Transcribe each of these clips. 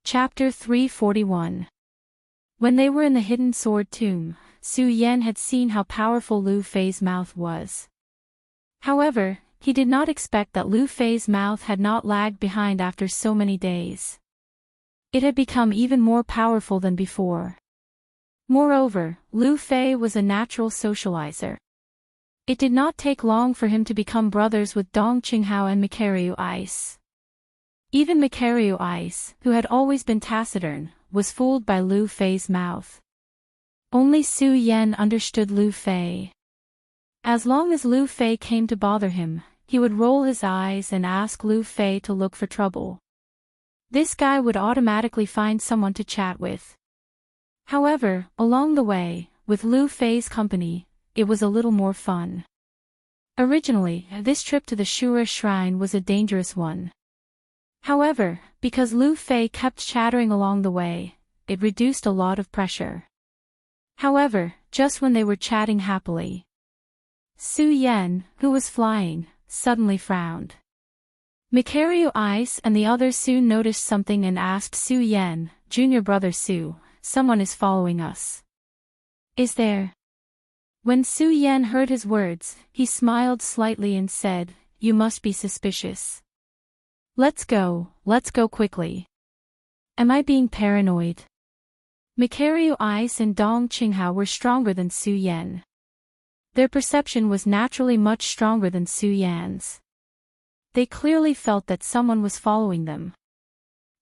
Chapter 341. When they were in the hidden sword tomb, Su Yan had seen how powerful Lu Fei's mouth was. However, he did not expect that Lu Fei's mouth had not lagged behind after so many days. It had become even more powerful than before. Moreover, Lu Fei was a natural socializer. It did not take long for him to become brothers with Dong Qinghao and Mikaryu Ice. Even Mikaryu Ice, who had always been taciturn, was fooled by Lu Fei's mouth. Only Su Yan understood Lu Fei. As long as Lu Fei came to bother him, he would roll his eyes and ask Lu Fei to look for trouble. This guy would automatically find someone to chat with. However, along the way, with Lu Fei's company, it was a little more fun. Originally, this trip to the Shura Shrine was a dangerous one. However, because Lu Fei kept chattering along the way, it reduced a lot of pressure. However, just when they were chatting happily, Su Yan, who was flying, suddenly frowned. Mikaryu Ice and the others soon noticed something and asked Su Yan, "Junior brother Su, someone is following us. Is there?" When Su Yan heard his words, he smiled slightly and said, "You must be suspicious. Let's go quickly. Am I being paranoid?" Mikaryu Ice and Dong Qinghao were stronger than Su Yan. Their perception was naturally much stronger than Su Yan's. They clearly felt that someone was following them.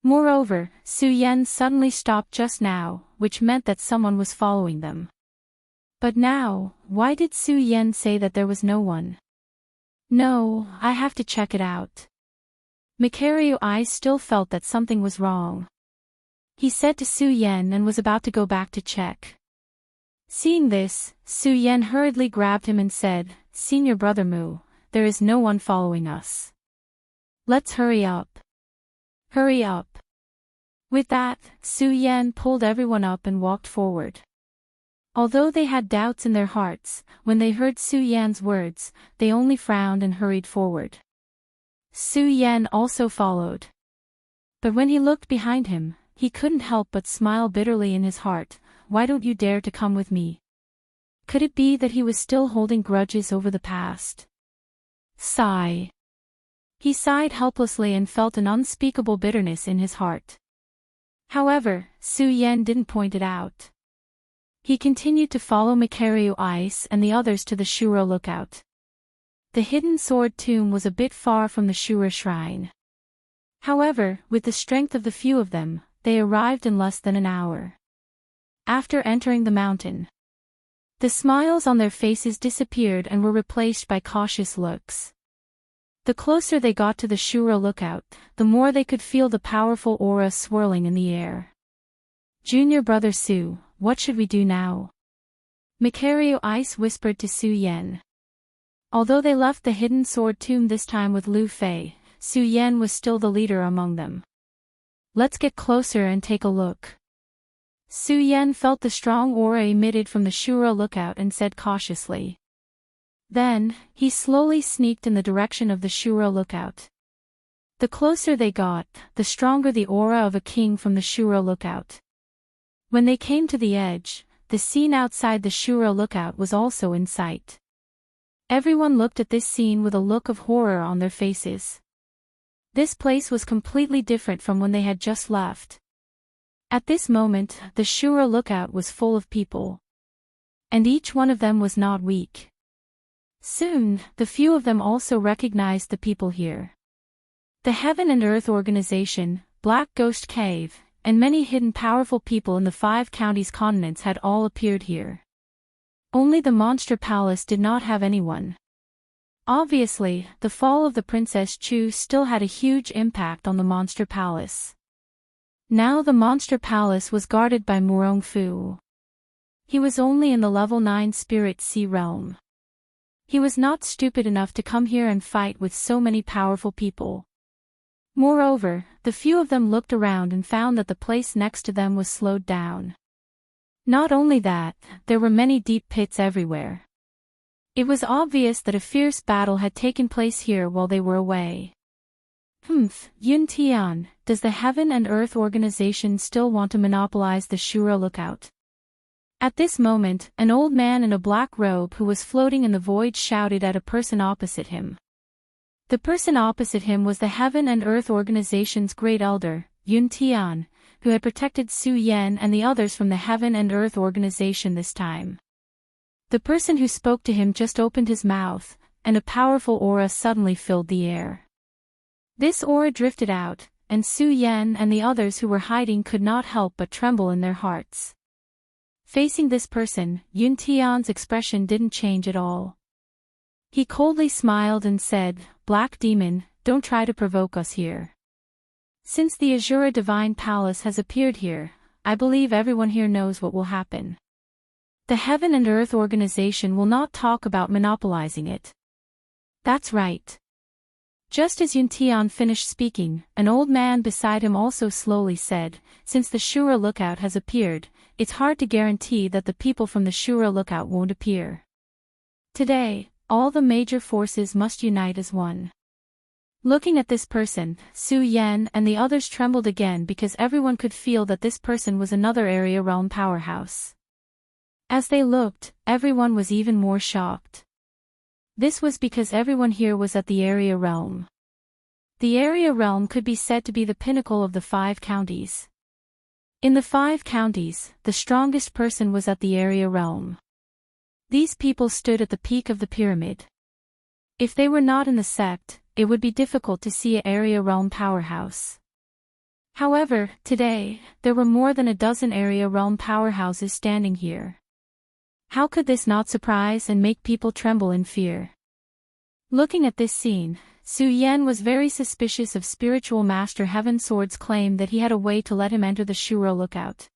Moreover, Su Yan suddenly stopped just now, which meant that someone was following them. But now, why did Su Yan say that there was no one? "No, I have to check it out." Mikaryu Ice still felt that something was wrong. He said to Su Yan and was about to go back to check. Seeing this, Su Yan hurriedly grabbed him and said, "Senior brother Mu, there is no one following us. Let's hurry up. Hurry up." With that, Su Yan pulled everyone up and walked forward. Although they had doubts in their hearts, when they heard Su Yan's words, they only frowned and hurried forward. Su Yan also followed. But when he looked behind him, he couldn't help but smile bitterly in his heart. Why don't you dare to come with me? Could it be that he was still holding grudges over the past? Sigh. He sighed helplessly and felt an unspeakable bitterness in his heart. However, Su Yan didn't point it out. He continued to follow Mikaryu Ice and the others to the Shura lookout. The hidden sword tomb was a bit far from the Shura shrine. However, with the strength of the few of them, they arrived in less than an hour. After entering the mountain, the smiles on their faces disappeared and were replaced by cautious looks. The closer they got to the Shura lookout, the more they could feel the powerful aura swirling in the air. "Junior brother Su, what should we do now?" Mikaryu Ice whispered to Su Yan. Although they left the hidden sword tomb this time with Lu Fei, Su Yan was still the leader among them. "Let's get closer and take a look." Su Yan felt the strong aura emitted from the Shura lookout and said cautiously. Then, he slowly sneaked in the direction of the Shura lookout. The closer they got, the stronger the aura of a king from the Shura lookout. When they came to the edge, the scene outside the Shura lookout was also in sight. Everyone looked at this scene with a look of horror on their faces. This place was completely different from when they had just left. At this moment, the Shura lookout was full of people. And each one of them was not weak. Soon, the few of them also recognized the people here. The Heaven and Earth Organization, Black Ghost Cave, and many hidden powerful people in the 5 counties continents had all appeared here. Only the Monster Palace did not have anyone. Obviously, the fall of the Princess Chu still had a huge impact on the Monster Palace. Now the Monster Palace was guarded by Murong Fu. He was only in the level 9 Spirit Sea realm. He was not stupid enough to come here and fight with so many powerful people. Moreover, the few of them looked around and found that the place next to them was slowed down. Not only that, there were many deep pits everywhere. It was obvious that a fierce battle had taken place here while they were away. Yun Tian, does the Heaven and Earth organization still want to monopolize the Shura lookout? At this moment, an old man in a black robe who was floating in the void shouted at a person opposite him. The person opposite him was the Heaven and Earth organization's great elder, Yun Tian, who had protected Su Yan and the others from the Heaven and Earth organization this time. The person who spoke to him just opened his mouth, and a powerful aura suddenly filled the air. This aura drifted out, and Su Yan and the others who were hiding could not help but tremble in their hearts. Facing this person, Yun Tian's expression didn't change at all. He coldly smiled and said, "Black Demon, don't try to provoke us here. Since the Azura Divine Palace has appeared here, I believe everyone here knows what will happen. The Heaven and Earth organization will not talk about monopolizing it." That's right. Just as Yun Tian finished speaking, an old man beside him also slowly said, "Since the Shura lookout has appeared, it's hard to guarantee that the people from the Shura lookout won't appear. Today, all the major forces must unite as one." Looking at this person, Su Yan and the others trembled again because everyone could feel that this person was another area realm powerhouse. As they looked, everyone was even more shocked. This was because everyone here was at the area realm. The area realm could be said to be the pinnacle of the 5 counties. In the 5 counties, the strongest person was at the area realm. These people stood at the peak of the pyramid. If they were not in the sect, it would be difficult to see an area realm powerhouse. However, today, there were more than a dozen area realm powerhouses standing here. How could this not surprise and make people tremble in fear? Looking at this scene, Su Yan was very suspicious of Spiritual Master Heaven Sword's claim that he had a way to let him enter the Shura lookout.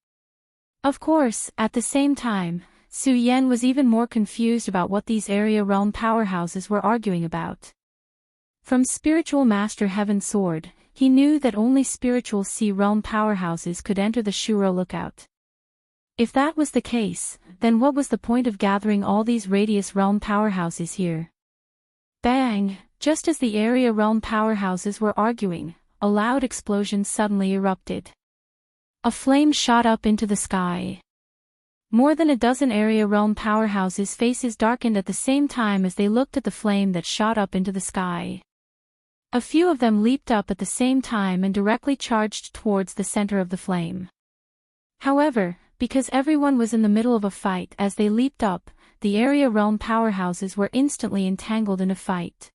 Of course, at the same time, Su Yan was even more confused about what these area realm powerhouses were arguing about. From Spiritual Master Heaven Sword, he knew that only Spiritual Sea realm powerhouses could enter the Shura lookout. If that was the case, then what was the point of gathering all these Radius realm powerhouses here? Bang! Just as the area realm powerhouses were arguing, a loud explosion suddenly erupted. A flame shot up into the sky. More than a dozen area realm powerhouses' faces darkened at the same time as they looked at the flame that shot up into the sky. A few of them leaped up at the same time and directly charged towards the center of the flame. However, because everyone was in the middle of a fight as they leaped up, the area realm powerhouses were instantly entangled in a fight.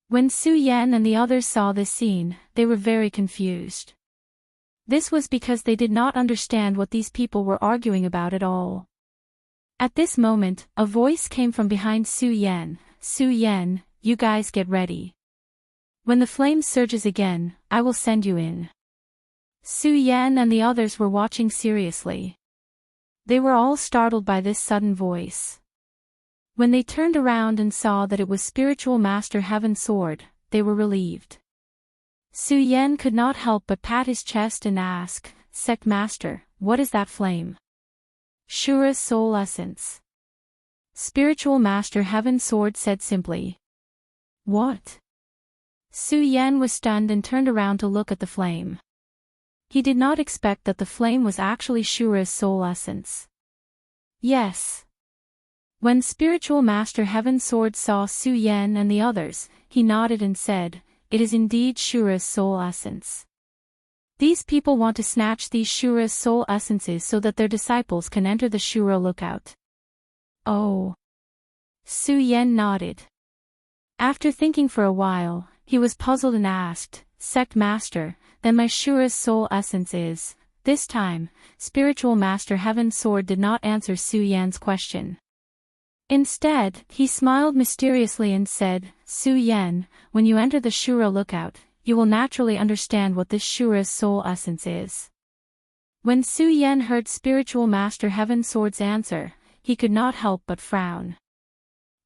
When Su Yan and the others saw this scene, they were very confused. This was because they did not understand what these people were arguing about at all. At this moment, a voice came from behind Su Yan. "Su Yan, you guys get ready. When the flame surges again, I will send you in." Su Yan and the others were watching seriously. They were all startled by this sudden voice. When they turned around and saw that it was Spiritual Master Heaven Sword, they were relieved. Su Yan could not help but pat his chest and ask, "Sect Master, what is that flame?" "Shura's soul essence." Spiritual Master Heaven Sword said simply. "What?" Su Yan was stunned and turned around to look at the flame. He did not expect that the flame was actually Shura's soul essence. Yes. When Spiritual Master Heaven Sword saw Su Yan and the others, he nodded and said, "It is indeed Shura's soul essence. These people want to snatch these Shura's soul essences so that their disciples can enter the Shura lookout." "Oh." Su Yan nodded. After thinking for a while, he was puzzled and asked, "Sect Master, then my Shura's soul essence is..." This time, Spiritual Master Heaven Sword did not answer Su Yan's question. Instead, he smiled mysteriously and said, "Su Yan, when you enter the Shura lookout, you will naturally understand what this Shura's soul essence is." When Su Yan heard Spiritual Master Heaven Sword's answer, he could not help but frown.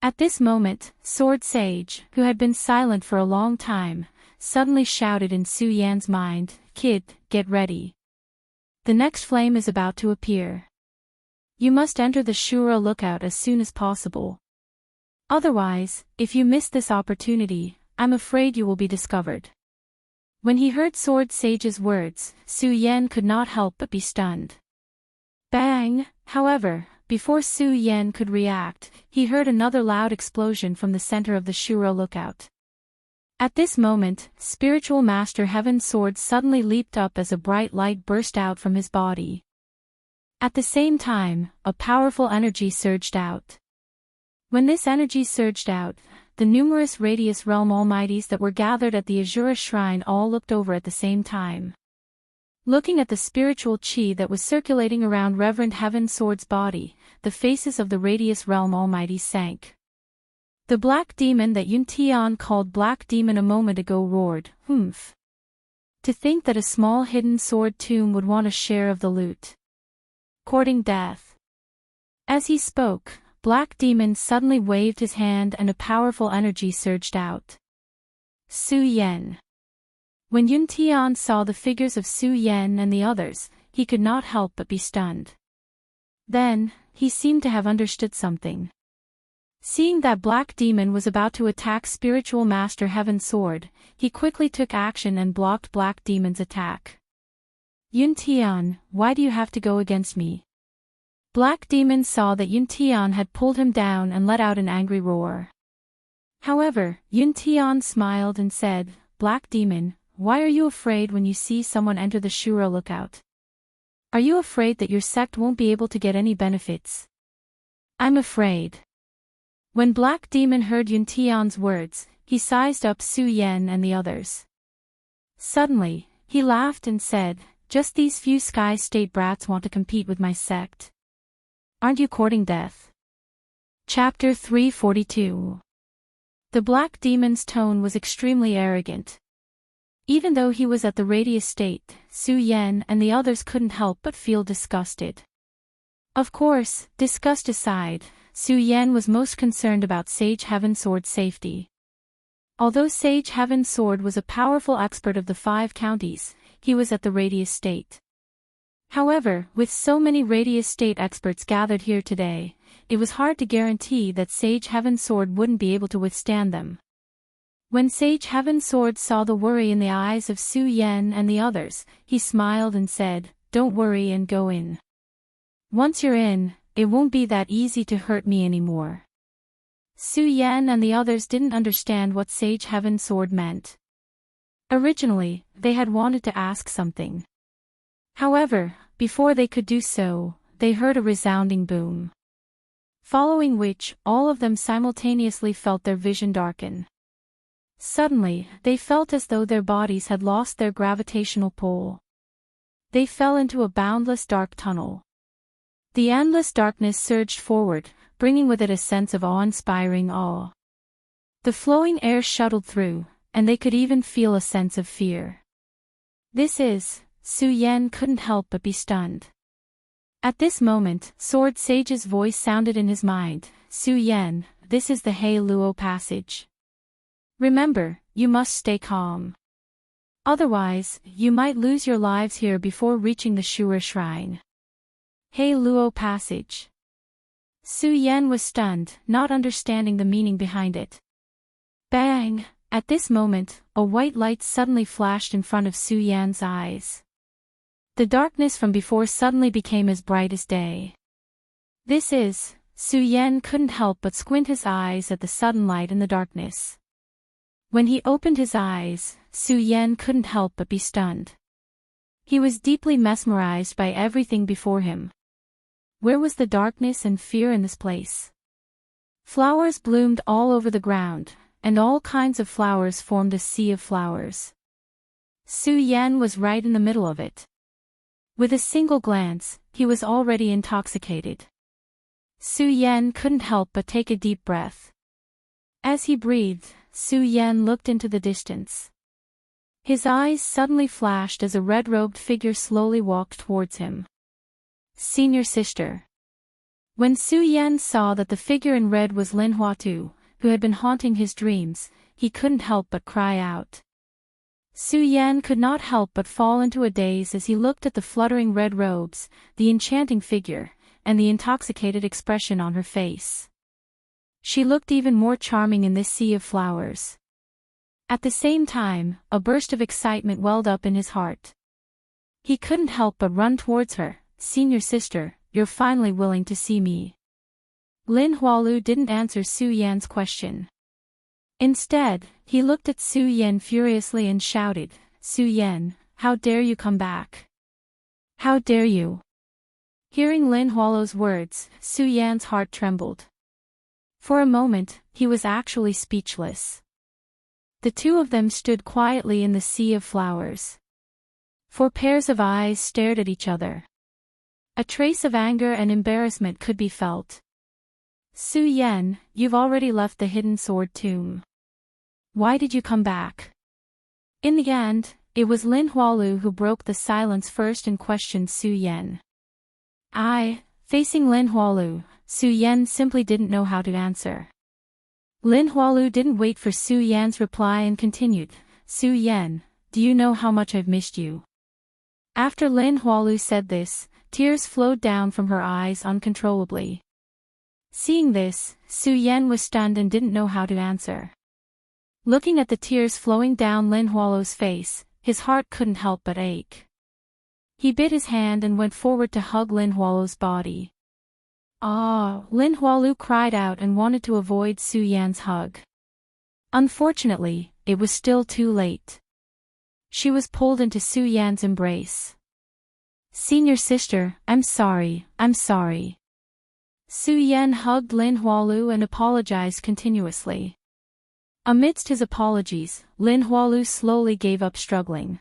At this moment, Sword Sage, who had been silent for a long time, suddenly shouted in Su Yan's mind, "Kid, get ready. The next flame is about to appear. You must enter the Shura lookout as soon as possible. Otherwise, if you miss this opportunity, I'm afraid you will be discovered." When he heard Sword Sage's words, Su Yan could not help but be stunned. Bang! However, before Su Yan could react, he heard another loud explosion from the center of the Shuro lookout. At this moment, Spiritual Master Heaven's sword suddenly leaped up as a bright light burst out from his body. At the same time, a powerful energy surged out. When this energy surged out, the numerous Radius Realm Almighties that were gathered at the Azura Shrine all looked over at the same time. Looking at the spiritual chi that was circulating around Reverend Heaven's sword's body, the faces of the Radius Realm Almighties sank. The black demon that Yun Tian called Black Demon a moment ago roared, "Humph! To think that a small hidden sword tomb would want a share of the loot. Courting death." As he spoke, Black Demon suddenly waved his hand and a powerful energy surged out. Su Yan. When Yun Tian saw the figures of Su Yan and the others, he could not help but be stunned. Then, he seemed to have understood something. Seeing that Black Demon was about to attack Spiritual Master Heaven's sword, he quickly took action and blocked Black Demon's attack. Yun Tian, why do you have to go against me? Black Demon saw that Yun Tian had pulled him down and let out an angry roar. However, Yun Tian smiled and said, "Black Demon, why are you afraid when you see someone enter the Shuro lookout? Are you afraid that your sect won't be able to get any benefits?" "I'm afraid." When Black Demon heard Yun Tian's words, he sized up Su Yan and the others. Suddenly, he laughed and said, "Just these few Sky State brats want to compete with my sect. Aren't you courting death?" Chapter 342. The Black Demon's tone was extremely arrogant. Even though he was at the Radius State, Su Yan and the others couldn't help but feel disgusted. Of course, disgust aside, Su Yan was most concerned about Sage Heaven's sword's safety. Although Sage Heaven's sword was a powerful expert of the 5 counties, he was at the Radius State. However, with so many Radius State experts gathered here today, it was hard to guarantee that Sage Heaven's sword wouldn't be able to withstand them. When Sage Heaven's sword saw the worry in the eyes of Su Yan and the others, he smiled and said, "Don't worry and go in. Once you're in, it won't be that easy to hurt me anymore." Su Yan and the others didn't understand what Sage Heaven's sword meant. Originally, they had wanted to ask something. However, before they could do so, they heard a resounding boom. Following which, all of them simultaneously felt their vision darken. Suddenly, they felt as though their bodies had lost their gravitational pull. They fell into a boundless dark tunnel. The endless darkness surged forward, bringing with it a sense of awe-inspiring awe. The flowing air shuttled through, and they could even feel a sense of fear. Su Yan couldn't help but be stunned. At this moment, Sword Sage's voice sounded in his mind, "Su Yan, this is the He Luo passage. Remember, you must stay calm. Otherwise, you might lose your lives here before reaching the Shura Shrine." He Luo passage. Su Yan was stunned, not understanding the meaning behind it. Bang! At this moment, a white light suddenly flashed in front of Su Yan's eyes. The darkness from before suddenly became as bright as day. Su Yan couldn't help but squint his eyes at the sudden light in the darkness. When he opened his eyes, Su Yan couldn't help but be stunned. He was deeply mesmerized by everything before him. Where was the darkness and fear in this place? Flowers bloomed all over the ground, and all kinds of flowers formed a sea of flowers. Su Yan was right in the middle of it. With a single glance, he was already intoxicated. Su Yan couldn't help but take a deep breath. As he breathed, Su Yan looked into the distance. His eyes suddenly flashed as a red-robed figure slowly walked towards him. Senior Sister. When Su Yan saw that the figure in red was Lin Huatu, who had been haunting his dreams, he couldn't help but cry out. Su Yan could not help but fall into a daze as he looked at the fluttering red robes, the enchanting figure, and the intoxicated expression on her face. She looked even more charming in this sea of flowers. At the same time, a burst of excitement welled up in his heart. He couldn't help but run towards her. "Senior sister, you're finally willing to see me." Lin Hualu didn't answer Su Yan's question. Instead, he looked at Su Yan furiously and shouted, "Su Yan, how dare you come back? How dare you?" Hearing Lin Hualu's words, Su Yan's heart trembled. For a moment, he was actually speechless. The two of them stood quietly in the sea of flowers. 4 pairs of eyes stared at each other. A trace of anger and embarrassment could be felt. "Su Yan, you've already left the hidden sword tomb. Why did you come back?" In the end, it was Lin Hualu who broke the silence first and questioned Su Yan. Facing Lin Hualu, Su Yan simply didn't know how to answer. Lin Hualu didn't wait for Su Yan's reply and continued, "Su Yan, do you know how much I've missed you?" After Lin Hualu said this, tears flowed down from her eyes uncontrollably. Seeing this, Su Yan was stunned and didn't know how to answer. Looking at the tears flowing down Lin Hualu's face, his heart couldn't help but ache. He bit his hand and went forward to hug Lin Hualu's body. Lin Hualu cried out and wanted to avoid Su Yan's hug. Unfortunately, it was still too late. She was pulled into Su Yan's embrace. "Senior sister, I'm sorry. Su Yan hugged Lin Hualu and apologized continuously. Amidst his apologies, Lin Hualu slowly gave up struggling.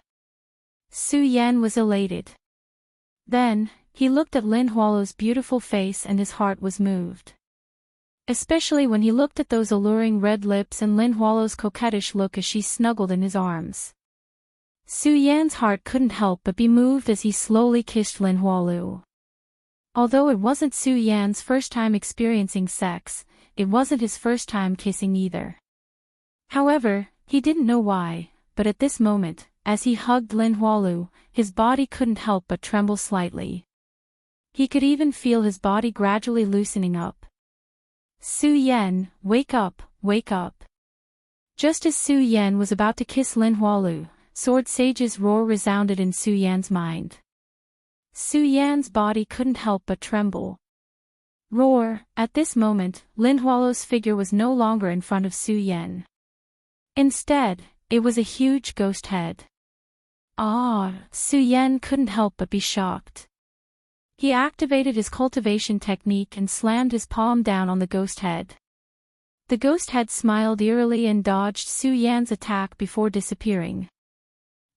Su Yan was elated. Then, he looked at Lin Hualu's beautiful face and his heart was moved. Especially when he looked at those alluring red lips and Lin Hualu's coquettish look as she snuggled in his arms. Su Yan's heart couldn't help but be moved as he slowly kissed Lin Hualu. Although it wasn't Su Yan's first time experiencing sex, it wasn't his first time kissing either. However, he didn't know why, but at this moment, as he hugged Lin Hualu, his body couldn't help but tremble slightly. He could even feel his body gradually loosening up. "Su Yan, wake up, wake up." Just as Su Yan was about to kiss Lin Hualu, Sword Sage's roar resounded in Su Yan's mind. Su Yan's body couldn't help but tremble. Roar! At this moment, Lin Hualu's figure was no longer in front of Su Yan. Instead, it was a huge ghost head. Su Yan couldn't help but be shocked. He activated his cultivation technique and slammed his palm down on the ghost head. The ghost head smiled eerily and dodged Su Yan's attack before disappearing.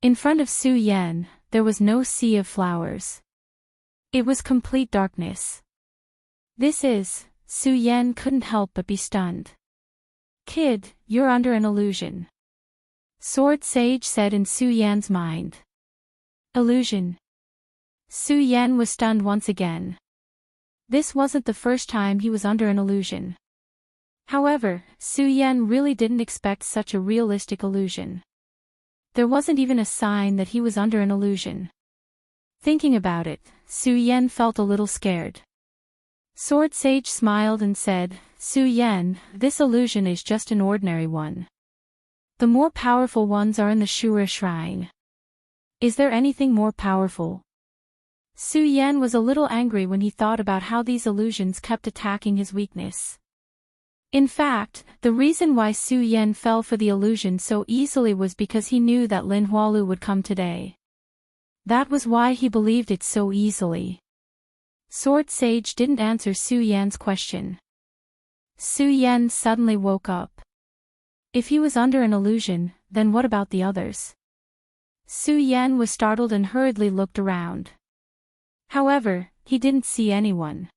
In front of Su Yan, there was no sea of flowers. It was complete darkness. Su Yan couldn't help but be stunned. "Kid, you're under an illusion," Sword Sage said in Su Yan's mind. Illusion? Su Yan was stunned once again. This wasn't the first time he was under an illusion. However, Su Yan really didn't expect such a realistic illusion. There wasn't even a sign that he was under an illusion. Thinking about it, Su Yan felt a little scared. Sword Sage smiled and said, "Su Yan, this illusion is just an ordinary one. The more powerful ones are in the Shura Shrine. Is there anything more powerful?" Su Yan was a little angry when he thought about how these illusions kept attacking his weakness. In fact, the reason why Su Yan fell for the illusion so easily was because he knew that Lin Hualu would come today. That was why he believed it so easily. Sword Sage didn't answer Su Yan's question. Su Yan suddenly woke up. If he was under an illusion, then what about the others? Su Yan was startled and hurriedly looked around. However, he didn't see anyone.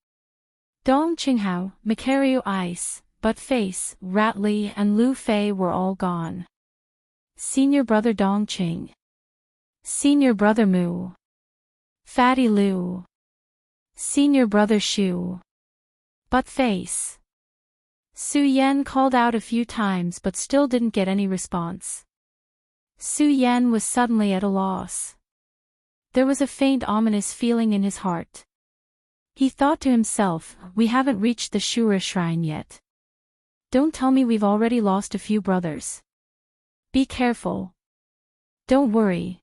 Dong Qinghao, Macario Ice, Buttface, Ratli and Lu Fei were all gone. Senior brother Dong Qing. Senior brother Mu. Fatty Lu. Senior brother Shu. Buttface. Su Yan called out a few times but still didn't get any response. Su Yan was suddenly at a loss. There was a faint ominous feeling in his heart. He thought to himself, we haven't reached the Shura Shrine yet. Don't tell me we've already lost a few brothers. Be careful. Don't worry.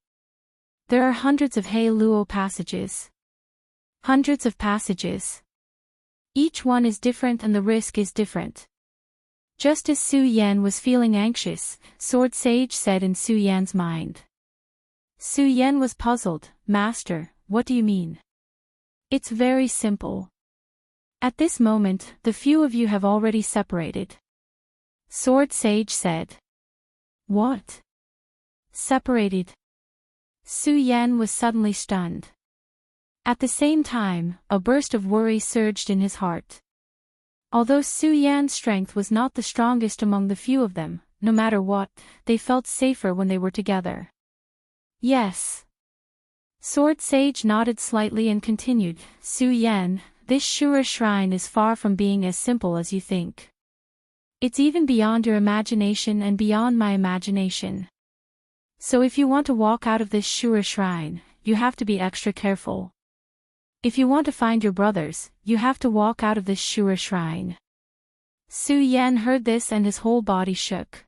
There are hundreds of He Luo passages. Hundreds of passages. Each one is different and the risk is different. Just as Su Yan was feeling anxious, Sword Sage said in Su Yan's mind. Su Yan was puzzled. Master, what do you mean? It's very simple. At this moment, the few of you have already separated. Sword Sage said. What? Separated? Su Yan was suddenly stunned. At the same time, a burst of worry surged in his heart. Although Su Yan's strength was not the strongest among the few of them, no matter what, they felt safer when they were together. Yes. Sword Sage nodded slightly and continued, Su Yan, this Shura shrine is far from being as simple as you think. It's even beyond your imagination and beyond my imagination. So if you want to walk out of this Shura shrine, you have to be extra careful. If you want to find your brothers, you have to walk out of this Shura shrine. Su Yan heard this and his whole body shook.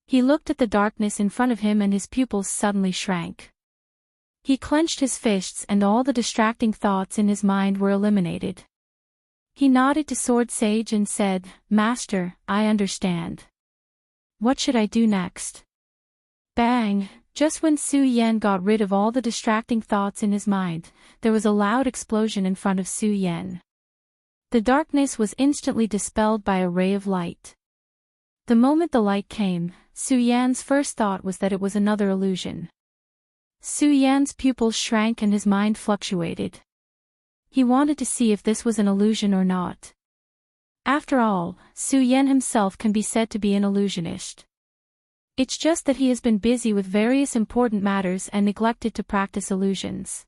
He looked at the darkness in front of him and his pupils suddenly shrank. He clenched his fists and all the distracting thoughts in his mind were eliminated. He nodded to Sword Sage and said, Master, I understand. What should I do next? Bang! Just when Su Yan got rid of all the distracting thoughts in his mind, there was a loud explosion in front of Su Yan. The darkness was instantly dispelled by a ray of light. The moment the light came, Su Yan's first thought was that it was another illusion. Su Yan's pupils shrank and his mind fluctuated. He wanted to see if this was an illusion or not. After all, Su Yan himself can be said to be an illusionist. It's just that he has been busy with various important matters and neglected to practice illusions.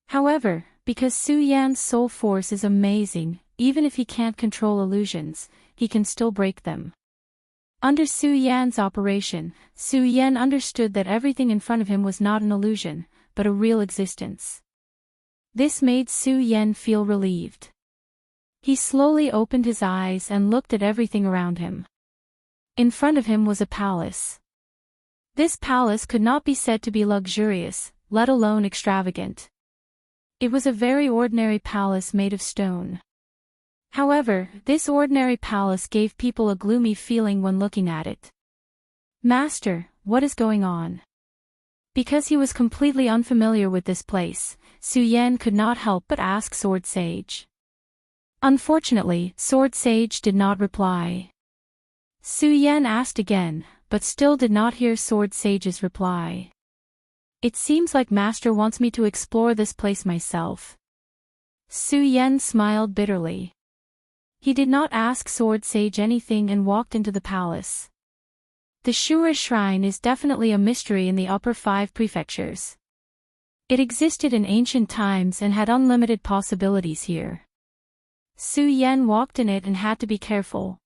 However, because Su Yan's soul force is amazing, even if he can't control illusions, he can still break them. Under Su Yan's operation, Su Yan understood that everything in front of him was not an illusion, but a real existence. This made Su Yan feel relieved. He slowly opened his eyes and looked at everything around him. In front of him was a palace. This palace could not be said to be luxurious, let alone extravagant. It was a very ordinary palace made of stone. However, this ordinary palace gave people a gloomy feeling when looking at it. Master, what is going on? Because he was completely unfamiliar with this place, Su Yan could not help but ask Sword Sage. Unfortunately, Sword Sage did not reply. Su Yan asked again, but still did not hear Sword Sage's reply. It seems like Master wants me to explore this place myself. Su Yan smiled bitterly. He did not ask Sword Sage anything and walked into the palace. The Shura Shrine is definitely a mystery in the upper 5 prefectures. It existed in ancient times and had unlimited possibilities here. Su Yan walked in it and had to be careful.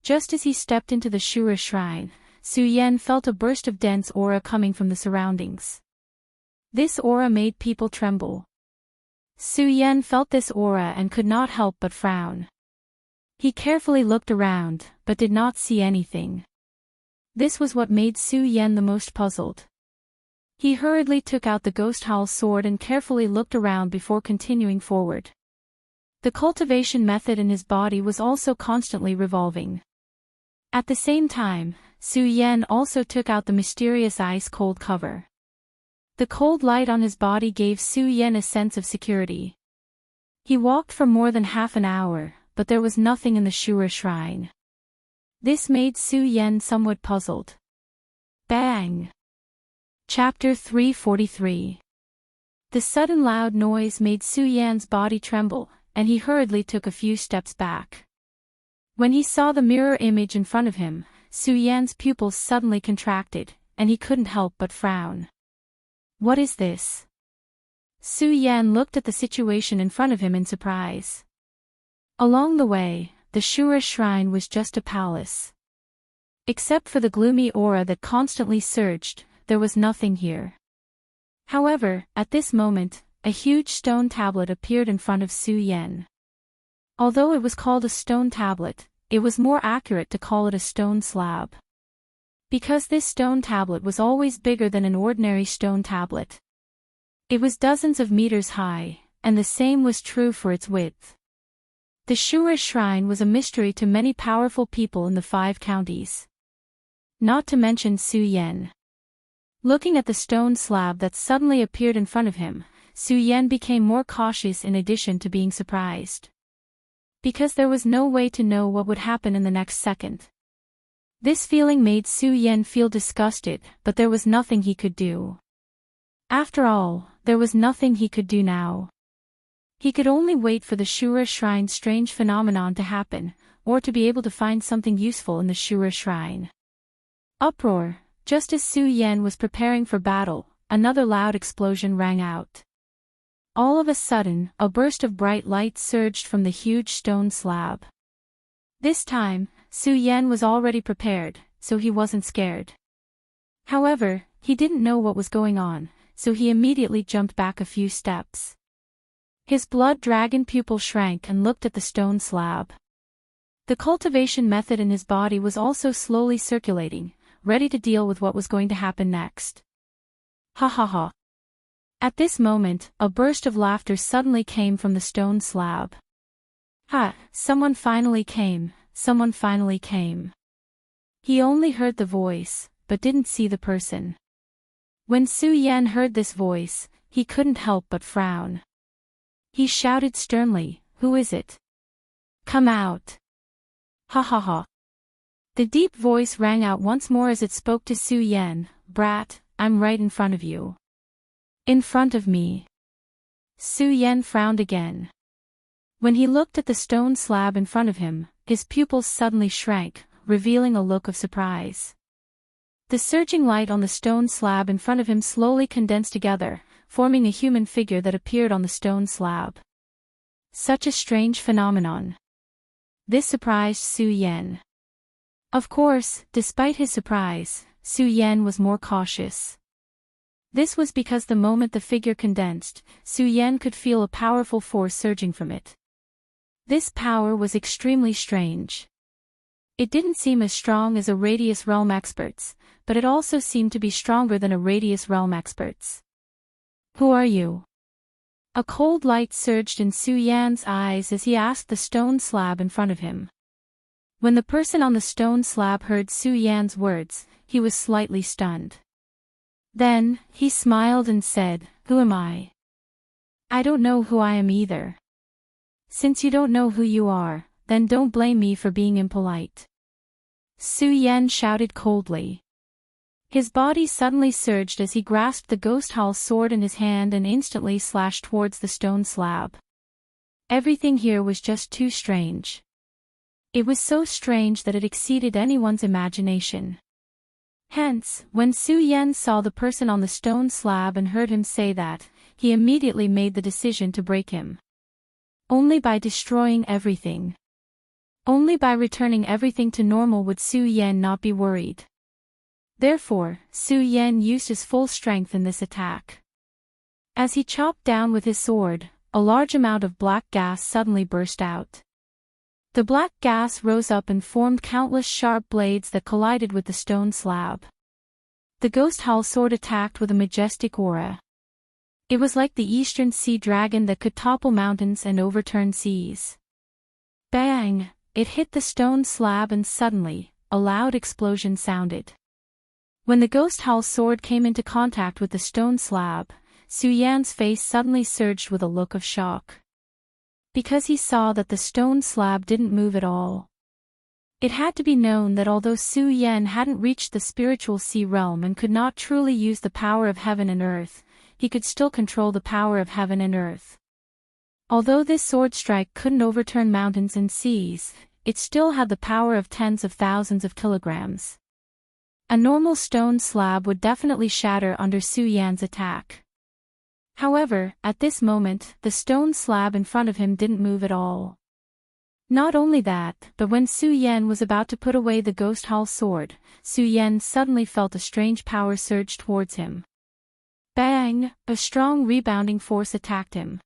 Just as he stepped into the Shura Shrine, Su Yan felt a burst of dense aura coming from the surroundings. This aura made people tremble. Su Yan felt this aura and could not help but frown. He carefully looked around, but did not see anything. This was what made Su Yan the most puzzled. He hurriedly took out the Ghost Howl sword and carefully looked around before continuing forward. The cultivation method in his body was also constantly revolving. At the same time, Su Yan also took out the mysterious ice-cold cover. The cold light on his body gave Su Yan a sense of security. He walked for more than half an hour, but there was nothing in the Shura Shrine. This made Su Yan somewhat puzzled. Bang! Chapter 343. The sudden loud noise made Su Yan's body tremble, and he hurriedly took a few steps back. When he saw the mirror image in front of him, Su Yan's pupils suddenly contracted, and he couldn't help but frown. What is this? Su Yan looked at the situation in front of him in surprise. Along the way, the Shura Shrine was just a palace. Except for the gloomy aura that constantly surged, there was nothing here. However, at this moment, a huge stone tablet appeared in front of Su Yan. Although it was called a stone tablet, it was more accurate to call it a stone slab. Because this stone tablet was always bigger than an ordinary stone tablet. It was dozens of meters high, and the same was true for its width. The Shura shrine was a mystery to many powerful people in the 5 counties. Not to mention Su Yan. Looking at the stone slab that suddenly appeared in front of him, Su Yan became more cautious in addition to being surprised. Because there was no way to know what would happen in the next second. This feeling made Su Yan feel disgusted, but there was nothing he could do. After all, there was nothing he could do now. He could only wait for the Shura Shrine's strange phenomenon to happen, or to be able to find something useful in the Shura Shrine. Uproar! Just as Su Yan was preparing for battle, another loud explosion rang out. All of a sudden, a burst of bright light surged from the huge stone slab. This time, Su Yan was already prepared, so he wasn't scared. However, he didn't know what was going on, so he immediately jumped back a few steps. His blood dragon pupil shrank and looked at the stone slab. The cultivation method in his body was also slowly circulating, ready to deal with what was going to happen next. Ha ha ha. At this moment, a burst of laughter suddenly came from the stone slab. Ha, someone finally came, someone finally came. He only heard the voice, but didn't see the person. When Su Yan heard this voice, he couldn't help but frown. He shouted sternly, "Who is it? Come out!" Ha ha ha. The deep voice rang out once more as it spoke to Su Yan, "Brat, I'm right in front of you." In front of me. Su Yan frowned again. When he looked at the stone slab in front of him, his pupils suddenly shrank, revealing a look of surprise. The surging light on the stone slab in front of him slowly condensed together, forming a human figure that appeared on the stone slab. Such a strange phenomenon. This surprised Su Yan. Of course, despite his surprise, Su Yan was more cautious. This was because the moment the figure condensed, Su Yan could feel a powerful force surging from it. This power was extremely strange. It didn't seem as strong as a Radius Realm expert's, but it also seemed to be stronger than a Radius Realm expert's. "Who are you?" A cold light surged in Su Yan's eyes as he asked the stone slab in front of him. When the person on the stone slab heard Su Yan's words, he was slightly stunned. Then, he smiled and said, "Who am I? I don't know who I am either." "Since you don't know who you are, then don't blame me for being impolite." Su Yan shouted coldly. His body suddenly surged as he grasped the Ghost Hall sword in his hand and instantly slashed towards the stone slab. Everything here was just too strange. It was so strange that it exceeded anyone's imagination. Hence, when Su Yan saw the person on the stone slab and heard him say that, he immediately made the decision to break him. Only by destroying everything. Only by returning everything to normal would Su Yan not be worried. Therefore, Su Yan used his full strength in this attack. As he chopped down with his sword, a large amount of black gas suddenly burst out. The black gas rose up and formed countless sharp blades that collided with the stone slab. The Ghost Hall sword attacked with a majestic aura. It was like the Eastern Sea Dragon that could topple mountains and overturn seas. Bang! It hit the stone slab and suddenly, a loud explosion sounded. When the Ghost Hall sword came into contact with the stone slab, Su Yan's face suddenly surged with a look of shock. Because he saw that the stone slab didn't move at all. It had to be known that although Su Yan hadn't reached the spiritual sea realm and could not truly use the power of heaven and earth, he could still control the power of heaven and earth. Although this sword strike couldn't overturn mountains and seas, it still had the power of tens of thousands of kilograms. A normal stone slab would definitely shatter under Su Yan's attack. However, at this moment, the stone slab in front of him didn't move at all. Not only that, but when Su Yan was about to put away the Ghost Hall sword, Su Yan suddenly felt a strange power surge towards him. Bang! A strong rebounding force attacked him.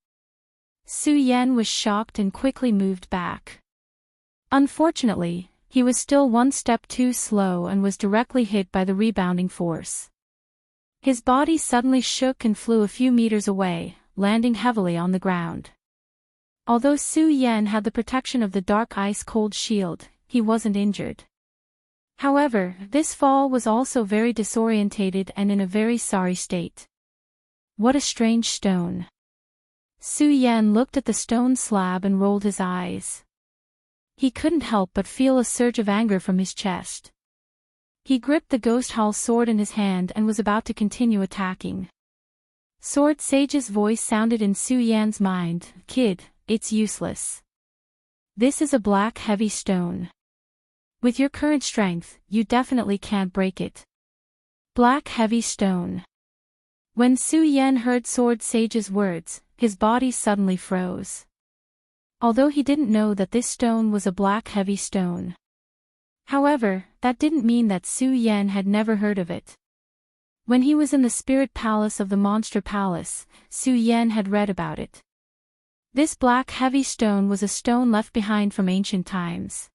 Su Yan was shocked and quickly moved back. Unfortunately, he was still one step too slow and was directly hit by the rebounding force. His body suddenly shook and flew a few meters away, landing heavily on the ground. Although Su Yan had the protection of the dark ice-cold shield, he wasn't injured. However, this fall was also very disorientated and in a very sorry state. What a strange stone. Su Yan looked at the stone slab and rolled his eyes. He couldn't help but feel a surge of anger from his chest. He gripped the Ghost Hall sword in his hand and was about to continue attacking. Sword Sage's voice sounded in Su Yan's mind, "Kid, it's useless. This is a black heavy stone. With your current strength, you definitely can't break it." Black heavy stone. When Su Yan heard Sword Sage's words, his body suddenly froze. Although he didn't know that this stone was a black heavy stone. However, that didn't mean that Su Yan had never heard of it. When he was in the Spirit Palace of the Monster Palace, Su Yan had read about it. This black heavy stone was a stone left behind from ancient times.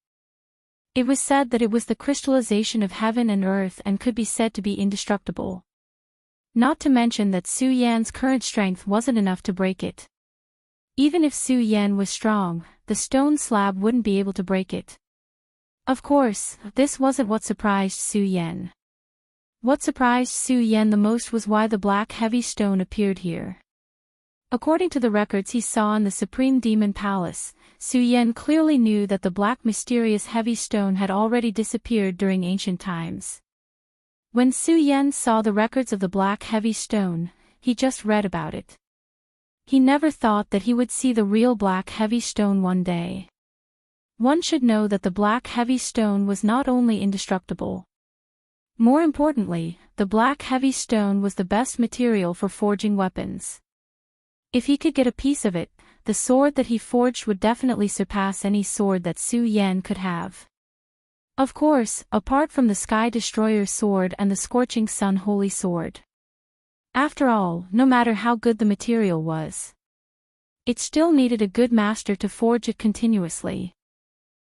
It was said that it was the crystallization of heaven and earth and could be said to be indestructible. Not to mention that Su Yan's current strength wasn't enough to break it. Even if Su Yan was strong, the stone slab wouldn't be able to break it. Of course, this wasn't what surprised Su Yan. What surprised Su Yan the most was why the black heavy stone appeared here. According to the records he saw in the Supreme Demon Palace, Su Yan clearly knew that the black mysterious heavy stone had already disappeared during ancient times. When Su Yan saw the records of the black heavy stone, he just read about it. He never thought that he would see the real black heavy stone one day. One should know that the black heavy stone was not only indestructible. More importantly, the black heavy stone was the best material for forging weapons. If he could get a piece of it, the sword that he forged would definitely surpass any sword that Su Yan could have. Of course, apart from the Sky Destroyer sword and the Scorching Sun Holy Sword. After all, no matter how good the material was, it still needed a good master to forge it continuously.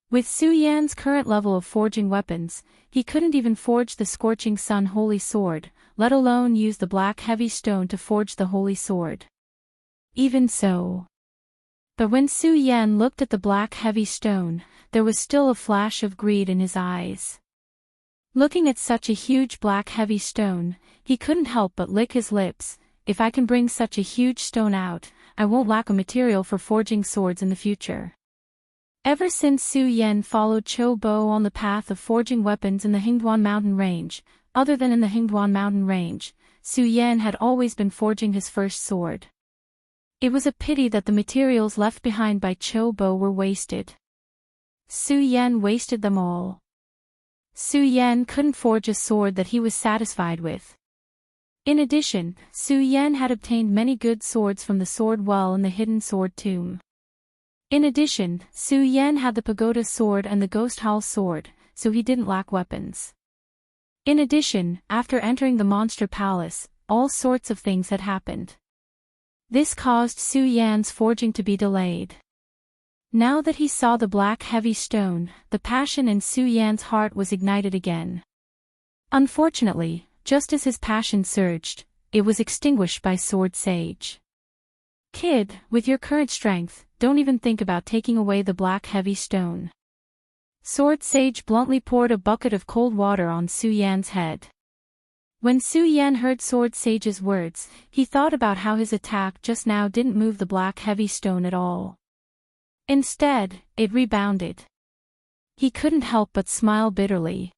With Su Yan's current level of forging weapons, he couldn't even forge the Scorching Sun Holy Sword, let alone use the black heavy stone to forge the Holy Sword. Even so. But when Su Yan looked at the black heavy stone, there was still a flash of greed in his eyes. Looking at such a huge black heavy stone, he couldn't help but lick his lips. If I can bring such a huge stone out, I won't lack a material for forging swords in the future. Ever since Su Yan followed Cho Bo on the path of forging weapons in the Hingduan Mountain Range, other than in the Hingduan Mountain Range, Su Yan had always been forging his first sword. It was a pity that the materials left behind by Cho Bo were wasted. Su Yan wasted them all. Su Yan couldn't forge a sword that he was satisfied with. In addition, Su Yan had obtained many good swords from the sword well in the hidden sword tomb. In addition, Su Yan had the Pagoda sword and the Ghost Hall sword, so he didn't lack weapons. In addition, after entering the Monster Palace, all sorts of things had happened. This caused Su Yan's forging to be delayed. Now that he saw the black heavy stone, the passion in Su Yan's heart was ignited again. Unfortunately, just as his passion surged, it was extinguished by Sword Sage. "Kid, with your current strength, don't even think about taking away the black heavy stone." Sword Sage bluntly poured a bucket of cold water on Su Yan's head. When Su Yan heard Sword Sage's words, he thought about how his attack just now didn't move the black heavy stone at all. Instead, it rebounded. He couldn't help but smile bitterly.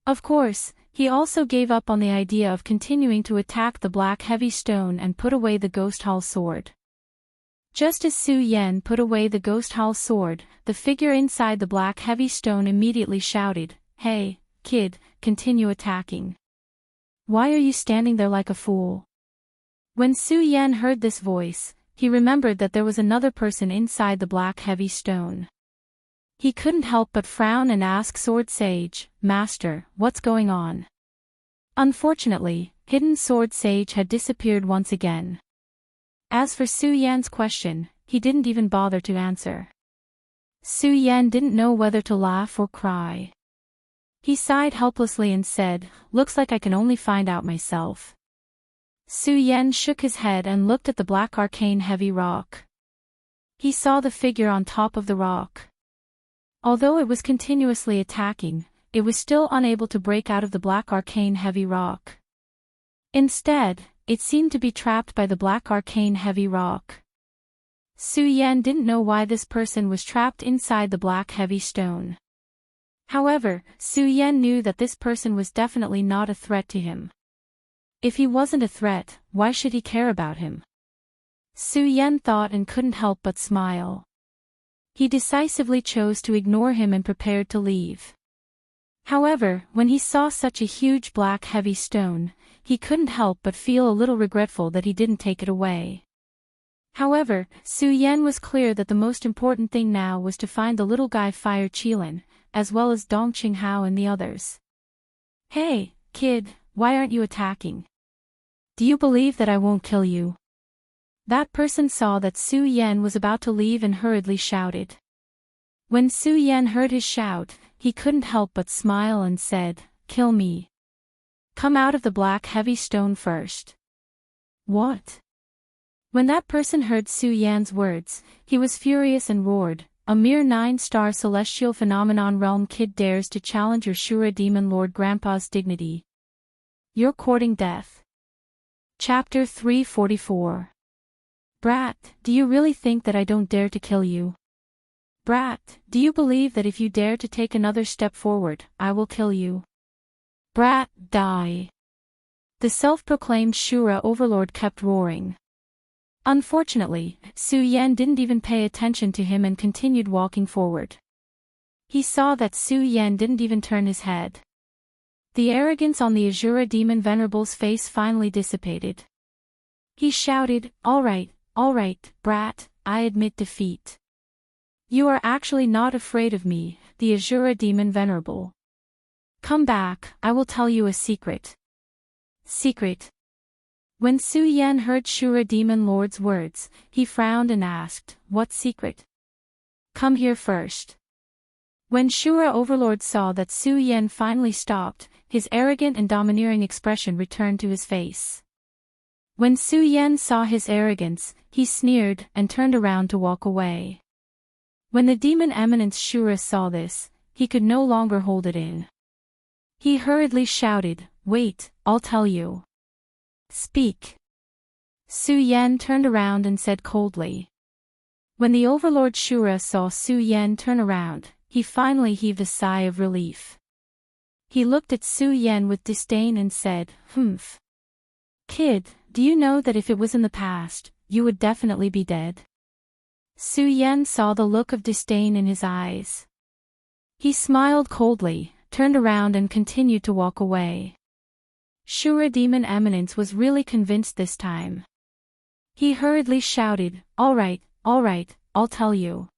Of course, he also gave up on the idea of continuing to attack the black heavy stone and put away the Ghost Hall sword. Just as Su Yan put away the Ghost Hall sword, the figure inside the black heavy stone immediately shouted, "Hey, kid, continue attacking. Why are you standing there like a fool?" When Su Yan heard this voice, he remembered that there was another person inside the black heavy stone. He couldn't help but frown and ask Sword Sage, "Master, what's going on?" Unfortunately, Hidden Sword Sage had disappeared once again. As for Su Yan's question, he didn't even bother to answer. Su Yan didn't know whether to laugh or cry. He sighed helplessly and said, "Looks like I can only find out myself." Su Yan shook his head and looked at the black arcane heavy rock. He saw the figure on top of the rock. Although it was continuously attacking, it was still unable to break out of the black arcane heavy rock. Instead, it seemed to be trapped by the black arcane heavy rock. Su Yan didn't know why this person was trapped inside the black heavy stone. However, Su Yan knew that this person was definitely not a threat to him. If he wasn't a threat, why should he care about him? Su Yan thought and couldn't help but smile. He decisively chose to ignore him and prepared to leave. However, when he saw such a huge black heavy stone, he couldn't help but feel a little regretful that he didn't take it away. However, Su Yan was clear that the most important thing now was to find the little guy Fire Qilin, as well as Dong Qinghao and the others. "Hey, kid, why aren't you attacking? Do you believe that I won't kill you?" That person saw that Su Yan was about to leave and hurriedly shouted. When Su Yan heard his shout, he couldn't help but smile and said, "Kill me. Come out of the black heavy stone first." "What?" When that person heard Su Yan's words, he was furious and roared, "A mere 9-star celestial phenomenon realm kid dares to challenge your Shura demon lord grandpa's dignity. You're courting death." Chapter 344. Brat, do you really think that I don't dare to kill you? Brat, do you believe that if you dare to take another step forward, I will kill you? Brat, die. The self-proclaimed Shura overlord kept roaring. Unfortunately, Su Yan didn't even pay attention to him and continued walking forward. He saw that Su Yan didn't even turn his head. The arrogance on the Azura demon venerable's face finally dissipated. He shouted, all right, brat, I admit defeat. You are actually not afraid of me, the Azura demon venerable. Come back, I will tell you a secret." Secret? When Su Yan heard Shura demon lord's words, he frowned and asked, "What secret? Come here first." When Shura overlord saw that Su Yan finally stopped, his arrogant and domineering expression returned to his face. When Su Yan saw his arrogance, he sneered and turned around to walk away. When the demon eminence Shura saw this, he could no longer hold it in. He hurriedly shouted, "Wait, I'll tell you." "Speak." Su Yan turned around and said coldly. When the Overlord Shura saw Su Yan turn around, he finally heaved a sigh of relief. He looked at Su Yan with disdain and said, "Humph. Kid, do you know that if it was in the past, you would definitely be dead?" Su Yan saw the look of disdain in his eyes. He smiled coldly, turned around and continued to walk away. Shura Demon Eminence was really convinced this time. He hurriedly shouted, all right, I'll tell you."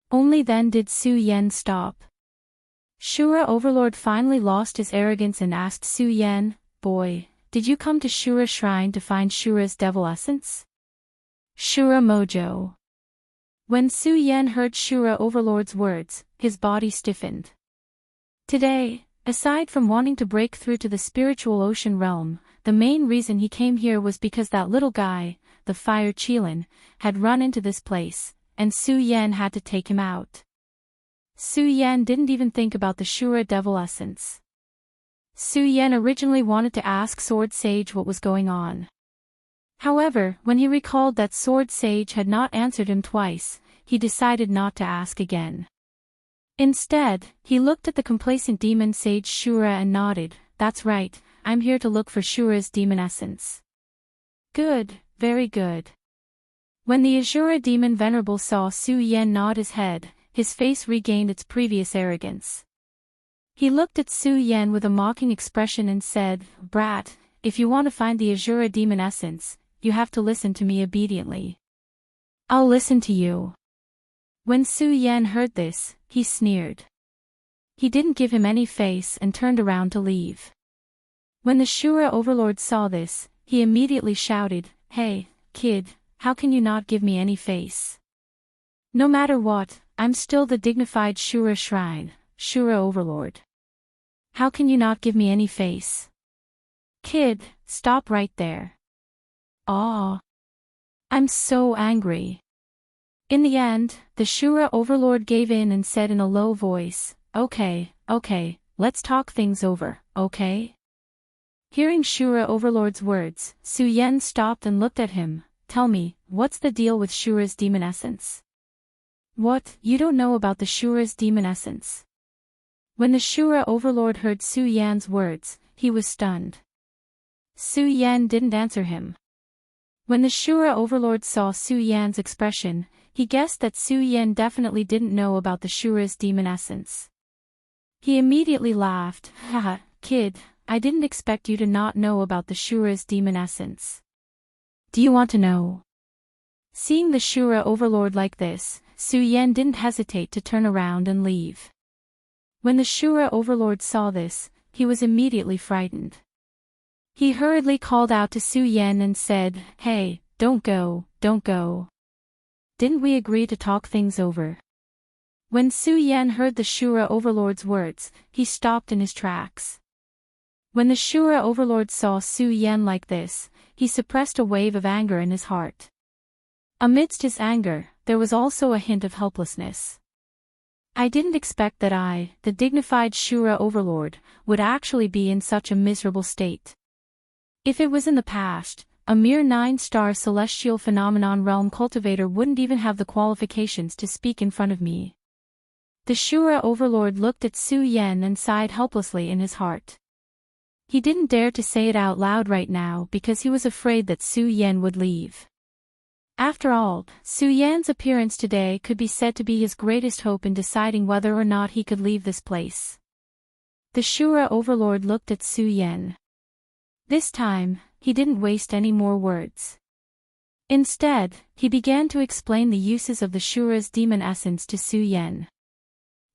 Only then did Su Yan stop. Shura Overlord finally lost his arrogance and asked Su Yan, "Boy, did you come to Shura Shrine to find Shura's devil essence?" Shura Mojo. When Su Yan heard Shura Overlord's words, his body stiffened. Today, aside from wanting to break through to the spiritual ocean realm, the main reason he came here was because that little guy, the Fire Qilin, had run into this place, and Su Yan had to take him out. Su Yan didn't even think about the Shura devil essence. Su Yan originally wanted to ask Sword Sage what was going on. However, when he recalled that Sword Sage had not answered him twice, he decided not to ask again. Instead, he looked at the complacent demon sage Shura and nodded, "That's right, I'm here to look for Shura's demon essence." "Good, very good." When the Azura demon venerable saw Su Yan nod his head, his face regained its previous arrogance. He looked at Su Yan with a mocking expression and said, "Brat, if you want to find the Azura demon essence, you have to listen to me obediently." "I'll listen to you." When Su Yan heard this, he sneered. He didn't give him any face and turned around to leave. When the Shura Overlord saw this, he immediately shouted, "Hey, kid, how can you not give me any face? No matter what, I'm still the dignified Shura Shrine, Shura Overlord. How can you not give me any face? Kid, stop right there. Aw. I'm so angry. In the end, the Shura Overlord gave in and said in a low voice, Okay, let's talk things over, okay? Hearing Shura Overlord's words, Su Yen stopped and looked at him. Tell me, what's the deal with Shura's demon essence? What, you don't know about the Shura's demon essence? When the Shura Overlord heard Su Yan's words, he was stunned. Su Yan didn't answer him. When the Shura Overlord saw Su Yan's expression, he guessed that Su Yan definitely didn't know about the Shura's demon essence. He immediately laughed. Haha, kid, I didn't expect you to not know about the Shura's demon essence. Do you want to know? Seeing the Shura Overlord like this, Su Yan didn't hesitate to turn around and leave. When the Shura Overlord saw this, he was immediately frightened. He hurriedly called out to Su Yan and said, Hey, don't go. Didn't we agree to talk things over? When Su Yan heard the Shura Overlord's words, he stopped in his tracks. When the Shura Overlord saw Su Yan like this, he suppressed a wave of anger in his heart. Amidst his anger, there was also a hint of helplessness. I didn't expect that I, the dignified Shura Overlord, would actually be in such a miserable state. If it was in the past, a mere 9-star celestial phenomenon realm cultivator wouldn't even have the qualifications to speak in front of me. The Shura Overlord looked at Su Yan and sighed helplessly in his heart. He didn't dare to say it out loud right now because he was afraid that Su Yan would leave. After all, Su Yan's appearance today could be said to be his greatest hope in deciding whether or not he could leave this place. The Shura Overlord looked at Su Yan. This time, he didn't waste any more words. Instead, he began to explain the uses of the Shura's demon essence to Su Yan.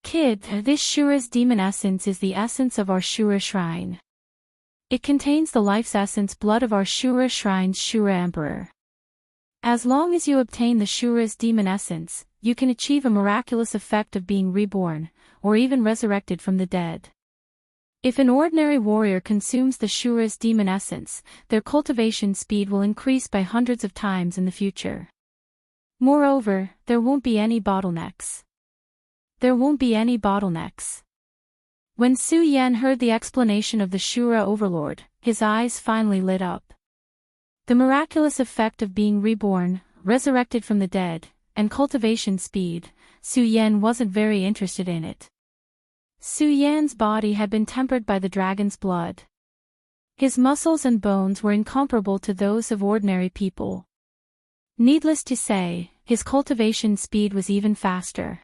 Kid, this Shura's demon essence is the essence of our Shura Shrine. It contains the life's essence blood of our Shura Shrine's Shura Emperor. As long as you obtain the Shura's demon essence, you can achieve a miraculous effect of being reborn, or even resurrected from the dead. If an ordinary warrior consumes the Shura's demon essence, their cultivation speed will increase by hundreds of times in the future. Moreover, there won't be any bottlenecks. When Su Yan heard the explanation of the Shura Overlord, his eyes finally lit up. The miraculous effect of being reborn, resurrected from the dead, and cultivation speed, Su Yan wasn't very interested in it. Su Yan's body had been tempered by the dragon's blood. His muscles and bones were incomparable to those of ordinary people. Needless to say, his cultivation speed was even faster.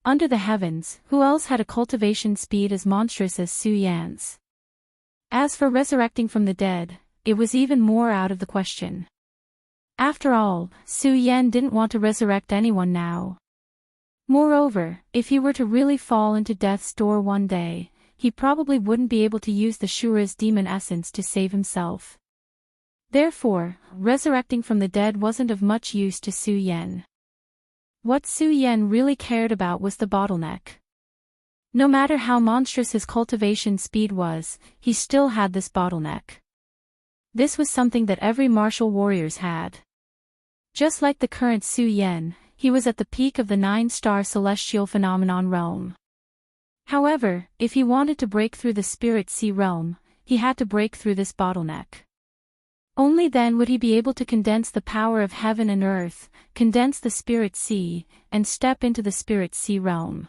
Under the heavens, who else had a cultivation speed as monstrous as Su Yan's? As for resurrecting from the dead, it was even more out of the question. After all, Su Yan didn't want to resurrect anyone now. Moreover, if he were to really fall into death's door one day, he probably wouldn't be able to use the Shura's demon essence to save himself. Therefore, resurrecting from the dead wasn't of much use to Su Yan. What Su Yan really cared about was the bottleneck. No matter how monstrous his cultivation speed was, he still had this bottleneck. This was something that every martial warriors had. Just like the current Su Yan, he was at the peak of the 9-star celestial phenomenon realm. However, if he wanted to break through the Spirit Sea realm, he had to break through this bottleneck. Only then would he be able to condense the power of heaven and earth, condense the Spirit Sea, and step into the Spirit Sea realm.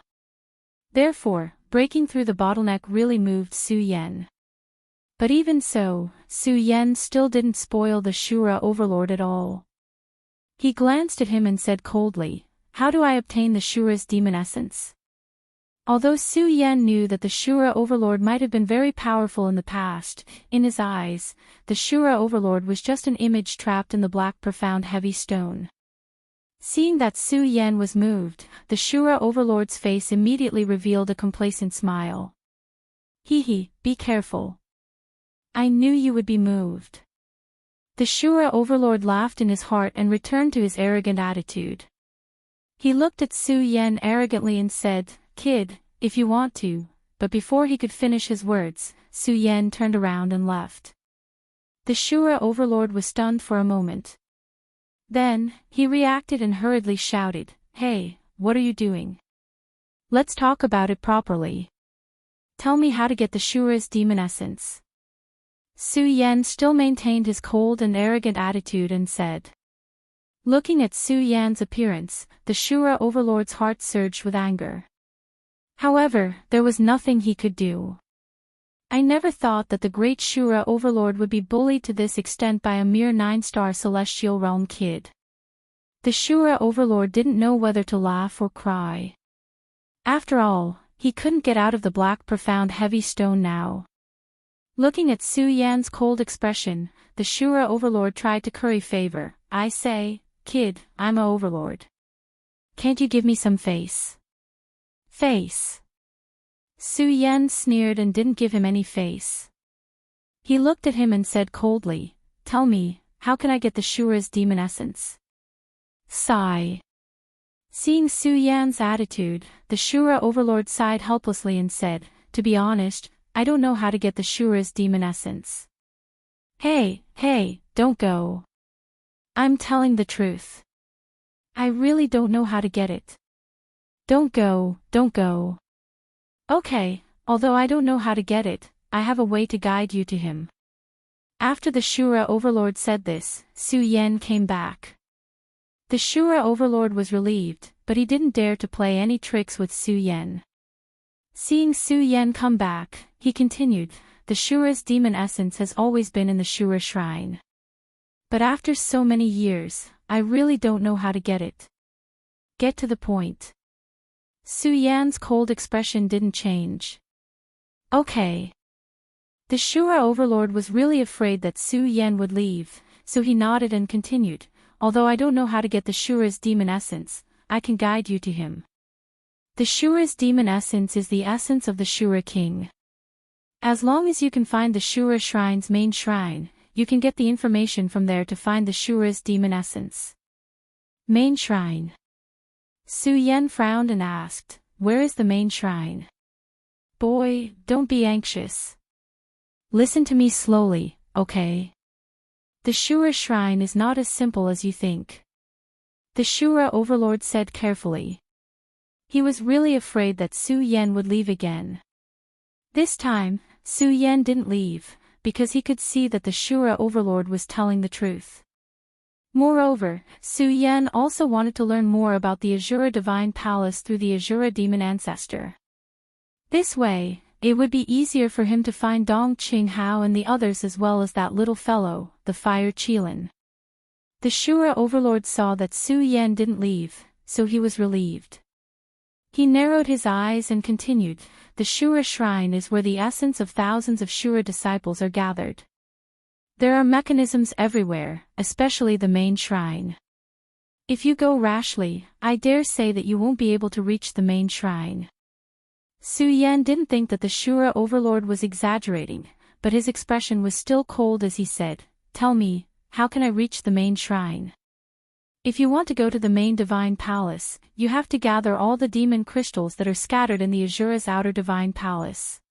Therefore, breaking through the bottleneck really moved Su Yan. But even so, Su Yan still didn't spoil the Shura Overlord at all. He glanced at him and said coldly, How do I obtain the Shura's demon essence? Although Su Yan knew that the Shura Overlord might have been very powerful in the past, in his eyes, the Shura Overlord was just an image trapped in the black profound heavy stone. Seeing that Su Yan was moved, the Shura Overlord's face immediately revealed a complacent smile. Hee, be careful. I knew you would be moved. The Shura Overlord laughed in his heart and returned to his arrogant attitude. He looked at Su Yan arrogantly and said, "Kid, if you want to," but before he could finish his words, Su Yan turned around and left. The Shura Overlord was stunned for a moment. Then, he reacted and hurriedly shouted, "Hey, what are you doing? Let's talk about it properly. Tell me how to get the Shura's demon essence." Su Yan still maintained his cold and arrogant attitude and said. Looking at Su Yan's appearance, the Shura Overlord's heart surged with anger. However, there was nothing he could do. I never thought that the great Shura Overlord would be bullied to this extent by a mere 9-star celestial realm kid. The Shura Overlord didn't know whether to laugh or cry. After all, he couldn't get out of the black profound heavy stone now. Looking at Su Yan's cold expression, the Shura Overlord tried to curry favor. "I say, kid, I'm a Overlord. Can't you give me some face?" Face. Su Yan sneered and didn't give him any face. He looked at him and said coldly, "Tell me, how can I get the Shura's demon essence?" Sigh. Seeing Su Yan's attitude, the Shura Overlord sighed helplessly and said, "To be honest, I don't know how to get the Shura's demon essence." Hey, don't go. I'm telling the truth. I really don't know how to get it. Don't go. Okay, although I don't know how to get it, I have a way to guide you to him. After the Shura Overlord said this, Su Yan came back. The Shura Overlord was relieved, but he didn't dare to play any tricks with Su Yan. Seeing Su Yan come back, he continued, "The Shura's demon essence has always been in the Shura shrine. But after so many years, I really don't know how to get it. Get to the point." Su Yan's cold expression didn't change. Okay. The Shura Overlord was really afraid that Su Yan would leave, so he nodded and continued, "Although I don't know how to get the Shura's demon essence, I can guide you to him. The Shura's demon essence is the essence of the Shura King. As long as you can find the Shura Shrine's main shrine, you can get the information from there to find the Shura's demon essence." Main shrine. Su Yan frowned and asked, "Where is the main shrine?" "Boy, don't be anxious. Listen to me slowly, okay? The Shura shrine is not as simple as you think," the Shura Overlord said carefully. He was really afraid that Su Yan would leave again. This time, Su Yan didn't leave, because he could see that the Shura Overlord was telling the truth. Moreover, Su Yan also wanted to learn more about the Azura Divine Palace through the Azura Demon Ancestor. This way, it would be easier for him to find Dong Qinghao and the others as well as that little fellow, the Fire Qilin. The Shura Overlord saw that Su Yan didn't leave, so he was relieved. He narrowed his eyes and continued, "The Shura Shrine is where the essence of thousands of Shura disciples are gathered. There are mechanisms everywhere, especially the main shrine. If you go rashly, I dare say that you won't be able to reach the main shrine." Su Yan didn't think that the Shura Overlord was exaggerating, but his expression was still cold as he said, "Tell me, how can I reach the main shrine? If you want to go to the main divine palace, you have to gather all the demon crystals that are scattered in the Azura's outer divine palace."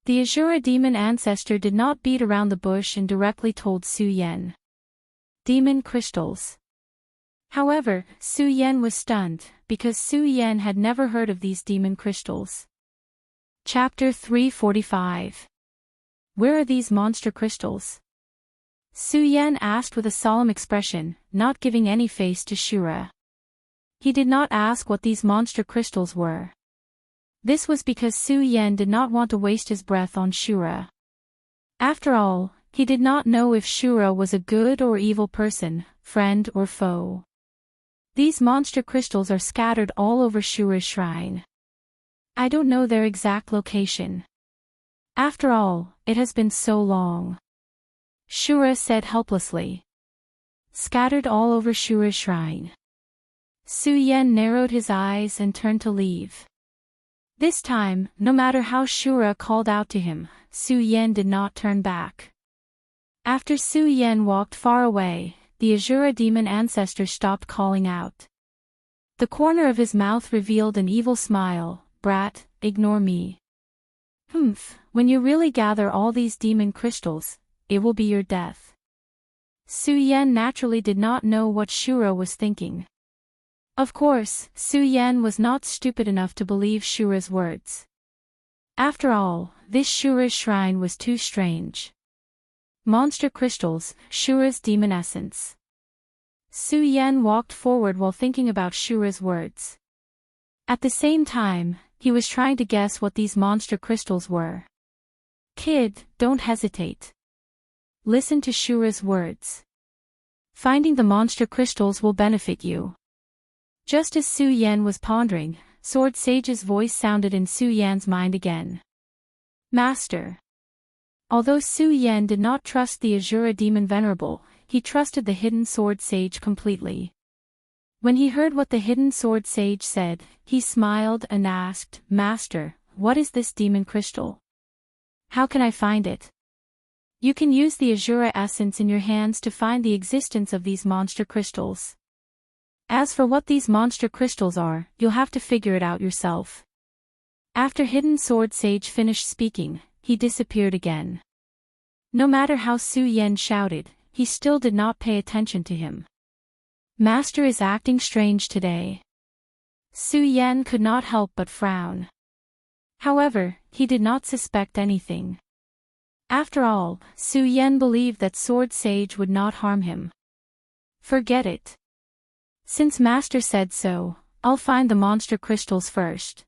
The Azura demon ancestor did not beat around the bush and directly told Su Yan. Demon crystals. However, Su Yan was stunned, because Su Yan had never heard of these demon crystals. Chapter 345. Where are these monster crystals? Su Yan asked with a solemn expression, not giving any face to Shura. He did not ask what these monster crystals were. This was because Su Yan did not want to waste his breath on Shura. After all, he did not know if Shura was a good or evil person, friend or foe. These monster crystals are scattered all over Shura's shrine. I don't know their exact location. After all, it has been so long. Shura said helplessly. Scattered all over Shura's shrine. Su Yan narrowed his eyes and turned to leave. This time, no matter how Shura called out to him, Su Yan did not turn back. After Su Yan walked far away, the Azura demon ancestor stopped calling out. The corner of his mouth revealed an evil smile. Brat, ignore me. Humph, when you really gather all these demon crystals, it will be your death. Su Yan naturally did not know what Shura was thinking. Of course, Su Yan was not stupid enough to believe Shura's words. After all, this Shura's shrine was too strange. Monster crystals, Shura's demon essence. Su Yan walked forward while thinking about Shura's words. At the same time, he was trying to guess what these monster crystals were. Kid, don't hesitate. Listen to Shura's words. Finding the monster crystals will benefit you. Just as Su Yan was pondering, Sword Sage's voice sounded in Su Yan's mind again. Master. Although Su Yan did not trust the Azura demon venerable, he trusted the hidden Sword Sage completely. When he heard what the hidden Sword Sage said, he smiled and asked, Master, what is this demon crystal? How can I find it? You can use the Azura essence in your hands to find the existence of these monster crystals. As for what these monster crystals are, you'll have to figure it out yourself. After Hidden Sword Sage finished speaking, he disappeared again. No matter how Su Yan shouted, he still did not pay attention to him. Master is acting strange today. Su Yan could not help but frown. However, he did not suspect anything. After all, Su Yan believed that Sword Sage would not harm him. Forget it. Since Master said so, I'll find the monster crystals first.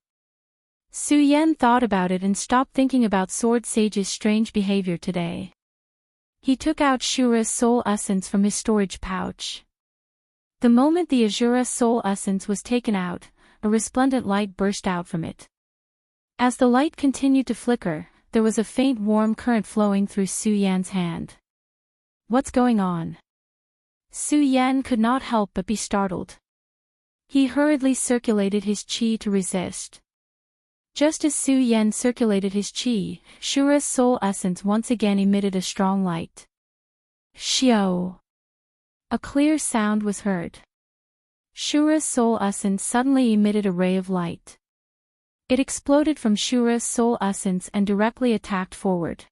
Su Yan thought about it and stopped thinking about Sword Sage's strange behavior today. He took out Shura's soul essence from his storage pouch. The moment the Azura soul essence was taken out, a resplendent light burst out from it. As the light continued to flicker, there was a faint warm current flowing through Su Yan's hand. What's going on? Su Yan could not help but be startled. He hurriedly circulated his chi to resist. Just as Su Yan circulated his chi, Shura's soul essence once again emitted a strong light. Xiao! A clear sound was heard. Shura's soul essence suddenly emitted a ray of light. It exploded from Shura's soul essence and directly attacked forward.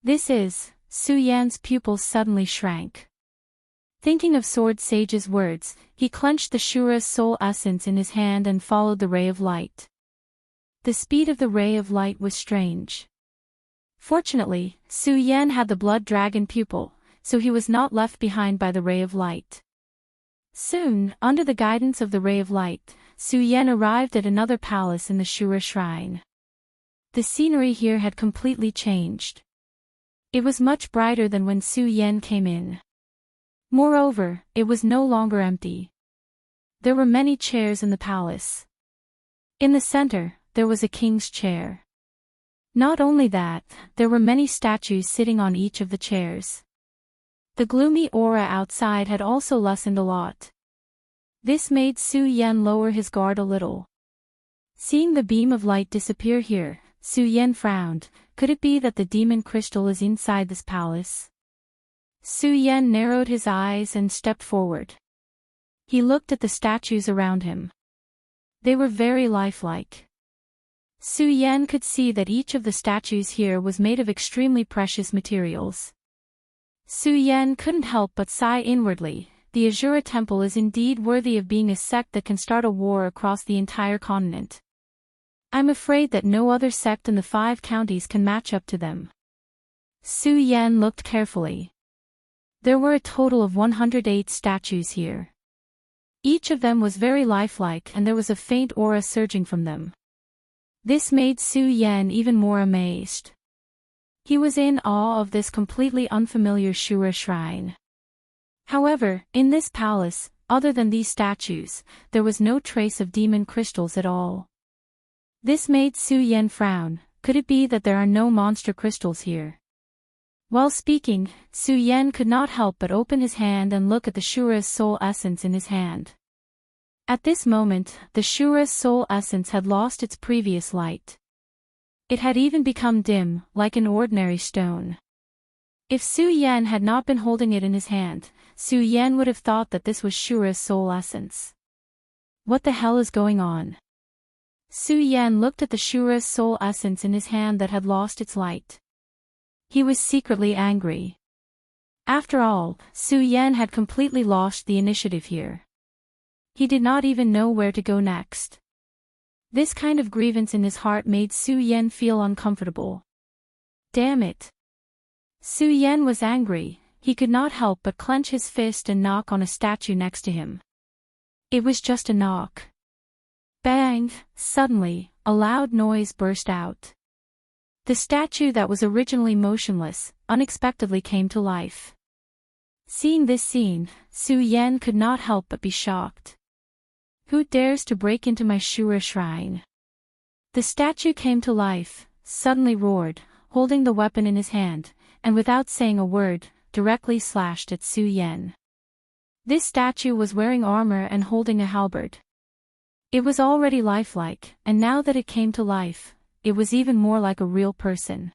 Su Yan's pupils suddenly shrank. Thinking of Sword Sage's words, he clenched the Shura's soul essence in his hand and followed the ray of light. The speed of the ray of light was strange. Fortunately, Su Yan had the blood dragon pupil, so he was not left behind by the ray of light. Soon, under the guidance of the ray of light, Su Yan arrived at another palace in the Shura shrine. The scenery here had completely changed. It was much brighter than when Su Yan came in. Moreover, it was no longer empty. There were many chairs in the palace. In the center, there was a king's chair. Not only that, there were many statues sitting on each of the chairs. The gloomy aura outside had also lessened a lot. This made Su Yan lower his guard a little. Seeing the beam of light disappear here, Su Yan frowned. Could it be that the demon crystal is inside this palace? Su Yan narrowed his eyes and stepped forward. He looked at the statues around him. They were very lifelike. Su Yan could see that each of the statues here was made of extremely precious materials. Su Yan couldn't help but sigh inwardly. The Azura Temple is indeed worthy of being a sect that can start a war across the entire continent. I'm afraid that no other sect in the 5 counties can match up to them. Su Yan looked carefully. There were a total of 108 statues here. Each of them was very lifelike and there was a faint aura surging from them. This made Su Yan even more amazed. He was in awe of this completely unfamiliar Shura shrine. However, in this palace, other than these statues, there was no trace of demon crystals at all. This made Su Yan frown. Could it be that there are no monster crystals here? While speaking, Su Yan could not help but open his hand and look at the Shura's soul essence in his hand. At this moment, the Shura's soul essence had lost its previous light. It had even become dim, like an ordinary stone. If Su Yan had not been holding it in his hand, Su Yan would have thought that this was Shura's soul essence. What the hell is going on? Su Yan looked at the Shura's soul essence in his hand that had lost its light. He was secretly angry. After all, Su Yan had completely lost the initiative here. He did not even know where to go next. This kind of grievance in his heart made Su Yan feel uncomfortable. Damn it. Su Yan was angry. He could not help but clench his fist and knock on a statue next to him. It was just a knock. Bang! Suddenly, a loud noise burst out. The statue that was originally motionless, unexpectedly came to life. Seeing this scene, Su Yan could not help but be shocked. Who dares to break into my Shura shrine? The statue came to life, suddenly roared, holding the weapon in his hand, and without saying a word, directly slashed at Su Yan. This statue was wearing armor and holding a halberd. It was already lifelike, and now that it came to life, it was even more like a real person.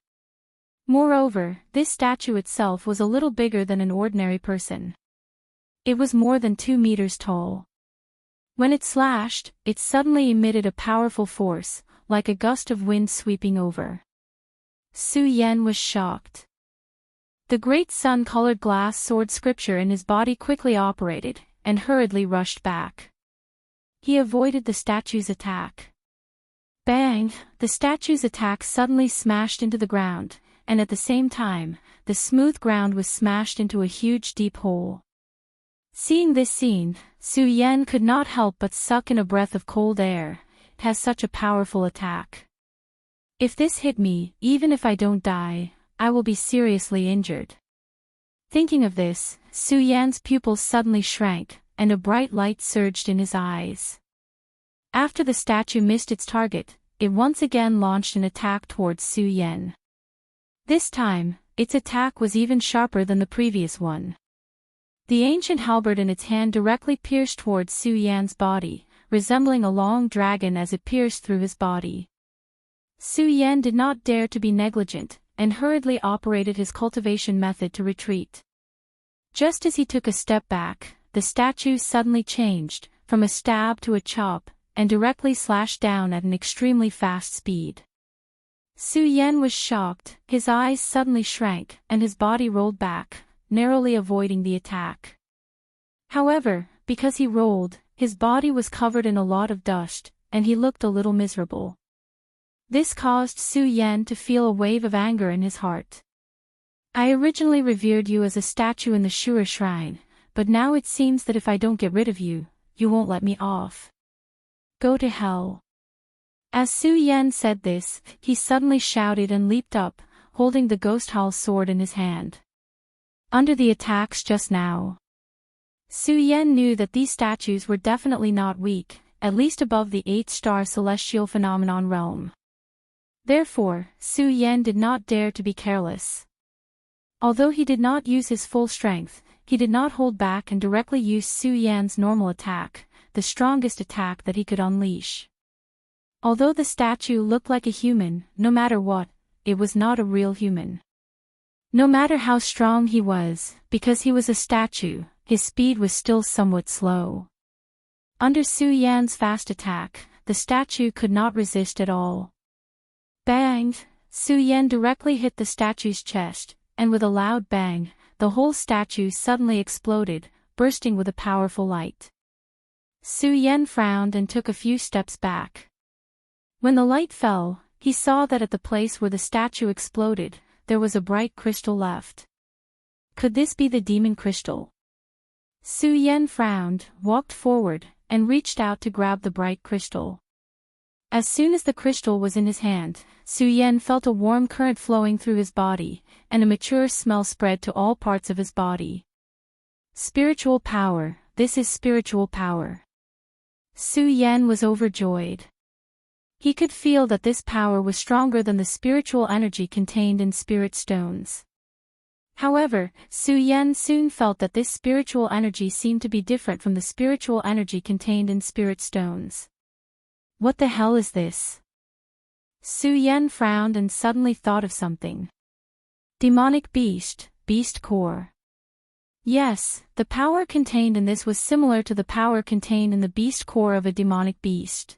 Moreover, this statue itself was a little bigger than an ordinary person. It was more than 2 meters tall. When it slashed, it suddenly emitted a powerful force, like a gust of wind sweeping over. Su Yan was shocked. The great sun-colored glass sword scripture in his body quickly operated, and hurriedly rushed back. He avoided the statue's attack. Bang! The statue's attack suddenly smashed into the ground, and at the same time, the smooth ground was smashed into a huge deep hole. Seeing this scene, Su Yan could not help but suck in a breath of cold air. It has such a powerful attack. If this hit me, even if I don't die, I will be seriously injured. Thinking of this, Su Yan's pupils suddenly shrank, and a bright light surged in his eyes. After the statue missed its target, it once again launched an attack towards Su Yan. This time, its attack was even sharper than the previous one. The ancient halberd in its hand directly pierced towards Su Yan's body, resembling a long dragon as it pierced through his body. Su Yan did not dare to be negligent, and hurriedly operated his cultivation method to retreat. Just as he took a step back, the statue suddenly changed, from a stab to a chop, and directly slashed down at an extremely fast speed. Su Yan was shocked, his eyes suddenly shrank, and his body rolled back, narrowly avoiding the attack. However, because he rolled, his body was covered in a lot of dust, and he looked a little miserable. This caused Su Yan to feel a wave of anger in his heart. I originally revered you as a statue in the Shura shrine, but now it seems that if I don't get rid of you, you won't let me off. Go to hell. As Su Yan said this, he suddenly shouted and leaped up, holding the Ghost Hall sword in his hand. Under the attacks just now, Su Yan knew that these statues were definitely not weak, at least above the 8-star celestial phenomenon realm. Therefore, Su Yan did not dare to be careless. Although he did not use his full strength, he did not hold back and directly used Su Yan's normal attack, the strongest attack that he could unleash. Although the statue looked like a human, no matter what, it was not a real human. No matter how strong he was, because he was a statue, his speed was still somewhat slow. Under Su Yan's fast attack, the statue could not resist at all. Bang! Su Yan directly hit the statue's chest, and with a loud bang, the whole statue suddenly exploded, bursting with a powerful light. Su Yan frowned and took a few steps back. When the light fell, he saw that at the place where the statue exploded, there was a bright crystal left. Could this be the demon crystal? Su Yan frowned, walked forward, and reached out to grab the bright crystal. As soon as the crystal was in his hand, Su Yan felt a warm current flowing through his body, and a mature smell spread to all parts of his body. Spiritual power, this is spiritual power. Su Yan was overjoyed. He could feel that this power was stronger than the spiritual energy contained in spirit stones. However, Su Yan soon felt that this spiritual energy seemed to be different from the spiritual energy contained in spirit stones. What the hell is this? Su Yan frowned and suddenly thought of something. Demonic beast, beast core. Yes, the power contained in this was similar to the power contained in the beast core of a demonic beast.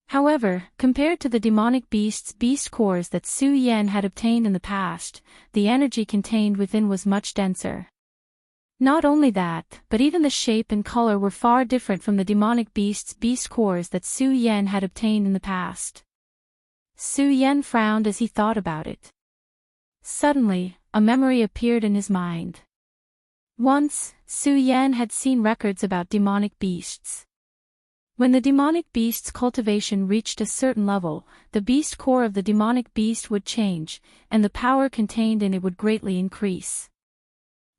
However, compared to the demonic beast's beast cores that Su Yan had obtained in the past, the energy contained within was much denser. Not only that, but even the shape and color were far different from the demonic beast's beast cores that Su Yan had obtained in the past. Su Yan frowned as he thought about it. Suddenly, a memory appeared in his mind. Once, Su Yan had seen records about demonic beasts. When the demonic beast's cultivation reached a certain level, the beast core of the demonic beast would change, and the power contained in it would greatly increase.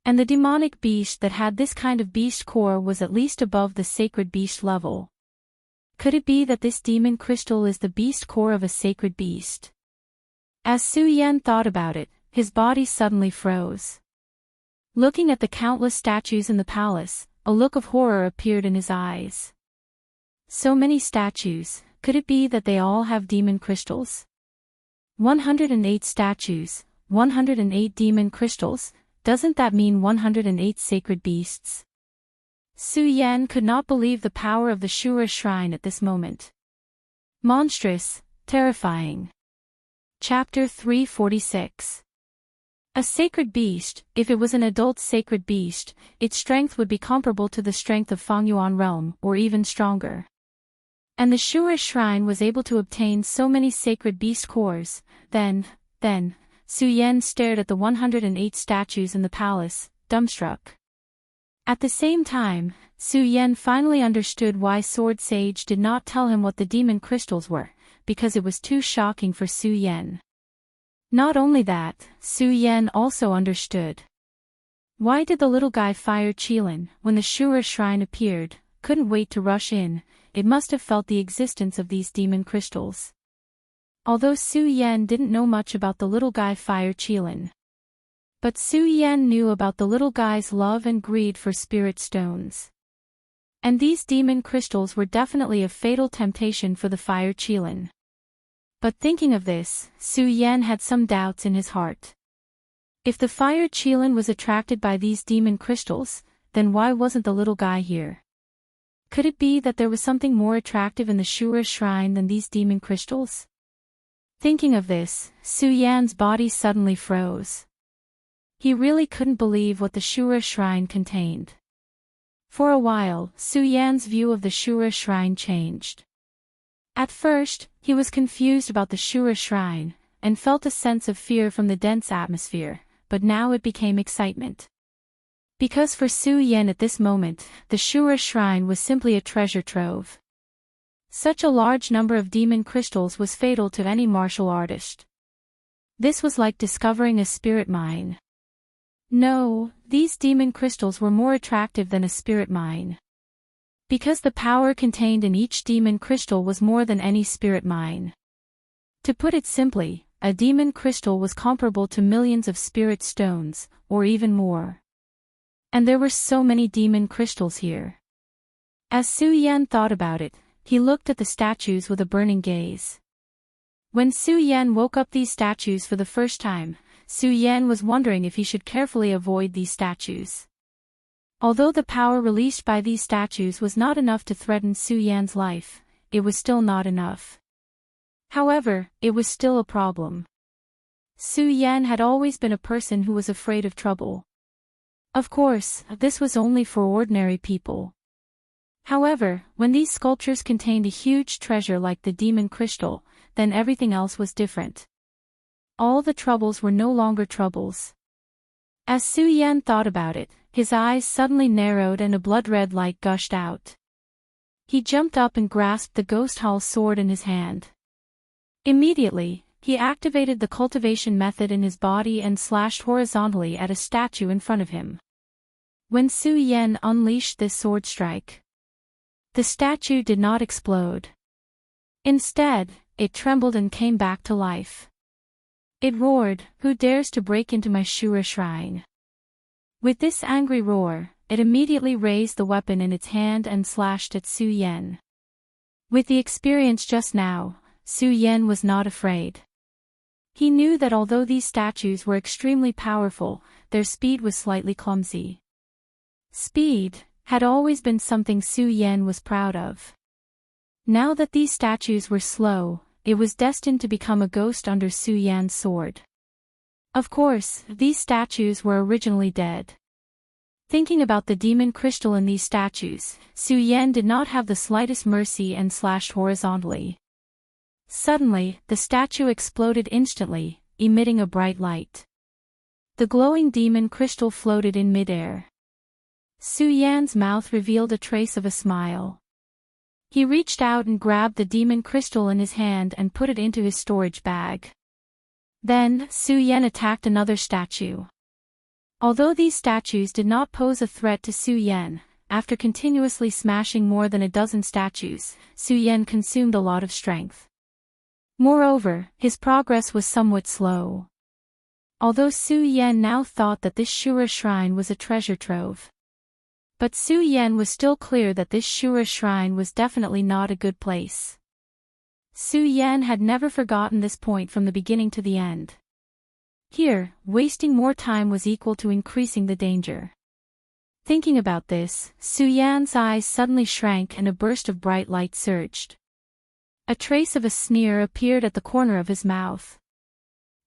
And the demonic beast that had this kind of beast core was at least above the sacred beast level. Could it be that this demon crystal is the beast core of a sacred beast? As Su Yan thought about it, his body suddenly froze. Looking at the countless statues in the palace, a look of horror appeared in his eyes. So many statues, could it be that they all have demon crystals? 108 statues, 108 demon crystals, doesn't that mean 108 sacred beasts? Su Yan could not believe the power of the Shura shrine at this moment. Monstrous, terrifying. Chapter 346. A sacred beast, if it was an adult sacred beast, its strength would be comparable to the strength of Fangyuan realm, or even stronger. And the Shura shrine was able to obtain so many sacred beast cores. Then, Su Yan stared at the 108 statues in the palace, dumbstruck. At the same time, Su Yan finally understood why Sword Sage did not tell him what the demon crystals were, because it was too shocking for Su Yan. Not only that, Su Yan also understood. Why did the little guy fire Qilin, when the Shura shrine appeared, couldn't wait to rush in? It must have felt the existence of these demon crystals. Although Su Yan didn't know much about the little guy fire Qilin. But Su Yan knew about the little guy's love and greed for spirit stones. And these demon crystals were definitely a fatal temptation for the fire Qilin. But thinking of this, Su Yan had some doubts in his heart. If the fire Qilin was attracted by these demon crystals, then why wasn't the little guy here? Could it be that there was something more attractive in the Shura shrine than these demon crystals? Thinking of this, Su Yan's body suddenly froze. He really couldn't believe what the Shura shrine contained. For a while, Su Yan's view of the Shura shrine changed. At first, he was confused about the Shura shrine, and felt a sense of fear from the dense atmosphere, but now it became excitement. Because for Su Yan at this moment, the Shura shrine was simply a treasure trove. Such a large number of demon crystals was fatal to any martial artist. This was like discovering a spirit mine. No, these demon crystals were more attractive than a spirit mine. Because the power contained in each demon crystal was more than any spirit mine. To put it simply, a demon crystal was comparable to millions of spirit stones, or even more. And there were so many demon crystals here. As Su Yan thought about it, he looked at the statues with a burning gaze. When Su Yan woke up these statues for the first time, Su Yan was wondering if he should carefully avoid these statues. Although the power released by these statues was not enough to threaten Su Yan's life, it was still not enough. However, it was still a problem. Su Yan had always been a person who was afraid of trouble. Of course, this was only for ordinary people. However, when these sculptures contained a huge treasure like the demon crystal, then everything else was different. All the troubles were no longer troubles. As Su Yan thought about it, his eyes suddenly narrowed and a blood-red light gushed out. He jumped up and grasped the ghost hull sword in his hand. Immediately, he activated the cultivation method in his body and slashed horizontally at a statue in front of him. When Su Yan unleashed this sword strike, the statue did not explode. Instead, it trembled and came back to life. It roared, "Who dares to break into my Shura shrine?" With this angry roar, it immediately raised the weapon in its hand and slashed at Su Yan. With the experience just now, Su Yan was not afraid. He knew that although these statues were extremely powerful, their speed was slightly clumsy. Speed had always been something Su Yan was proud of. Now that these statues were slow, it was destined to become a ghost under Su Yan's sword. Of course, these statues were originally dead. Thinking about the demon crystal in these statues, Su Yan did not have the slightest mercy and slashed horizontally. Suddenly, the statue exploded instantly, emitting a bright light. The glowing demon crystal floated in midair. Su Yan's mouth revealed a trace of a smile. He reached out and grabbed the demon crystal in his hand and put it into his storage bag. Then, Su Yan attacked another statue. Although these statues did not pose a threat to Su Yan, after continuously smashing more than a dozen statues, Su Yan consumed a lot of strength. Moreover, his progress was somewhat slow. Although Su Yan now thought that this Shura shrine was a treasure trove. But Su Yan was still clear that this Shura shrine was definitely not a good place. Su Yan had never forgotten this point from the beginning to the end. Here, wasting more time was equal to increasing the danger. Thinking about this, Su Yan's eyes suddenly shrank and a burst of bright light surged. A trace of a sneer appeared at the corner of his mouth.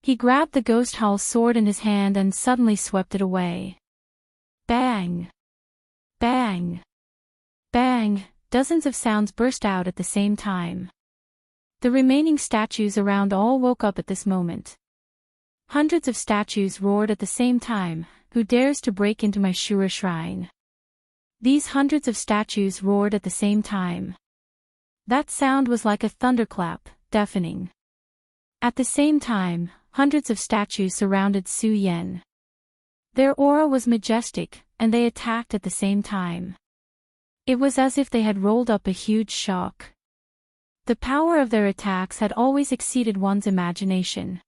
He grabbed the ghost hall sword in his hand and suddenly swept it away. Bang! Bang! Bang! Dozens of sounds burst out at the same time. The remaining statues around all woke up at this moment. Hundreds of statues roared at the same time, "Who dares to break into my Shura shrine?" These hundreds of statues roared at the same time. That sound was like a thunderclap, deafening. At the same time, hundreds of statues surrounded Su Yan. Their aura was majestic, and they attacked at the same time. It was as if they had rolled up a huge shock. The power of their attacks had always exceeded one's imagination.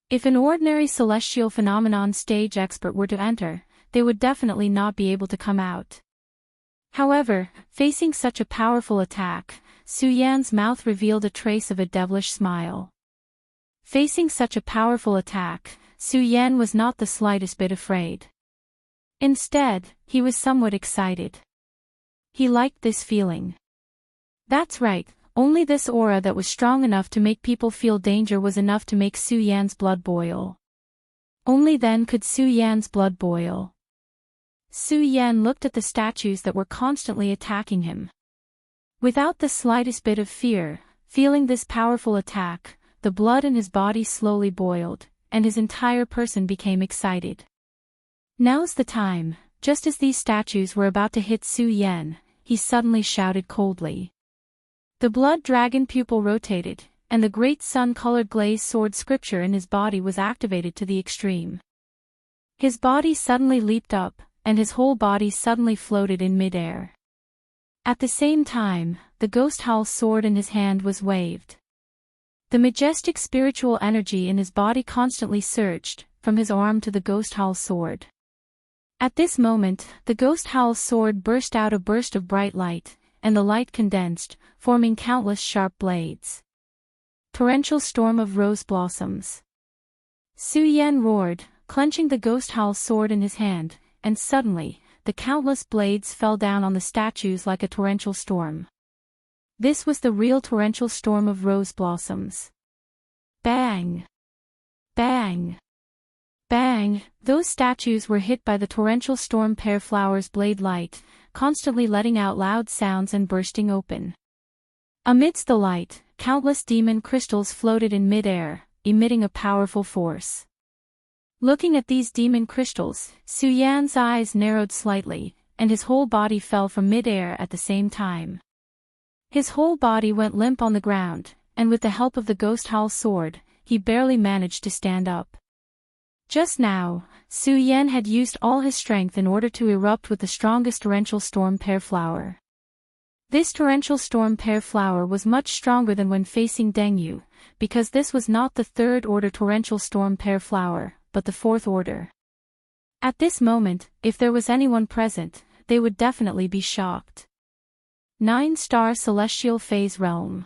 If an ordinary celestial phenomenon stage expert were to enter, they would definitely not be able to come out. However, facing such a powerful attack, Su Yan's mouth revealed a trace of a devilish smile. Facing such a powerful attack, Su Yan was not the slightest bit afraid. Instead, he was somewhat excited. He liked this feeling. That's right. Only this aura that was strong enough to make people feel danger was enough to make Su Yan's blood boil. Only then could Su Yan's blood boil. Su Yan looked at the statues that were constantly attacking him. Without the slightest bit of fear, feeling this powerful attack, the blood in his body slowly boiled, and his entire person became excited. Now's the time. Just as these statues were about to hit Su Yan, he suddenly shouted coldly. The blood dragon pupil rotated, and the great sun-colored glazed sword scripture in his body was activated to the extreme. His body suddenly leaped up, and his whole body suddenly floated in midair. At the same time, the ghost hall sword in his hand was waved. The majestic spiritual energy in his body constantly surged, from his arm to the ghost hall sword. At this moment, the ghost hall sword burst out a burst of bright light, and the light condensed, forming countless sharp blades. Torrential storm of rose blossoms. Su Yan roared, clenching the ghost hall sword in his hand, and suddenly, the countless blades fell down on the statues like a torrential storm. This was the real torrential storm of rose blossoms. Bang! Bang! Bang! Those statues were hit by the torrential storm pear flowers blade light, constantly letting out loud sounds and bursting open. Amidst the light, countless demon crystals floated in midair, emitting a powerful force. Looking at these demon crystals, Su Yan's eyes narrowed slightly, and his whole body fell from midair at the same time. His whole body went limp on the ground, and with the help of the ghost hall sword, he barely managed to stand up. Just now, Su Yan had used all his strength in order to erupt with the strongest torrential storm pear flower. This torrential storm pear flower was much stronger than when facing Dengyu, because this was not the third-order torrential storm pear flower, but the fourth order. At this moment, if there was anyone present, they would definitely be shocked. 9-star celestial phase realm.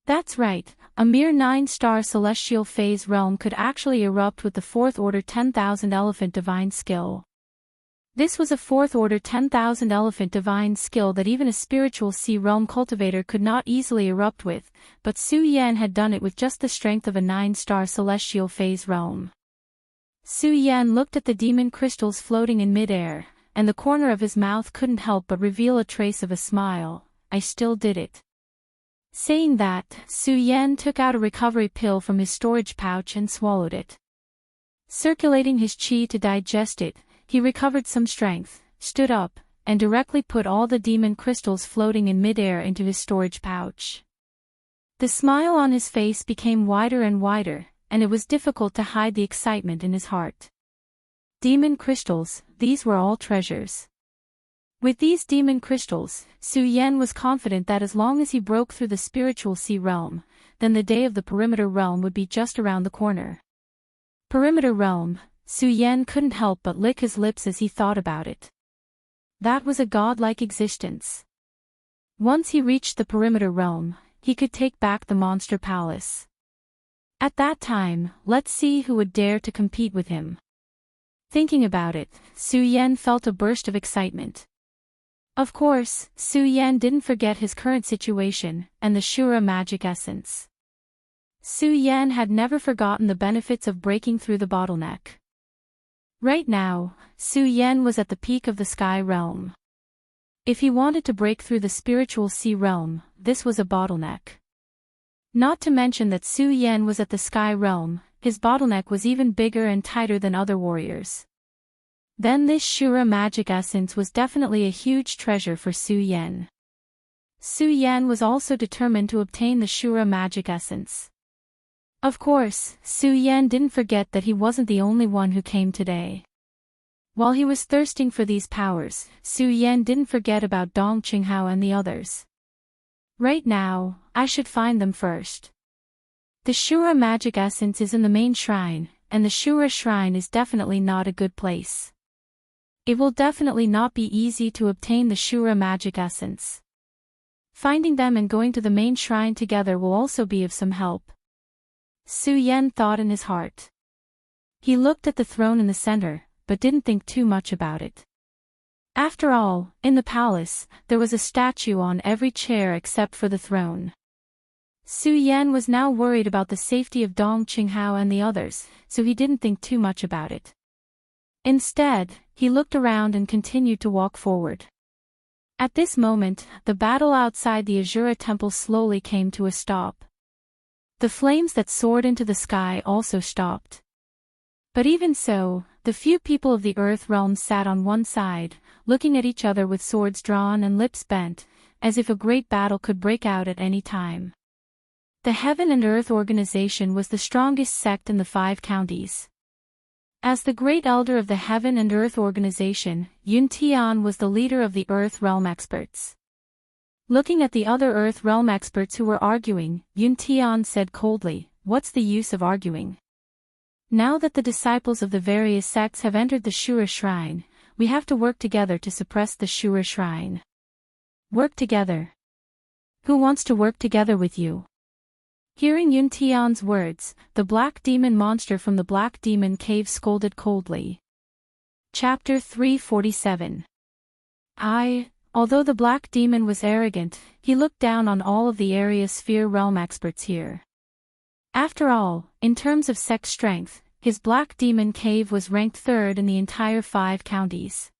That's right, a mere 9-star celestial phase realm could actually erupt with the 4th order 10,000 elephant divine skill. This was a 4th-order 10,000 elephant divine skill that even a spiritual sea realm cultivator could not easily erupt with, but Su Yan had done it with just the strength of a 9-star celestial phase realm. Su Yan looked at the demon crystals floating in midair, and the corner of his mouth couldn't help but reveal a trace of a smile. I still did it. Saying that, Su Yan took out a recovery pill from his storage pouch and swallowed it. Circulating his qi to digest it, he recovered some strength, stood up, and directly put all the demon crystals floating in midair into his storage pouch. The smile on his face became wider and wider, and it was difficult to hide the excitement in his heart. Demon crystals, these were all treasures. With these demon crystals, Su Yan was confident that as long as he broke through the spiritual sea realm, then the day of the perimeter realm would be just around the corner. Perimeter realm, Su Yan couldn't help but lick his lips as he thought about it. That was a godlike existence. Once he reached the perimeter realm, he could take back the monster palace. At that time, let's see who would dare to compete with him. Thinking about it, Su Yan felt a burst of excitement. Of course, Su Yan didn't forget his current situation, and the Shura magic essence. Su Yan had never forgotten the benefits of breaking through the bottleneck. Right now, Su Yan was at the peak of the sky realm. If he wanted to break through the spiritual sea realm, this was a bottleneck. Not to mention that Su Yan was at the sky realm, his bottleneck was even bigger and tighter than other warriors. Then this Shura magic essence was definitely a huge treasure for Su Yan. Su Yan was also determined to obtain the Shura magic essence. Of course, Su Yan didn't forget that he wasn't the only one who came today. While he was thirsting for these powers, Su Yan didn't forget about Dong Qinghao and the others. Right now, I should find them first. The Shura magic essence is in the main shrine, and the Shura shrine is definitely not a good place. It will definitely not be easy to obtain the Shura magic essence. Finding them and going to the main shrine together will also be of some help. Su Yan thought in his heart. He looked at the throne in the center, but didn't think too much about it. After all, in the palace, there was a statue on every chair except for the throne. Su Yan was now worried about the safety of Dong Qinghao and the others, so he didn't think too much about it. Instead, he looked around and continued to walk forward. At this moment, the battle outside the Azura temple slowly came to a stop. The flames that soared into the sky also stopped. But even so, the few people of the Earth realm sat on one side, looking at each other with swords drawn and lips bent, as if a great battle could break out at any time. The Heaven and Earth organization was the strongest sect in the 5 counties. As the great elder of the Heaven and Earth organization, Yun Tian was the leader of the Earth realm experts. Looking at the other Earth realm experts who were arguing, Yun Tian said coldly, "What's the use of arguing? Now that the disciples of the various sects have entered the Shura shrine, we have to work together to suppress the Shura shrine." Work together? Who wants to work together with you? Hearing Yun Tian's words, the black demon monster from the Black Demon Cave scolded coldly. Chapter 347. Although the black demon was arrogant, he looked down on all of the area sphere realm experts here. After all, in terms of sect strength, his Black Demon Cave was ranked 3rd in the entire 5 counties.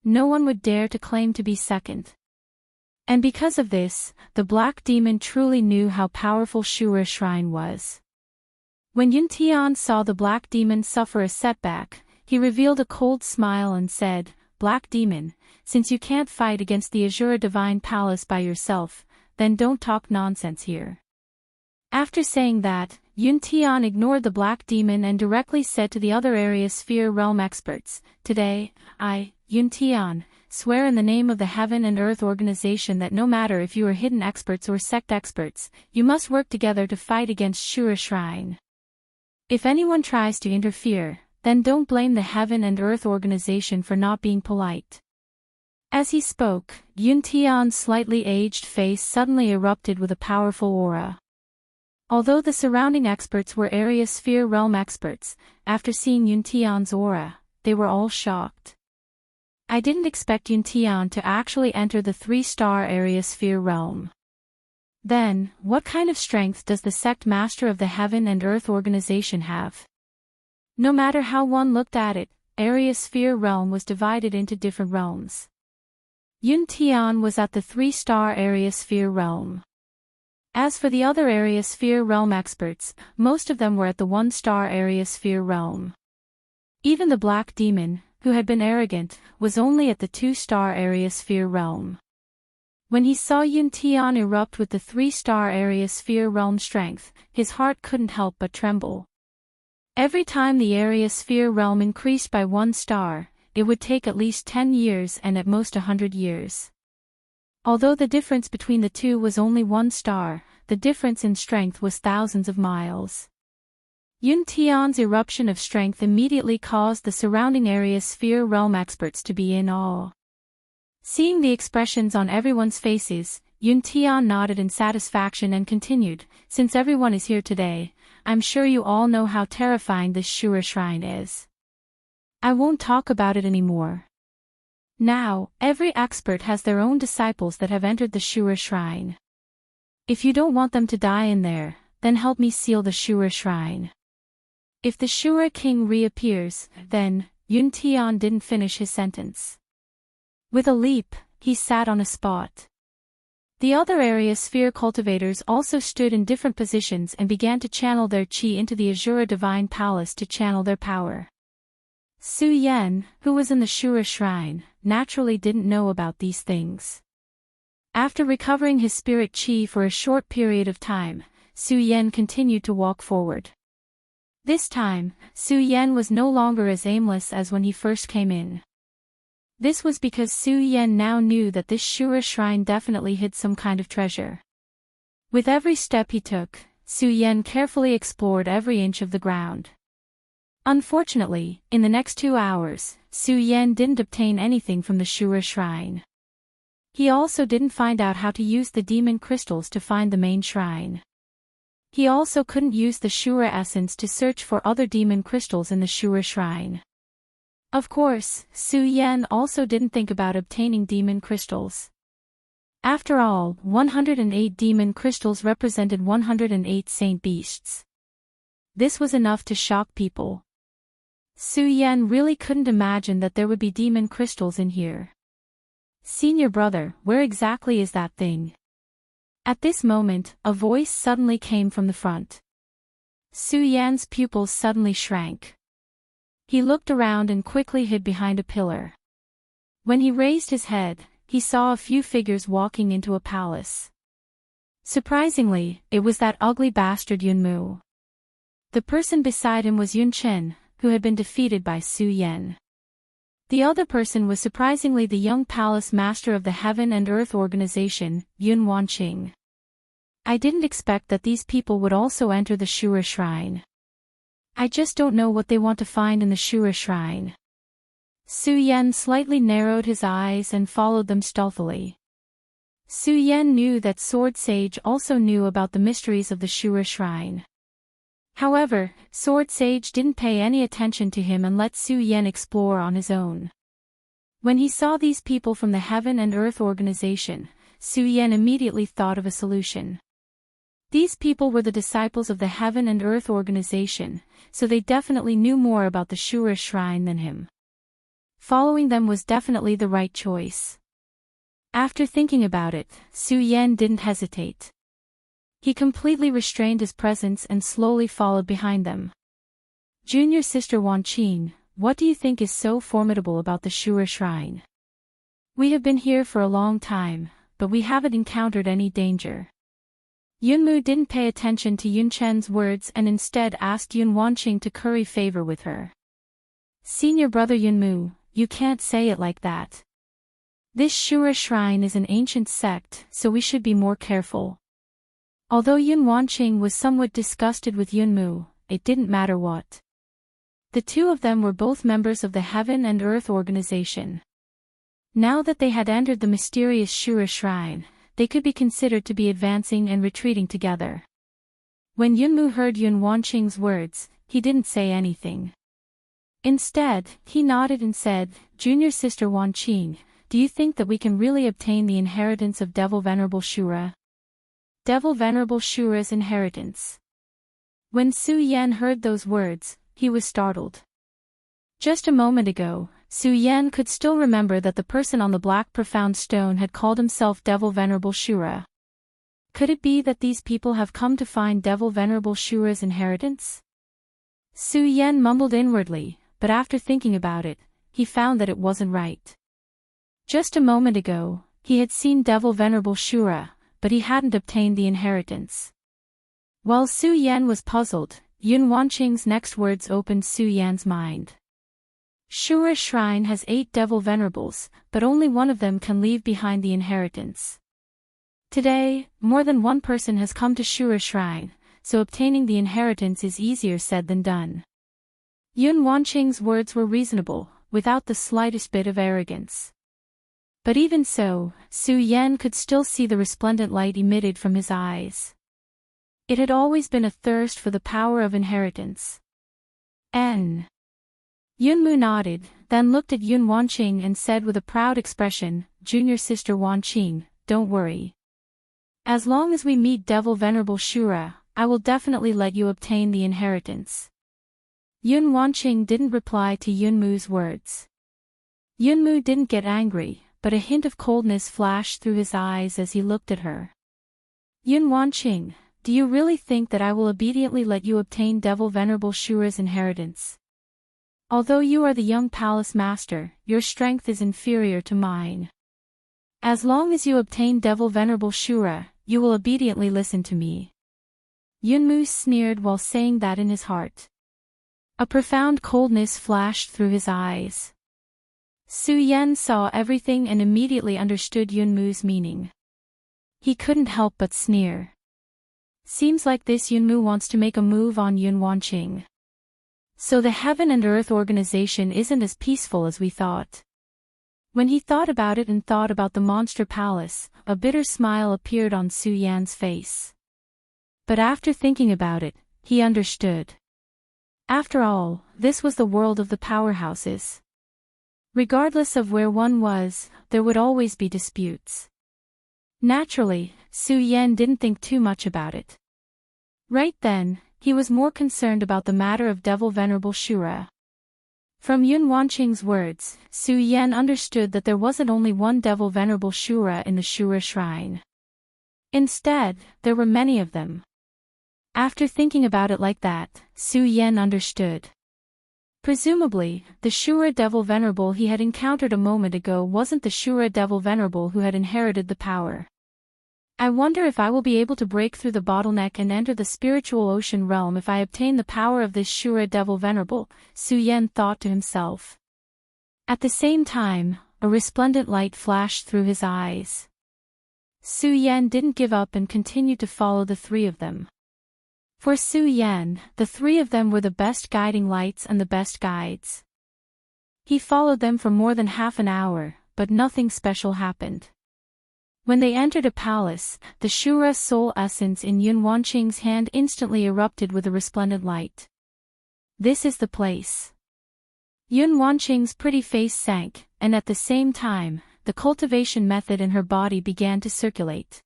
No one would dare to claim to be second. And because of this, the Black Demon truly knew how powerful Shura Shrine was. When Yun Tian saw the Black Demon suffer a setback, he revealed a cold smile and said, "Black Demon, since you can't fight against the Azura Divine Palace by yourself, then don't talk nonsense here." After saying that, Yun Tian ignored the Black Demon and directly said to the other area sphere realm experts, "Today, I, Yun Tian, swear in the name of the Heaven and Earth organization that no matter if you are hidden experts or sect experts, you must work together to fight against Shura Shrine. If anyone tries to interfere, then don't blame the Heaven and Earth organization for not being polite." As he spoke, Yun Tian's slightly aged face suddenly erupted with a powerful aura. Although the surrounding experts were area sphere realm experts, after seeing Yun Tian's aura, they were all shocked. I didn't expect Yun Tian to actually enter the 3-star area sphere realm. Then, what kind of strength does the sect master of the Heaven and Earth organization have? No matter how one looked at it, area sphere realm was divided into different realms. Yun Tian was at the 3-star area sphere realm. As for the other area sphere realm experts, most of them were at the 1-star area sphere realm. Even the Black Demon, who had been arrogant, was only at the 2-star area sphere realm. When he saw Yun Tian erupt with the 3-star area sphere realm strength, his heart couldn't help but tremble. Every time the area sphere realm increased by 1 star, it would take at least 10 years and at most 100 years. Although the difference between the two was only 1 star, the difference in strength was thousands of miles. Yun Tian's eruption of strength immediately caused the surrounding area sphere realm experts to be in awe. Seeing the expressions on everyone's faces, Yun Tian nodded in satisfaction and continued, "Since everyone is here today, I'm sure you all know how terrifying this Shura shrine is. I won't talk about it anymore. Now, every expert has their own disciples that have entered the Shura shrine. If you don't want them to die in there, then help me seal the Shura shrine." If the Shura king reappears, then, Yun Tian didn't finish his sentence. With a leap, he sat on a spot. The other area sphere cultivators also stood in different positions and began to channel their chi into the Azura Divine Palace to channel their power. Su Yan, who was in the Shura shrine, naturally didn't know about these things. After recovering his spirit chi for a short period of time, Su Yan continued to walk forward. This time, Su Yan was no longer as aimless as when he first came in. This was because Su Yan now knew that this Shura shrine definitely hid some kind of treasure. With every step he took, Su Yan carefully explored every inch of the ground. Unfortunately, in the next 2 hours, Su Yan didn't obtain anything from the Shura shrine. He also didn't find out how to use the demon crystals to find the main shrine. He also couldn't use the Shura essence to search for other demon crystals in the Shura shrine. Of course, Su Yan also didn't think about obtaining demon crystals. After all, 108 demon crystals represented 108 saint beasts. This was enough to shock people. Su Yan really couldn't imagine that there would be demon crystals in here. "Senior brother, where exactly is that thing?" At this moment, a voice suddenly came from the front. Su Yan's pupils suddenly shrank. He looked around and quickly hid behind a pillar. When he raised his head, he saw a few figures walking into a palace. Surprisingly, it was that ugly bastard Yunmu. The person beside him was Yun Chen, who had been defeated by Su Yan. The other person was surprisingly the young palace master of the Heaven and Earth organization, Yun Wanqing. I didn't expect that these people would also enter the Shura shrine. I just don't know what they want to find in the Shura shrine. Su Yan slightly narrowed his eyes and followed them stealthily. Su Yan knew that Sword Sage also knew about the mysteries of the Shura shrine. However, Sword Sage didn't pay any attention to him and let Su Yan explore on his own. When he saw these people from the Heaven and Earth organization, Su Yan immediately thought of a solution. These people were the disciples of the Heaven and Earth organization, so they definitely knew more about the Shura shrine than him. Following them was definitely the right choice. After thinking about it, Su Yan didn't hesitate. He completely restrained his presence and slowly followed behind them. "Junior sister Wanqing, what do you think is so formidable about the Shura shrine? We have been here for a long time, but we haven't encountered any danger." Yunmu didn't pay attention to Yun Chen's words and instead asked Yun Wanqing to curry favor with her. "Senior brother Yunmu, you can't say it like that. This Shura shrine is an ancient sect, so we should be more careful." Although Yun Wanqing was somewhat disgusted with Yunmu, it didn't matter what. The two of them were both members of the Heaven and Earth organization. Now that they had entered the mysterious Shura shrine, they could be considered to be advancing and retreating together. When Yunmu heard Yun Wanqing's words, he didn't say anything. Instead, he nodded and said, "Junior sister Wan Qing, do you think that we can really obtain the inheritance of Devil Venerable Shura?" Devil Venerable Shura's inheritance. When Su Yan heard those words, he was startled. Just a moment ago, Su Yan could still remember that the person on the black profound stone had called himself Devil Venerable Shura. Could it be that these people have come to find Devil Venerable Shura's inheritance? Su Yan mumbled inwardly, but after thinking about it, he found that it wasn't right. Just a moment ago, he had seen Devil Venerable Shura, but he hadn't obtained the inheritance. While Su Yan was puzzled, Yun Wanqing's next words opened Su Yan's mind. Shura Shrine has 8 Devil Venerables, but only one of them can leave behind the inheritance. Today, more than one person has come to Shura Shrine, so obtaining the inheritance is easier said than done. Yun Wanqing's words were reasonable, without the slightest bit of arrogance. But even so, Su Yan could still see the resplendent light emitted from his eyes. It had always been a thirst for the power of inheritance. Yunmu nodded, then looked at Yun Wanqing and said with a proud expression, "Junior sister Wanqing, don't worry. As long as we meet Devil Venerable Shura, I will definitely let you obtain the inheritance." Yun Wanqing didn't reply to Yunmu's words. Yunmu didn't get angry, but a hint of coldness flashed through his eyes as he looked at her. "Yun Wanqing, do you really think that I will obediently let you obtain Devil Venerable Shura's inheritance? Although you are the young palace master, your strength is inferior to mine. As long as you obtain Devil Venerable Shura, you will obediently listen to me." Yunmu sneered while saying that in his heart. A profound coldness flashed through his eyes. Su Yan saw everything and immediately understood Yunmu's meaning. He couldn't help but sneer. Seems like this Yunmu wants to make a move on Yun Wanqing. So the Heaven and Earth organization isn't as peaceful as we thought. When he thought about it and thought about the monster palace, a bitter smile appeared on Su Yan's face. But after thinking about it, he understood. After all, this was the world of the powerhouses. Regardless of where one was, there would always be disputes. Naturally, Su Yan didn't think too much about it. Right then, he was more concerned about the matter of Devil Venerable Shura. From Yun Wanqing's words, Su Yan understood that there wasn't only one Devil Venerable Shura in the Shura Shrine. Instead, there were many of them. After thinking about it like that, Su Yan understood. Presumably, the Shura Devil Venerable he had encountered a moment ago wasn't the Shura Devil Venerable who had inherited the power. I wonder if I will be able to break through the bottleneck and enter the spiritual ocean realm if I obtain the power of this Shura Devil Venerable, Su Yan thought to himself. At the same time, a resplendent light flashed through his eyes. Su Yan didn't give up and continued to follow the 3 of them. For Su Yan, the 3 of them were the best guiding lights and the best guides. He followed them for more than half an hour, but nothing special happened. When they entered a palace, the Shura soul essence in Yun Wanqing's hand instantly erupted with a resplendent light. This is the place. Yun Wanqing's pretty face sank, and at the same time, the cultivation method in her body began to circulate.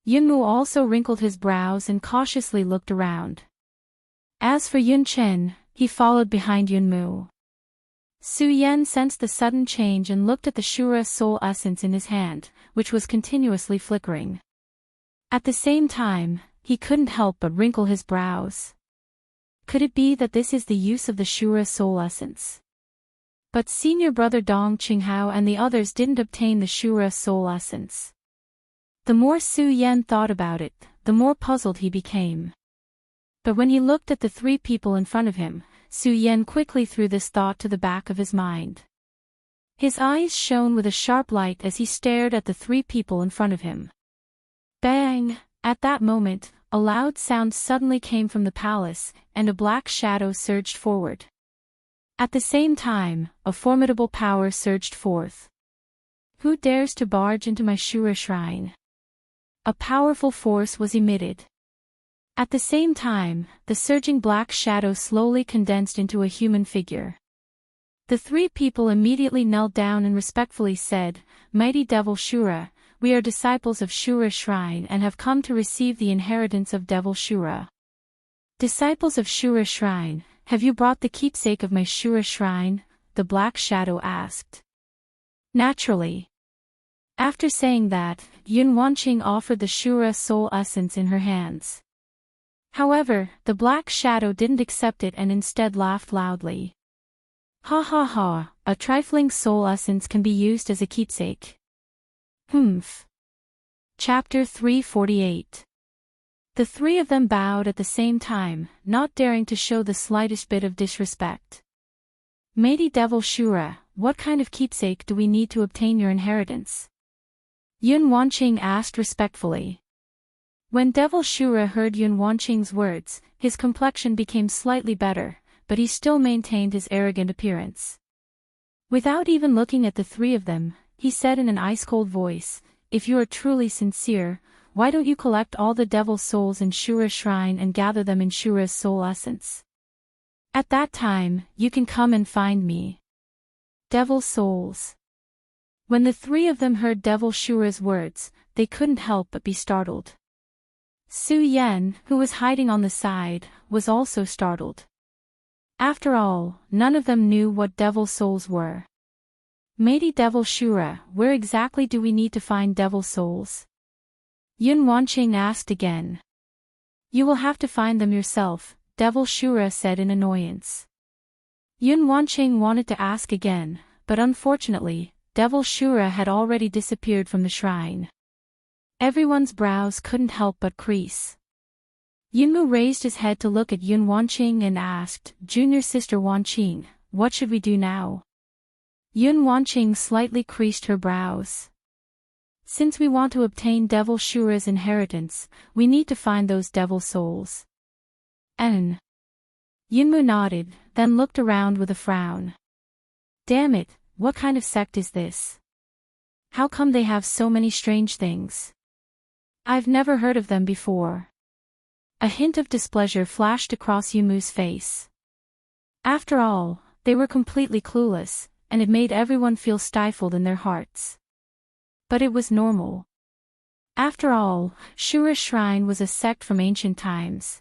Yunmu also wrinkled his brows and cautiously looked around. As for Yun Chen, he followed behind Yunmu. Su Yan sensed the sudden change and looked at the Shura soul essence in his hand, which was continuously flickering. At the same time, he couldn't help but wrinkle his brows. Could it be that this is the use of the Shura soul essence? But senior brother Dong Qinghao and the others didn't obtain the Shura soul essence. The more Su Yan thought about it, the more puzzled he became. But when he looked at the 3 people in front of him, Su Yan quickly threw this thought to the back of his mind. His eyes shone with a sharp light as he stared at the 3 people in front of him. Bang! At that moment, a loud sound suddenly came from the palace, and a black shadow surged forward. At the same time, a formidable power surged forth. Who dares to barge into my Shura shrine? A powerful force was emitted. At the same time, the surging black shadow slowly condensed into a human figure. The three people immediately knelt down and respectfully said, "Mighty Devil Shura, we are disciples of Shura's shrine and have come to receive the inheritance of Devil Shura." "Disciples of Shura's shrine, have you brought the keepsake of my Shura shrine?" the Black Shadow asked. "Naturally." After saying that, Yun Wanqing offered the Shura soul essence in her hands. However, the Black Shadow didn't accept it and instead laughed loudly. "Ha ha ha, a trifling soul essence can be used as a keepsake. Humph." Chapter 348. The three of them bowed at the same time, not daring to show the slightest bit of disrespect. "Mighty Devil Shura, what kind of keepsake do we need to obtain your inheritance?" Yun Wanqing asked respectfully. When Devil Shura heard Yun Wanqing's words, his complexion became slightly better, but he still maintained his arrogant appearance. Without even looking at the three of them, he said in an ice-cold voice, "If you are truly sincere, why don't you collect all the devil souls in Shura's shrine and gather them in Shura's soul essence? At that time, you can come and find me." Devil souls. When the three of them heard Devil Shura's words, they couldn't help but be startled. Su Yan, who was hiding on the side, was also startled. After all, none of them knew what devil souls were. "Mighty Devil Shura, where exactly do we need to find devil souls?" Yun Wanqing asked again. "You will have to find them yourself," Devil Shura said in annoyance. Yun Wanqing wanted to ask again, but unfortunately, Devil Shura had already disappeared from the shrine. Everyone's brows couldn't help but crease. Yunmu raised his head to look at Yun Wanqing and asked, "Junior sister Wanqing, what should we do now?" Yun Wanqing slightly creased her brows. "Since we want to obtain Devil Shura's inheritance, we need to find those devil souls." Yunmu nodded, then looked around with a frown. "Damn it, what kind of sect is this? How come they have so many strange things? I've never heard of them before." A hint of displeasure flashed across Yumu's face. After all, they were completely clueless, and it made everyone feel stifled in their hearts. But it was normal. After all, Shura's shrine was a sect from ancient times.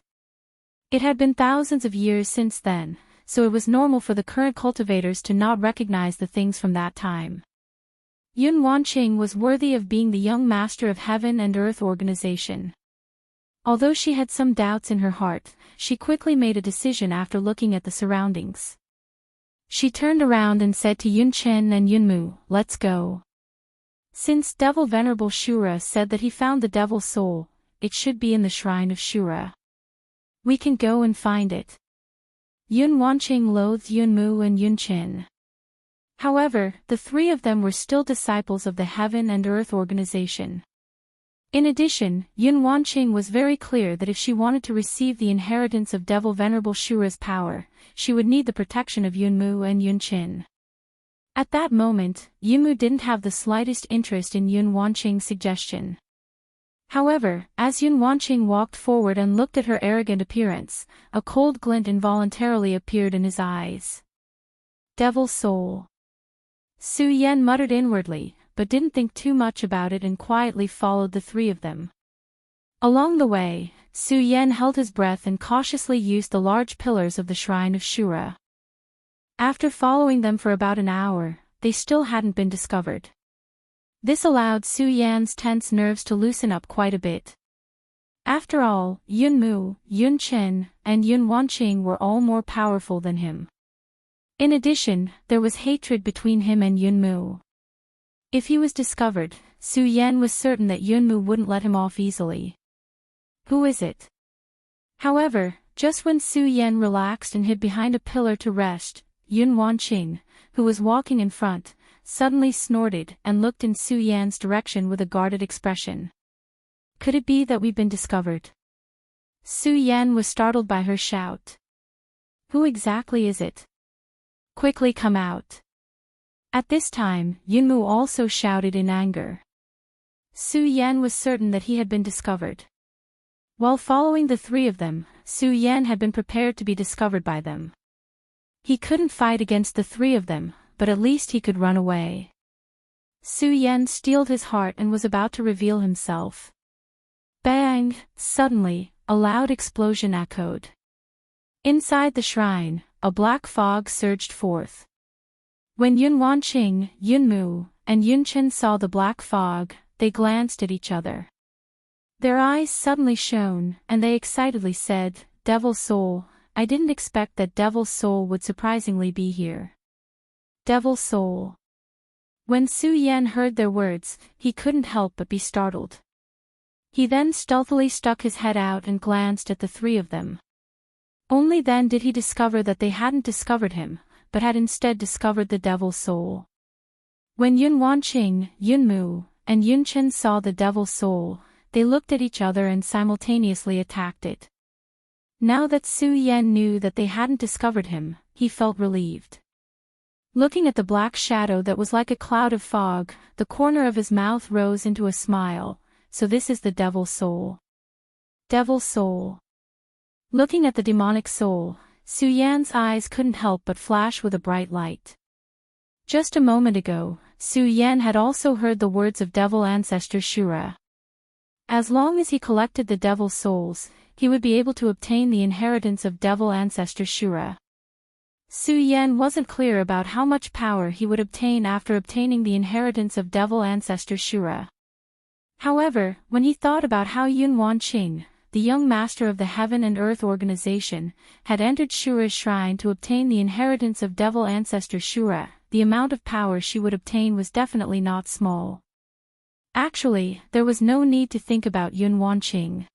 It had been thousands of years since then, so it was normal for the current cultivators to not recognize the things from that time. Yun Wanqing was worthy of being the young master of Heaven and Earth organization. Although she had some doubts in her heart, she quickly made a decision after looking at the surroundings. She turned around and said to Yun Chen and Yunmu, "Let's go." Since Devil Venerable Shura said that he found the Devil Soul, it should be in the Shrine of Shura. We can go and find it. Yun Wanqing loathed Yunmu and Yun Chen. However, the three of them were still disciples of the Heaven and Earth organization. In addition, Yun Wanqing was very clear that if she wanted to receive the inheritance of Devil Venerable Shura's power, she would need the protection of Yunmu and Yun Chen. At that moment, Yunmu didn't have the slightest interest in Yun Wanqing's suggestion. However, as Yun Wanqing walked forward and looked at her arrogant appearance, a cold glint involuntarily appeared in his eyes. Devil Soul. Su Yan muttered inwardly, but didn't think too much about it and quietly followed the three of them. Along the way, Su Yan held his breath and cautiously used the large pillars of the Shrine of Shura. After following them for about an hour, they still hadn't been discovered. This allowed Su Yan's tense nerves to loosen up quite a bit. After all, Yunmu, Yun Chen, and Yun Wanqing were all more powerful than him. In addition, there was hatred between him and Yunmu. If he was discovered, Su Yan was certain that Yunmu wouldn't let him off easily. Who is it? However, just when Su Yan relaxed and hid behind a pillar to rest, Yun Wanqing, who was walking in front, suddenly snorted and looked in Su Yan's direction with a guarded expression. Could it be that we've been discovered? Su Yan was startled by her shout. Who exactly is it? Quickly come out. At this time, Yunmu also shouted in anger. Su Yan was certain that he had been discovered. While following the three of them, Su Yan had been prepared to be discovered by them. He couldn't fight against the three of them, but at least he could run away. Su Yan steeled his heart and was about to reveal himself. Bang! Suddenly, a loud explosion echoed. Inside the shrine, a black fog surged forth. When Yun Wanqing, Yun Mu, and Yun Chen saw the black fog, they glanced at each other. Their eyes suddenly shone, and they excitedly said, "Devil Soul, I didn't expect that Devil Soul would surprisingly be here." Devil Soul. When Su Yan heard their words, he couldn't help but be startled. He then stealthily stuck his head out and glanced at the three of them. Only then did he discover that they hadn't discovered him, but had instead discovered the Devil Soul. When Yun Wanqing, Yun Mu, and Yun Chen saw the Devil Soul, they looked at each other and simultaneously attacked it. Now that Su Yan knew that they hadn't discovered him, he felt relieved. Looking at the black shadow that was like a cloud of fog, the corner of his mouth rose into a smile. "So this is the Devil Soul." Devil Soul. Looking at the demonic soul, Su Yan's eyes couldn't help but flash with a bright light. Just a moment ago, Su Yan had also heard the words of Devil Ancestor Shura. As long as he collected the Devil Souls, he would be able to obtain the inheritance of Devil Ancestor Shura. Su Yan wasn't clear about how much power he would obtain after obtaining the inheritance of Devil Ancestor Shura. However, when he thought about how Yun Wanqing, the young master of the Heaven and Earth organization, had entered Shura's shrine to obtain the inheritance of Devil Ancestor Shura, the amount of power she would obtain was definitely not small. Actually, there was no need to think about Yun Wanqing.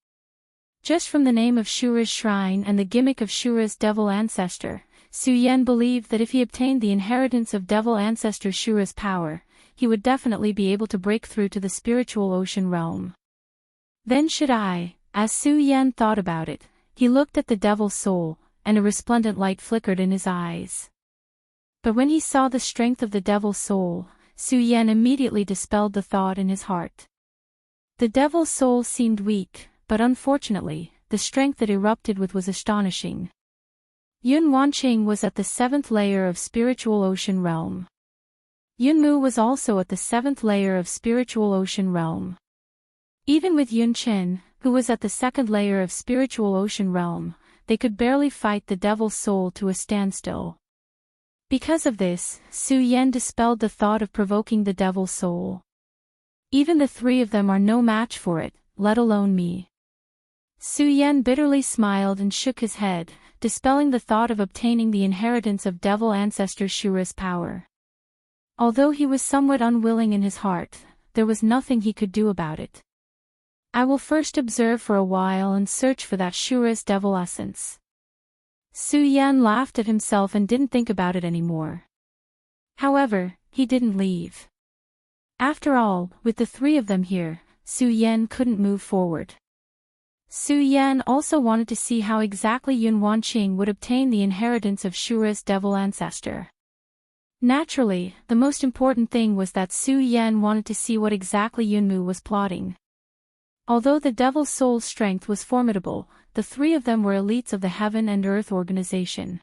Just from the name of Shura's shrine and the gimmick of Shura's Devil Ancestor, Su Yan believed that if he obtained the inheritance of Devil Ancestor Shura's power, he would definitely be able to break through to the spiritual ocean realm. Then should I, as Su Yan thought about it, he looked at the Devil Soul, and a resplendent light flickered in his eyes. But when he saw the strength of the Devil Soul, Su Yan immediately dispelled the thought in his heart. The Devil Soul seemed weak, but unfortunately, the strength it erupted with was astonishing. Yun Wanqing was at the 7th layer of spiritual ocean realm. Yun Mu was also at the 7th layer of spiritual ocean realm. Even with Yun Chen, who was at the 2nd layer of spiritual ocean realm, they could barely fight the Devil Soul to a standstill. Because of this, Su Yan dispelled the thought of provoking the Devil Soul. Even the three of them are no match for it, let alone me. Su Yan bitterly smiled and shook his head, dispelling the thought of obtaining the inheritance of Devil Ancestor Shura's power. Although he was somewhat unwilling in his heart, there was nothing he could do about it. I will first observe for a while and search for that Shura's devil essence. Su Yan laughed at himself and didn't think about it anymore. However, he didn't leave. After all, with the three of them here, Su Yan couldn't move forward. Su Yan also wanted to see how exactly Yun Wanqing would obtain the inheritance of Shura's devil ancestor. Naturally, the most important thing was that Su Yan wanted to see what exactly Yun Mu was plotting. Although the Devil Soul's strength was formidable, the three of them were elites of the Heaven and Earth organization.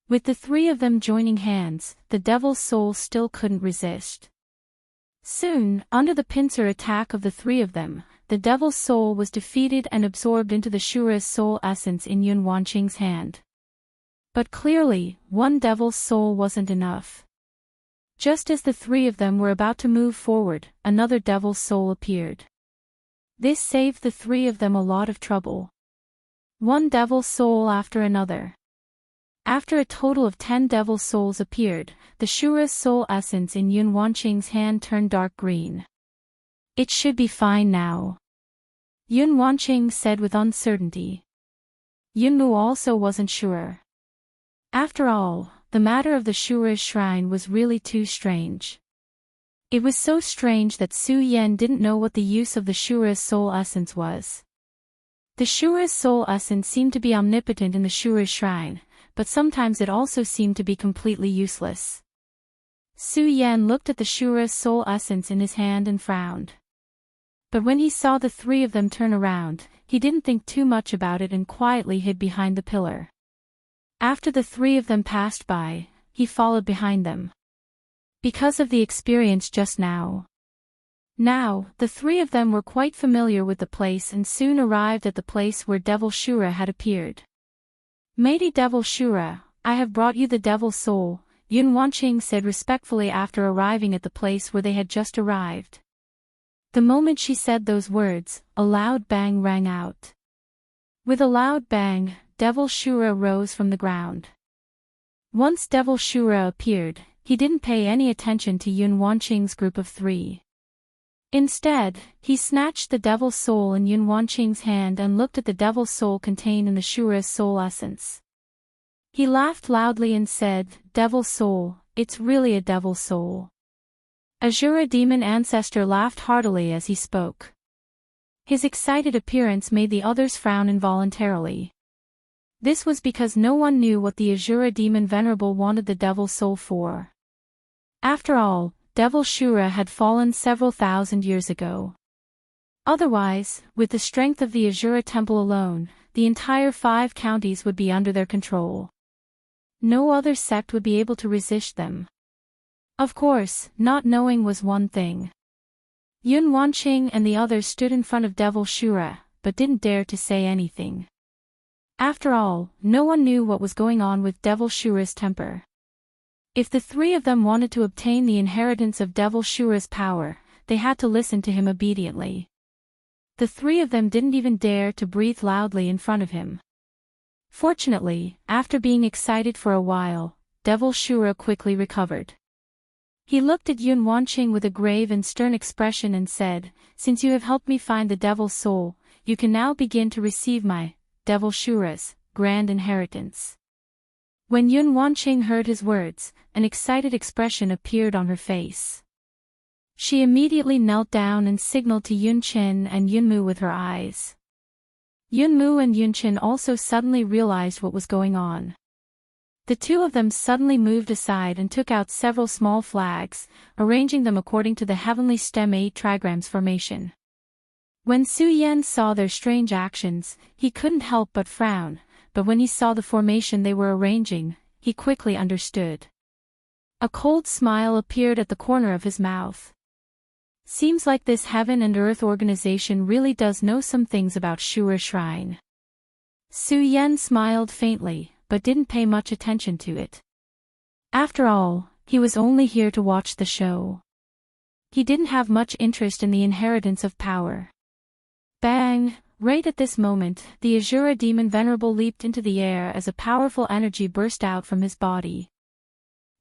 With the three of them joining hands, the Devil Soul still couldn't resist. Soon, under the pincer attack of the three of them, the Devil Soul was defeated and absorbed into the Shura's soul essence in Yun Wanqing's hand. But clearly, one Devil Soul wasn't enough. Just as the three of them were about to move forward, another Devil Soul appeared. This saved the three of them a lot of trouble. One Devil Soul after another. After a total of 10 Devil Souls appeared, the Shura's soul essence in Yun Wanqing's hand turned dark green. It should be fine now, Yun Wanqing said with uncertainty. Yun Mu also wasn't sure. After all, the matter of the Shura's shrine was really too strange. It was so strange that Su Yan didn't know what the use of the Shura's soul essence was. The Shura's soul essence seemed to be omnipotent in the Shura's shrine, but sometimes it also seemed to be completely useless. Su Yan looked at the Shura's soul essence in his hand and frowned. But when he saw the three of them turn around, he didn't think too much about it and quietly hid behind the pillar. After the three of them passed by, he followed behind them. Because of the experience just now. Now, the three of them were quite familiar with the place and soon arrived at the place where Devil Shura had appeared. "Mighty Devil Shura, I have brought you the Devil's Soul," Yun Wanqing said respectfully after arriving at the place where they had just arrived. The moment she said those words, a loud bang rang out. With a loud bang, Devil Shura rose from the ground. Once Devil Shura appeared, he didn't pay any attention to Yun Wanqing's group of three. Instead, he snatched the Devil's Soul in Yun Wanqing's hand and looked at the Devil's Soul contained in the Shura's soul essence. He laughed loudly and said, "Devil's Soul, it's really a Devil's Soul." Azura demon ancestor laughed heartily as he spoke. His excited appearance made the others frown involuntarily. This was because no one knew what the Azura demon venerable wanted the Devil's Soul for. After all, Devil Shura had fallen several thousand years ago. Otherwise, with the strength of the Azura temple alone, the entire 5 counties would be under their control. No other sect would be able to resist them. Of course, not knowing was one thing. Yun Wanqing and the others stood in front of Devil Shura, but didn't dare to say anything. After all, no one knew what was going on with Devil Shura's temper. If the three of them wanted to obtain the inheritance of Devil Shura's power, they had to listen to him obediently. The three of them didn't even dare to breathe loudly in front of him. Fortunately, after being excited for a while, Devil Shura quickly recovered. He looked at Yun Wanqing with a grave and stern expression and said, "Since you have helped me find the Devil's Soul, you can now begin to receive my, Devil Shura's, grand inheritance." When Yun Wanqing heard his words, an excited expression appeared on her face. She immediately knelt down and signaled to Yun Qin and Yun Mu with her eyes. Yun Mu and Yun Qin also suddenly realized what was going on. The two of them suddenly moved aside and took out several small flags, arranging them according to the heavenly stem 8 trigrams formation. When Su Yan saw their strange actions, he couldn't help but frown, but when he saw the formation they were arranging, he quickly understood. A cold smile appeared at the corner of his mouth. Seems like this heaven and earth organization really does know some things about Shura Shrine. Su Yan smiled faintly, but didn't pay much attention to it. After all, he was only here to watch the show. He didn't have much interest in the inheritance of power. Bang! Right at this moment, the Azura demon venerable leaped into the air as a powerful energy burst out from his body.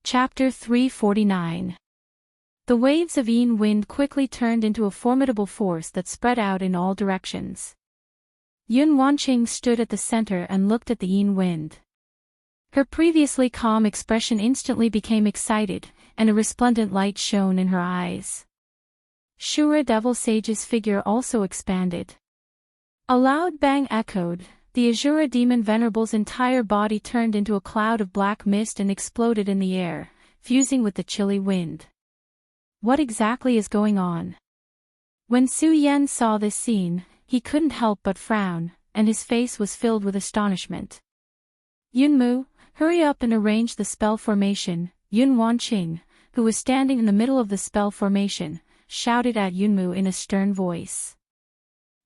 Chapter 349. The waves of Yin wind quickly turned into a formidable force that spread out in all directions. Yun Wanqing stood at the center and looked at the Yin wind. Her previously calm expression instantly became excited, and a resplendent light shone in her eyes. Shura Devil Sage's figure also expanded. A loud bang echoed, the Azura demon venerable's entire body turned into a cloud of black mist and exploded in the air, fusing with the chilly wind. What exactly is going on? When Su Yan saw this scene, he couldn't help but frown, and his face was filled with astonishment. Yun Mu, hurry up and arrange the spell formation, Yun Wanqing, who was standing in the middle of the spell formation, shouted at Yun Mu in a stern voice.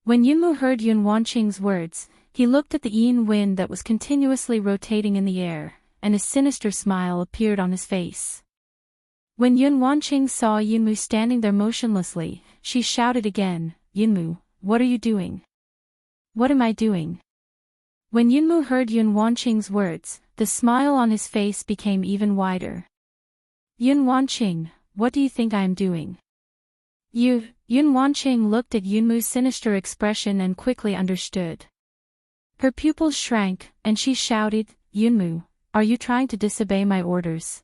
When Yun Mu heard Yun Wanqing's words, he looked at the Yin wind that was continuously rotating in the air, and a sinister smile appeared on his face. When Yun Wanqing saw Yun Mu standing there motionlessly, she shouted again, "Yun Mu, what are you doing? What am I doing?" When Yun Mu heard Yun Wanqing's words, the smile on his face became even wider. "Yun Wanqing, what do you think I am doing?" Yun Wanqing looked at Yun Mu's sinister expression and quickly understood. Her pupils shrank, and she shouted, "Yun Mu, are you trying to disobey my orders?"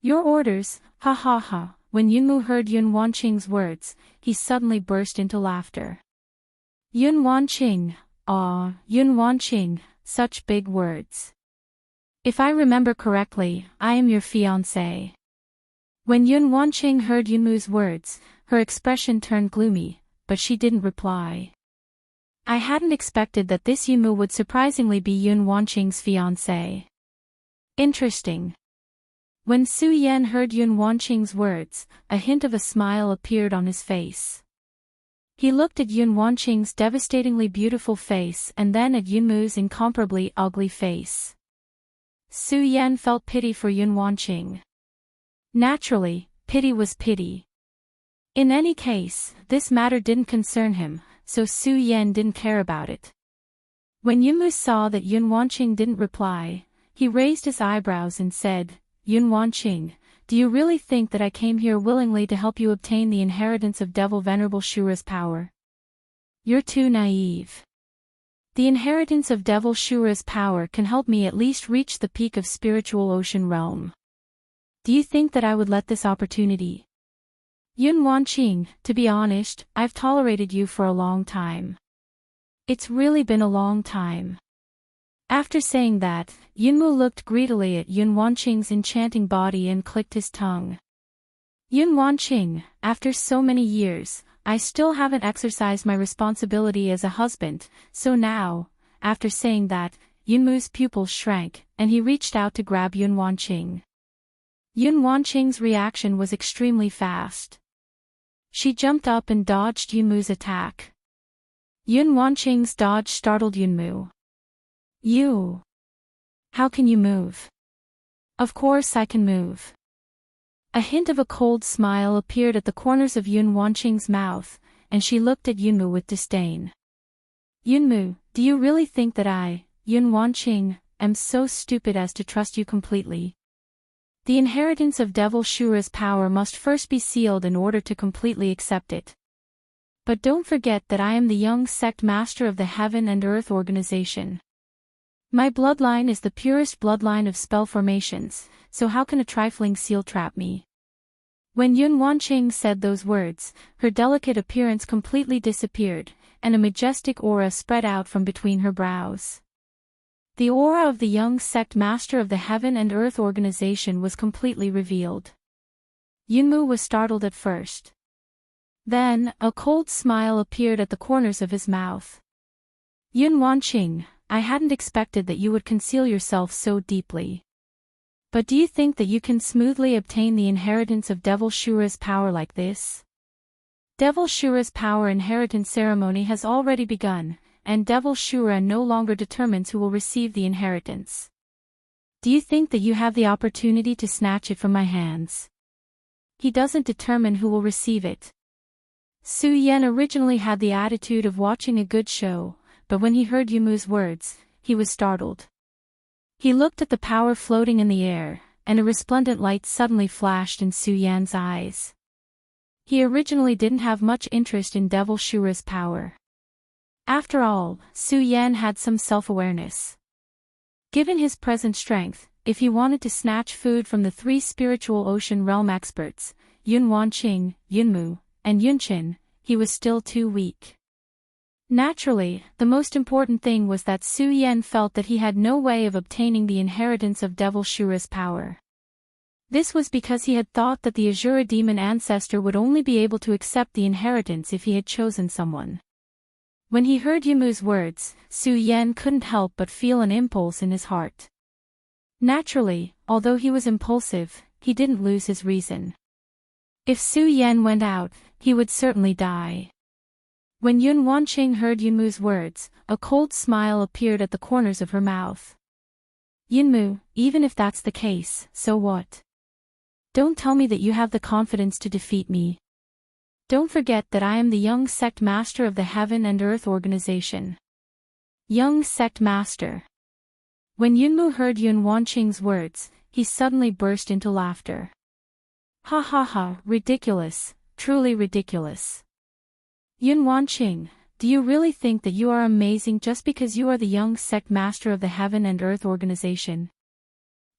"Your orders, ha ha ha." When Yun Mu heard Yun Wanqing's words, he suddenly burst into laughter. Yun Wanqing, Yun Wanqing, such big words. If I remember correctly, I am your fiancé. When Yun Wanqing heard Yun Mu's words, her expression turned gloomy, but she didn't reply. I hadn't expected that this Yun Mu would surprisingly be Yun Wanqing's fiancé. Interesting. When Su Yan heard Yun Wanqing's words, a hint of a smile appeared on his face. He looked at Yun Wanqing's devastatingly beautiful face and then at Yunmu's incomparably ugly face. Su Yan felt pity for Yun Wanqing. Naturally, pity was pity. In any case, this matter didn't concern him, so Su Yan didn't care about it. When Yunmu saw that Yun Wanqing didn't reply, he raised his eyebrows and said, "Yun Wanqing, do you really think that I came here willingly to help you obtain the inheritance of Devil Venerable Shura's power? You're too naive. The inheritance of Devil Shura's power can help me at least reach the peak of spiritual ocean realm. Do you think that I would let this opportunity? Yun Wanqing, to be honest, I've tolerated you for a long time. It's really been a long time." After saying that, Yunmu looked greedily at Yun Wanqing's enchanting body and clicked his tongue. "Yun Wanqing, after so many years, I still haven't exercised my responsibility as a husband, so now," after saying that, Yunmu's pupils shrank, and he reached out to grab Yun Wanqing. Yun Wanqing's reaction was extremely fast. She jumped up and dodged Yunmu's attack. Yun Wanqing's dodge startled Yunmu. "You? How can you move?" "Of course I can move." A hint of a cold smile appeared at the corners of Yun Wanqing's mouth, and she looked at Yunmu with disdain. "Yunmu, do you really think that I, Yun Wanqing, am so stupid as to trust you completely? The inheritance of Devil Shura's power must first be sealed in order to completely accept it. But don't forget that I am the young sect master of the Heaven and Earth organization. My bloodline is the purest bloodline of spell formations, so how can a trifling seal trap me?" When Yun Wanqing said those words, her delicate appearance completely disappeared, and a majestic aura spread out from between her brows. The aura of the young sect master of the Heaven and Earth organization was completely revealed. Yunmu was startled at first. Then, a cold smile appeared at the corners of his mouth. "Yun Wanqing, I hadn't expected that you would conceal yourself so deeply. But do you think that you can smoothly obtain the inheritance of Devil Shura's power like this? Devil Shura's power inheritance ceremony has already begun, and Devil Shura no longer determines who will receive the inheritance. Do you think that you have the opportunity to snatch it from my hands? He doesn't determine who will receive it." Su Yan originally had the attitude of watching a good show, but when he heard Yumu's words, he was startled. He looked at the power floating in the air, and a resplendent light suddenly flashed in Su Yan's eyes. He originally didn't have much interest in Devil Shura's power. After all, Su Yan had some self-awareness. Given his present strength, if he wanted to snatch food from the three spiritual ocean realm experts, Yun Wanqing, Yunmu, and Yunqin, he was still too weak. Naturally, the most important thing was that Su Yan felt that he had no way of obtaining the inheritance of Devil Shura's power. This was because he had thought that the Azura demon ancestor would only be able to accept the inheritance if he had chosen someone. When he heard Yumu's words, Su Yan couldn't help but feel an impulse in his heart. Naturally, although he was impulsive, he didn't lose his reason. If Su Yan went out, he would certainly die. When Yun Wanqing heard Yunmu's words, a cold smile appeared at the corners of her mouth. "Yunmu, even if that's the case, so what? Don't tell me that you have the confidence to defeat me. Don't forget that I am the young sect master of the Heaven and Earth organization." Young sect master. When Yunmu heard Yun Wanqing's words, he suddenly burst into laughter. "Ha ha ha, ridiculous, truly ridiculous. Yun Wanqing, do you really think that you are amazing just because you are the young sect master of the Heaven and Earth organization?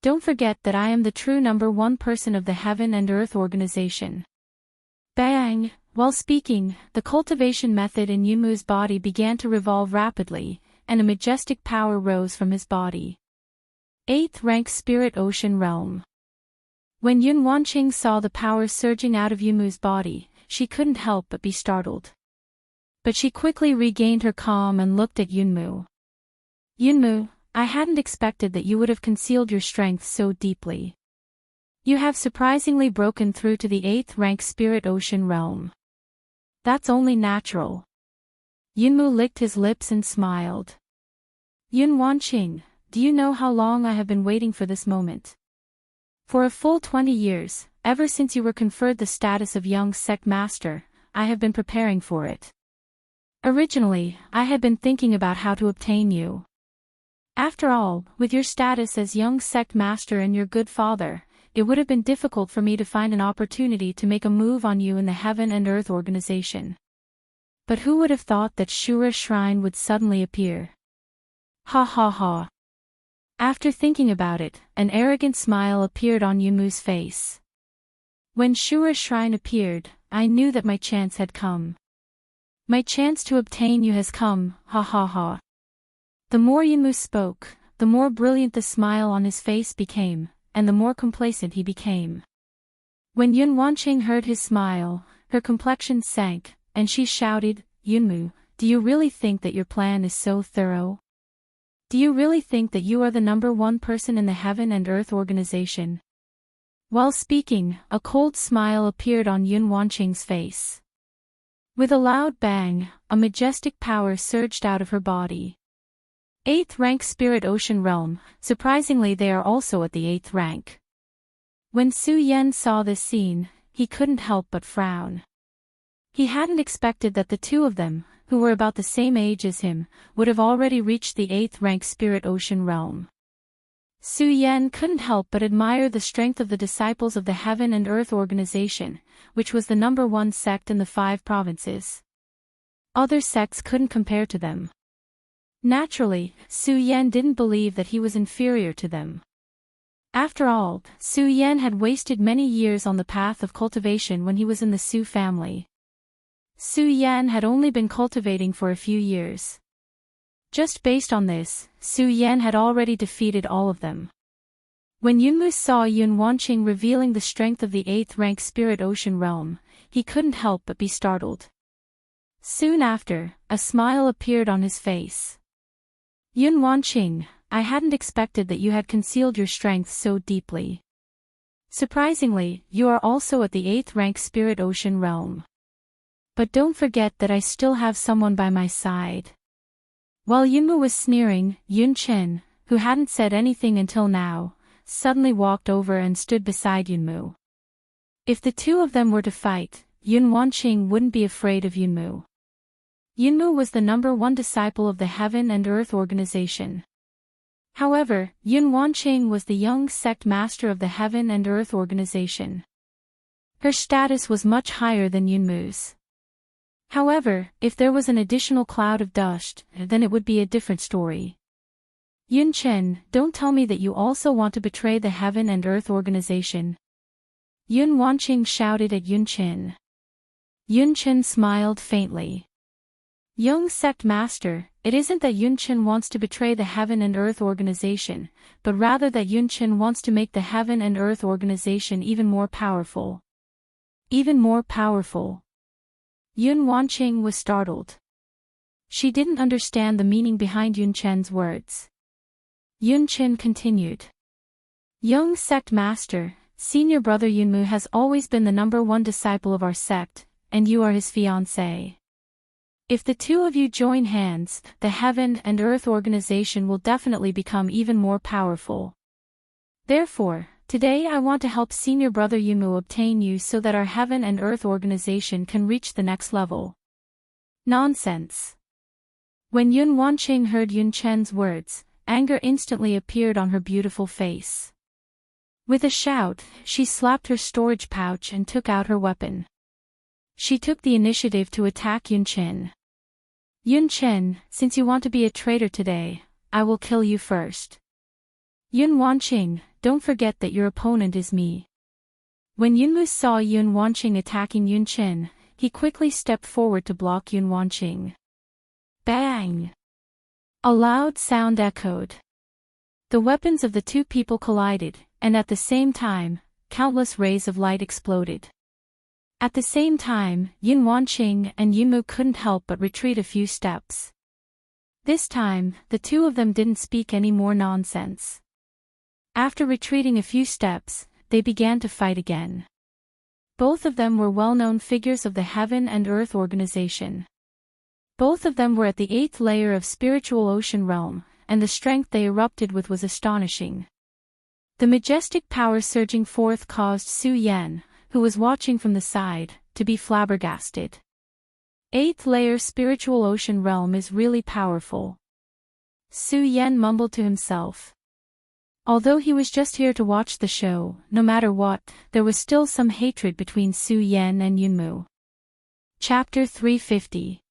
Don't forget that I am the true #1 person of the Heaven and Earth organization." Bang! While speaking, the cultivation method in Yumu's body began to revolve rapidly, and a majestic power rose from his body. 8th rank Spirit Ocean Realm. When Yun Wanqing saw the power surging out of Yumu's body, she couldn't help but be startled. But she quickly regained her calm and looked at Yunmu. "Yunmu, I hadn't expected that you would have concealed your strength so deeply. You have surprisingly broken through to the 8th rank Spirit Ocean realm. That's only natural. Yunmu licked his lips and smiled. Yun Wanqing, do you know how long I have been waiting for this moment? For a full 20 years, ever since you were conferred the status of young sect master, I have been preparing for it. Originally, I had been thinking about how to obtain you. After all, with your status as young sect master and your good father, it would have been difficult for me to find an opportunity to make a move on you in the Heaven and Earth organization. But who would have thought that Shura Shrine would suddenly appear? Ha ha ha. After thinking about it, an arrogant smile appeared on Yunmu's face. When Shura Shrine appeared, I knew that my chance had come. My chance to obtain you has come, ha ha ha. The more Yunmu spoke, the more brilliant the smile on his face became, and the more complacent he became. When Yun Wanqing heard his smile, her complexion sank, and she shouted, Yunmu, do you really think that your plan is so thorough? Do you really think that you are the #1 person in the Heaven and Earth organization? While speaking, a cold smile appeared on Yun Wanqing's face. With a loud bang, a majestic power surged out of her body. 8th rank Spirit Ocean Realm, surprisingly they are also at the 8th rank. When Su Yan saw this scene, he couldn't help but frown. He hadn't expected that the two of them, who were about the same age as him, would have already reached the 8th rank Spirit Ocean Realm. Su Yan couldn't help but admire the strength of the disciples of the Heaven and Earth organization, which was the #1 sect in the 5 provinces. Other sects couldn't compare to them. Naturally, Su Yan didn't believe that he was inferior to them. After all, Su Yan had wasted many years on the path of cultivation when he was in the Su family. Su Yan had only been cultivating for a few years. Just based on this, Su Yan had already defeated all of them. When Yunmu saw Yun Wanqing revealing the strength of the 8th rank Spirit Ocean realm, he couldn't help but be startled. Soon after, a smile appeared on his face. Yun Wanqing, I hadn't expected that you had concealed your strength so deeply. Surprisingly, you are also at the 8th rank Spirit Ocean realm. But don't forget that I still have someone by my side. While Yunmu was sneering, Yun Chen, who hadn't said anything until now, suddenly walked over and stood beside Yunmu. If the two of them were to fight, Yun Wanqing wouldn't be afraid of Yunmu. Yunmu was the #1 disciple of the Heaven and Earth organization. However, Yun Wanqing was the young sect master of the Heaven and Earth organization. Her status was much higher than Yunmu's. However, if there was an additional cloud of dust, then it would be a different story. Yun Chen, don't tell me that you also want to betray the Heaven and Earth organization. Yun Wanqing shouted at Yun Chen. Yun Chen smiled faintly. Young sect master, it isn't that Yun Chen wants to betray the Heaven and Earth organization, but rather that Yun Chen wants to make the Heaven and Earth organization even more powerful. Even more powerful. Yun Wanqing was startled. She didn't understand the meaning behind Yun Chen's words. Yun Chen continued. Young sect master, senior brother Yunmu has always been the #1 disciple of our sect, and you are his fiancé. If the two of you join hands, the Heaven and Earth organization will definitely become even more powerful. Therefore, today I want to help senior brother Yunmu obtain you so that our Heaven and Earth organization can reach the next level. Nonsense. When Yun Wanqing heard Yun Chen's words, anger instantly appeared on her beautiful face. With a shout, she slapped her storage pouch and took out her weapon. She took the initiative to attack Yun Chen. Yun Chen, since you want to be a traitor today, I will kill you first. Yun Wanqing, don't forget that your opponent is me. When Yunmu saw Yun Wanqing attacking Yun Chen, he quickly stepped forward to block Yun Wanqing. Bang! A loud sound echoed. The weapons of the two people collided, and at the same time, countless rays of light exploded. At the same time, Yun Wanqing and Yunmu couldn't help but retreat a few steps. This time, the two of them didn't speak any more nonsense. After retreating a few steps, they began to fight again. Both of them were well-known figures of the Heaven and Earth organization. Both of them were at the 8th layer of spiritual ocean realm, and the strength they erupted with was astonishing. The majestic power surging forth caused Su Yan, who was watching from the side, to be flabbergasted. 8th layer spiritual ocean realm is really powerful. Su Yan mumbled to himself. Although he was just here to watch the show, no matter what, there was still some hatred between Su Yan and Yunmu. Chapter 350.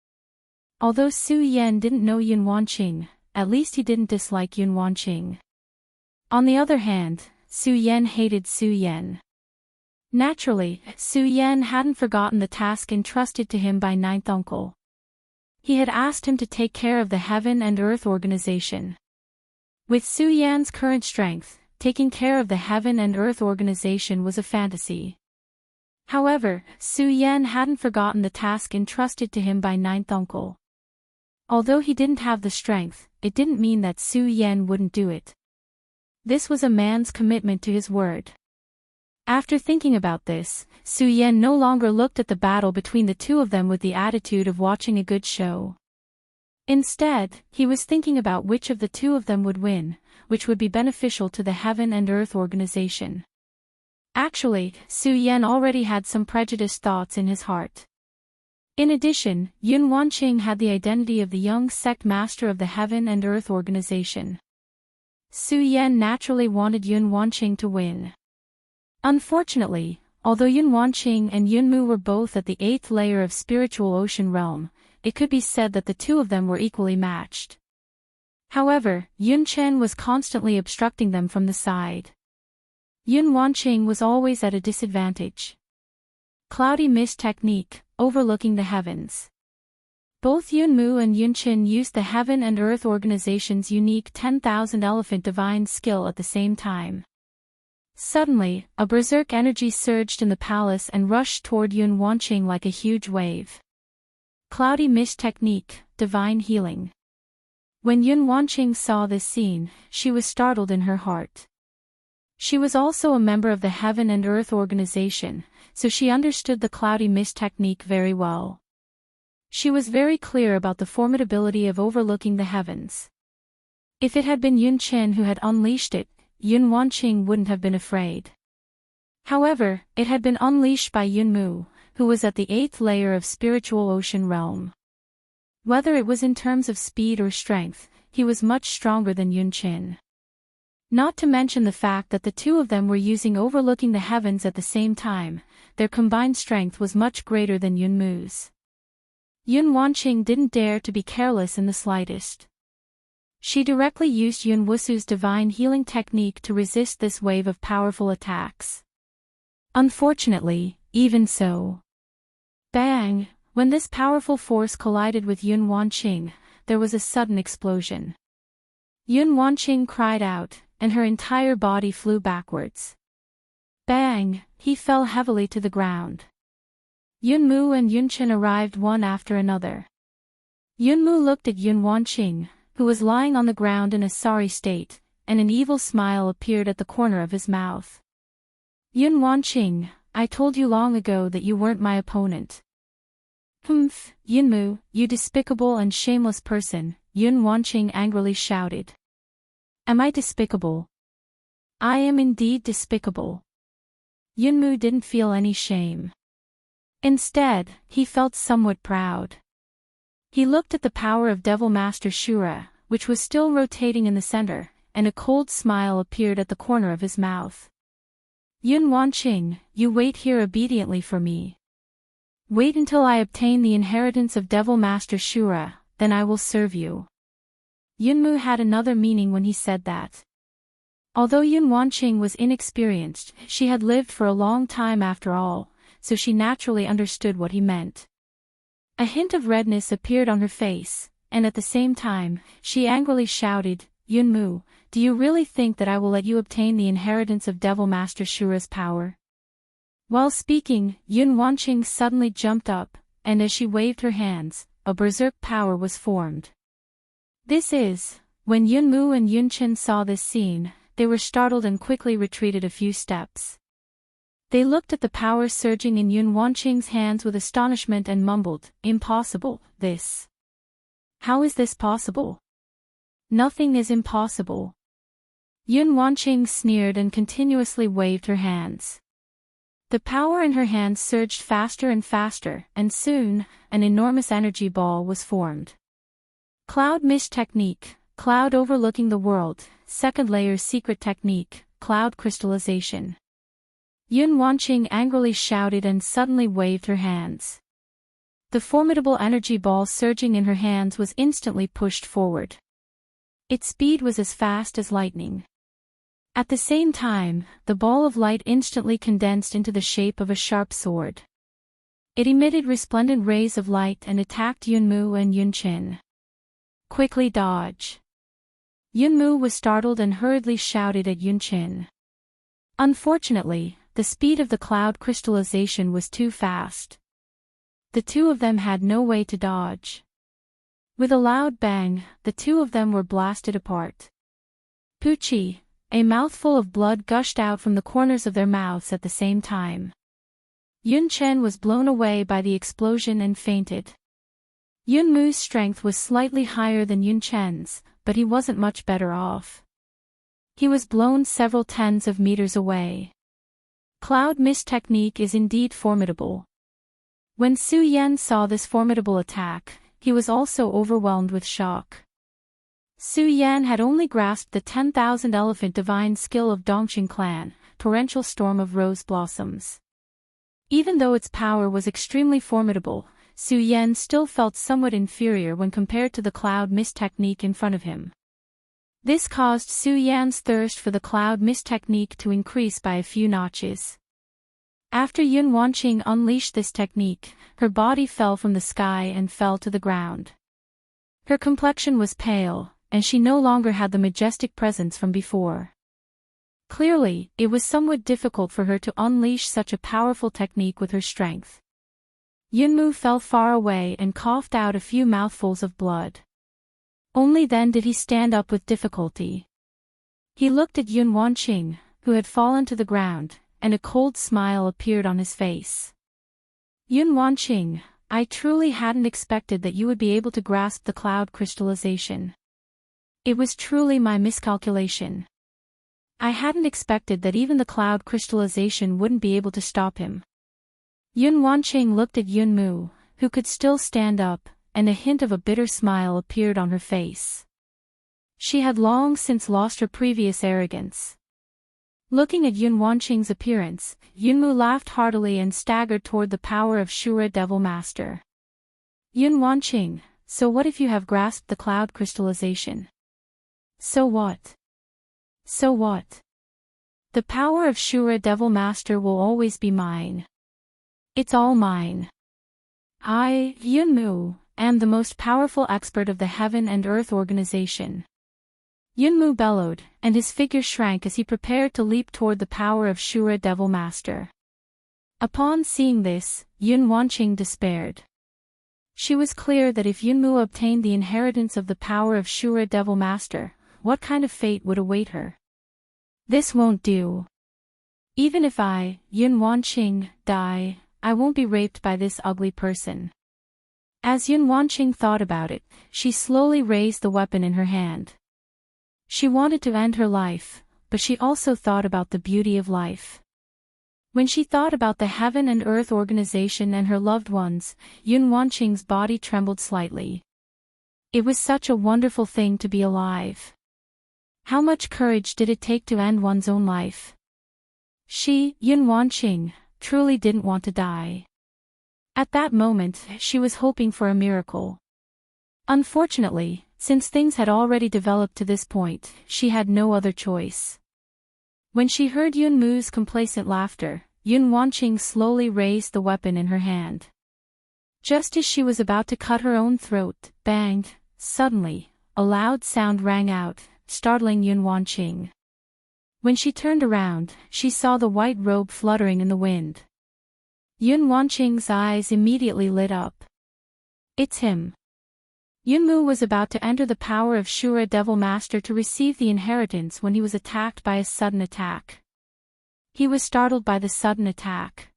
Although Su Yan didn't know Yun Wanqing, at least he didn't dislike Yun Wanqing. On the other hand, Su Yan hated Su Yan. Naturally, Su Yan hadn't forgotten the task entrusted to him by Ninth Uncle. He had asked him to take care of the Heaven and Earth organization. With Su Yan's current strength, taking care of the Heaven and Earth organization was a fantasy. However, Su Yan hadn't forgotten the task entrusted to him by Ninth Uncle. Although he didn't have the strength, it didn't mean that Su Yan wouldn't do it. This was a man's commitment to his word. After thinking about this, Su Yan no longer looked at the battle between the two of them with the attitude of watching a good show. Instead, he was thinking about which of the two of them would win, which would be beneficial to the Heaven and Earth organization. Actually, Su Yan already had some prejudiced thoughts in his heart. In addition, Yun Wanqing had the identity of the young sect master of the Heaven and Earth organization. Su Yan naturally wanted Yun Wanqing to win. Unfortunately, although Yun Wanqing and Yunmu were both at the 8th layer of spiritual ocean realm, it could be said that the two of them were equally matched. However, Yun Chen was constantly obstructing them from the side. Yun Wanqing was always at a disadvantage. Cloudy mist technique, overlooking the heavens. Both Yunmu and Yunchen used the Heaven and Earth organization's unique 10,000 elephant divine skill at the same time. Suddenly, a berserk energy surged in the palace and rushed toward Yun Wanqing like a huge wave. Cloudy mist technique, divine healing. When Yun Wanqing saw this scene, she was startled in her heart. She was also a member of the Heaven and Earth organization, so she understood the cloudy mist technique very well. She was very clear about the formidability of overlooking the heavens. If it had been Yun Chen who had unleashed it, Yun Wanqing wouldn't have been afraid. However, it had been unleashed by Yunmu, who was at the 8th layer of spiritual ocean realm. Whether it was in terms of speed or strength, he was much stronger than Yun Chen. Not to mention the fact that the two of them were using overlooking the heavens at the same time, their combined strength was much greater than Yunmu's. Yun Wanqing didn't dare to be careless in the slightest. She directly used Yun Wusu's divine healing technique to resist this wave of powerful attacks. Unfortunately, even so. Bang! When this powerful force collided with Yun Wanqing, there was a sudden explosion. Yun Wanqing cried out, and her entire body flew backwards. Bang! He fell heavily to the ground. Yunmu and Yunchen arrived one after another. Yunmu looked at Yun Wanqing, who was lying on the ground in a sorry state, and an evil smile appeared at the corner of his mouth. Yun Wanqing, I told you long ago that you weren't my opponent. Humph, Yunmu, you despicable and shameless person, Yun Wanqing angrily shouted. Am I despicable? I am indeed despicable. Yunmu didn't feel any shame. Instead, he felt somewhat proud. He looked at the power of Devil Master Shura, which was still rotating in the center, and a cold smile appeared at the corner of his mouth. Yun Wanqing, you wait here obediently for me. Wait until I obtain the inheritance of Devil Master Shura, then I will serve you. Yunmu had another meaning when he said that. Although Yun Wanqing was inexperienced, she had lived for a long time after all, so she naturally understood what he meant. A hint of redness appeared on her face, and at the same time, she angrily shouted, Yunmu, do you really think that I will let you obtain the inheritance of Devil Master Shura's power? While speaking, Yun Wanqing suddenly jumped up, and as she waved her hands, a berserk power was formed. When Yunmu and Yunchen saw this scene, they were startled and quickly retreated a few steps. They looked at the power surging in Yun Wanqing's hands with astonishment and mumbled, "Impossible, this. How is this possible? Nothing is impossible." Yun Wanqing sneered and continuously waved her hands. The power in her hands surged faster and faster, and soon, an enormous energy ball was formed. Cloud Mist Technique, Cloud overlooking the world, second layer secret technique, Cloud crystallization. Yun Wanqing angrily shouted and suddenly waved her hands. The formidable energy ball surging in her hands was instantly pushed forward. Its speed was as fast as lightning. At the same time, the ball of light instantly condensed into the shape of a sharp sword. It emitted resplendent rays of light and attacked Yunmu and Yunchen. "Quickly dodge." Yunmu was startled and hurriedly shouted at Yunchen. Unfortunately, the speed of the cloud crystallization was too fast. The two of them had no way to dodge. With a loud bang, the two of them were blasted apart. Puchi, a mouthful of blood gushed out from the corners of their mouths at the same time. Yunchen was blown away by the explosion and fainted. Yunmu's strength was slightly higher than Yunchen's, but he wasn't much better off. He was blown several tens of meters away. Cloud Mist Technique is indeed formidable. When Su Yan saw this formidable attack, he was also overwhelmed with shock. Su Yan had only grasped the 10,000 elephant divine skill of Dongqing clan, Torrential Storm of Rose Blossoms. Even though its power was extremely formidable, Su Yan still felt somewhat inferior when compared to the Cloud Mist Technique in front of him. This caused Su Yan's thirst for the Cloud Mist Technique to increase by a few notches. After Yun Wanqing unleashed this technique, her body fell from the sky and fell to the ground. Her complexion was pale, and she no longer had the majestic presence from before. Clearly, it was somewhat difficult for her to unleash such a powerful technique with her strength. Yunmu fell far away and coughed out a few mouthfuls of blood. Only then did he stand up with difficulty. He looked at Yun Wanqing, who had fallen to the ground, and a cold smile appeared on his face. "Yun Wanqing, I truly hadn't expected that you would be able to grasp the cloud crystallization. It was truly my miscalculation. I hadn't expected that even the cloud crystallization wouldn't be able to stop him." Yun Wanqing looked at Yunmu, who could still stand up, and a hint of a bitter smile appeared on her face. She had long since lost her previous arrogance. Looking at Yun Wanqing's appearance, Yunmu laughed heartily and staggered toward the power of Shura Devil Master. "Yun Wanqing, so what if you have grasped the cloud crystallization? So what? So what? The power of Shura Devil Master will always be mine. It's all mine. I, Yunmu, am the most powerful expert of the Heaven and Earth organization." Yunmu bellowed, and his figure shrank as he prepared to leap toward the power of Shura Devil Master. Upon seeing this, Yun Wanqing despaired. She was clear that if Yunmu obtained the inheritance of the power of Shura Devil Master, what kind of fate would await her? "This won't do. Even if I, Yun Wanqing, die, I won't be raped by this ugly person." As Yun Wanqing thought about it, she slowly raised the weapon in her hand. She wanted to end her life, but she also thought about the beauty of life. When she thought about the Heaven and Earth organization and her loved ones, Yun Wanqing's body trembled slightly. It was such a wonderful thing to be alive. How much courage did it take to end one's own life? She, Yun Wanqing, truly didn't want to die. At that moment, she was hoping for a miracle. Unfortunately, since things had already developed to this point, she had no other choice. When she heard Yunmu's complacent laughter, Yun Wanqing slowly raised the weapon in her hand. Just as she was about to cut her own throat, bang, suddenly, a loud sound rang out, startling Yun Wanqing. When she turned around, she saw the white robe fluttering in the wind. Yun Wanqing's eyes immediately lit up. "It's him. Yunmu was about to enter the power of Shura Devil Master to receive the inheritance when he was attacked by a sudden attack. He was startled by the sudden attack.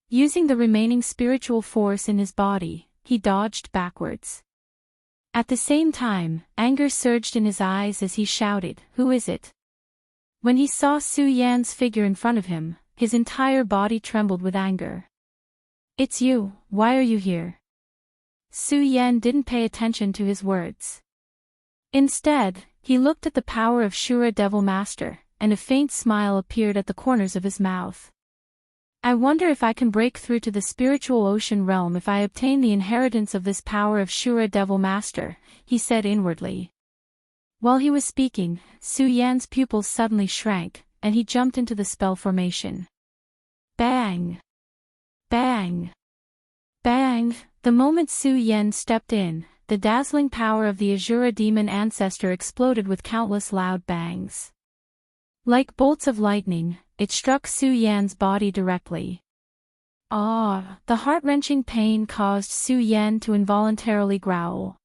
Using the remaining spiritual force in his body, he dodged backwards. At the same time, anger surged in his eyes as he shouted, "Who is it?" When he saw Su Yan's figure in front of him, his entire body trembled with anger. "It's you, why are you here?" Su Yan didn't pay attention to his words. Instead, he looked at the power of Shura Devil Master, and a faint smile appeared at the corners of his mouth. "I wonder if I can break through to the spiritual ocean realm if I obtain the inheritance of this power of Shura Devil Master," he said inwardly. While he was speaking, Su Yan's pupils suddenly shrank, and he jumped into the spell formation. Bang! Bang! Bang! The moment Su Yan stepped in, the dazzling power of the Azura demon ancestor exploded with countless loud bangs. Like bolts of lightning, it struck Su Yan's body directly. The heart-wrenching pain caused Su Yan to involuntarily growl.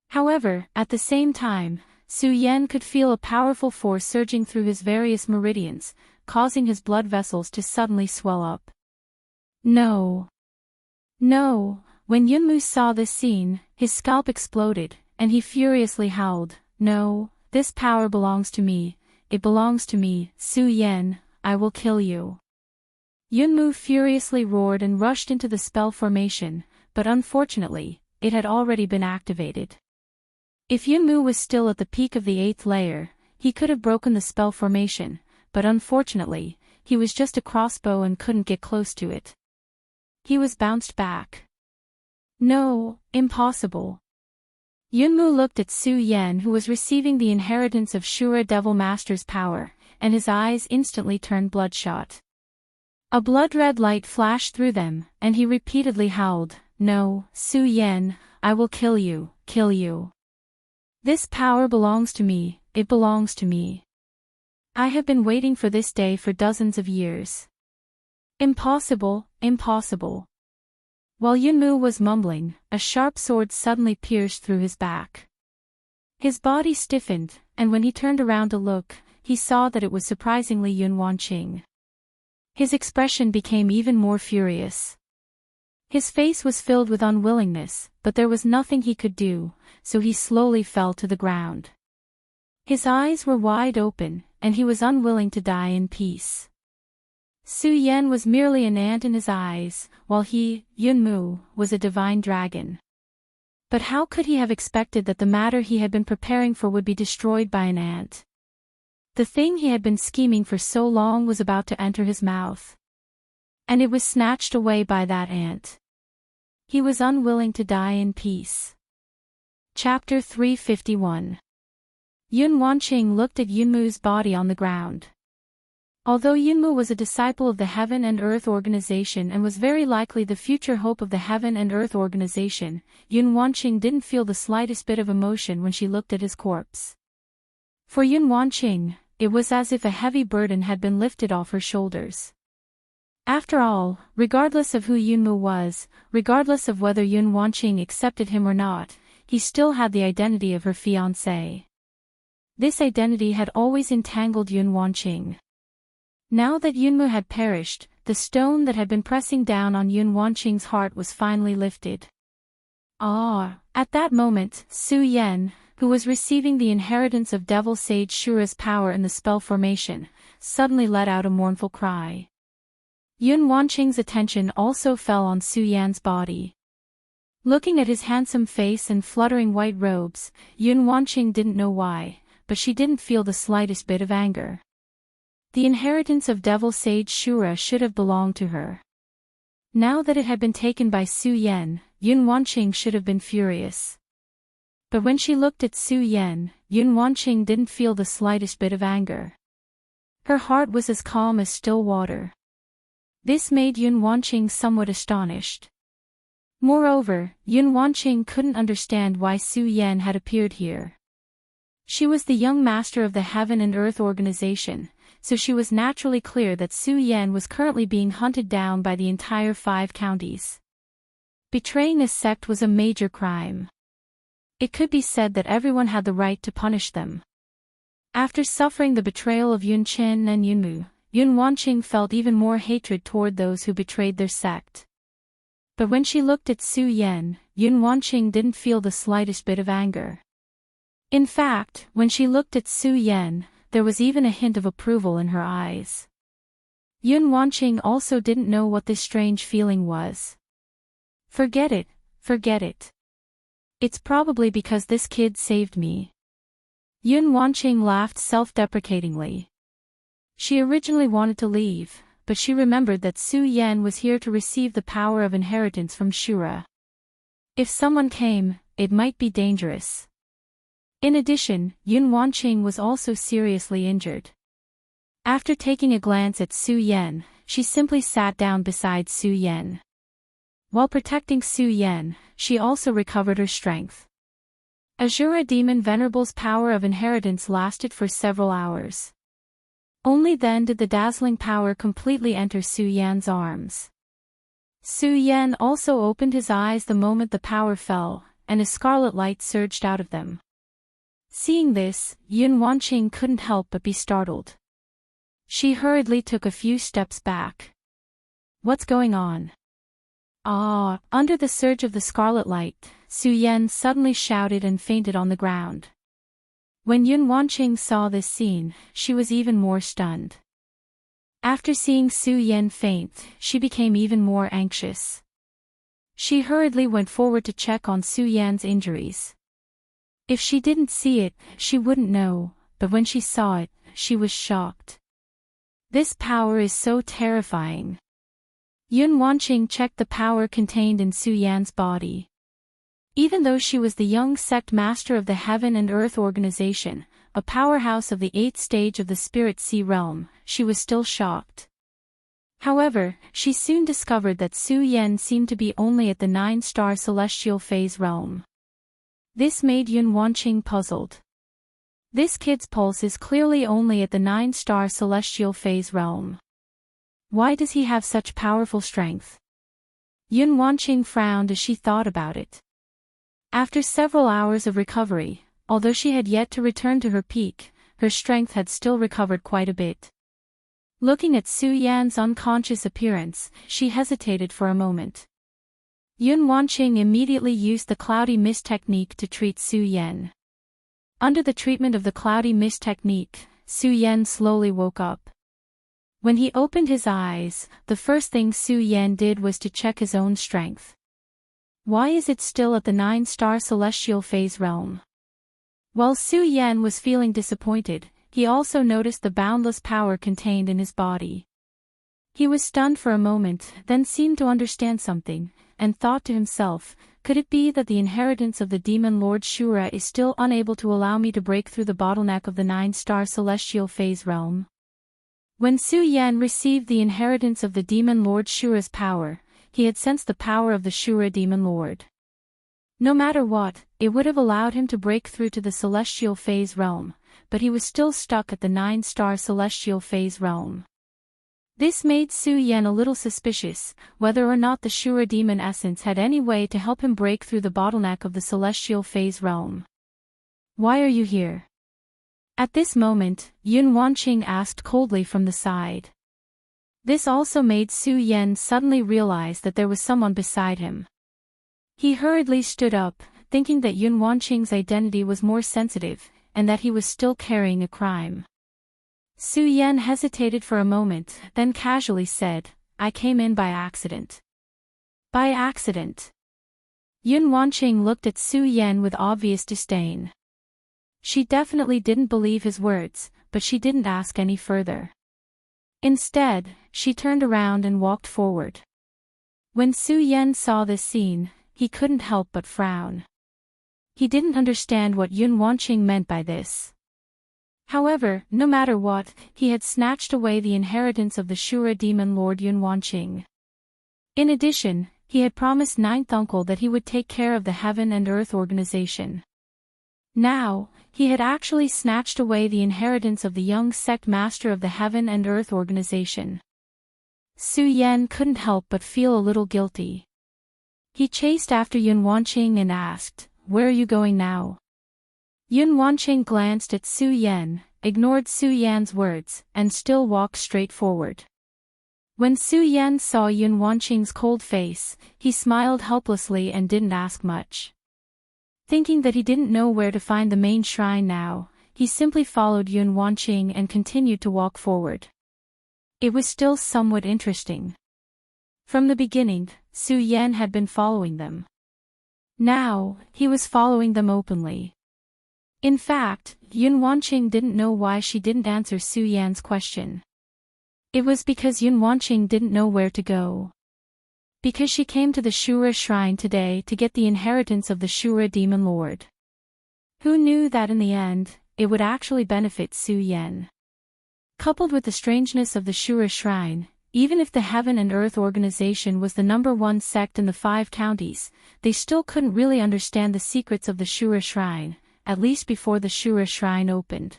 However, at the same time, Su Yan could feel a powerful force surging through his various meridians, causing his blood vessels to suddenly swell up. No! No! When Yunmu saw this scene, his scalp exploded, and he furiously howled, "No, this power belongs to me, it belongs to me, Su Yan, I will kill you." Yunmu furiously roared and rushed into the spell formation, but unfortunately, it had already been activated. If Yunmu was still at the peak of the 8th layer, he could have broken the spell formation, but unfortunately, he was just a crossbow and couldn't get close to it. He was bounced back. No, impossible. Yunmu looked at Su Yan, who was receiving the inheritance of Shura Devil Master's power, and his eyes instantly turned bloodshot. A blood-red light flashed through them, and he repeatedly howled, "No, Su Yan, I will kill you, kill you. This power belongs to me, it belongs to me. I have been waiting for this day for dozens of years. Impossible, impossible." While Yunmu was mumbling, a sharp sword suddenly pierced through his back. His body stiffened, and when he turned around to look, he saw that it was surprisingly Yun Wanqing. His expression became even more furious. His face was filled with unwillingness, but there was nothing he could do, so he slowly fell to the ground. His eyes were wide open, and he was unwilling to die in peace. Su Yan was merely an ant in his eyes, while he, Yunmu, was a divine dragon. But how could he have expected that the matter he had been preparing for would be destroyed by an ant? The thing he had been scheming for so long was about to enter his mouth. And it was snatched away by that ant. He was unwilling to die in peace. Chapter 351. Yun Wanqing looked at Yunmu's body on the ground. Although Yunmu was a disciple of the Heaven and Earth Organization and was very likely the future hope of the Heaven and Earth Organization, Yun Wanqing didn't feel the slightest bit of emotion when she looked at his corpse. For Yun Wanqing, it was as if a heavy burden had been lifted off her shoulders. After all, regardless of who Yunmu was, regardless of whether Yun Wanqing accepted him or not, he still had the identity of her fiancé. This identity had always entangled Yun Wanqing. Now that Yunmu had perished, the stone that had been pressing down on Yun Wanqing's heart was finally lifted. At that moment, Su Yan, who was receiving the inheritance of Devil Sage Shura's power in the spell formation, suddenly let out a mournful cry. Yun Wanqing's attention also fell on Su Yan's body. Looking at his handsome face and fluttering white robes, Yun Wanqing didn't know why, but she didn't feel the slightest bit of anger. The inheritance of Devil Sage Shura should have belonged to her. Now that it had been taken by Su Yan, Yun Wanqing should have been furious. But when she looked at Su Yan, Yun Wanqing didn't feel the slightest bit of anger. Her heart was as calm as still water. This made Yun Wanqing somewhat astonished. Moreover, Yun Wanqing couldn't understand why Su Yan had appeared here. She was the young master of the Heaven and Earth Organization, so she was naturally clear that Su Yan was currently being hunted down by the entire 5 counties. Betraying this sect was a major crime. It could be said that everyone had the right to punish them. After suffering the betrayal of Yun Qin and Yunmu, Yun Wanqing felt even more hatred toward those who betrayed their sect. But when she looked at Su Yan, Yun Wanqing didn't feel the slightest bit of anger. In fact, when she looked at Su Yan, there was even a hint of approval in her eyes. Yun Wanqing also didn't know what this strange feeling was. Forget it, forget it. It's probably because this kid saved me. Yun Wanqing laughed self-deprecatingly. She originally wanted to leave, but she remembered that Su Yan was here to receive the power of inheritance from Shura. If someone came, it might be dangerous. In addition, Yun Wanqing was also seriously injured. After taking a glance at Su Yan, she simply sat down beside Su Yan. While protecting Su Yan, she also recovered her strength. Azura Demon Venerable's power of inheritance lasted for several hours. Only then did the dazzling power completely enter Su Yan's arms. Su Yan also opened his eyes the moment the power fell, and a scarlet light surged out of them. Seeing this, Yun Wanqing couldn't help but be startled. She hurriedly took a few steps back. What's going on? Ah! Under the surge of the scarlet light, Su Yan suddenly shouted and fainted on the ground. When Yun Wanqing saw this scene, she was even more stunned. After seeing Su Yan faint, she became even more anxious. She hurriedly went forward to check on Su Yan's injuries. If she didn't see it, she wouldn't know, but when she saw it, she was shocked. This power is so terrifying. Yun Wanqing checked the power contained in Su Yan's body. Even though she was the young sect master of the Heaven and Earth organization, a powerhouse of the 8th stage of the Spirit Sea realm, she was still shocked. However, she soon discovered that Su Yan seemed to be only at the 9-star celestial phase realm. This made Yun Wanqing puzzled. This kid's pulse is clearly only at the 9-star celestial phase realm. Why does he have such powerful strength? Yun Wanqing frowned as she thought about it. After several hours of recovery, although she had yet to return to her peak, her strength had still recovered quite a bit. Looking at Su Yan's unconscious appearance, she hesitated for a moment. Yun Wanqing immediately used the cloudy mist technique to treat Su Yan. Under the treatment of the cloudy mist technique, Su Yan slowly woke up. When he opened his eyes, the first thing Su Yan did was to check his own strength. Why is it still at the 9-star celestial phase realm? While Su Yan was feeling disappointed, he also noticed the boundless power contained in his body. He was stunned for a moment, then seemed to understand something, and thought to himself, could it be that the inheritance of the Demon Lord Shura is still unable to allow me to break through the bottleneck of the 9-star celestial phase realm? When Su Yan received the inheritance of the Demon Lord Shura's power, he had sensed the power of the Shura Demon Lord. No matter what, it would have allowed him to break through to the celestial phase realm, but he was still stuck at the 9-star celestial phase realm. This made Su Yan a little suspicious, whether or not the Shura demon essence had any way to help him break through the bottleneck of the celestial phase realm. Why are you here? At this moment, Yun Wanqing asked coldly from the side. This also made Su Yan suddenly realize that there was someone beside him. He hurriedly stood up, thinking that Yun Wanqing's identity was more sensitive, and that he was still carrying a crime. Su Yan hesitated for a moment, then casually said, I came in by accident. By accident? Yun Wanqing looked at Su Yan with obvious disdain. She definitely didn't believe his words, but she didn't ask any further. Instead, she turned around and walked forward. When Su Yan saw this scene, he couldn't help but frown. He didn't understand what Yun Wanqing meant by this. However, no matter what, he had snatched away the inheritance of the Shura Demon Lord Yun Wanqing. In addition, he had promised Ninth Uncle that he would take care of the Heaven and Earth organization. Now, he had actually snatched away the inheritance of the young sect master of the Heaven and Earth organization. Su Yan couldn't help but feel a little guilty. He chased after Yun Wanqing and asked, where are you going now? Yun Wanqing glanced at Su Yan, ignored Su Yan's words, and still walked straight forward. When Su Yan saw Yun Wanqing's cold face, he smiled helplessly and didn't ask much. Thinking that he didn't know where to find the main shrine now, he simply followed Yun Wanqing and continued to walk forward. It was still somewhat interesting. From the beginning, Su Yan had been following them. Now, he was following them openly. In fact, Yun Wanqing didn't know why she didn't answer Su Yan's question. It was because Yun Wanqing didn't know where to go. Because she came to the Shura shrine today to get the inheritance of the Shura demon lord. Who knew that in the end, it would actually benefit Su Yan? Coupled with the strangeness of the Shura shrine, even if the Heaven and Earth organization was the #1 sect in the 5 counties, they still couldn't really understand the secrets of the Shura shrine, at least before the Shura shrine opened.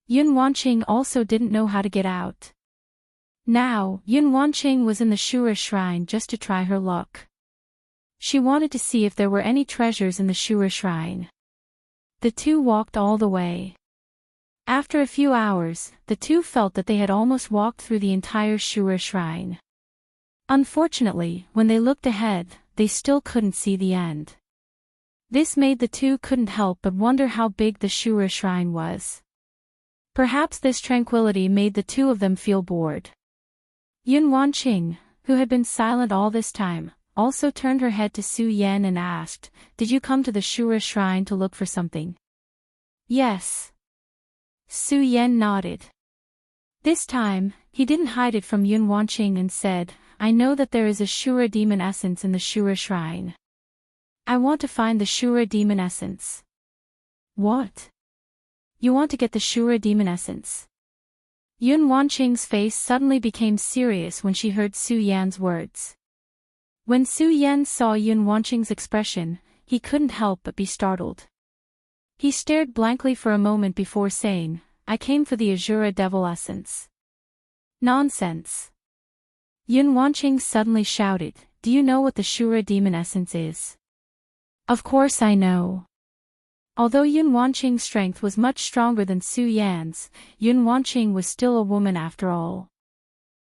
Yun Wanqing also didn't know how to get out. Now, Yun Wanqing was in the Shura shrine just to try her luck. She wanted to see if there were any treasures in the Shura shrine. The two walked all the way. After a few hours, the two felt that they had almost walked through the entire Shura shrine. Unfortunately, when they looked ahead, they still couldn't see the end. This made the two couldn't help but wonder how big the Shura shrine was. Perhaps this tranquility made the two of them feel bored. Yun Wanqing, who had been silent all this time, also turned her head to Su Yan and asked, "Did you come to the Shura shrine to look for something?" "Yes." Su Yan nodded. This time, he didn't hide it from Yun Wanqing and said, "I know that there is a Shura demon essence in the Shura shrine. I want to find the Shura demon essence." "What? You want to get the Shura demon essence?" Yun Wanqing's face suddenly became serious when she heard Su Yan's words. When Su Yan saw Yun Wanqing's expression, he couldn't help but be startled. He stared blankly for a moment before saying, "I came for the Azura Devil Essence." "Nonsense!" Yun Wanqing suddenly shouted, "Do you know what the Shura Demon Essence is?" "Of course I know." Although Yun Wanqing's strength was much stronger than Su Yan's, Yun Wanqing was still a woman after all.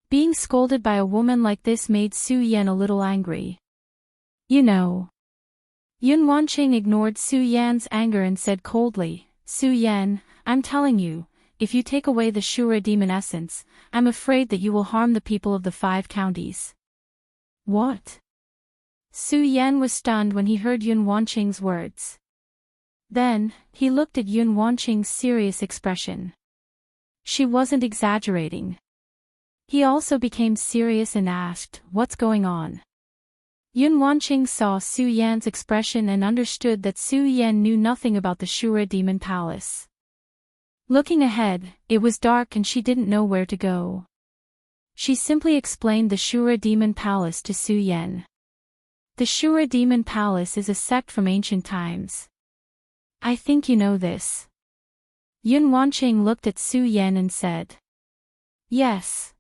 Being scolded by a woman like this made Su Yan a little angry. "You know." Yun Wanqing ignored Su Yan's anger and said coldly, "Su Yan, I'm telling you, if you take away the Shura demon essence, I'm afraid that you will harm the people of the 5 counties." "What?" Su Yan was stunned when he heard Yun Wanqing's words. Then, he looked at Yun Wanqing's serious expression. She wasn't exaggerating. He also became serious and asked, "What's going on?" Yun Wanqing saw Su Yan's expression and understood that Su Yan knew nothing about the Shura Demon Palace. Looking ahead, it was dark and she didn't know where to go. She simply explained the Shura Demon Palace to Su Yan. The Shura Demon Palace is a sect from ancient times. I think you know this. Yun Wanqing looked at Su Yan and said, "Yes."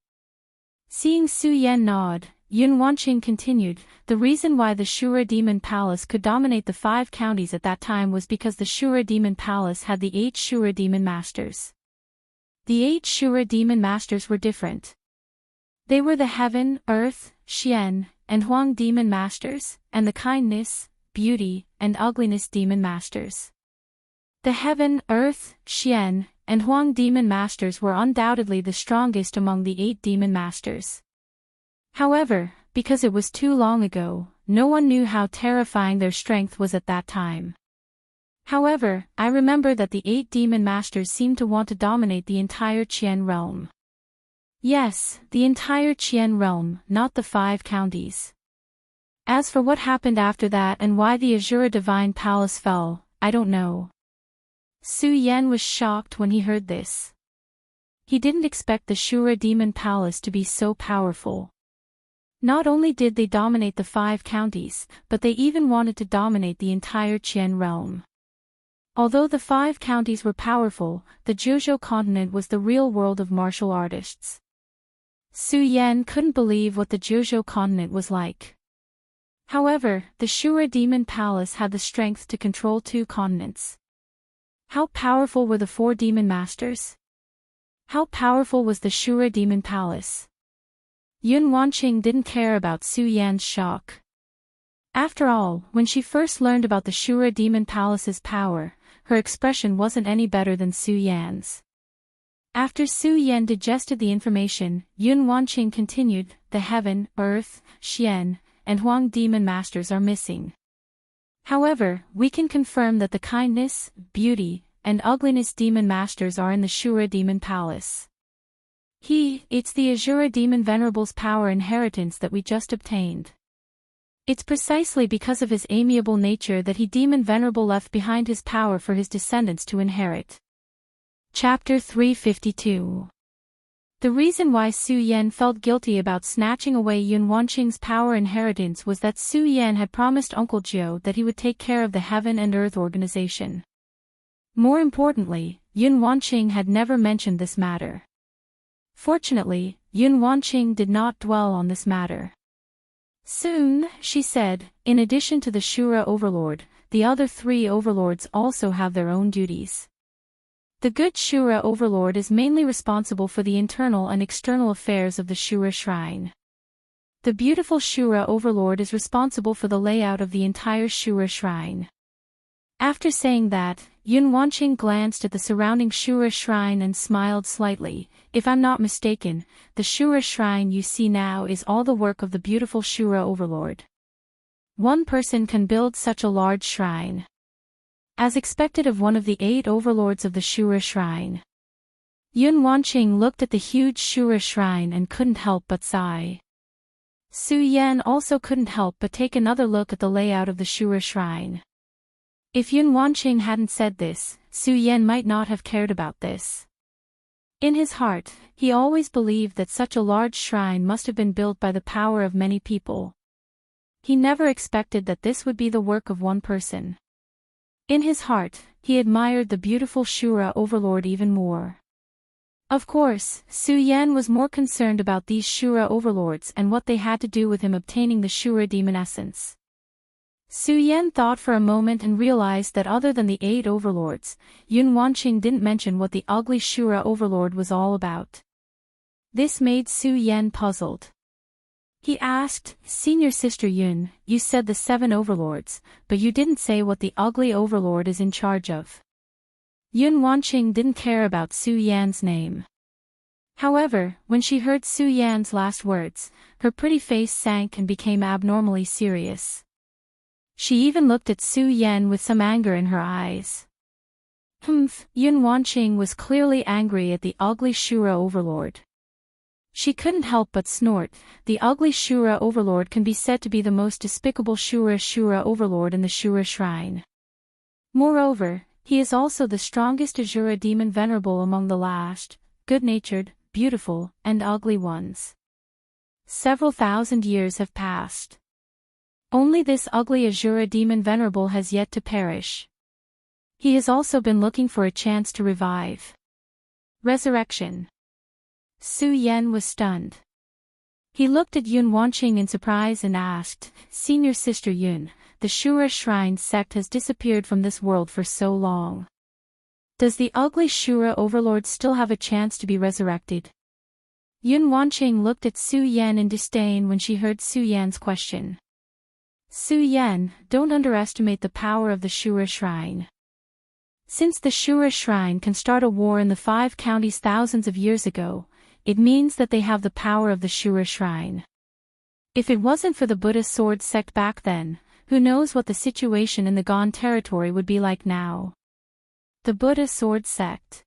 Seeing Su Yan nod, Yun Wanqing continued, "The reason why the Shura Demon Palace could dominate the 5 counties at that time was because the Shura Demon Palace had the 8 Shura Demon Masters. The 8 Shura Demon Masters were different. They were the Heaven, Earth, Xian, and Huang Demon Masters, and the Kindness, Beauty, and Ugliness Demon Masters. The Heaven, Earth, Xian, and Huang Demon Masters were undoubtedly the strongest among the 8 Demon Masters. However, because it was too long ago, no one knew how terrifying their strength was at that time. However, I remember that the 8 Demon Masters seemed to want to dominate the entire Qian realm. Yes, the entire Qian realm, not the 5 counties. As for what happened after that and why the Azura Divine Palace fell, I don't know." Su Yan was shocked when he heard this. He didn't expect the Shura Demon Palace to be so powerful. Not only did they dominate the 5 counties, but they even wanted to dominate the entire Qian realm. Although the 5 counties were powerful, the Zhuzhou continent was the real world of martial artists. Su Yan couldn't believe what the Zhuzhou continent was like. However, the Shura Demon Palace had the strength to control 2 continents. How powerful were the 4 demon masters? How powerful was the Shura Demon Palace? Yun Wanqing didn't care about Su Yan's shock. After all, when she first learned about the Shura Demon Palace's power, her expression wasn't any better than Su Yan's. After Su Yan digested the information, Yun Wanqing continued, the Heaven, Earth, Xian, and Huang Demon Masters are missing. However, we can confirm that the Kindness, Beauty, and Ugliness Demon Masters are in the Shura Demon Palace. It's the Azura Demon Venerable's power inheritance that we just obtained. It's precisely because of his amiable nature that Demon Venerable left behind his power for his descendants to inherit. Chapter 352. The reason why Su Yan felt guilty about snatching away Yun Wanqing's power inheritance was that Su Yan had promised Uncle Jiu that he would take care of the Heaven and Earth organization. More importantly, Yun Wanqing had never mentioned this matter. Fortunately, Yun Wanqing did not dwell on this matter. Soon, she said, in addition to the Shura Overlord, the other 3 overlords also have their own duties. The good Shura Overlord is mainly responsible for the internal and external affairs of the Shura Shrine. The beautiful Shura Overlord is responsible for the layout of the entire Shura Shrine. After saying that, Yun Wanqing glanced at the surrounding Shura Shrine and smiled slightly. If I'm not mistaken, the Shura Shrine you see now is all the work of the beautiful Shura Overlord. One person can build such a large shrine. As expected of one of the 8 overlords of the Shura Shrine. Yun Wanqing looked at the huge Shura Shrine and couldn't help but sigh. Su Yan also couldn't help but take another look at the layout of the Shura Shrine. If Yun Wanqing hadn't said this, Su Yan might not have cared about this. In his heart, he always believed that such a large shrine must have been built by the power of many people. He never expected that this would be the work of one person. In his heart, he admired the beautiful Shura Overlord even more. Of course, Su Yan was more concerned about these Shura Overlords and what they had to do with him obtaining the Shura Demon Essence. Su Yan thought for a moment and realized that other than the 8 overlords, Yun Wanqing didn't mention what the ugly Shura Overlord was all about. This made Su Yan puzzled. He asked, Senior Sister Yun, you said the 7 overlords, but you didn't say what the ugly overlord is in charge of. Yun Wanqing didn't care about Su Yan's name. However, when she heard Su Yan's last words, her pretty face sank and became abnormally serious. She even looked at Su Yan with some anger in her eyes. Yun Wanqing was clearly angry at the ugly Shura Overlord. She couldn't help but snort. The ugly Shura Overlord can be said to be the most despicable Shura Overlord in the Shura Shrine. Moreover, he is also the strongest Azura Demon Venerable among the last, good-natured, beautiful, and ugly ones. Several thousand years have passed. Only this ugly Azura Demon Venerable has yet to perish. He has also been looking for a chance to revive. Resurrection. Su Yan was stunned. He looked at Yun Wanqing in surprise and asked, Senior Sister Yun, the Shura Shrine sect has disappeared from this world for so long. Does the ugly Shura Overlord still have a chance to be resurrected? Yun Wanqing looked at Su Yan in disdain when she heard Su Yan's question. Su Yan, don't underestimate the power of the Shura Shrine. Since the Shura Shrine can start a war in the 5 counties thousands of years ago, it means that they have the power of the Shura Shrine. If it wasn't for the Buddha Sword sect back then, who knows what the situation in the Gon territory would be like now. The Buddha Sword sect.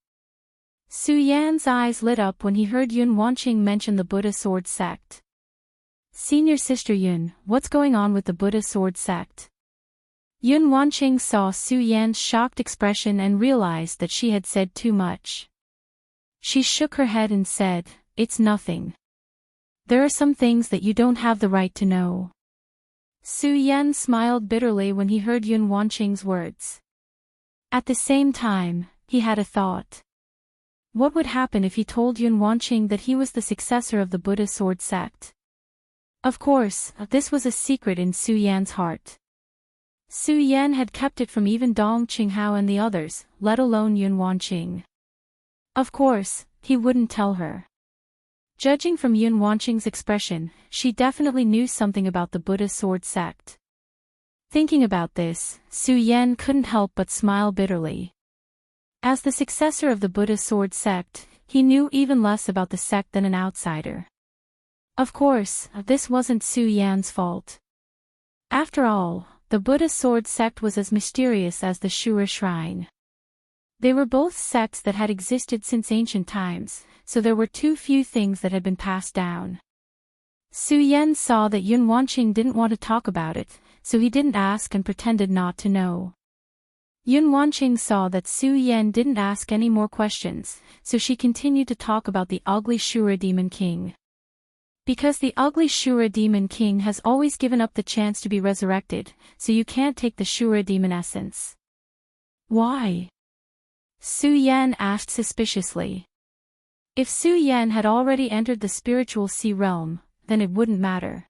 Su Yan's eyes lit up when he heard Yun Wanqing mention the Buddha Sword sect. Senior Sister Yun, what's going on with the Buddha Sword sect? Yun Wanqing saw Su Yan's shocked expression and realized that she had said too much. She shook her head and said, It's nothing. There are some things that you don't have the right to know. Su Yan smiled bitterly when he heard Yun Wanqing's words. At the same time, he had a thought. What would happen if he told Yun Wanqing that he was the successor of the Buddha Sword sect? Of course, this was a secret in Su Yan's heart. Su Yan had kept it from even Dong Qinghao and the others, let alone Yun Wanqing. Of course, he wouldn't tell her. Judging from Yun Wanqing's expression, she definitely knew something about the Buddha sword sect. Thinking about this, Su Yan couldn't help but smile bitterly. As the successor of the Buddha sword sect, he knew even less about the sect than an outsider. Of course, this wasn't Su Yan's fault. After all, the Buddha sword sect was as mysterious as the Shura shrine. They were both sects that had existed since ancient times, so there were too few things that had been passed down. Su Yan saw that Yun Wanqing didn't want to talk about it, so he didn't ask and pretended not to know. Yun Wanqing saw that Su Yan didn't ask any more questions, so she continued to talk about the ugly Shura Demon King. Because the ugly Shura Demon King has always given up the chance to be resurrected, so you can't take the Shura Demon essence. Why? Su Yan asked suspiciously. If Su Yan had already entered the spiritual sea realm, then it wouldn't matter.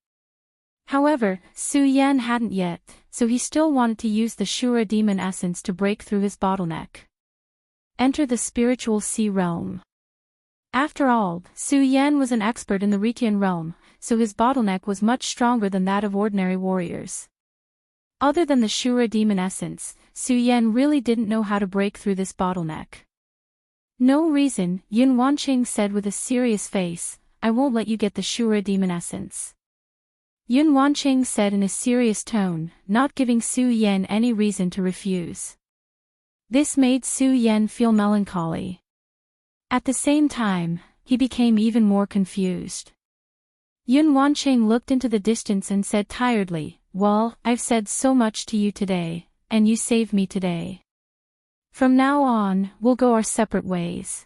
However, Su Yan hadn't yet, so he still wanted to use the Shura Demon essence to break through his bottleneck. Enter the spiritual sea realm. After all, Su Yan was an expert in the Rikian realm, so his bottleneck was much stronger than that of ordinary warriors. Other than the Shura Demon essence, Su Yan really didn't know how to break through this bottleneck. No reason, Yun Wanqing said with a serious face, I won't let you get the Shura Demon essence. Yun Wanqing said in a serious tone, not giving Su Yan any reason to refuse. This made Su Yan feel melancholy. At the same time, he became even more confused. Yun Wanqing looked into the distance and said tiredly, well, I've said so much to you today, and you saved me today. From now on, we'll go our separate ways.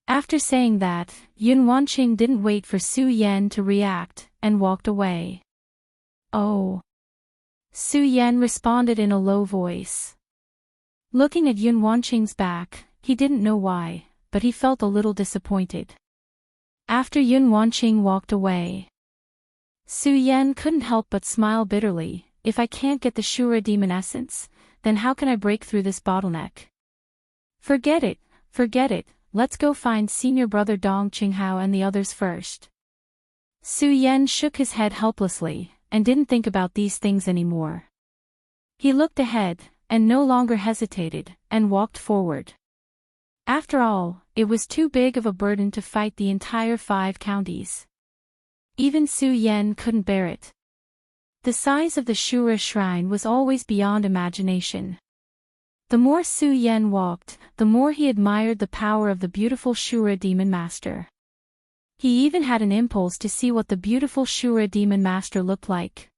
After saying that, Yun Wanqing didn't wait for Su Yan to react, and walked away. Oh. Su Yan responded in a low voice. Looking at Yun Wanqing's back, he didn't know why, but he felt a little disappointed. After Yun Wanqing walked away, Su Yan couldn't help but smile bitterly. If I can't get the Shura Demon essence, then how can I break through this bottleneck? Forget it, let's go find senior brother Dong Qinghao and the others first. Su Yan shook his head helplessly, and didn't think about these things anymore. He looked ahead, and no longer hesitated, and walked forward. After all, it was too big of a burden to fight the entire 5 counties. Even Su Yan couldn't bear it. The size of the Shura shrine was always beyond imagination. The more Su Yan walked, the more he admired the power of the beautiful Shura Demon Master. He even had an impulse to see what the beautiful Shura Demon Master looked like.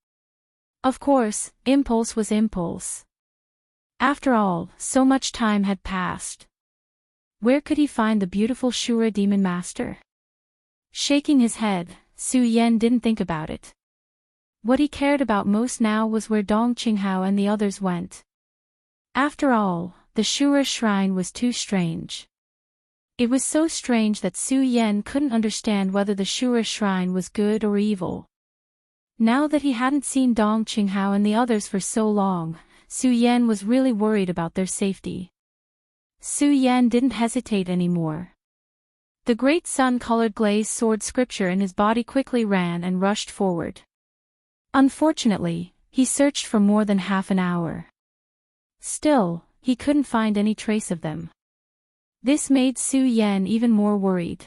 Of course, impulse was impulse. After all, so much time had passed. Where could he find the beautiful Shura Demon Master? Shaking his head, Su Yan didn't think about it. What he cared about most now was where Dong Qinghao and the others went. After all, the Shura shrine was too strange. It was so strange that Su Yan couldn't understand whether the Shura shrine was good or evil. Now that he hadn't seen Dong Qinghao and the others for so long, Su Yan was really worried about their safety. Su Yan didn't hesitate anymore. The great sun-colored glazed sword scripture in his body quickly ran and rushed forward. Unfortunately, he searched for more than half an hour. Still, he couldn't find any trace of them. This made Su Yan even more worried.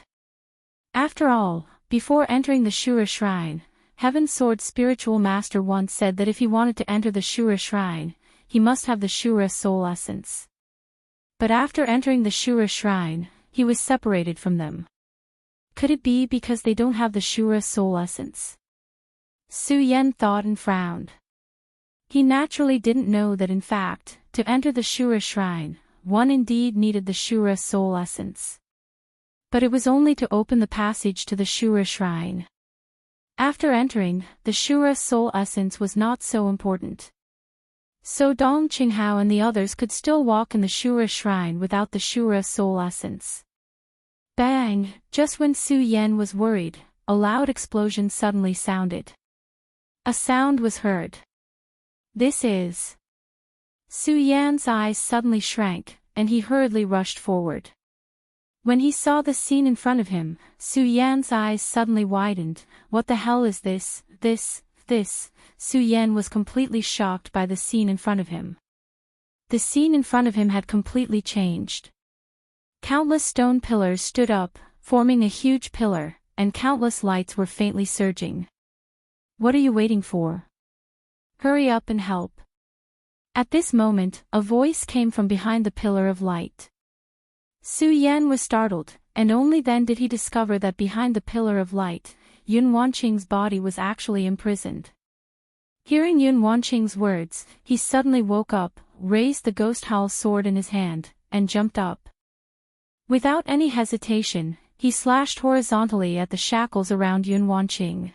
After all, before entering the Shura shrine, Heaven Sword spiritual master once said that if he wanted to enter the Shura shrine, he must have the Shura soul essence. But after entering the Shura shrine, he was separated from them. Could it be because they don't have the Shura soul essence? Su Yan thought and frowned. He naturally didn't know that in fact, to enter the Shura shrine, one indeed needed the Shura soul essence. But it was only to open the passage to the Shura shrine. After entering, the Shura soul essence was not so important. So Dong Qinghao and the others could still walk in the Shura shrine without the Shura soul essence. Bang! Just when Su Yan was worried, a loud explosion suddenly sounded. A sound was heard. This is... Su Yan's eyes suddenly shrank, and he hurriedly rushed forward. When he saw the scene in front of him, Su Yan's eyes suddenly widened. What the hell is this? Su Yan was completely shocked by the scene in front of him. The scene in front of him had completely changed. Countless stone pillars stood up, forming a huge pillar, and countless lights were faintly surging. What are you waiting for? Hurry up and help. At this moment, a voice came from behind the pillar of light. Su Yan was startled, and only then did he discover that behind the pillar of light, Yun Wanqing's body was actually imprisoned. Hearing Yun Wanqing's words, he suddenly woke up, raised the ghost howl sword in his hand, and jumped up. Without any hesitation, he slashed horizontally at the shackles around Yun Wanqing.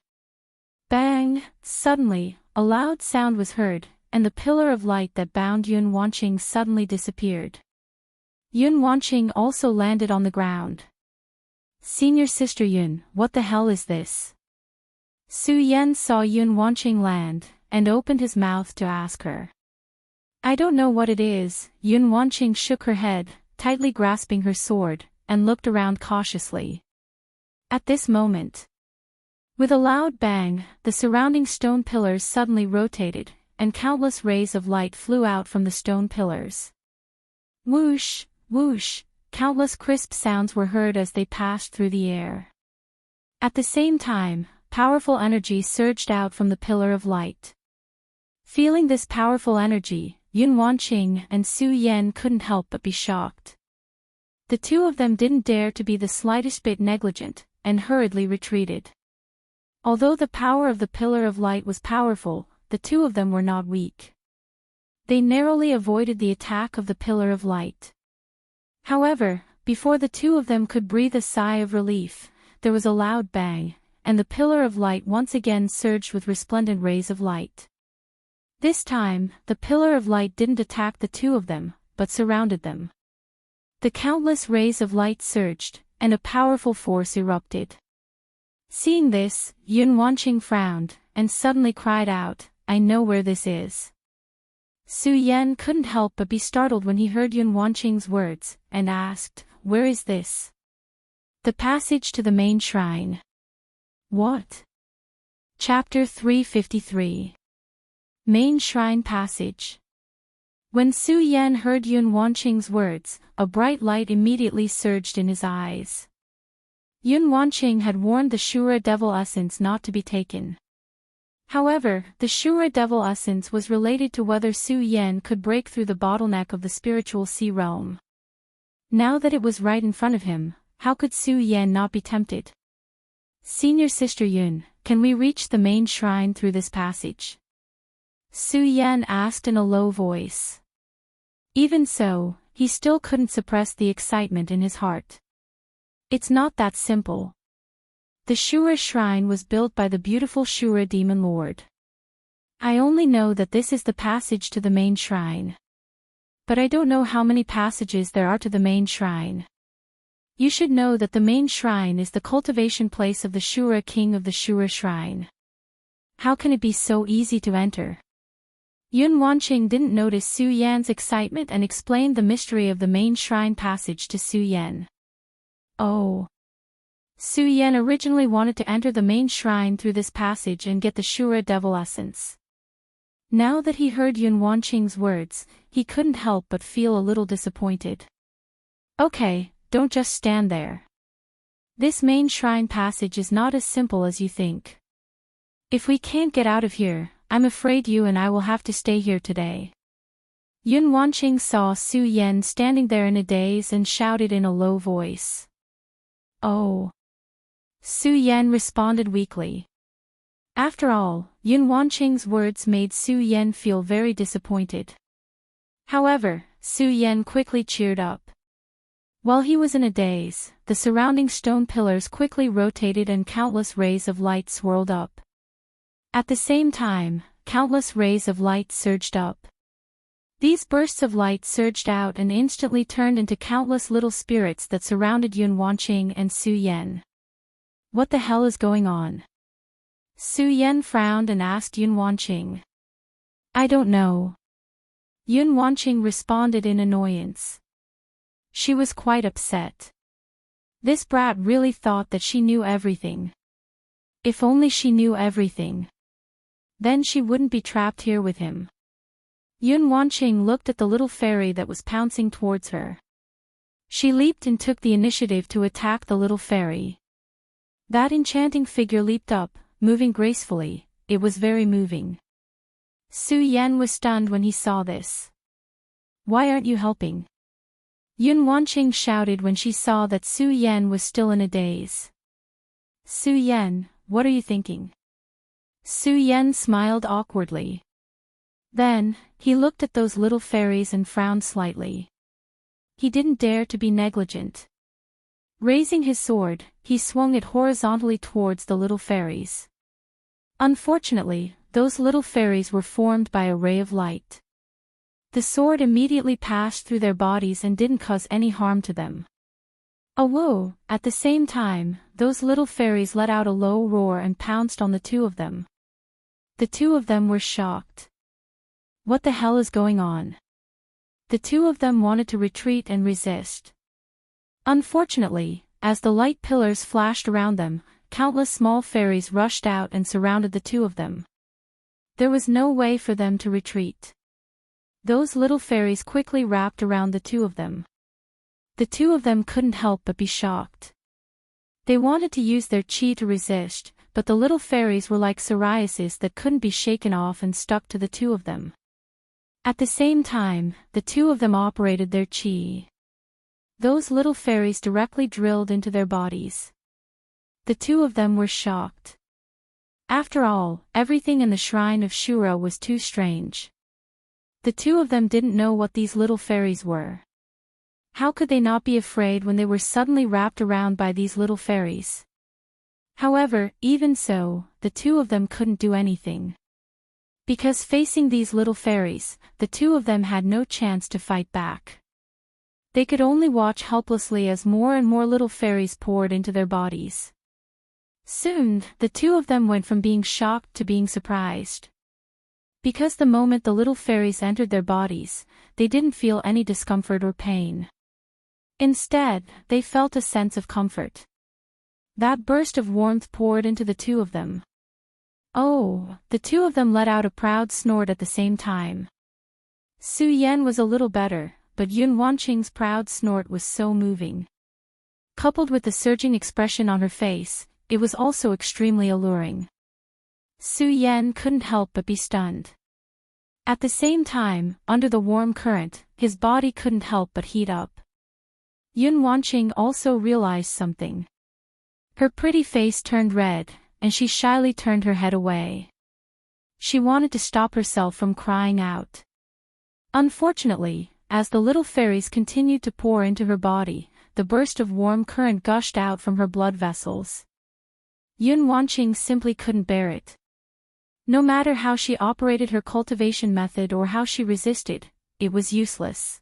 Bang! Suddenly, a loud sound was heard, and the pillar of light that bound Yun Wanqing suddenly disappeared. Yun Wanqing also landed on the ground. Senior Sister Yun, what the hell is this? Su Yan saw Yun Wanqing land, and opened his mouth to ask her. I don't know what it is. Yun Wanqing shook her head, tightly grasping her sword, and looked around cautiously. At this moment, with a loud bang, the surrounding stone pillars suddenly rotated, and countless rays of light flew out from the stone pillars. Whoosh, whoosh, countless crisp sounds were heard as they passed through the air. At the same time, powerful energy surged out from the pillar of light. Feeling this powerful energy, Yun Wanqing and Su Yan couldn't help but be shocked. The two of them didn't dare to be the slightest bit negligent, and hurriedly retreated. Although the power of the pillar of light was powerful, the two of them were not weak. They narrowly avoided the attack of the pillar of light. However, before the two of them could breathe a sigh of relief, there was a loud bang, and the pillar of light once again surged with resplendent rays of light. This time, the pillar of light didn't attack the two of them, but surrounded them. The countless rays of light surged, and a powerful force erupted. Seeing this, Yun Wanqing frowned, and suddenly cried out, I know where this is. Su Yan couldn't help but be startled when he heard Yun Wanqing's words, and asked, where is this? The passage to the main shrine. What? Chapter 353. Main Shrine Passage. When Su Yan heard Yun Wanqing's words, a bright light immediately surged in his eyes. Yun Wanqing had warned the Shura Devil Essence not to be taken. However, the Shura Devil Essence was related to whether Su Yan could break through the bottleneck of the spiritual sea realm. Now that it was right in front of him, how could Su Yan not be tempted? Senior Sister Yun, can we reach the main shrine through this passage? Su Yan asked in a low voice. Even so, he still couldn't suppress the excitement in his heart. It's not that simple. The Shura shrine was built by the beautiful Shura demon lord. I only know that this is the passage to the main shrine. But I don't know how many passages there are to the main shrine. You should know that the main shrine is the cultivation place of the Shura king of the Shura shrine. How can it be so easy to enter? Yun Wanqing didn't notice Su Yan's excitement and explained the mystery of the main shrine passage to Su Yan. Oh. Su Yan originally wanted to enter the main shrine through this passage and get the Shura Devil Essence. Now that he heard Yun Wanqing's words, he couldn't help but feel a little disappointed. Okay, don't just stand there. This main shrine passage is not as simple as you think. If we can't get out of here, I'm afraid you and I will have to stay here today. Yun Wanqing saw Su Yan standing there in a daze and shouted in a low voice. Oh. Su Yan responded weakly. After all, Yun Wanqing's words made Su Yan feel very disappointed. However, Su Yan quickly cheered up. While he was in a daze, the surrounding stone pillars quickly rotated and countless rays of light swirled up. At the same time, countless rays of light surged up. These bursts of light surged out and instantly turned into countless little spirits that surrounded Yun Wanqing and Su Yan. What the hell is going on? Su Yan frowned and asked Yun Wanqing. I don't know. Yun Wanqing responded in annoyance. She was quite upset. This brat really thought that she knew everything. If only she knew everything. Then she wouldn't be trapped here with him. Yun Wanqing looked at the little fairy that was pouncing towards her. She leaped and took the initiative to attack the little fairy. That enchanting figure leaped up, moving gracefully. It was very moving. Su Yan was stunned when he saw this. Why aren't you helping? Yun Wanqing shouted when she saw that Su Yan was still in a daze. Su Yan, what are you thinking? Su Yan smiled awkwardly. Then, he looked at those little fairies and frowned slightly. He didn't dare to be negligent. Raising his sword, he swung it horizontally towards the little fairies. Unfortunately, those little fairies were formed by a ray of light. The sword immediately passed through their bodies and didn't cause any harm to them. A whoa! At the same time, those little fairies let out a low roar and pounced on the two of them. The two of them were shocked. What the hell is going on? The two of them wanted to retreat and resist. Unfortunately, as the light pillars flashed around them, countless small fairies rushed out and surrounded the two of them. There was no way for them to retreat. Those little fairies quickly wrapped around the two of them. The two of them couldn't help but be shocked. They wanted to use their chi to resist, but the little fairies were like psoriasis that couldn't be shaken off and stuck to the two of them. At the same time, the two of them operated their chi. Those little fairies directly drilled into their bodies. The two of them were shocked. After all, everything in the shrine of Shura was too strange. The two of them didn't know what these little fairies were. How could they not be afraid when they were suddenly wrapped around by these little fairies? However, even so, the two of them couldn't do anything. Because facing these little fairies, the two of them had no chance to fight back. They could only watch helplessly as more and more little fairies poured into their bodies. Soon, the two of them went from being shocked to being surprised. Because the moment the little fairies entered their bodies, they didn't feel any discomfort or pain. Instead, they felt a sense of comfort. That burst of warmth poured into the two of them. Oh, the two of them let out a proud snort at the same time. Su Yan was a little better, but Yun Wanqing's proud snort was so moving. Coupled with the surging expression on her face, it was also extremely alluring. Su Yan couldn't help but be stunned. At the same time, under the warm current, his body couldn't help but heat up. Yun Wanqing also realized something. Her pretty face turned red, and she shyly turned her head away. She wanted to stop herself from crying out. Unfortunately, as the little fairies continued to pour into her body, the burst of warm current gushed out from her blood vessels. Yun Wanqing simply couldn't bear it. No matter how she operated her cultivation method or how she resisted, it was useless.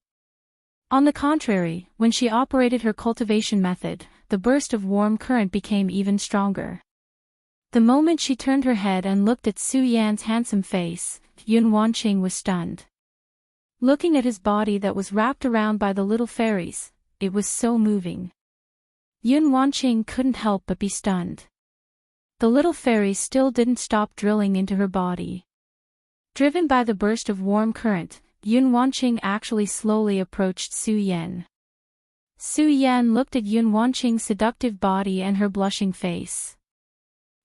On the contrary, when she operated her cultivation method, the burst of warm current became even stronger. The moment she turned her head and looked at Su Yan's handsome face, Yun Wanqing was stunned. Looking at his body that was wrapped around by the little fairies, it was so moving. Yun Wanqing couldn't help but be stunned. The little fairies still didn't stop drilling into her body. Driven by the burst of warm current, Yun Wanqing actually slowly approached Su Yan. Su Yan looked at Yun Wanqing's seductive body and her blushing face.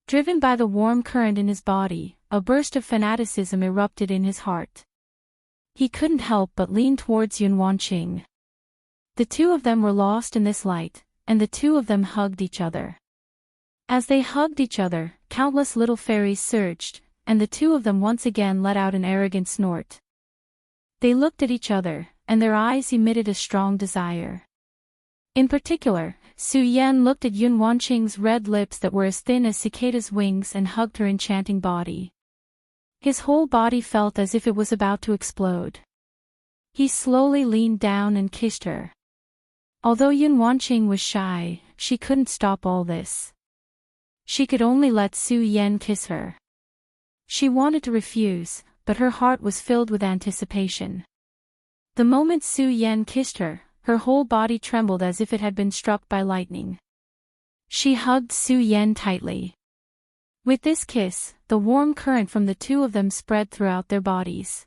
Driven by the warm current in his body, a burst of fanaticism erupted in his heart. He couldn't help but lean towards Yun Wanqing. The two of them were lost in this light, and the two of them hugged each other. As they hugged each other, countless little fairies surged, and the two of them once again let out an arrogant snort. They looked at each other, and their eyes emitted a strong desire. In particular, Su Yan looked at Yun Wanqing's red lips that were as thin as cicada's wings and hugged her enchanting body. His whole body felt as if it was about to explode. He slowly leaned down and kissed her. Although Yun Wanqing was shy, she couldn't stop all this. She could only let Su Yan kiss her. She wanted to refuse, but her heart was filled with anticipation. The moment Su Yan kissed her, her whole body trembled as if it had been struck by lightning. She hugged Su Yan tightly. With this kiss, the warm current from the two of them spread throughout their bodies.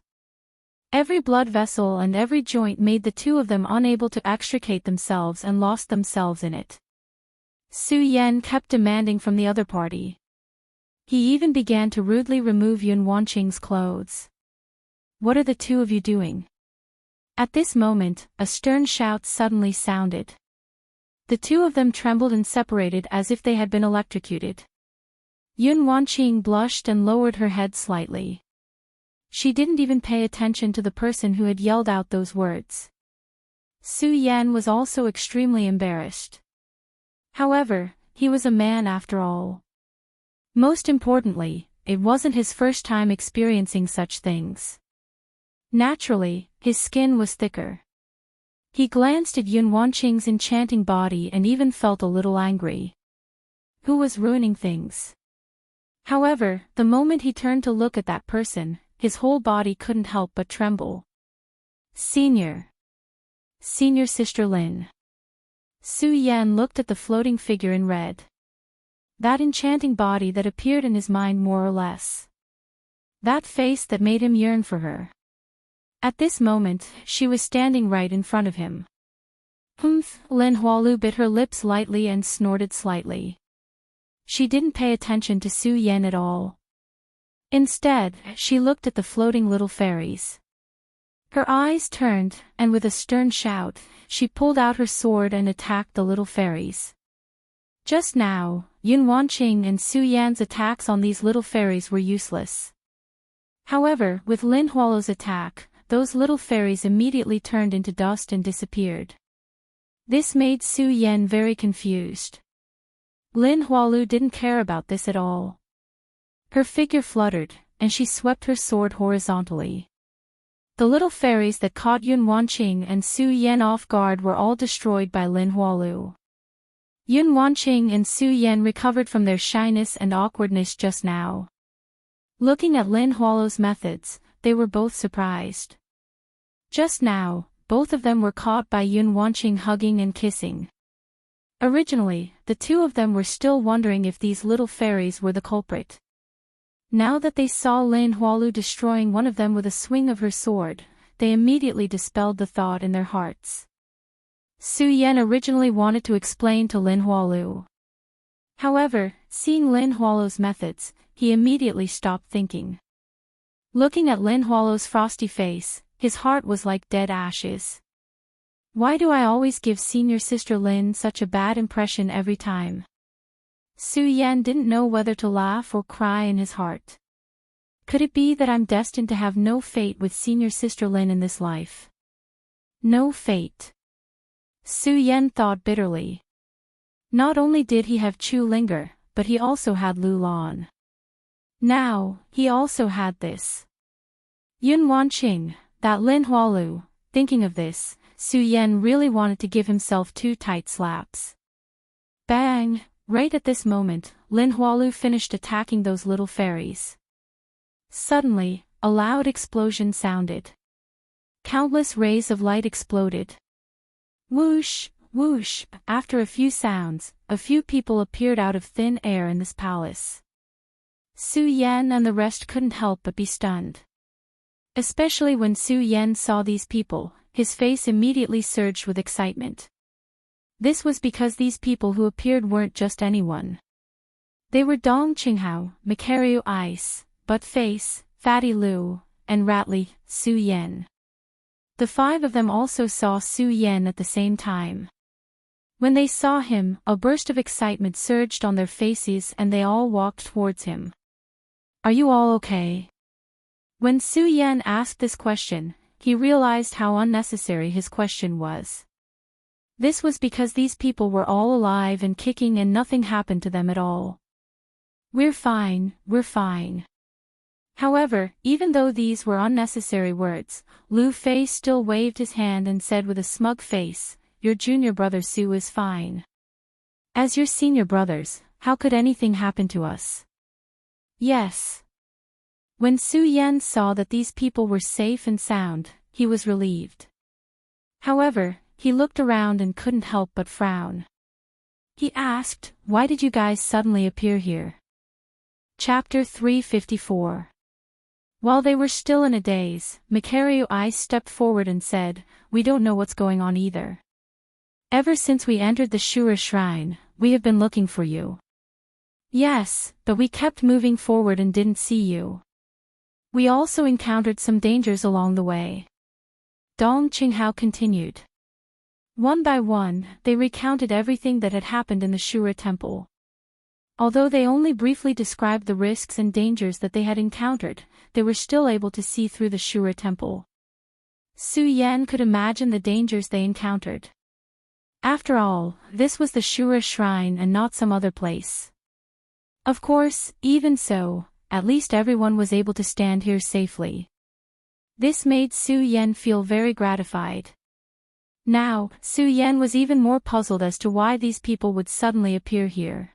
Every blood vessel and every joint made the two of them unable to extricate themselves and lost themselves in it. Su Yan kept demanding from the other party. He even began to rudely remove Yun Wanqing's clothes. "What are the two of you doing?" At this moment, a stern shout suddenly sounded. The two of them trembled and separated as if they had been electrocuted. Yun Wanqing blushed and lowered her head slightly. She didn't even pay attention to the person who had yelled out those words. Su Yan was also extremely embarrassed. However, he was a man after all. Most importantly, it wasn't his first time experiencing such things. Naturally, his skin was thicker. He glanced at Yun Wanqing's enchanting body and even felt a little angry. Who was ruining things? However, the moment he turned to look at that person, his whole body couldn't help but tremble. Senior Sister Lin. Su Yan looked at the floating figure in red. That enchanting body that appeared in his mind more or less. That face that made him yearn for her. At this moment, she was standing right in front of him. Humph! Lin Hualu bit her lips lightly and snorted slightly. She didn't pay attention to Su Yan at all. Instead, she looked at the floating little fairies. Her eyes turned, and with a stern shout, she pulled out her sword and attacked the little fairies. Just now, Yun Wanqing and Su Yan's attacks on these little fairies were useless. However, with Lin Hualu's attack, those little fairies immediately turned into dust and disappeared. This made Su Yan very confused. Lin Hualu didn't care about this at all. Her figure fluttered, and she swept her sword horizontally. The little fairies that caught Yun Wanqing and Su Yan off guard were all destroyed by Lin Hualu. Yun Wanqing and Su Yan recovered from their shyness and awkwardness just now. Looking at Lin Hualu's methods, they were both surprised. Just now, both of them were caught by Yun Wanqing hugging and kissing. Originally, the two of them were still wondering if these little fairies were the culprit. Now that they saw Lin Hualu destroying one of them with a swing of her sword, they immediately dispelled the thought in their hearts. Su Yan originally wanted to explain to Lin Hualu. However, seeing Lin Hualu's methods, he immediately stopped thinking. Looking at Lin Hualu's frosty face, his heart was like dead ashes. Why do I always give senior sister Lin such a bad impression every time? Su Yan didn't know whether to laugh or cry in his heart. Could it be that I'm destined to have no fate with senior sister Lin in this life? No fate. Su Yan thought bitterly. Not only did he have Chu Linger, but he also had Lu Lan. Now, he also had this. Yun Wanqing, that Lin Hualu. Thinking of this, Su Yan really wanted to give himself 2 tight slaps. Bang! Right at this moment, Lin Hualu finished attacking those little fairies. Suddenly, a loud explosion sounded. Countless rays of light exploded. Whoosh, whoosh! After a few sounds, a few people appeared out of thin air in this palace. Su Yan and the rest couldn't help but be stunned. Especially when Su Yan saw these people, his face immediately surged with excitement. This was because these people who appeared weren't just anyone. They were Dong Qinghao, Macario Ice, Buttface, Fatty Lu, and Ratly, Su Yan. The 5 of them also saw Su Yan at the same time. When they saw him, a burst of excitement surged on their faces and they all walked towards him. Are you all okay? When Su Yan asked this question, he realized how unnecessary his question was. This was because these people were all alive and kicking and nothing happened to them at all. We're fine, we're fine. However, even though these were unnecessary words, Lu Fei still waved his hand and said with a smug face, "Your junior brother Su is fine. As your senior brothers, how could anything happen to us? Yes. When Su Yan saw that these people were safe and sound, he was relieved. However, he looked around and couldn't help but frown. He asked, "Why did you guys suddenly appear here?" Chapter 354. While they were still in a daze, Makario Ice stepped forward and said, "We don't know what's going on either. Ever since we entered the Shura Shrine, we have been looking for you." "Yes, but we kept moving forward and didn't see you. We also encountered some dangers along the way." Dong Qinghao continued. One by one, they recounted everything that had happened in the Shura Temple. Although they only briefly described the risks and dangers that they had encountered, they were still able to see through the Shura Temple. Su Yan could imagine the dangers they encountered. After all, this was the Shura Shrine and not some other place. Of course, even so, at least everyone was able to stand here safely. This made Su Yan feel very gratified. Now, Su Yan was even more puzzled as to why these people would suddenly appear here.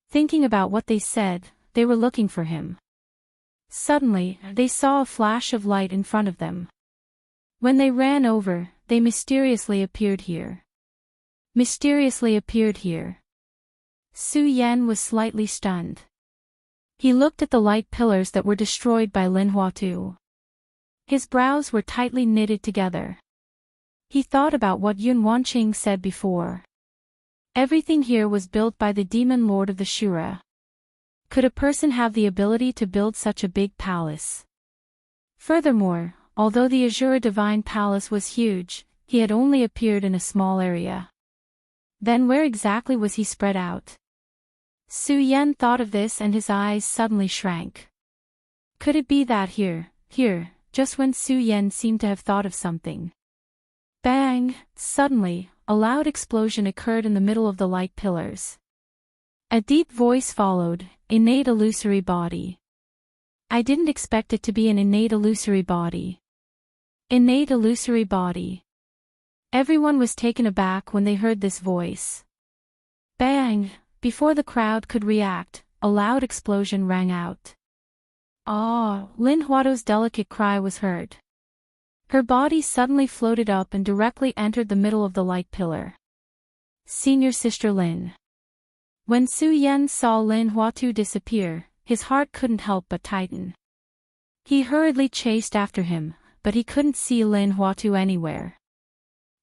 Thinking about what they said, they were looking for him. Suddenly, they saw a flash of light in front of them. When they ran over, they mysteriously appeared here. Mysteriously appeared here. Su Yan was slightly stunned. He looked at the light pillars that were destroyed by Lin Huatu. His brows were tightly knitted together. He thought about what Yun Wanqing said before. Everything here was built by the demon lord of the Shura. Could a person have the ability to build such a big palace? Furthermore, although the Azura Divine Palace was huge, he had only appeared in a small area. Then where exactly was he spread out? Su Yan thought of this and his eyes suddenly shrank. Could it be that here, just when Su Yan seemed to have thought of something? Bang! Suddenly, a loud explosion occurred in the middle of the light pillars. A deep voice followed, "Innate illusory body." I didn't expect it to be an innate illusory body. Innate illusory body. Everyone was taken aback when they heard this voice. Bang! Before the crowd could react, a loud explosion rang out. Ah! Lin Huato's delicate cry was heard. Her body suddenly floated up and directly entered the middle of the light pillar. Senior Sister Lin. When Su Yan saw Lin Huatu disappear, his heart couldn't help but tighten. He hurriedly chased after him, but he couldn't see Lin Huatu anywhere.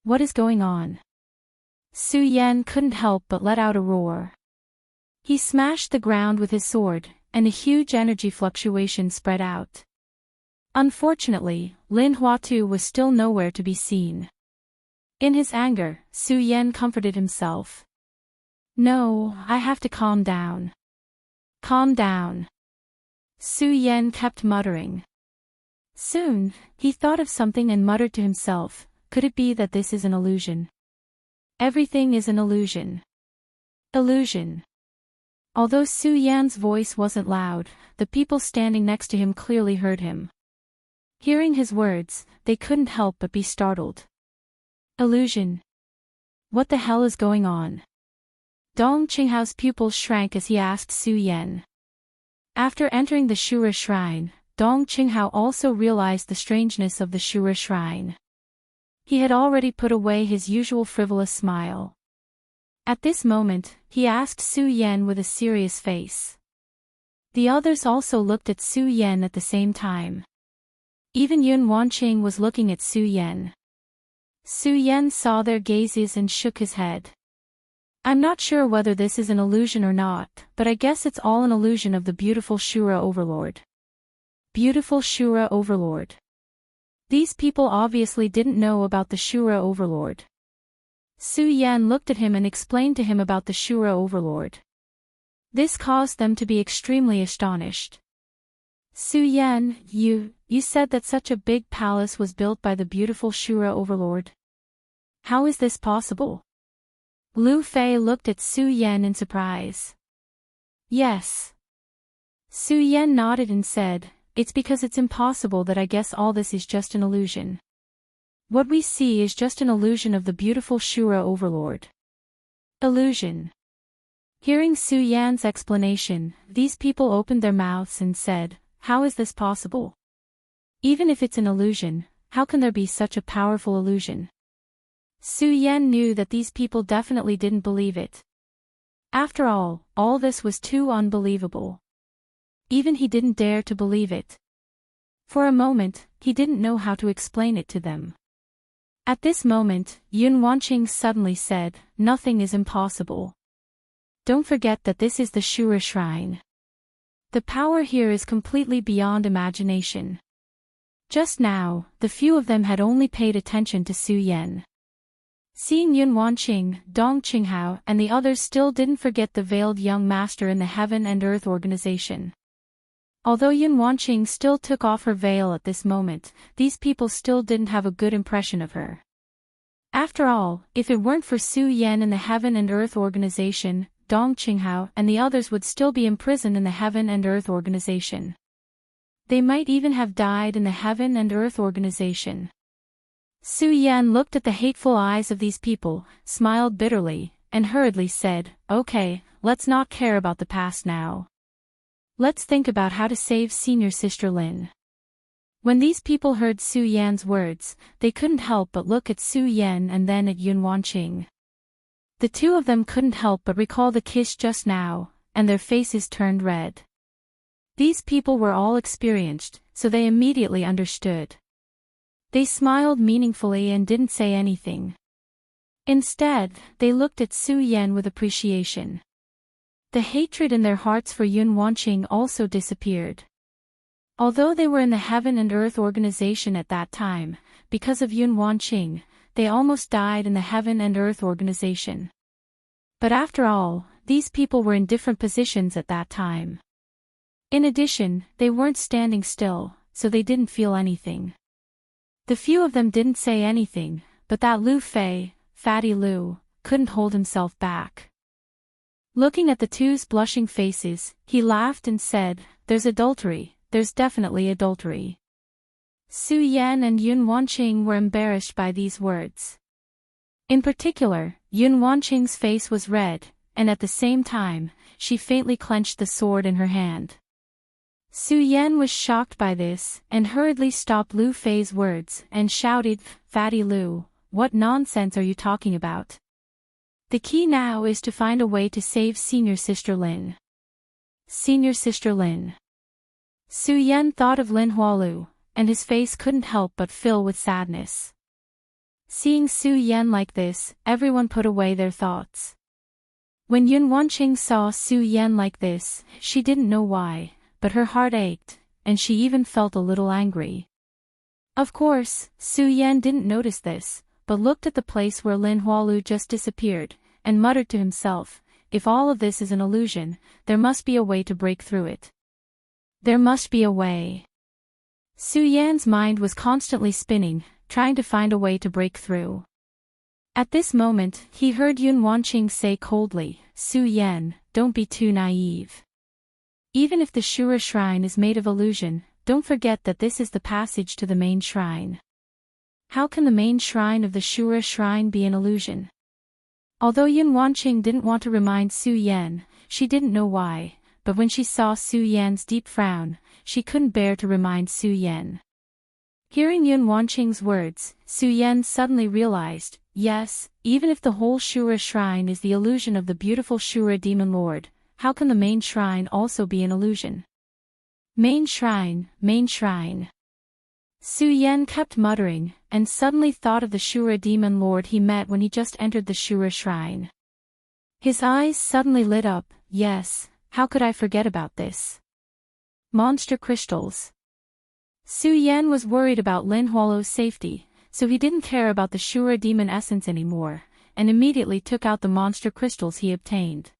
What is going on? Su Yan couldn't help but let out a roar. He smashed the ground with his sword, and a huge energy fluctuation spread out. Unfortunately, Lin Huatu was still nowhere to be seen. In his anger, Su Yan comforted himself. No, I have to calm down. Calm down. Su Yan kept muttering. Soon, he thought of something and muttered to himself, could it be that this is an illusion? Everything is an illusion. Illusion. Although Su Yan's voice wasn't loud, the people standing next to him clearly heard him. Hearing his words, they couldn't help but be startled. Illusion. What the hell is going on? Dong Qinghao's pupils shrank as he asked Su Yan. After entering the Shura Shrine, Dong Qinghao also realized the strangeness of the Shura Shrine. He had already put away his usual frivolous smile. At this moment, he asked Su Yan with a serious face. The others also looked at Su Yan at the same time. Even Yun Wanqing was looking at Su Yan. Su Yan saw their gazes and shook his head. I'm not sure whether this is an illusion or not, but I guess it's all an illusion of the beautiful Shura Overlord. Beautiful Shura Overlord. These people obviously didn't know about the Shura Overlord. Su Yan looked at him and explained to him about the Shura Overlord. This caused them to be extremely astonished. Su Yan, you said that such a big palace was built by the beautiful Shura Overlord. How is this possible? Lu Fei looked at Su Yan in surprise. Yes. Su Yan nodded and said, it's because it's impossible that I guess all this is just an illusion. What we see is just an illusion of the beautiful Shura Overlord. Illusion. Hearing Su Yan's explanation, these people opened their mouths and said, "How is this possible? Even if it's an illusion, how can there be such a powerful illusion?" Su Yan knew that these people definitely didn't believe it. After all this was too unbelievable. Even he didn't dare to believe it. For a moment, he didn't know how to explain it to them. At this moment, Yun Wanqing suddenly said, "Nothing is impossible. Don't forget that this is the Shura Shrine. The power here is completely beyond imagination." Just now, the few of them had only paid attention to Su Yan. Seeing Yun Wanqing, Dong Qinghao and the others still didn't forget the veiled young master in the Heaven and Earth organization. Although Yun Wanqing still took off her veil at this moment, these people still didn't have a good impression of her. After all, if it weren't for Su Yan in the Heaven and Earth organization, Dong Qinghao and the others would still be imprisoned in the Heaven and Earth organization. They might even have died in the Heaven and Earth organization. Su Yan looked at the hateful eyes of these people, smiled bitterly, and hurriedly said, "Okay, let's not care about the past now. Let's think about how to save senior sister Lin." When these people heard Su Yan's words, they couldn't help but look at Su Yan and then at Yun Wanqing. The two of them couldn't help but recall the kiss just now, and their faces turned red. These people were all experienced, so they immediately understood. They smiled meaningfully and didn't say anything. Instead, they looked at Su Yan with appreciation. The hatred in their hearts for Yun Wanqing also disappeared. Although they were in the Heaven and Earth organization at that time, because of Yun Wanqing, they almost died in the Heaven and Earth organization. But after all, these people were in different positions at that time. In addition, they weren't standing still, so they didn't feel anything. The few of them didn't say anything, but that Lu Fei, Fatty Lu, couldn't hold himself back. Looking at the two's blushing faces, he laughed and said, "There's adultery, there's definitely adultery." Su Yan and Yun Wanqing were embarrassed by these words. In particular, Yun Wanqing's face was red, and at the same time, she faintly clenched the sword in her hand. Su Yan was shocked by this, and hurriedly stopped Lu Fei's words and shouted, "Fatty Lu, what nonsense are you talking about? The key now is to find a way to save senior sister Lin." Senior sister Lin. Su Yan thought of Lin Hualu, and his face couldn't help but fill with sadness. Seeing Su Yan like this, everyone put away their thoughts. When Yun Wanqing saw Su Yan like this, she didn't know why, but her heart ached, and she even felt a little angry. Of course, Su Yan didn't notice this, but looked at the place where Lin Hualu just disappeared, and muttered to himself, "If all of this is an illusion, there must be a way to break through it. There must be a way." Su Yan's mind was constantly spinning, trying to find a way to break through. At this moment, he heard Yun Wanqing say coldly, "Su Yan, don't be too naive. Even if the Shura Shrine is made of illusion, don't forget that this is the passage to the main shrine. How can the main shrine of the Shura Shrine be an illusion?" Although Yun Wanqing didn't want to remind Su Yan, she didn't know why, but when she saw Su Yan's deep frown, she couldn't bear to remind Su Yan. Hearing Yun Wanqing's words, Su Yan suddenly realized, yes, even if the whole Shura Shrine is the illusion of the beautiful Shura Demon Lord, how can the main shrine also be an illusion? Main shrine, main shrine. Su Yan kept muttering, and suddenly thought of the Shura Demon Lord he met when he just entered the Shura Shrine. His eyes suddenly lit up. Yes, how could I forget about this? Monster crystals. Su Yan was worried about Lin Hualu's safety, so he didn't care about the Shura demon essence anymore, and immediately took out the monster crystals he obtained.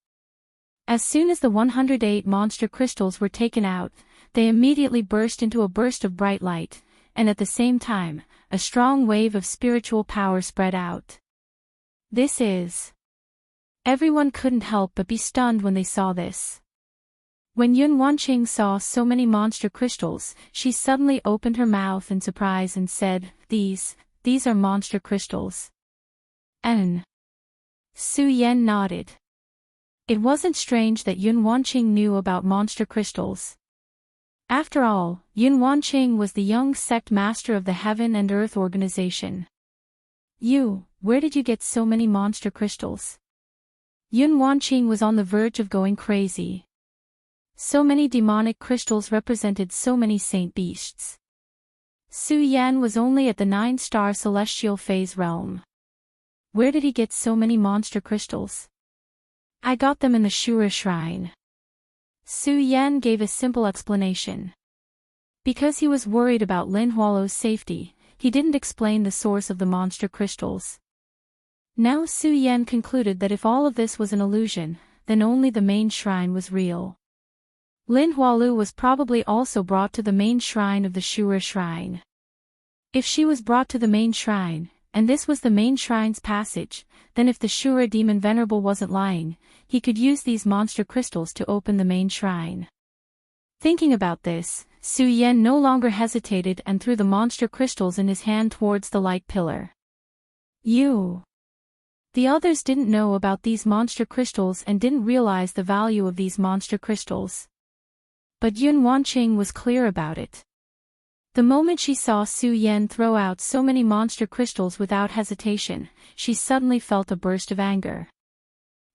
As soon as the 108 monster crystals were taken out, they immediately burst into a burst of bright light, and at the same time, a strong wave of spiritual power spread out. This is... Everyone couldn't help but be stunned when they saw this. When Yun Wanqing saw so many monster crystals, she suddenly opened her mouth in surprise and said, These are monster crystals. Su Yan nodded. It wasn't strange that Yun Wanqing knew about monster crystals. After all, Yun Wanqing was the young sect master of the Heaven and Earth organization. Where did you get so many monster crystals? Yun Wanqing was on the verge of going crazy. So many demonic crystals represented so many saint beasts. Su Yan was only at the 9-star celestial phase realm. Where did he get so many monster crystals? I got them in the Shura shrine. Su Yan gave a simple explanation. Because he was worried about Lin Hualu's safety, he didn't explain the source of the monster crystals. Now Su Yan concluded that if all of this was an illusion, then only the main shrine was real. Lin Hualu was probably also brought to the main shrine of the Shura shrine. If she was brought to the main shrine, and this was the main shrine's passage, then if the Shura demon Venerable wasn't lying, he could use these monster crystals to open the main shrine. Thinking about this, Su Yan no longer hesitated and threw the monster crystals in his hand towards the light pillar. The others didn't know about these monster crystals and didn't realize the value of these monster crystals. But Yun Wanqing was clear about it. The moment she saw Su Yan throw out so many monster crystals without hesitation, she suddenly felt a burst of anger.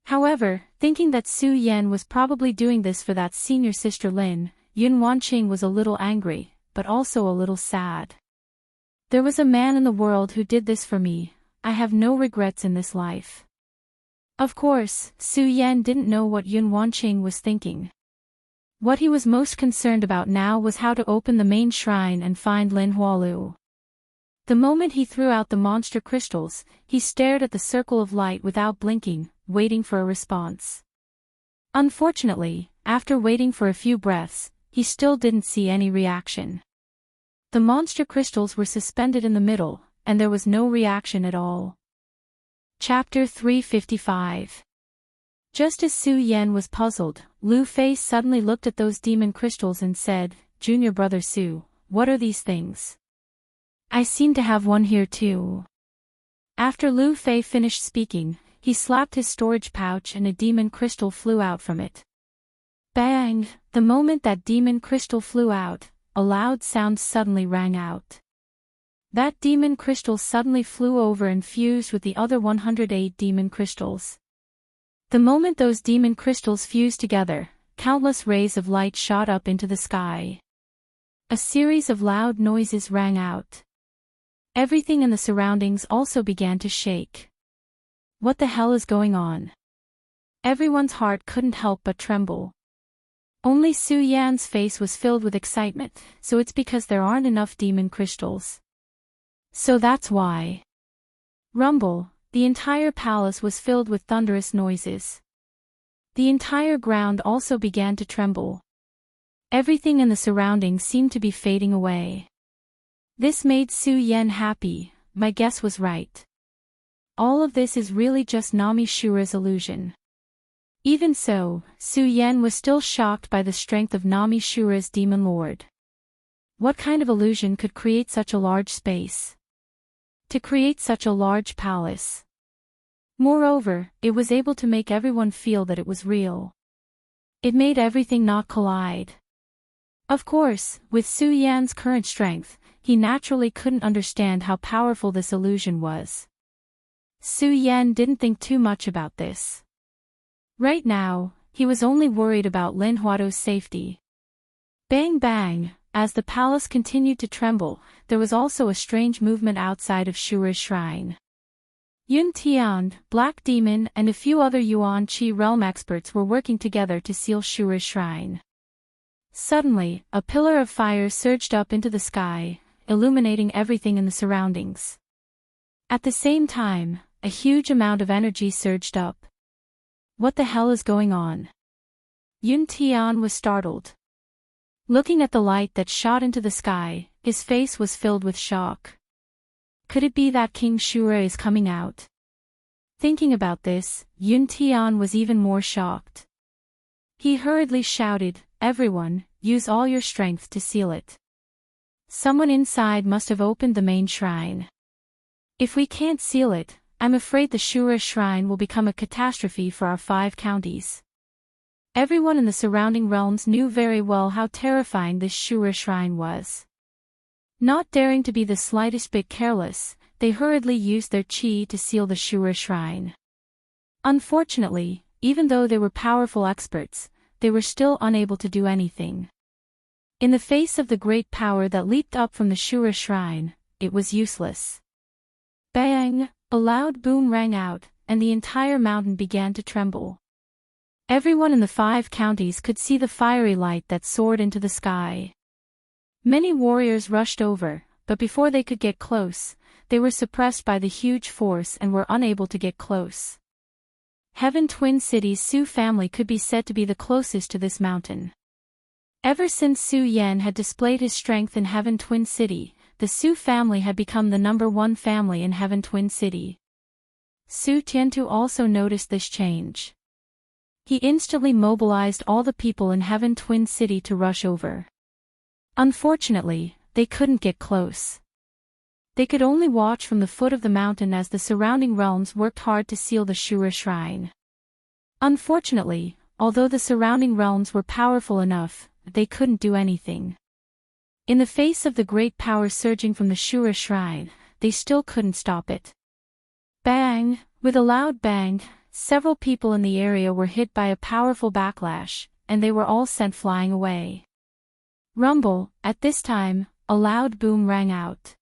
However, thinking that Su Yan was probably doing this for that senior sister Lin, Yun Wanqing was a little angry, but also a little sad. There was a man in the world who did this for me. I have no regrets in this life. Of course, Su Yan didn't know what Yun Wanqing was thinking. What he was most concerned about now was how to open the main shrine and find Lin Hualu. The moment he threw out the monster crystals, he stared at the circle of light without blinking, waiting for a response. Unfortunately, after waiting for a few breaths, he still didn't see any reaction. The monster crystals were suspended in the middle, and there was no reaction at all. Chapter 355. Just as Su Yan was puzzled, Lu Fei suddenly looked at those demon crystals and said, "Junior brother Su, what are these things? I seem to have one here too." After Lu Fei finished speaking, he slapped his storage pouch and a demon crystal flew out from it. Bang! The moment that demon crystal flew out, a loud sound suddenly rang out. That demon crystal suddenly flew over and fused with the other 108 demon crystals. The moment those demon crystals fused together, countless rays of light shot up into the sky. A series of loud noises rang out. Everything in the surroundings also began to shake. What the hell is going on? Everyone's heart couldn't help but tremble. Only Su Yan's face was filled with excitement, so it's because there aren't enough demon crystals. So that's why. Rumble. The entire palace was filled with thunderous noises. The entire ground also began to tremble. Everything in the surroundings seemed to be fading away. This made Su Yan happy. My guess was right. All of this is really just Nami Shura's illusion. Even so, Su Yan was still shocked by the strength of Nami Shura's demon lord. What kind of illusion could create such a large space? To create such a large palace. Moreover, it was able to make everyone feel that it was real. It made everything not collide. Of course, with Su Yan's current strength, he naturally couldn't understand how powerful this illusion was. Su Yan didn't think too much about this. Right now, he was only worried about Lin Hualu's safety. Bang bang! As the palace continued to tremble, there was also a strange movement outside of Shura's shrine. Yun Tian, Black Demon and a few other Yuan Qi realm experts were working together to seal Shura's shrine. Suddenly, a pillar of fire surged up into the sky, illuminating everything in the surroundings. At the same time, a huge amount of energy surged up. What the hell is going on? Yun Tian was startled. Looking at the light that shot into the sky, his face was filled with shock. Could it be that King Shura is coming out? Thinking about this, Yun Tian was even more shocked. He hurriedly shouted, "Everyone, use all your strength to seal it. Someone inside must have opened the main shrine. If we can't seal it, I'm afraid the Shura Shrine will become a catastrophe for our 5 counties. Everyone in the surrounding realms knew very well how terrifying this Shura Shrine was. Not daring to be the slightest bit careless, they hurriedly used their chi to seal the Shura Shrine. Unfortunately, even though they were powerful experts, they were still unable to do anything. In the face of the great power that leaped up from the Shura Shrine, it was useless. Bang! A loud boom rang out, and the entire mountain began to tremble. Everyone in the 5 counties could see the fiery light that soared into the sky. Many warriors rushed over, but before they could get close, they were suppressed by the huge force and were unable to get close. Heaven Twin City's Su family could be said to be the closest to this mountain. Ever since Su Yan had displayed his strength in Heaven Twin City, the Su family had become the #1 family in Heaven Twin City. Su Tiantu also noticed this change. He instantly mobilized all the people in Heaven Twin City to rush over. Unfortunately, they couldn't get close. They could only watch from the foot of the mountain as the surrounding realms worked hard to seal the Shura Shrine. Unfortunately, although the surrounding realms were powerful enough, they couldn't do anything. In the face of the great power surging from the Shura Shrine, they still couldn't stop it. Bang! With a loud bang, several people in the area were hit by a powerful backlash, and they were all sent flying away. Rumble! At this time, a loud boom rang out.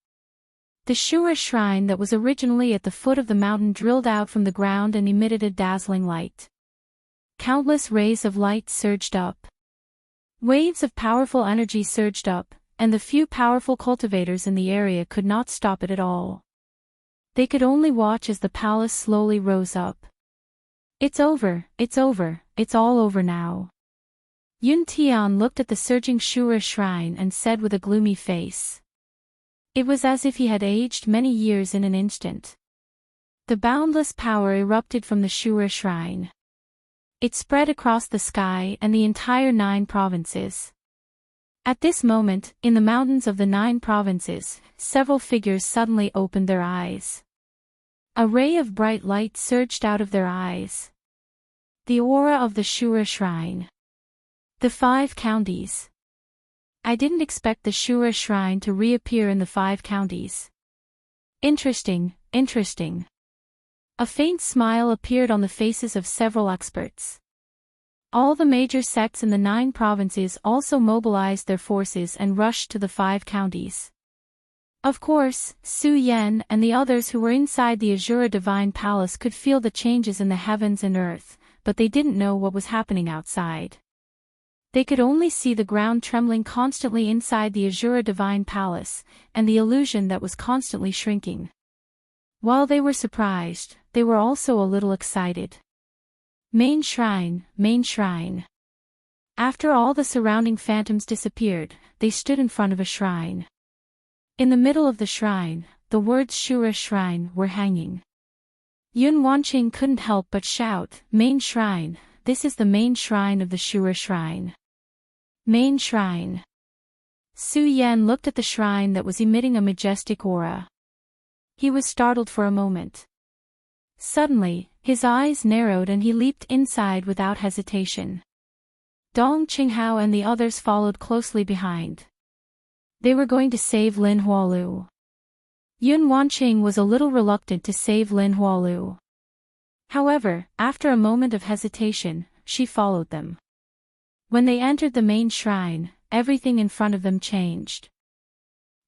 The Shura Shrine that was originally at the foot of the mountain drilled out from the ground and emitted a dazzling light. Countless rays of light surged up. Waves of powerful energy surged up, and the few powerful cultivators in the area could not stop it at all. They could only watch as the palace slowly rose up. It's over, it's over, it's all over now. Yun Tian looked at the surging Shura Shrine and said with a gloomy face. It was as if he had aged many years in an instant. The boundless power erupted from the Shura Shrine. It spread across the sky and the entire 9 provinces. At this moment, in the mountains of the 9 provinces, several figures suddenly opened their eyes. A ray of bright light surged out of their eyes. The aura of the Shura Shrine. The 5 counties. I didn't expect the Shura Shrine to reappear in the 5 counties. Interesting, interesting. A faint smile appeared on the faces of several experts. All the major sects in the 9 provinces also mobilized their forces and rushed to the 5 counties. Of course, Su Yan and the others who were inside the Azura Divine Palace could feel the changes in the heavens and earth, but they didn't know what was happening outside. They could only see the ground trembling constantly inside the Azura Divine Palace, and the illusion that was constantly shrinking. While they were surprised, they were also a little excited. Main Shrine, Main Shrine. After all the surrounding phantoms disappeared, they stood in front of a shrine. In the middle of the shrine, the words Shura Shrine were hanging. Yun Wanqing couldn't help but shout, Main Shrine, this is the main shrine of the Shura Shrine. Main Shrine. Su Yan looked at the shrine that was emitting a majestic aura. He was startled for a moment. Suddenly, his eyes narrowed and he leaped inside without hesitation. Dong Qinghao and the others followed closely behind. They were going to save Lin Hualu. Yun Wanqing was a little reluctant to save Lin Hualu. However, after a moment of hesitation, she followed them. When they entered the main shrine, everything in front of them changed.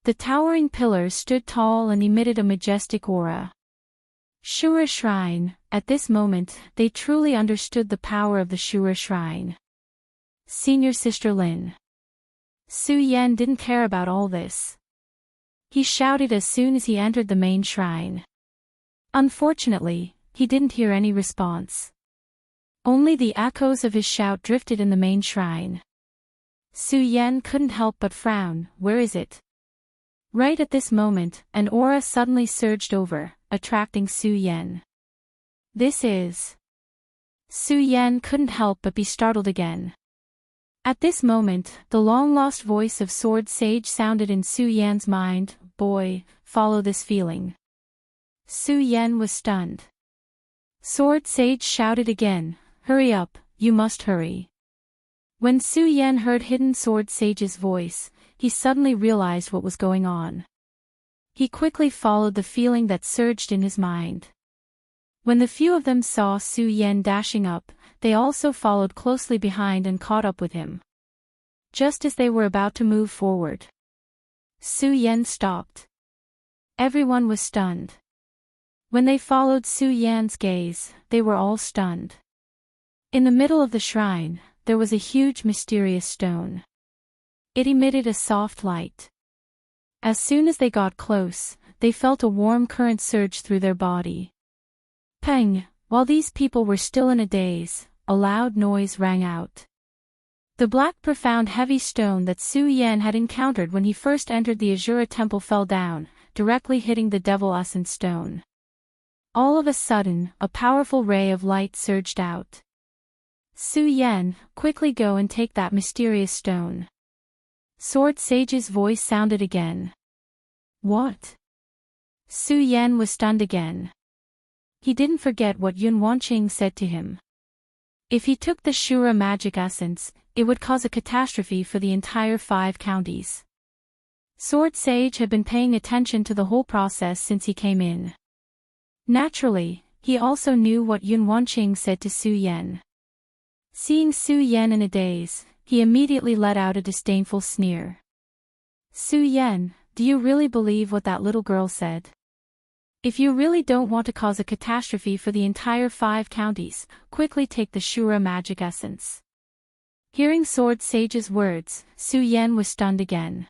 The towering pillars stood tall and emitted a majestic aura. Shura Shrine, at this moment, they truly understood the power of the Shura Shrine. Senior Sister Lin. Su Yan didn't care about all this. He shouted as soon as he entered the main shrine. Unfortunately, he didn't hear any response. Only the echoes of his shout drifted in the main shrine. Su Yan couldn't help but frown. Where is it? Right at this moment, an aura suddenly surged over, attracting Su Yan. This is... Su Yan couldn't help but be startled again. At this moment, the long-lost voice of Sword Sage sounded in Su Yan's mind, boy, follow this feeling. Su Yan was stunned. Sword Sage shouted again, "Hurry up, you must hurry." When Su Yan heard Hidden Sword Sage's voice, he suddenly realized what was going on. He quickly followed the feeling that surged in his mind. When the few of them saw Su Yan dashing up, they also followed closely behind and caught up with him. Just as they were about to move forward, Su Yan stopped. Everyone was stunned. When they followed Su Yan's gaze, they were all stunned. In the middle of the shrine, there was a huge mysterious stone. It emitted a soft light. As soon as they got close, they felt a warm current surge through their body. Pang! While these people were still in a daze, a loud noise rang out. The black profound heavy stone that Su Yan had encountered when he first entered the Azura temple fell down, directly hitting the Devil Essence stone. All of a sudden, a powerful ray of light surged out. Su Yan, quickly go and take that mysterious stone. Sword Sage's voice sounded again. What? Su Yan was stunned again. He didn't forget what Yun Wanqing said to him. If he took the Shura magic essence, it would cause a catastrophe for the entire 5 counties. Sword Sage had been paying attention to the whole process since he came in. Naturally, he also knew what Yun Wanqing said to Su Yan. Seeing Su Yan in a daze, he immediately let out a disdainful sneer. Su Yan, do you really believe what that little girl said? If you really don't want to cause a catastrophe for the entire 5 counties, quickly take the Shura magic essence. Hearing Sword Sage's words, Su Yan was stunned again.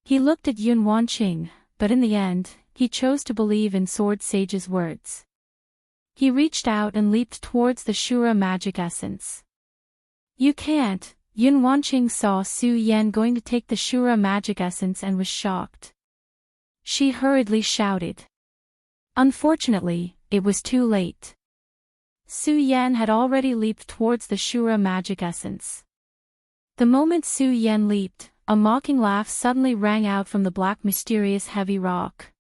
He looked at Yun Wanqing, but in the end, he chose to believe in Sword Sage's words. He reached out and leaped towards the Shura magic essence. You can't! Yun Wanqing saw Su Yan going to take the Shura magic essence and was shocked. She hurriedly shouted. Unfortunately, it was too late. Su Yan had already leaped towards the Shura magic essence. The moment Su Yan leaped, a mocking laugh suddenly rang out from the black mysterious heavy rock.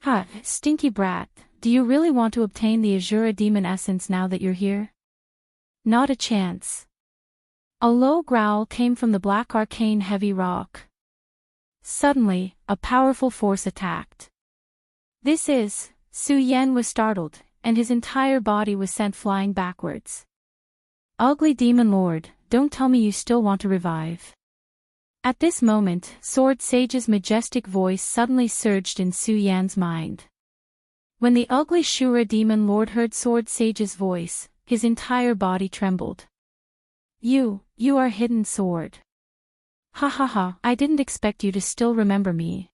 Ha, stinky brat, do you really want to obtain the Azura demon essence now that you're here? Not a chance. A low growl came from the black arcane heavy rock. Suddenly, a powerful force attacked. This is... Su Yan was startled, and his entire body was sent flying backwards. Ugly demon lord, don't tell me you still want to revive. At this moment, Sword Sage's majestic voice suddenly surged in Su Yan's mind. When the ugly Shura demon lord heard Sword Sage's voice, his entire body trembled. You are Hidden Sword. Ha ha ha, I didn't expect you to still remember me.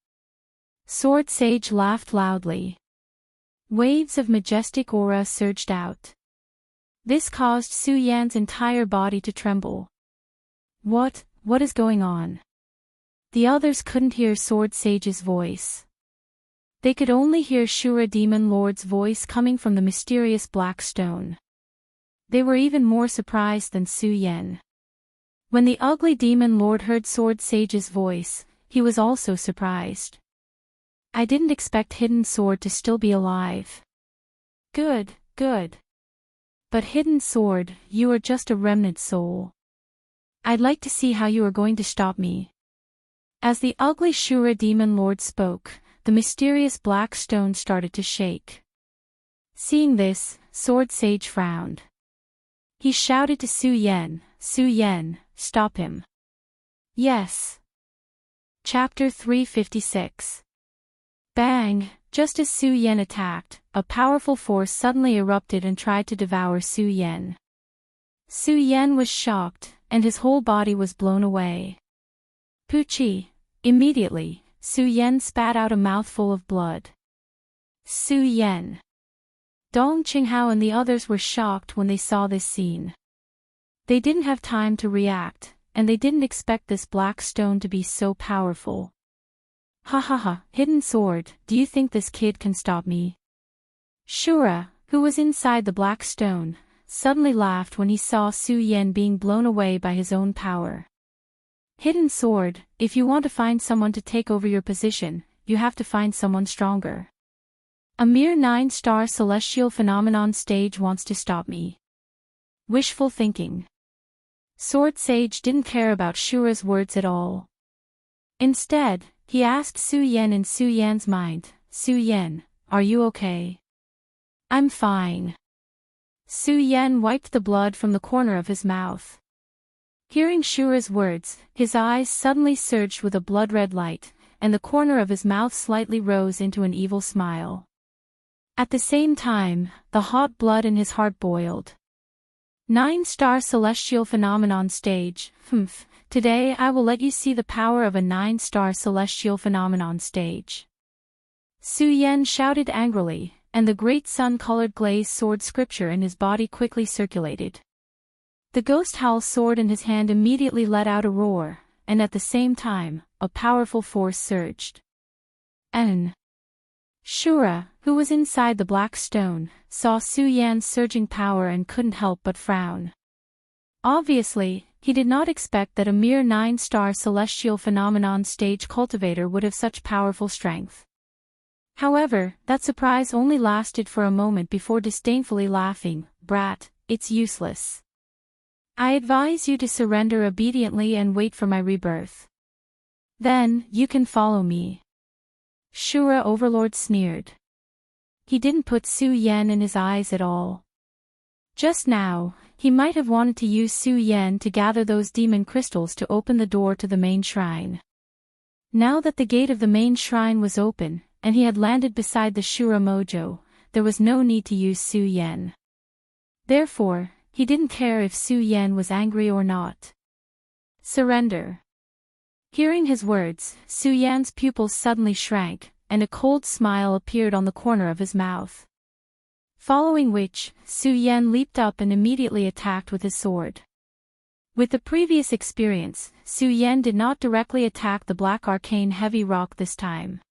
Sword Sage laughed loudly. Waves of majestic aura surged out. This caused Su Yan's entire body to tremble. What is going on? The others couldn't hear Sword Sage's voice. They could only hear Shura Demon Lord's voice coming from the mysterious black stone. They were even more surprised than Su Yan. When the ugly Demon Lord heard Sword Sage's voice, he was also surprised. I didn't expect Hidden Sword to still be alive. Good. But Hidden Sword, you are just a remnant soul. I'd like to see how you are going to stop me. As the ugly Shura Demon Lord spoke, the mysterious black stone started to shake. Seeing this, Sword Sage frowned. He shouted to Su Yan, stop him. Yes. Chapter 356. Bang! Just as Su Yan attacked, a powerful force suddenly erupted and tried to devour Su Yan. Su Yan was shocked, and his whole body was blown away. Poochie! Immediately, Su Yan spat out a mouthful of blood. Su Yan! Dong Qinghao and the others were shocked when they saw this scene. They didn't have time to react, and they didn't expect this black stone to be so powerful. Ha ha ha, Hidden Sword, do you think this kid can stop me? Shura, who was inside the black stone, suddenly laughed when he saw Su Yan being blown away by his own power. Hidden Sword, if you want to find someone to take over your position, you have to find someone stronger. A mere 9-star celestial phenomenon stage wants to stop me. Wishful thinking. Sword Sage didn't care about Shura's words at all. Instead, he asked Su Yan in Su Yan's mind, Su Yan, are you okay? I'm fine. Su Yan wiped the blood from the corner of his mouth. Hearing Shura's words, his eyes suddenly surged with a blood-red light, and the corner of his mouth slightly rose into an evil smile. At the same time, the hot blood in his heart boiled. 9-star celestial phenomenon stage, today I will let you see the power of a 9-star celestial phenomenon stage. Su Yan shouted angrily, and the great sun-colored glazed sword scripture in his body quickly circulated. The ghost howl sword in his hand immediately let out a roar, and at the same time, a powerful force surged. Shura, who was inside the black stone, saw Su Yan's surging power and couldn't help but frown. Obviously, he did not expect that a mere 9-star celestial phenomenon stage cultivator would have such powerful strength. However, that surprise only lasted for a moment before disdainfully laughing, "Brat, it's useless. I advise you to surrender obediently and wait for my rebirth. Then, you can follow me." Shura Overlord sneered. He didn't put Su Yan in his eyes at all. Just now, he might have wanted to use Su Yan to gather those demon crystals to open the door to the main shrine. Now that the gate of the main shrine was open, and he had landed beside the Shura Mojo, there was no need to use Su Yan. Therefore, he didn't care if Su Yan was angry or not. Surrender. Hearing his words, Su Yan's pupils suddenly shrank, and a cold smile appeared on the corner of his mouth. Following which, Su Yan leaped up and immediately attacked with his sword. With the previous experience, Su Yan did not directly attack the black arcane heavy rock this time.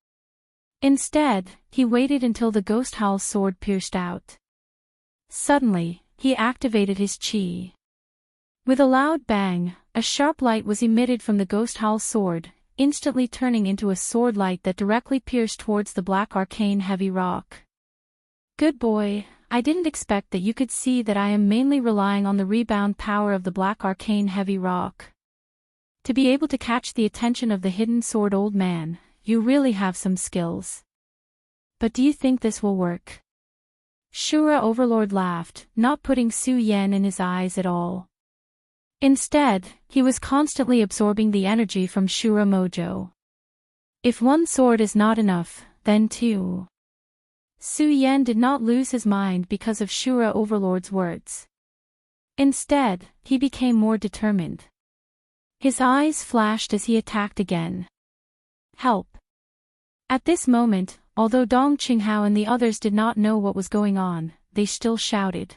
Instead, he waited until the ghost howl sword pierced out. Suddenly, he activated his chi. With a loud bang, a sharp light was emitted from the ghost howl sword, instantly turning into a sword light that directly pierced towards the black arcane heavy rock. Good boy, I didn't expect that you could see that I am mainly relying on the rebound power of the black arcane heavy rock. To be able to catch the attention of the hidden sword old man, you really have some skills. But do you think this will work? Shura Overlord laughed, not putting Su Yan in his eyes at all. Instead, he was constantly absorbing the energy from Shura Mojo. If one sword is not enough, then two. Su Yan did not lose his mind because of Shura Overlord's words. Instead, he became more determined. His eyes flashed as he attacked again. Help! At this moment, although Dong Qinghao and the others did not know what was going on, they still shouted.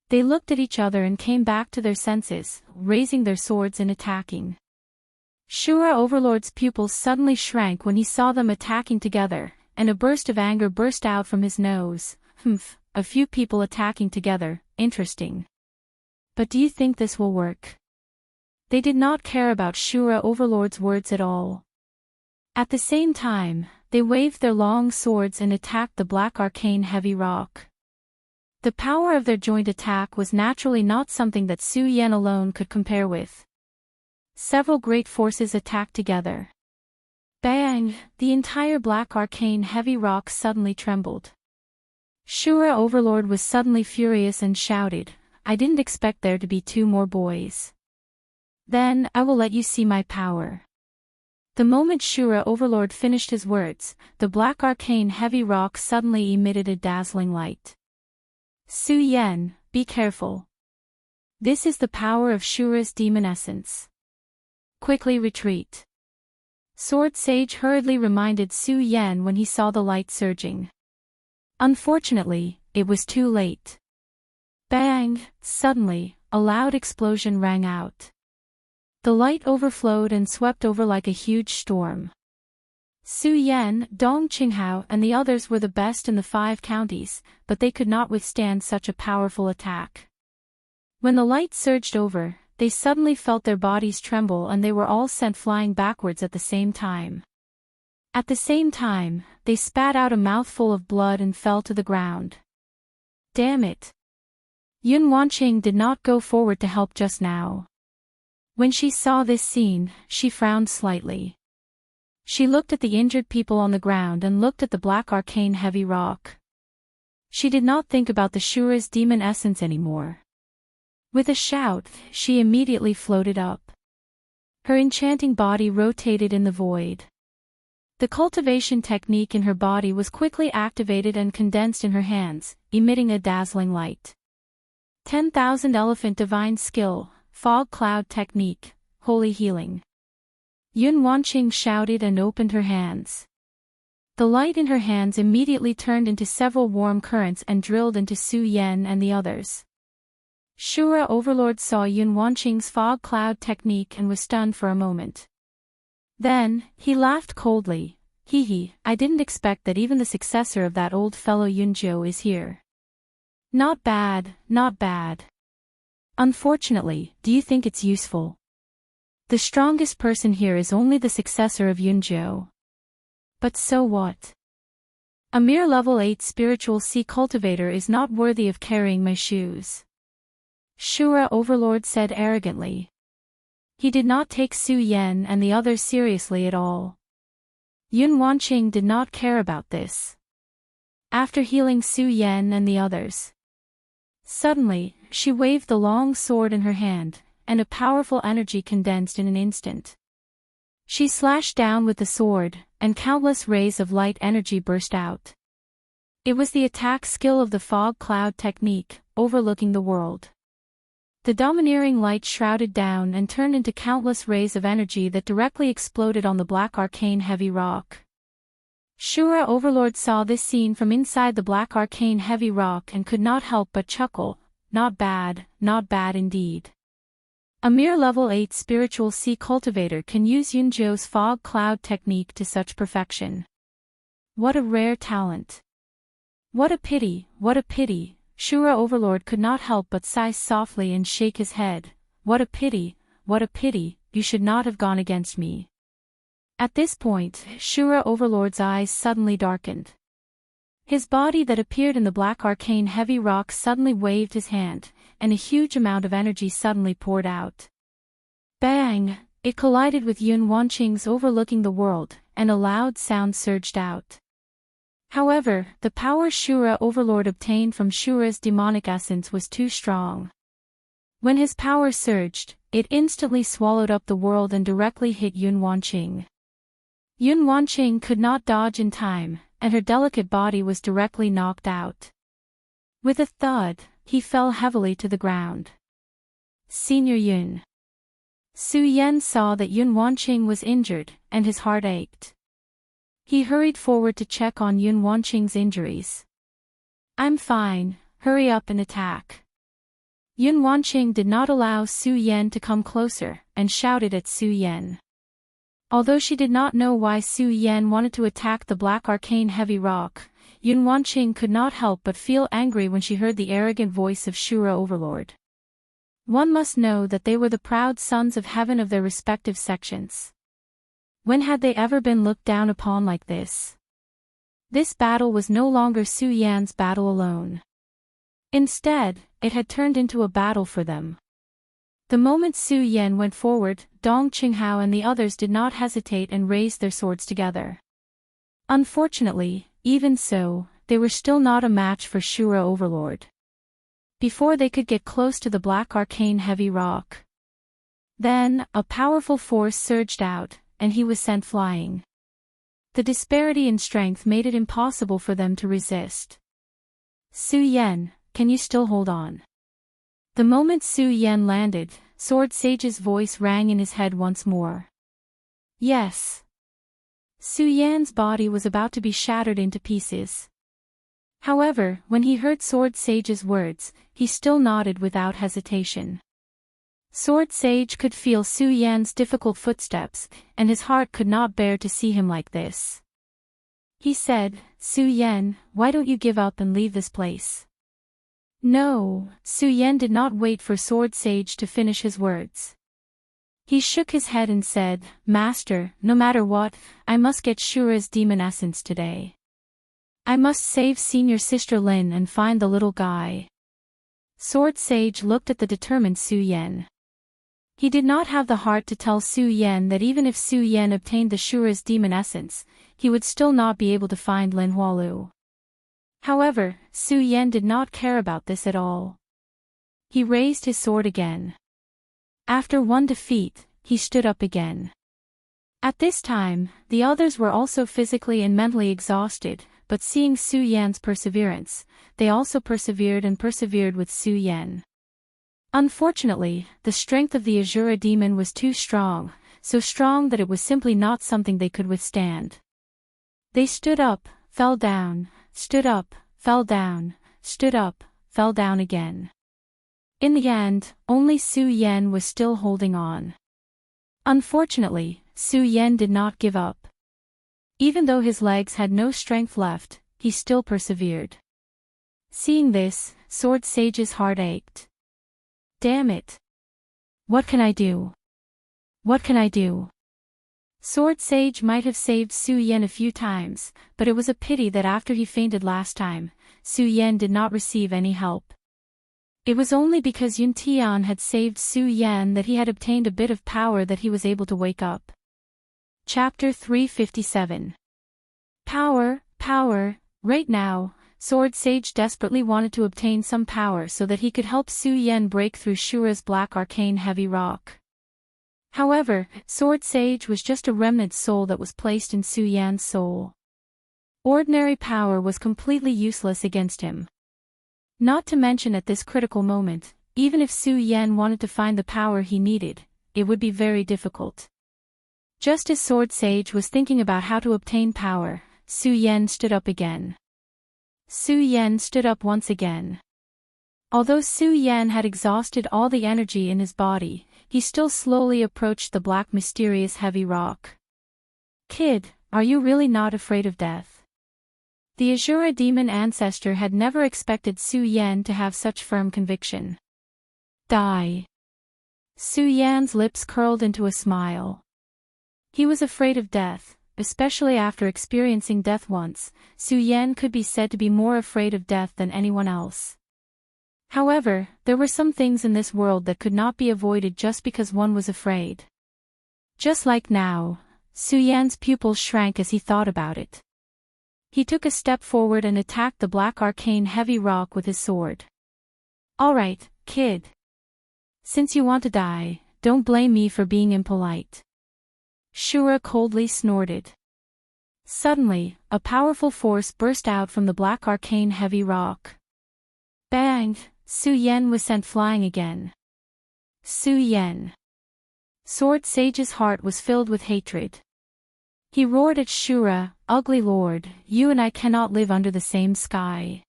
They looked at each other and came back to their senses, raising their swords and attacking. Shura Overlord's pupils suddenly shrank when he saw them attacking together, and a burst of anger burst out from his nose. A few people attacking together, interesting. But do you think this will work? They did not care about Shura Overlord's words at all. At the same time, they waved their long swords and attacked the black arcane heavy rock. The power of their joint attack was naturally not something that Su Yan alone could compare with. Several great forces attacked together. Bang! The entire black arcane heavy rock suddenly trembled. Shura Overlord was suddenly furious and shouted, "I didn't expect there to be two more boys. Then, I will let you see my power." The moment Shura Overlord finished his words, the black arcane heavy rock suddenly emitted a dazzling light. Su Yan, be careful. This is the power of Shura's demon essence. Quickly retreat. Sword Sage hurriedly reminded Su Yan when he saw the light surging. Unfortunately, it was too late. Bang! Suddenly, a loud explosion rang out. The light overflowed and swept over like a huge storm. Su Yan, Dong Qinghao and the others were the best in the 5 counties, but they could not withstand such a powerful attack. When the light surged over, they suddenly felt their bodies tremble and they were all sent flying backwards at the same time. At the same time, they spat out a mouthful of blood and fell to the ground. Damn it! Yun Wanqing did not go forward to help just now. When she saw this scene, she frowned slightly. She looked at the injured people on the ground and looked at the black arcane heavy rock. She did not think about the Shura's demon essence anymore. With a shout, she immediately floated up. Her enchanting body rotated in the void. The cultivation technique in her body was quickly activated and condensed in her hands, emitting a dazzling light. 10,000 Elephant Divine Skill, Fog Cloud Technique, Holy Healing. Yun Wanqing shouted and opened her hands. The light in her hands immediately turned into several warm currents and drilled into Su Yan and the others. Shura Overlord saw Yun Wanqing's fog cloud technique and was stunned for a moment. Then, he laughed coldly. Hee, I didn't expect that even the successor of that old fellow Yunzhou is here. Not bad, not bad. Unfortunately, do you think it's useful? The strongest person here is only the successor of Yunzhou. But so what? A mere level 8 spiritual sea cultivator is not worthy of carrying my shoes. Shura Overlord said arrogantly. He did not take Su Yan and the others seriously at all. Yun Wanqing did not care about this. After healing Su Yan and the others, suddenly, she waved the long sword in her hand, and a powerful energy condensed in an instant. She slashed down with the sword, and countless rays of light energy burst out. It was the attack skill of the fog cloud technique, overlooking the world. The domineering light shrouded down and turned into countless rays of energy that directly exploded on the black arcane heavy rock. Shura Overlord saw this scene from inside the black arcane heavy rock and could not help but chuckle. Not bad indeed. A mere level 8 spiritual sea cultivator can use Yunzhou's fog cloud technique to such perfection. What a rare talent. What a pity, Shura Overlord could not help but sigh softly and shake his head. What a pity, you should not have gone against me. At this point, Shura Overlord's eyes suddenly darkened. His body that appeared in the black arcane heavy rock suddenly waved his hand, and a huge amount of energy suddenly poured out. Bang! It collided with Yun Wanqing's overlooking the world, and a loud sound surged out. However, the power Shura Overlord obtained from Shura's demonic essence was too strong. When his power surged, it instantly swallowed up the world and directly hit Yun Wanqing. Yun Wanqing could not dodge in time, and her delicate body was directly knocked out. With a thud, he fell heavily to the ground. Senior Yun. Su Yan saw that Yun Wanqing was injured, and his heart ached. He hurried forward to check on Yun Wanqing's injuries. I'm fine, hurry up and attack. Yun Wanqing did not allow Su Yan to come closer, and shouted at Su Yan. Although she did not know why Su Yan wanted to attack the black arcane heavy rock, Yun Wanqing could not help but feel angry when she heard the arrogant voice of Shura Overlord. One must know that they were the proud sons of heaven of their respective sections. When had they ever been looked down upon like this? This battle was no longer Su Yan's battle alone. Instead, it had turned into a battle for them. The moment Su Yan went forward, Dong Qinghao and the others did not hesitate and raised their swords together. Unfortunately, even so, they were still not a match for Shura Overlord. Before they could get close to the black arcane heavy rock, then, a powerful force surged out, and he was sent flying. The disparity in strength made it impossible for them to resist. Su Yan, can you still hold on? The moment Su Yan landed, Sword Sage's voice rang in his head once more. Yes. Su Yan's body was about to be shattered into pieces. However, when he heard Sword Sage's words, he still nodded without hesitation. Sword Sage could feel Su Yan's difficult footsteps, and his heart could not bear to see him like this. He said, Su Yan, why don't you give up and leave this place? No, Su Yan did not wait for Sword Sage to finish his words. He shook his head and said, Master, no matter what, I must get Shura's demon essence today. I must save senior sister Lin and find the little guy. Sword Sage looked at the determined Su Yan. He did not have the heart to tell Su Yan that even if Su Yan obtained the Shura's demon essence, he would still not be able to find Lin Hualu. However, Su Yan did not care about this at all. He raised his sword again. After one defeat, he stood up again. At this time, the others were also physically and mentally exhausted, but seeing Su Yan's perseverance, they also persevered with Su Yan. Unfortunately, the strength of the Azura demon was too strong, so strong that it was simply not something they could withstand. They stood up, fell down, stood up, fell down, stood up, fell down again. In the end, only Su Yan was still holding on. Unfortunately, Su Yan did not give up. Even though his legs had no strength left, he still persevered. Seeing this, Sword Sage's heart ached. Damn it! What can I do? What can I do? Sword Sage might have saved Su Yan a few times, but it was a pity that after he fainted last time, Su Yan did not receive any help. It was only because Yun Tian had saved Su Yan that he had obtained a bit of power that he was able to wake up. Chapter 357. Power, power. Right now, Sword Sage desperately wanted to obtain some power so that he could help Su Yan break through Shura's black arcane heavy rock. However, Sword Sage was just a remnant soul that was placed in Su Yan's soul. Ordinary power was completely useless against him. Not to mention at this critical moment, even if Su Yan wanted to find the power he needed, it would be very difficult. Just as Sword Sage was thinking about how to obtain power, Su Yan stood up again. Su Yan stood up once again. Although Su Yan had exhausted all the energy in his body, he still slowly approached the black mysterious heavy rock. Kid, are you really not afraid of death? The Azura demon ancestor had never expected Su Yan to have such firm conviction. Die. Su Yan's lips curled into a smile. He was afraid of death, especially after experiencing death once. Su Yan could be said to be more afraid of death than anyone else. However, there were some things in this world that could not be avoided just because one was afraid. Just like now, Su Yan's pupils shrank as he thought about it. He took a step forward and attacked the black arcane heavy rock with his sword. Alright, kid. Since you want to die, don't blame me for being impolite. Shura coldly snorted. Suddenly, a powerful force burst out from the black arcane heavy rock. Bang! Su Yan was sent flying again. Su Yan. Sword Sage's heart was filled with hatred. He roared at Shura, "Ugly Lord, you and I cannot live under the same sky."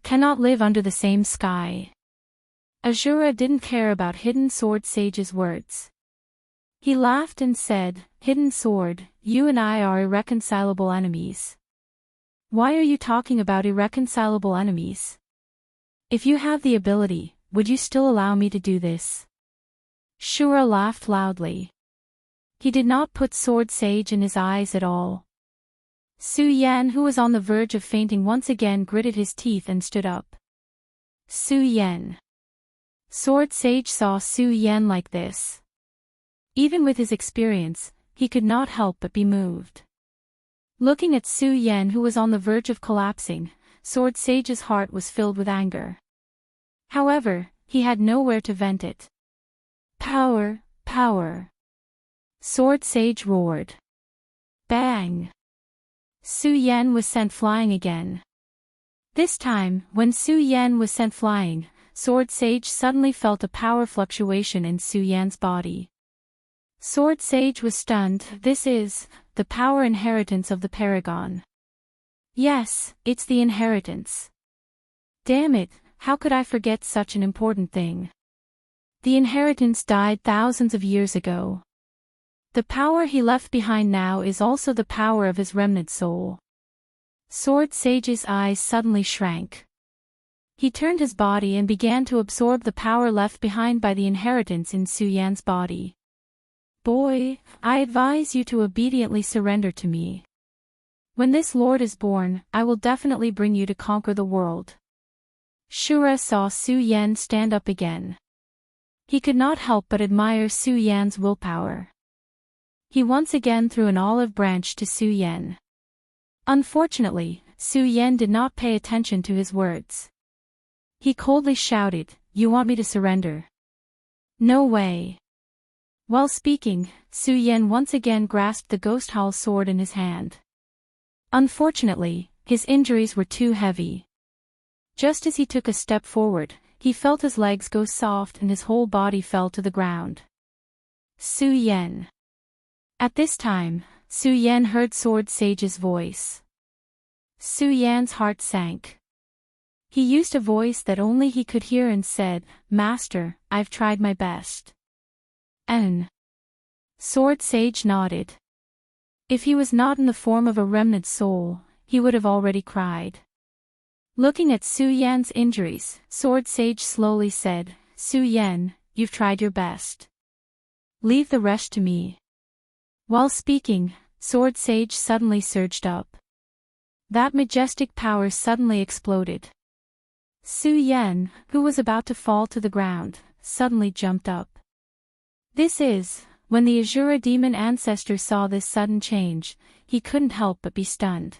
Cannot live under the same sky. Azura didn't care about Hidden Sword Sage's words. He laughed and said, "Hidden Sword, you and I are irreconcilable enemies." Why are you talking about irreconcilable enemies? If you have the ability, would you still allow me to do this? Shura laughed loudly. He did not put Sword Sage in his eyes at all. Su Yan, who was on the verge of fainting, once again gritted his teeth and stood up. Su Yan. Sword Sage saw Su Yan like this. Even with his experience, he could not help but be moved. Looking at Su Yan, who was on the verge of collapsing, Sword Sage's heart was filled with anger. However, he had nowhere to vent it. Power, power. Sword Sage roared. Bang! Su Yan was sent flying again. This time, when Su Yan was sent flying, Sword Sage suddenly felt a power fluctuation in Su Yan's body. Sword Sage was stunned. This is the power inheritance of the Paragon. Yes, it's the inheritance. Damn it, how could I forget such an important thing? The inheritance died thousands of years ago. The power he left behind now is also the power of his remnant soul. Sword Sage's eyes suddenly shrank. He turned his body and began to absorb the power left behind by the inheritance in Su Yan's body. Boy, I advise you to obediently surrender to me. When this lord is born, I will definitely bring you to conquer the world. Shura saw Su Yan stand up again. He could not help but admire Su Yan's willpower. He once again threw an olive branch to Su Yan. Unfortunately, Su Yan did not pay attention to his words. He coldly shouted, "You want me to surrender? No way." While speaking, Su Yan once again grasped the ghost howl sword in his hand. Unfortunately, his injuries were too heavy. Just as he took a step forward, he felt his legs go soft and his whole body fell to the ground. Su Yan. At this time, Su Yan heard Sword Sage's voice. Su Yan's heart sank. He used a voice that only he could hear and said, "Master, I've tried my best." And Sword Sage nodded. If he was not in the form of a remnant soul, he would have already cried. Looking at Su Yan's injuries, Sword Sage slowly said, "Su Yan, you've tried your best. Leave the rest to me." While speaking, Sword Sage suddenly surged up. That majestic power suddenly exploded. Su Yan, who was about to fall to the ground, suddenly jumped up. When the Azura demon ancestor saw this sudden change, he couldn't help but be stunned.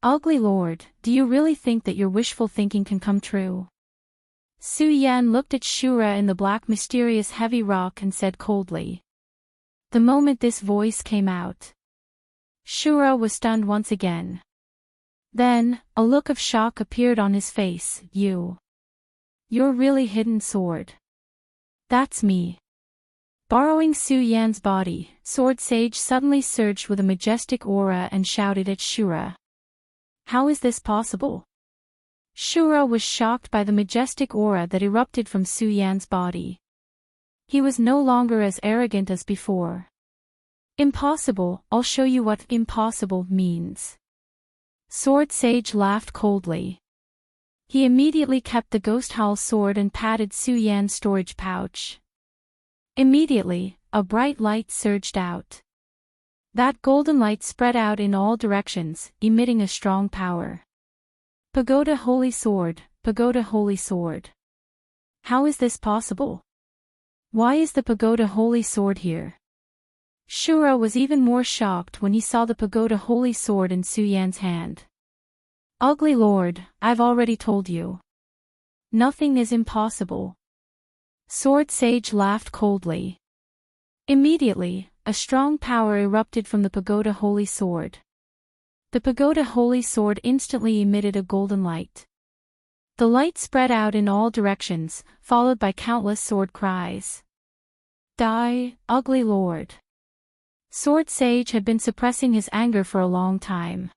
"Ugly Lord, do you really think that your wishful thinking can come true?" Su Yan looked at Shura in the black mysterious heavy rock and said coldly. The moment this voice came out, Shura was stunned once again. Then, a look of shock appeared on his face. You're really hidden sword. That's me. Borrowing Su Yan's body, Sword Sage suddenly surged with a majestic aura and shouted at Shura. How is this possible? Shura was shocked by the majestic aura that erupted from Su Yan's body. He was no longer as arrogant as before. Impossible, I'll show you what impossible means. Sword Sage laughed coldly. He immediately kept the ghost howl sword and patted Su Yan's storage pouch. Immediately, a bright light surged out. That golden light spread out in all directions, emitting a strong power. Pagoda Holy Sword, Pagoda Holy Sword. How is this possible? Why is the Pagoda Holy Sword here? Shura was even more shocked when he saw the Pagoda Holy Sword in Su Yan's hand. Ugly Lord, I've already told you. Nothing is impossible. Sword Sage laughed coldly. Immediately, a strong power erupted from the Pagoda Holy Sword. The Pagoda Holy Sword instantly emitted a golden light. The light spread out in all directions, followed by countless sword cries. Die, ugly Lord. Sword Sage had been suppressing his anger for a long time.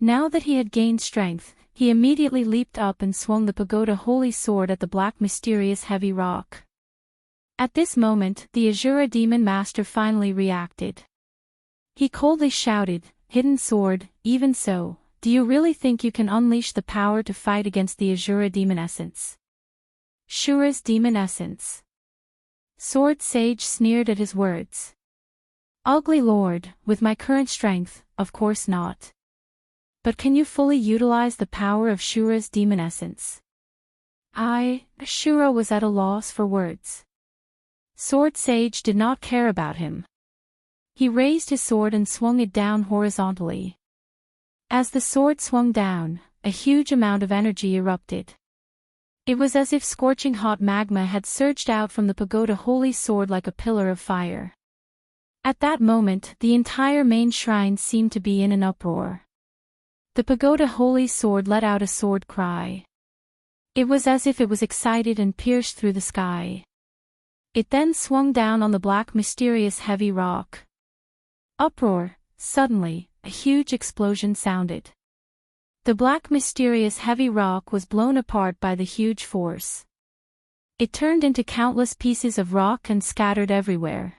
Now that he had gained strength, he immediately leaped up and swung the Pagoda Holy Sword at the black mysterious heavy rock. At this moment, the Azura Demon Master finally reacted. He coldly shouted, "Hidden sword, even so, do you really think you can unleash the power to fight against the Azura Demon Essence?" Shura's Demon Essence. Sword Sage sneered at his words. Ugly Lord, with my current strength, of course not. But can you fully utilize the power of Shura's Demon Essence? Shura was at a loss for words. Sword Sage did not care about him. He raised his sword and swung it down horizontally. As the sword swung down, a huge amount of energy erupted. It was as if scorching hot magma had surged out from the Pagoda Holy Sword like a pillar of fire. At that moment, the entire main shrine seemed to be in an uproar. The Pagoda Holy Sword let out a sword cry. It was as if it was excited and pierced through the sky. It then swung down on the black mysterious heavy rock. Uproar. Suddenly, a huge explosion sounded. The black mysterious heavy rock was blown apart by the huge force. It turned into countless pieces of rock and scattered everywhere.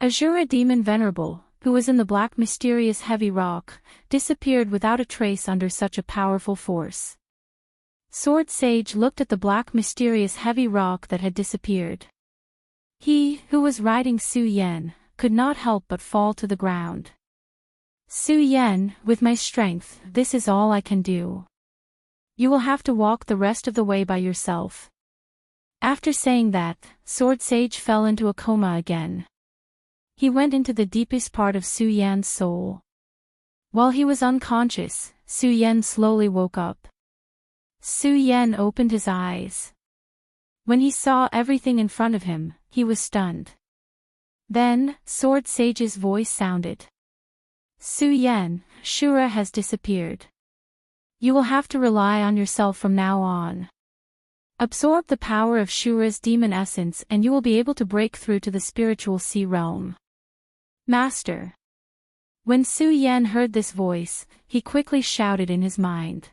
Azura Demon Venerable, who was in the black mysterious heavy rock, disappeared without a trace under such a powerful force. Sword Sage looked at the black mysterious heavy rock that had disappeared. He, who was riding Su Yan, could not help but fall to the ground. Su Yan, with my strength, this is all I can do. You will have to walk the rest of the way by yourself. After saying that, Sword Sage fell into a coma again. He went into the deepest part of Su Yan's soul. While he was unconscious, Su Yan slowly woke up. Su Yan opened his eyes. When he saw everything in front of him, he was stunned. Then, Sword Sage's voice sounded. Su Yan, Shura has disappeared. You will have to rely on yourself from now on. Absorb the power of Shura's demon essence and you will be able to break through to the spiritual sea realm. Master. When Su Yan heard this voice, he quickly shouted in his mind.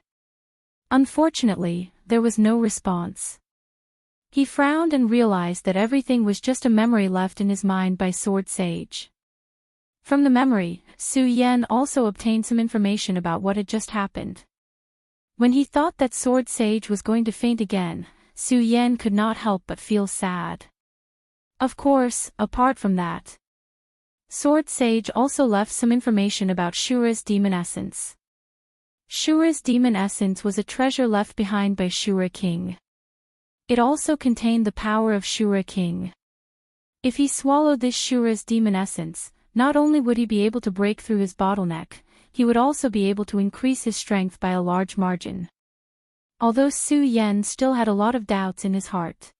Unfortunately, there was no response. He frowned and realized that everything was just a memory left in his mind by Sword Sage. From the memory, Su Yan also obtained some information about what had just happened. When he thought that Sword Sage was going to faint again, Su Yan could not help but feel sad. Of course, apart from that, Sword Sage also left some information about Shura's demon essence. Shura's demon essence was a treasure left behind by Shura King. It also contained the power of Shura King. If he swallowed this Shura's demon essence, not only would he be able to break through his bottleneck, he would also be able to increase his strength by a large margin. Although Su Yan still had a lot of doubts in his heart.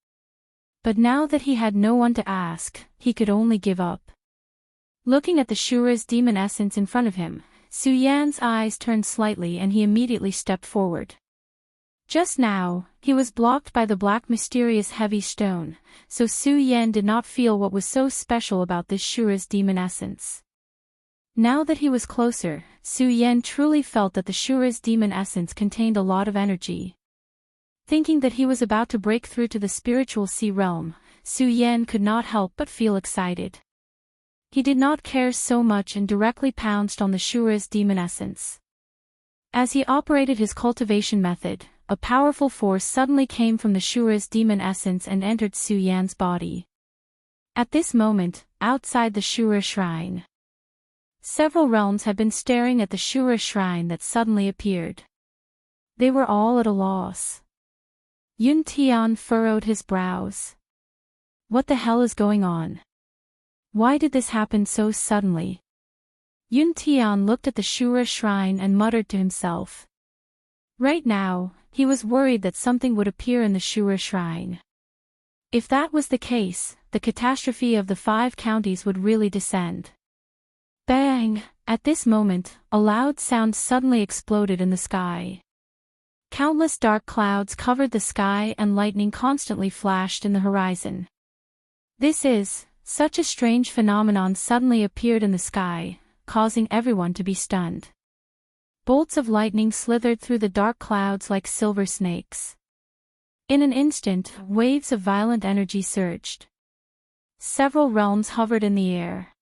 But now that he had no one to ask, he could only give up. Looking at the Shura's demon essence in front of him, Su Yan's eyes turned slightly and he immediately stepped forward. Just now, he was blocked by the black mysterious heavy stone, so Su Yan did not feel what was so special about this Shura's demon essence. Now that he was closer, Su Yan truly felt that the Shura's demon essence contained a lot of energy. Thinking that he was about to break through to the spiritual sea realm, Su Yan could not help but feel excited. He did not care so much and directly pounced on the Shura's demon essence. As he operated his cultivation method, a powerful force suddenly came from the Shura's demon essence and entered Su Yan's body. At this moment, outside the Shura shrine, several realms had been staring at the Shura shrine that suddenly appeared. They were all at a loss. Yun Tian furrowed his brows. What the hell is going on? Why did this happen so suddenly? Yun Tian looked at the Shura shrine and muttered to himself. Right now, he was worried that something would appear in the Shura shrine. If that was the case, the catastrophe of the 5 counties would really descend. Bang! At this moment, a loud sound suddenly exploded in the sky. Countless dark clouds covered the sky and lightning constantly flashed in the horizon. Such a strange phenomenon suddenly appeared in the sky, causing everyone to be stunned. Bolts of lightning slithered through the dark clouds like silver snakes. In an instant, waves of violent energy surged. Several realms hovered in the air.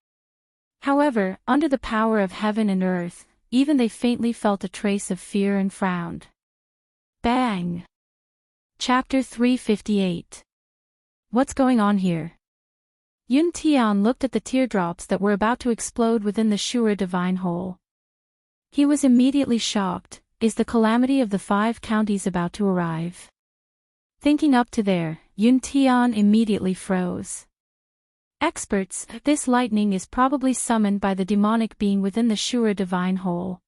However, under the power of heaven and earth, even they faintly felt a trace of fear and frowned. Bang! Chapter 358. What's going on here? Yun Tian looked at the teardrops that were about to explode within the Shura divine hole. He was immediately shocked. Is the calamity of the 5 counties about to arrive? Thinking up to there, Yun Tian immediately froze. Experts, this lightning is probably summoned by the demonic being within the Shura divine hole.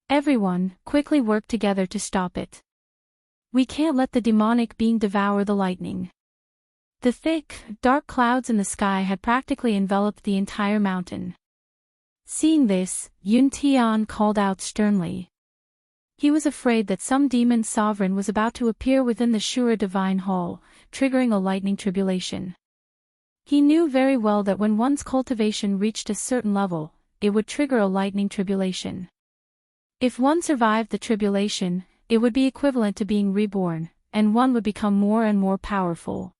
Everyone, quickly work together to stop it. We can't let the demonic being devour the lightning. The thick, dark clouds in the sky had practically enveloped the entire mountain. Seeing this, Yun Tian called out sternly. He was afraid that some demon sovereign was about to appear within the Shura divine hall, triggering a lightning tribulation. He knew very well that when one's cultivation reached a certain level, it would trigger a lightning tribulation. If one survived the tribulation, it would be equivalent to being reborn, and one would become more and more powerful.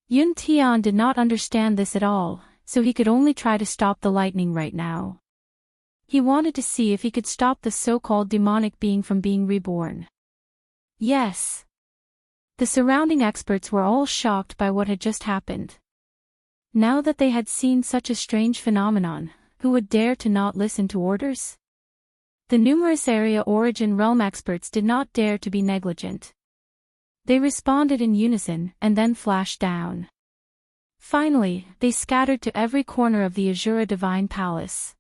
Yun Tian did not understand this at all, so he could only try to stop the lightning right now. He wanted to see if he could stop the so-called demonic being from being reborn. Yes. The surrounding experts were all shocked by what had just happened. Now that they had seen such a strange phenomenon, who would dare to not listen to orders? The numerous area origin realm experts did not dare to be negligent. They responded in unison and then flashed down. Finally, they scattered to every corner of the Azura Divine Palace.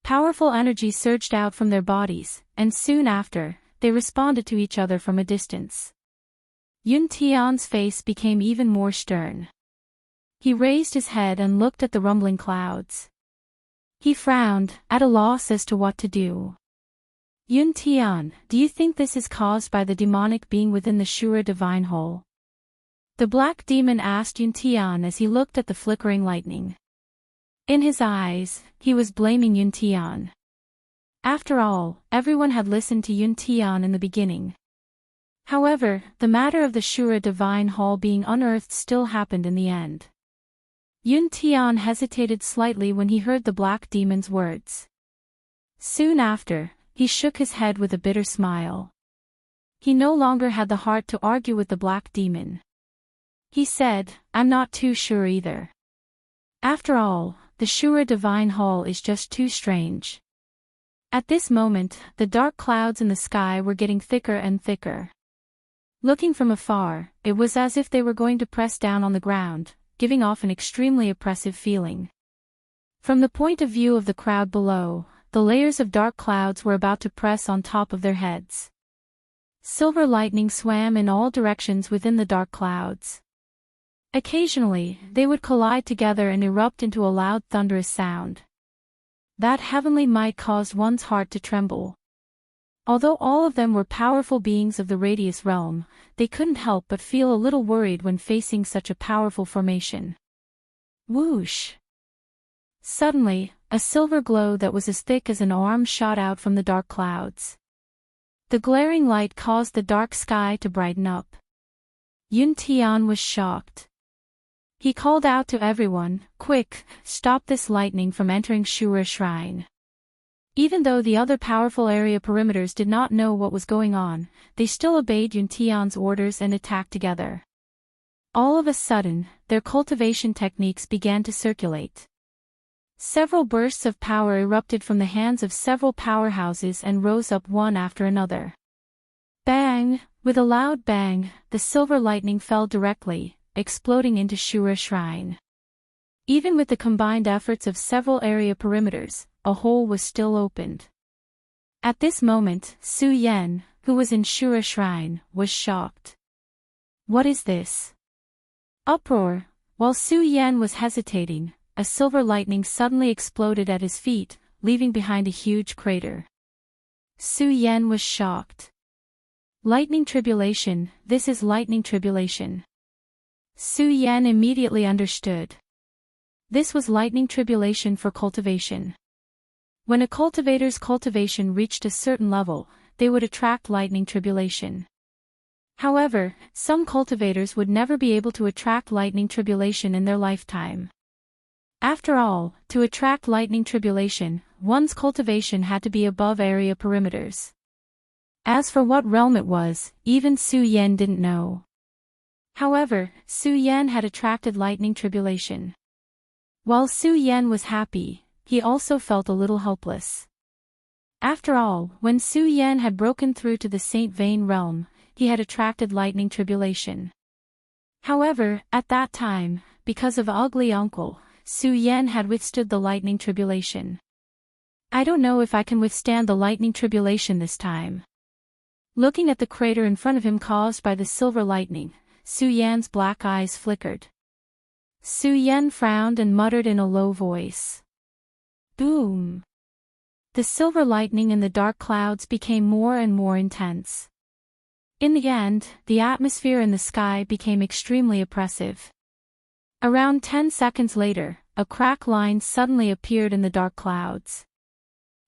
Powerful energy surged out from their bodies, and soon after, they responded to each other from a distance. Yun Tian's face became even more stern. He raised his head and looked at the rumbling clouds. He frowned, at a loss as to what to do. Yun Tian, do you think this is caused by the demonic being within the Shura Divine Hole? The black demon asked Yun Tian as he looked at the flickering lightning. In his eyes, he was blaming Yun Tian. After all, everyone had listened to Yun Tian in the beginning. However, the matter of the Shura Divine Hall being unearthed still happened in the end. Yun Tian hesitated slightly when he heard the black demon's words. Soon after, he shook his head with a bitter smile. He no longer had the heart to argue with the black demon. He said, I'm not too sure either. After all, the Shura Divine Hall is just too strange. At this moment, the dark clouds in the sky were getting thicker and thicker. Looking from afar, it was as if they were going to press down on the ground, giving off an extremely oppressive feeling. From the point of view of the crowd below, the layers of dark clouds were about to press on top of their heads. Silver lightning swam in all directions within the dark clouds. Occasionally, they would collide together and erupt into a loud thunderous sound. That heavenly might caused one's heart to tremble. Although all of them were powerful beings of the Radius realm, they couldn't help but feel a little worried when facing such a powerful formation. Whoosh! Suddenly, a silver glow that was as thick as an arm shot out from the dark clouds. The glaring light caused the dark sky to brighten up. Yun Tian was shocked. He called out to everyone, "Quick, stop this lightning from entering Shura Shrine." Even though the other powerful area perimeters did not know what was going on, they still obeyed Yun Tian's orders and attacked together. All of a sudden, their cultivation techniques began to circulate. Several bursts of power erupted from the hands of several powerhouses and rose up one after another. Bang! With a loud bang, the silver lightning fell directly, exploding into Shura Shrine. Even with the combined efforts of several area perimeters, a hole was still opened. At this moment, Su Yan, who was in Shura Shrine, was shocked. What is this? Uproar! While Su Yan was hesitating, a silver lightning suddenly exploded at his feet, leaving behind a huge crater. Su Yan was shocked. Lightning tribulation, this is lightning tribulation. Su Yan immediately understood. This was lightning tribulation for cultivation. When a cultivator's cultivation reached a certain level, they would attract lightning tribulation. However, some cultivators would never be able to attract lightning tribulation in their lifetime. After all, to attract lightning tribulation, one's cultivation had to be above area perimeters. As for what realm it was, even Su Yan didn't know. However, Su Yan had attracted lightning tribulation. While Su Yan was happy, he also felt a little hopeless. After all, when Su Yan had broken through to the Saint Vane realm, he had attracted lightning tribulation. However, at that time, because of Ugly Uncle, Su Yan had withstood the lightning tribulation. I don't know if I can withstand the lightning tribulation this time. Looking at the crater in front of him caused by the silver lightning, Su Yan's black eyes flickered. Su Yan frowned and muttered in a low voice. Boom! The silver lightning in the dark clouds became more and more intense. In the end, the atmosphere in the sky became extremely oppressive. Around 10 seconds later, a crack line suddenly appeared in the dark clouds.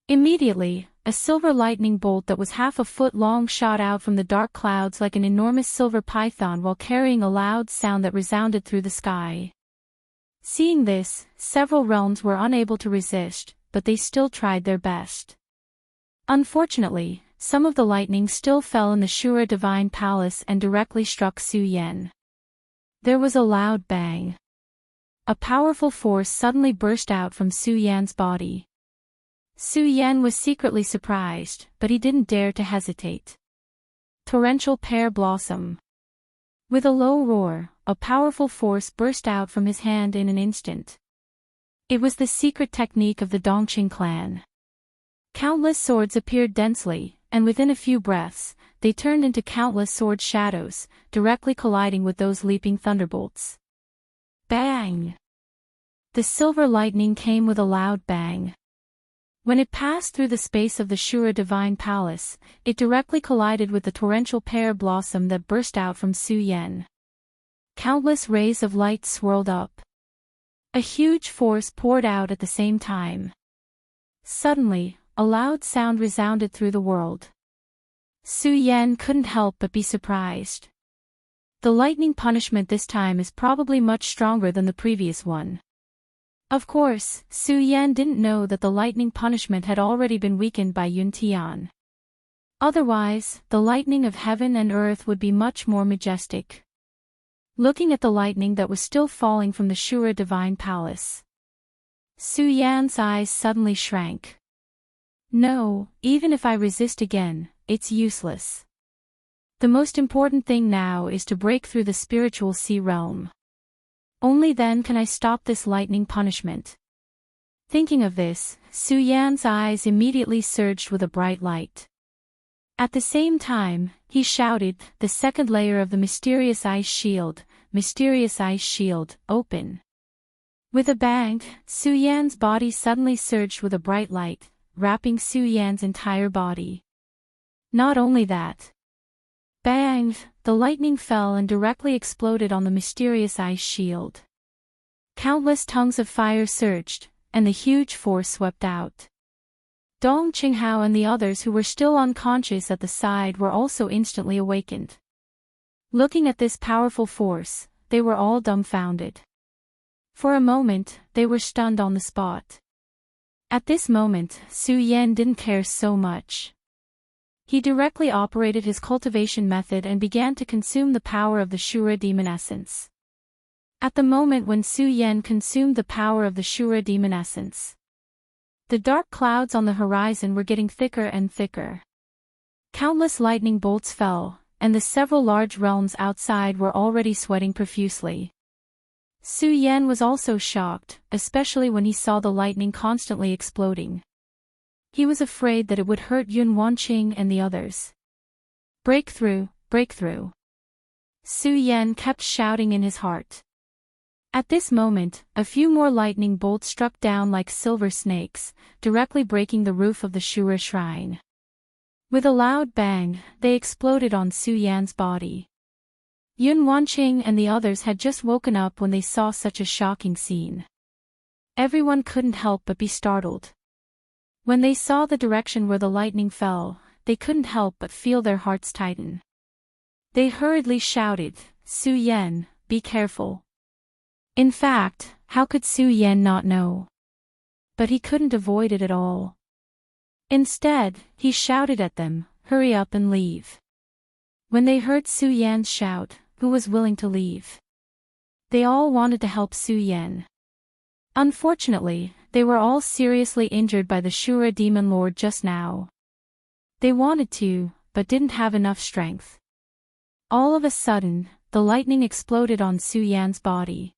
Immediately, a silver lightning bolt that was half a foot long shot out from the dark clouds like an enormous silver python while carrying a loud sound that resounded through the sky. Seeing this, several realms were unable to resist, but they still tried their best. Unfortunately, some of the lightning still fell in the Shura Divine Palace and directly struck Su Yan. There was a loud bang. a powerful force suddenly burst out from Su Yan's body. Su Yan was secretly surprised, but he didn't dare to hesitate. Torrential Pear Blossom. With a low roar, a powerful force burst out from his hand in an instant. It was the secret technique of the Dongqing clan. Countless swords appeared densely, and within a few breaths, they turned into countless sword shadows, directly colliding with those leaping thunderbolts. Bang! The silver lightning came with a loud bang. When it passed through the space of the Shura Divine Palace, it directly collided with the torrential pear blossom that burst out from Su Yan. Countless rays of light swirled up. A huge force poured out at the same time. Suddenly, a loud sound resounded through the world. Su Yan couldn't help but be surprised. The lightning punishment this time is probably much stronger than the previous one. Of course, Su Yan didn't know that the lightning punishment had already been weakened by Yun Tian. Otherwise, the lightning of heaven and earth would be much more majestic. Looking at the lightning that was still falling from the Shura Divine Palace, Su Yan's eyes suddenly shrank. No, even if I resist again, it's useless. The most important thing now is to break through the spiritual sea realm. Only then can I stop this lightning punishment. Thinking of this, Su Yan's eyes immediately surged with a bright light. At the same time, he shouted, "The second layer of the mysterious ice shield, open." With a bang, Su Yan's body suddenly surged with a bright light, wrapping Su Yan's entire body. Not only that. Bang! The lightning fell and directly exploded on the mysterious ice shield. Countless tongues of fire surged, and the huge force swept out. Dong Qinghao and the others who were still unconscious at the side were also instantly awakened. Looking at this powerful force, they were all dumbfounded. For a moment, they were stunned on the spot. At this moment, Su Yan didn't care so much. He directly operated his cultivation method and began to consume the power of the Shura demon essence. At the moment when Su Yan consumed the power of the Shura demon essence, the dark clouds on the horizon were getting thicker and thicker. Countless lightning bolts fell, and the several large realms outside were already sweating profusely. Su Yan was also shocked, especially when he saw the lightning constantly exploding. He was afraid that it would hurt Yun Wanqing and the others. Breakthrough, breakthrough. Su Yan kept shouting in his heart. At this moment, a few more lightning bolts struck down like silver snakes, directly breaking the roof of the Shura shrine. With a loud bang, they exploded on Su Yan's body. Yun Wanqing and the others had just woken up when they saw such a shocking scene. Everyone couldn't help but be startled. When they saw the direction where the lightning fell, they couldn't help but feel their hearts tighten. They hurriedly shouted, "Su Yan, be careful." In fact, how could Su Yan not know? But he couldn't avoid it at all. Instead, he shouted at them, "Hurry up and leave." When they heard Su Yan's shout, who was willing to leave? They all wanted to help Su Yan. Unfortunately, they were all seriously injured by the Shura Demon Lord just now. They wanted to, but didn't have enough strength. All of a sudden, the lightning exploded on Su Yan's body.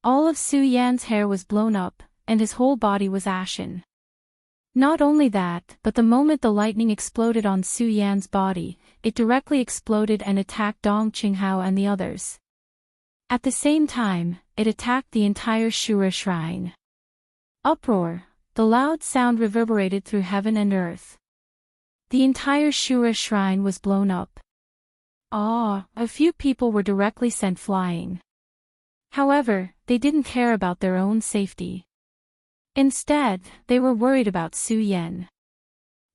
All of Su Yan's hair was blown up, and his whole body was ashen. Not only that, but the moment the lightning exploded on Su Yan's body, it directly exploded and attacked Dong Qinghao and the others. At the same time, it attacked the entire Shura shrine. Uproar, the loud sound reverberated through heaven and earth. The entire Shura shrine was blown up. A few people were directly sent flying. However, they didn't care about their own safety. Instead, they were worried about Su Yan.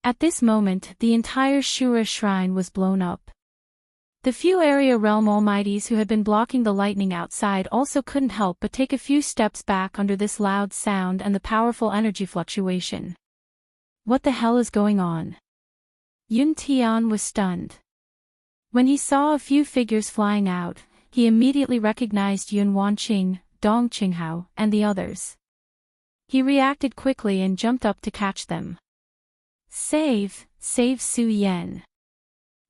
At this moment, the entire Shura shrine was blown up. The few area realm almighties who had been blocking the lightning outside also couldn't help but take a few steps back under this loud sound and the powerful energy fluctuation. What the hell is going on? Yun Tian was stunned. When he saw a few figures flying out, he immediately recognized Yun Wanqing, Dong Qinghao and the others. He reacted quickly and jumped up to catch them. Save Su Yan.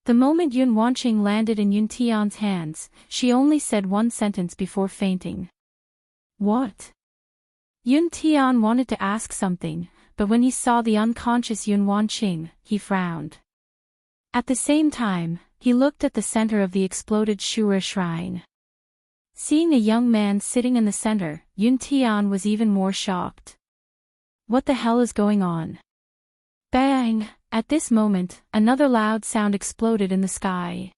The moment Yun Wanqing landed in Yun Tian's hands, she only said one sentence before fainting. What? Yun Tian wanted to ask something, but when he saw the unconscious Yun Wanqing, he frowned. At the same time, he looked at the center of the exploded Shura shrine. Seeing a young man sitting in the center, Yun Tian was even more shocked. What the hell is going on? Bang! At this moment, another loud sound exploded in the sky.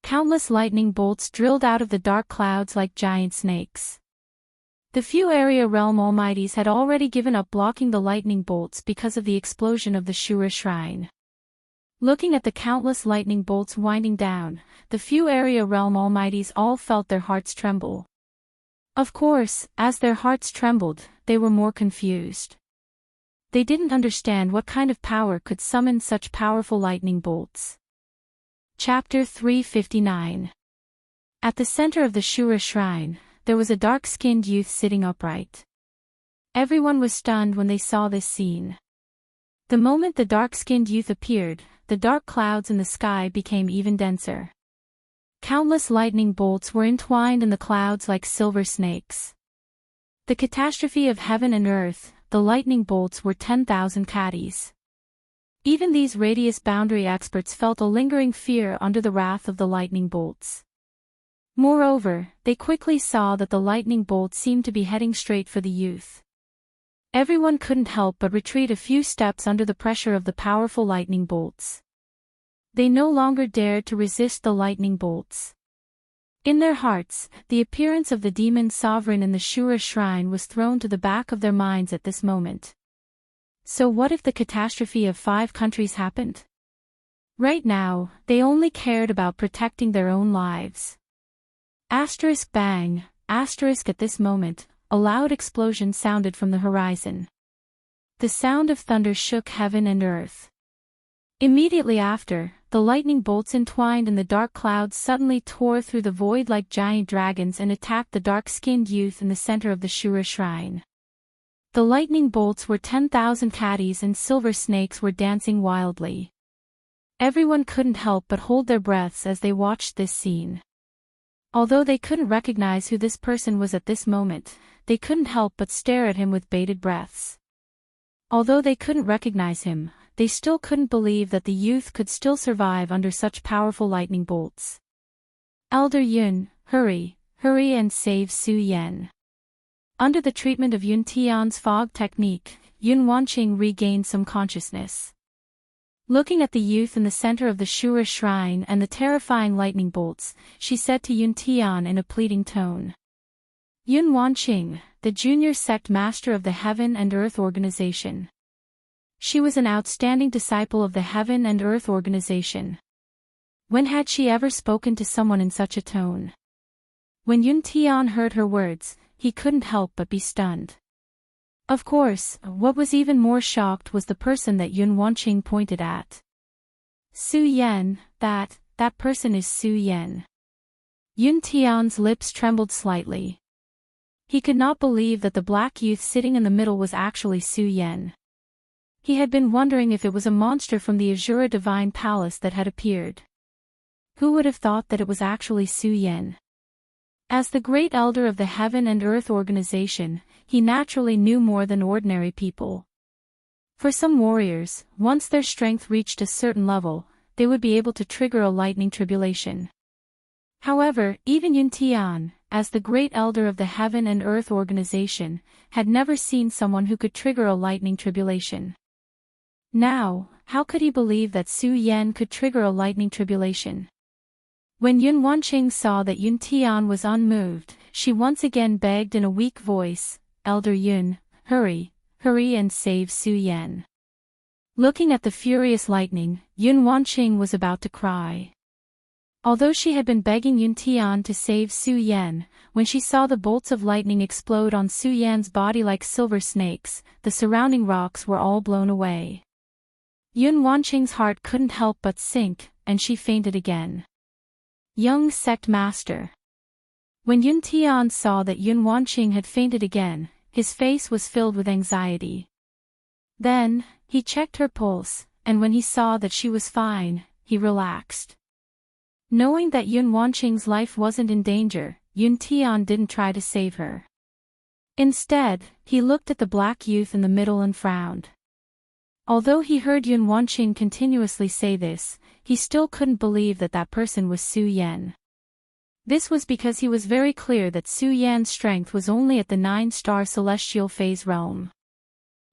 Countless lightning bolts drilled out of the dark clouds like giant snakes. The few area realm almighties had already given up blocking the lightning bolts because of the explosion of the Shura shrine. Looking at the countless lightning bolts winding down, the few area realm almighties all felt their hearts tremble. Of course, as their hearts trembled, they were more confused. They didn't understand what kind of power could summon such powerful lightning bolts. Chapter 359. At the center of the Shura shrine, there was a dark-skinned youth sitting upright. Everyone was stunned when they saw this scene. The moment the dark-skinned youth appeared, the dark clouds in the sky became even denser. Countless lightning bolts were entwined in the clouds like silver snakes. The catastrophe of heaven and earth, the lightning bolts were 10,000 caddies. Even these radius boundary experts felt a lingering fear under the wrath of the lightning bolts. Moreover, they quickly saw that the lightning bolts seemed to be heading straight for the youth. Everyone couldn't help but retreat a few steps under the pressure of the powerful lightning bolts. They no longer dared to resist the lightning bolts. In their hearts, the appearance of the demon sovereign in the Shura shrine was thrown to the back of their minds at this moment. So what if the catastrophe of 5 countries happened? Right now, they only cared about protecting their own lives. Asterisk bang, asterisk at this moment, a loud explosion sounded from the horizon. The sound of thunder shook heaven and earth. Immediately after, the lightning bolts entwined in the dark clouds suddenly tore through the void like giant dragons and attacked the dark-skinned youth in the center of the Shura shrine. The lightning bolts were 10,000 caddies and silver snakes were dancing wildly. Everyone couldn't help but hold their breaths as they watched this scene. Although they couldn't recognize who this person was at this moment, they couldn't help but stare at him with bated breaths. Although they couldn't recognize him, they still couldn't believe that the youth could still survive under such powerful lightning bolts. Elder Yun, hurry and save Su Yan. Under the treatment of Yun Tian's fog technique, Yun Wanqing regained some consciousness. Looking at the youth in the center of the Shura shrine and the terrifying lightning bolts, she said to Yun Tian in a pleading tone. Yun Wanqing, the junior sect master of the Heaven and Earth Organization. She was an outstanding disciple of the Heaven and Earth Organization. When had she ever spoken to someone in such a tone? When Yun Tian heard her words, he couldn't help but be stunned. Of course, what was even more shocked was the person that Yun Wanqing pointed at. Su Yan, that person is Su Yan. Yun Tian's lips trembled slightly. He could not believe that the black youth sitting in the middle was actually Su Yan. He had been wondering if it was a monster from the Azura Divine Palace that had appeared. Who would have thought that it was actually Su Yan? As the great elder of the Heaven and Earth Organization, he naturally knew more than ordinary people. For some warriors, once their strength reached a certain level, they would be able to trigger a lightning tribulation. However, even Yun Tian, as the great elder of the Heaven and Earth Organization, had never seen someone who could trigger a lightning tribulation. Now, how could he believe that Su Yan could trigger a lightning tribulation? When Yun Wanqing saw that Yun Tian was unmoved, she once again begged in a weak voice, Elder Yun, hurry and save Su Yan. Looking at the furious lightning, Yun Wanqing was about to cry. Although she had been begging Yun Tian to save Su Yan, when she saw the bolts of lightning explode on Su Yan's body like silver snakes, the surrounding rocks were all blown away. Yun Wanqing's heart couldn't help but sink, and she fainted again. Young Sect Master. When Yun Tian saw that Yun Wanqing had fainted again, his face was filled with anxiety. Then, he checked her pulse, and when he saw that she was fine, he relaxed. Knowing that Yun Wanqing's life wasn't in danger, Yun Tian didn't try to save her. Instead, he looked at the black youth in the middle and frowned. Although he heard Yun Wanqing continuously say this, he still couldn't believe that that person was Su Yan. This was because he was very clear that Su Yan's strength was only at the 9-star celestial phase realm.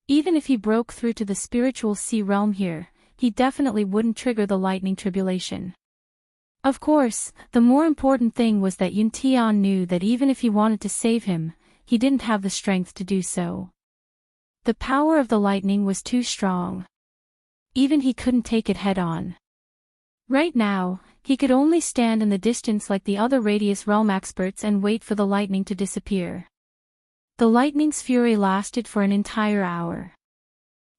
Even if he broke through to the spiritual sea realm here, he definitely wouldn't trigger the lightning tribulation. Of course, the more important thing was that Yun Tian knew that even if he wanted to save him, he didn't have the strength to do so. The power of the lightning was too strong. Even he couldn't take it head-on. Right now, he could only stand in the distance like the other Radius Realm experts and wait for the lightning to disappear. The lightning's fury lasted for an entire hour.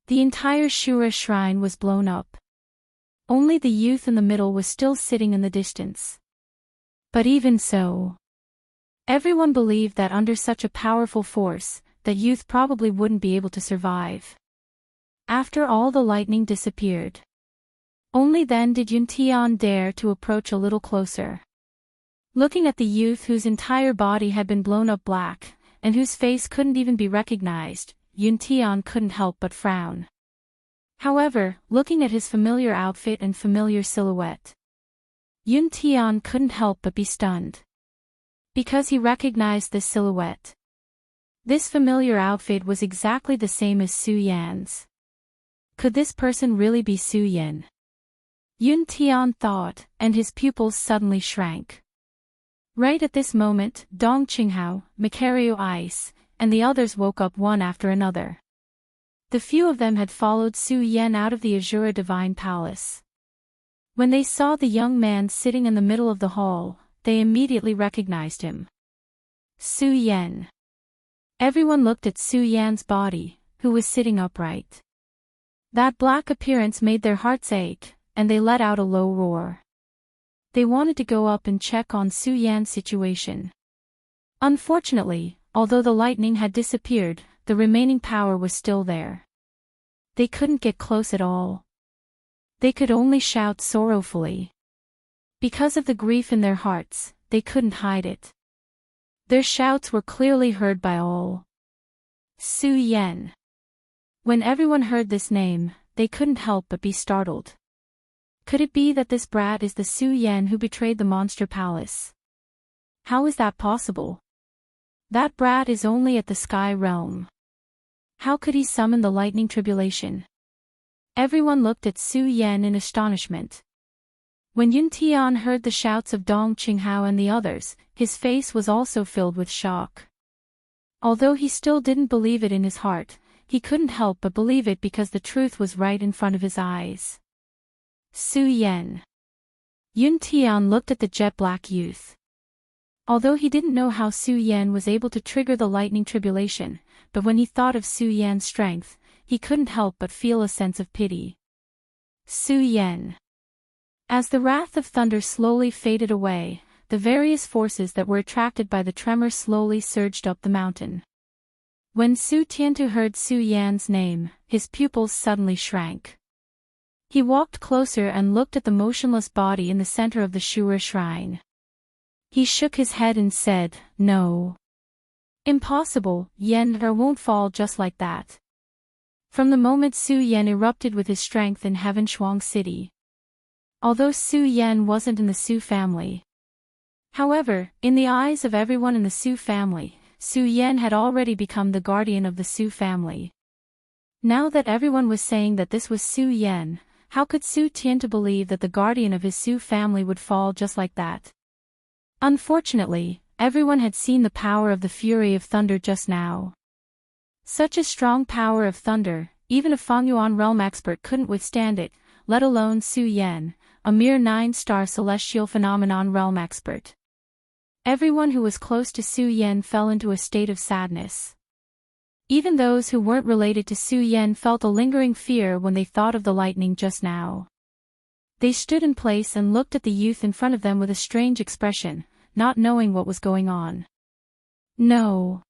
The entire Shura shrine was blown up. Only the youth in the middle was still sitting in the distance. But even so, everyone believed that under such a powerful force, that youth probably wouldn't be able to survive. After all, the lightning disappeared. Only then did Yun Tian dare to approach a little closer. Looking at the youth whose entire body had been blown up black, and whose face couldn't even be recognized, Yun Tian couldn't help but frown. However, looking at his familiar outfit and familiar silhouette, Yun Tian couldn't help but be stunned. Because he recognized this silhouette. This familiar outfit was exactly the same as Su Yan's. Could this person really be Su Yan? Yun Tian thought, and his pupils suddenly shrank. Right at this moment, Dong Qinghao, Macario Ice, and the others woke up one after another. The few of them had followed Su Yan out of the Azura Divine Palace. When they saw the young man sitting in the middle of the hall, they immediately recognized him. Su Yan. Everyone looked at Su Yan's body, who was sitting upright. That black appearance made their hearts ache, and they let out a low roar. They wanted to go up and check on Su Yan's situation. Unfortunately, although the lightning had disappeared, the remaining power was still there. They couldn't get close at all. They could only shout sorrowfully. Because of the grief in their hearts, they couldn't hide it. Their shouts were clearly heard by all. Su Yan. When everyone heard this name, they couldn't help but be startled. Could it be that this brat is the Su Yan who betrayed the Monster Palace? How is that possible? That brat is only at the Sky Realm. How could he summon the lightning tribulation? Everyone looked at Su Yan in astonishment. When Yun Tian heard the shouts of Dong Qinghao and the others, his face was also filled with shock. Although he still didn't believe it in his heart, he couldn't help but believe it because the truth was right in front of his eyes. Su Yan. Yun Tian looked at the jet-black youth. Although he didn't know how Su Yan was able to trigger the lightning tribulation, but when he thought of Su Yan's strength, he couldn't help but feel a sense of pity. Su Yan. As the wrath of thunder slowly faded away, the various forces that were attracted by the tremor slowly surged up the mountain. When Su Tiantu heard Su Yan's name, his pupils suddenly shrank. He walked closer and looked at the motionless body in the center of the Shura shrine. He shook his head and said, "No. Impossible, Yan won't fall just like that." From the moment Su Yan erupted with his strength in Heaven Shuang City. Although Su Yan wasn't in the Su family. However, in the eyes of everyone in the Su family, Su Yan had already become the guardian of the Su family. Now that everyone was saying that this was Su Yan, how could Su Tiantu believe that the guardian of his Su family would fall just like that? Unfortunately, everyone had seen the power of the fury of thunder just now. Such a strong power of thunder, even a Fengyuan realm expert couldn't withstand it, let alone Su Yan, a mere 9-star celestial phenomenon realm expert. Everyone who was close to Su Yan fell into a state of sadness. Even those who weren't related to Su Yan felt a lingering fear when they thought of the lightning just now. They stood in place and looked at the youth in front of them with a strange expression, not knowing what was going on. No.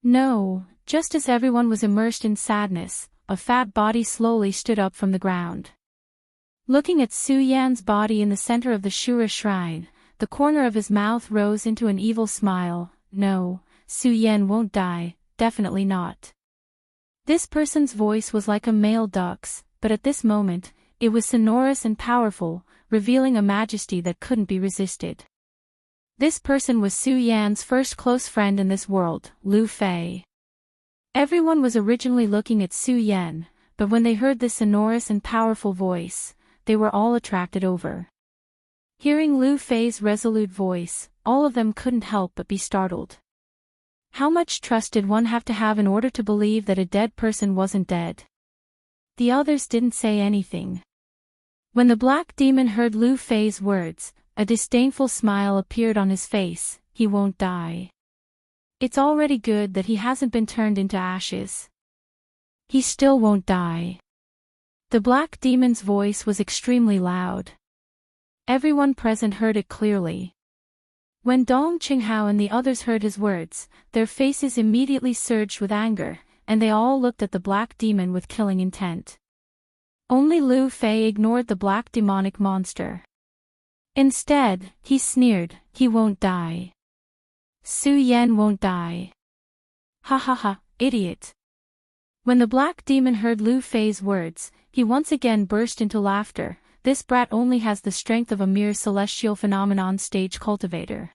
No, just as everyone was immersed in sadness, a fat body slowly stood up from the ground. Looking at Su Yan's body in the center of the Shura shrine, the corner of his mouth rose into an evil smile. No, Su Yan won't die, definitely not. This person's voice was like a male duck's, but at this moment, it was sonorous and powerful, revealing a majesty that couldn't be resisted. This person was Su Yan's first close friend in this world, Lu Fei. Everyone was originally looking at Su Yan, but when they heard this sonorous and powerful voice, they were all attracted over. Hearing Lu Fei's resolute voice, all of them couldn't help but be startled. How much trust did one have to have in order to believe that a dead person wasn't dead? The others didn't say anything. When the black demon heard Lu Fei's words, a disdainful smile appeared on his face. He won't die. It's already good that he hasn't been turned into ashes. He still won't die. The black demon's voice was extremely loud. Everyone present heard it clearly. When Dong Qinghao and the others heard his words, their faces immediately surged with anger, and they all looked at the black demon with killing intent. Only Lu Fei ignored the black demonic monster. Instead, he sneered, he won't die. Su Yan won't die. Ha ha ha, idiot. When the black demon heard Lu Fei's words, he once again burst into laughter. This brat only has the strength of a mere celestial phenomenon stage cultivator.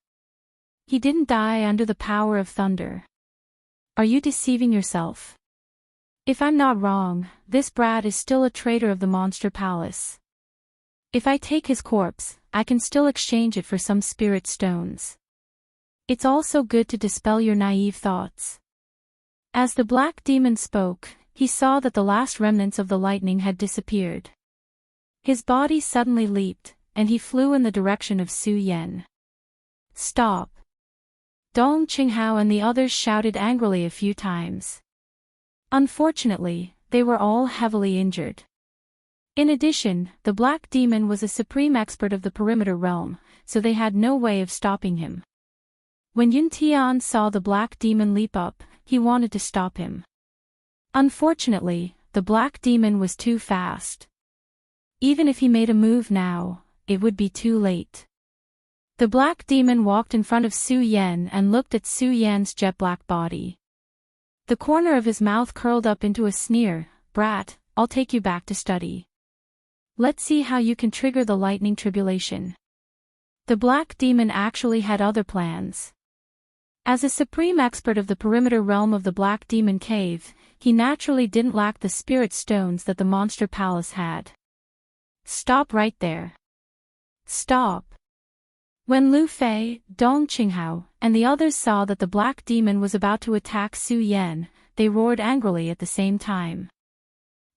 He didn't die under the power of thunder. Are you deceiving yourself? If I'm not wrong, this brat is still a traitor of the Monster Palace. If I take his corpse, I can still exchange it for some spirit stones. It's also good to dispel your naive thoughts. As the black demon spoke, he saw that the last remnants of the lightning had disappeared. His body suddenly leaped, and he flew in the direction of Su Yan. Stop! Dong Qinghao and the others shouted angrily a few times. Unfortunately, they were all heavily injured. In addition, the black demon was a supreme expert of the perimeter realm, so they had no way of stopping him. When Yun Tian saw the black demon leap up, he wanted to stop him. Unfortunately, the black demon was too fast. Even if he made a move now, it would be too late. The black demon walked in front of Su Yan and looked at Su Yan's jet-black body. The corner of his mouth curled up into a sneer. Brat, I'll take you back to study. Let's see how you can trigger the lightning tribulation. The black demon actually had other plans. As a supreme expert of the perimeter realm of the Black Demon Cave, he naturally didn't lack the spirit stones that the Monster Palace had. Stop right there. Stop. When Lu Fei, Dong Qinghao, and the others saw that the black demon was about to attack Su Yan, they roared angrily at the same time.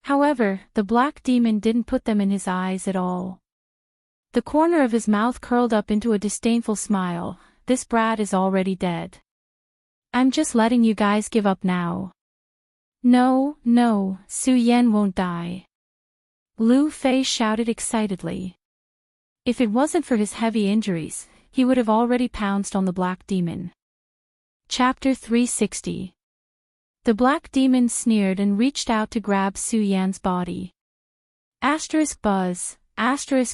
However, the black demon didn't put them in his eyes at all. The corner of his mouth curled up into a disdainful smile. This brat is already dead. I'm just letting you guys give up now. No, no, Su Yan won't die. Lu Fei shouted excitedly. If it wasn't for his heavy injuries, he would have already pounced on the black demon. Chapter 360. The black demon sneered and reached out to grab Su Yan's body. Buzz,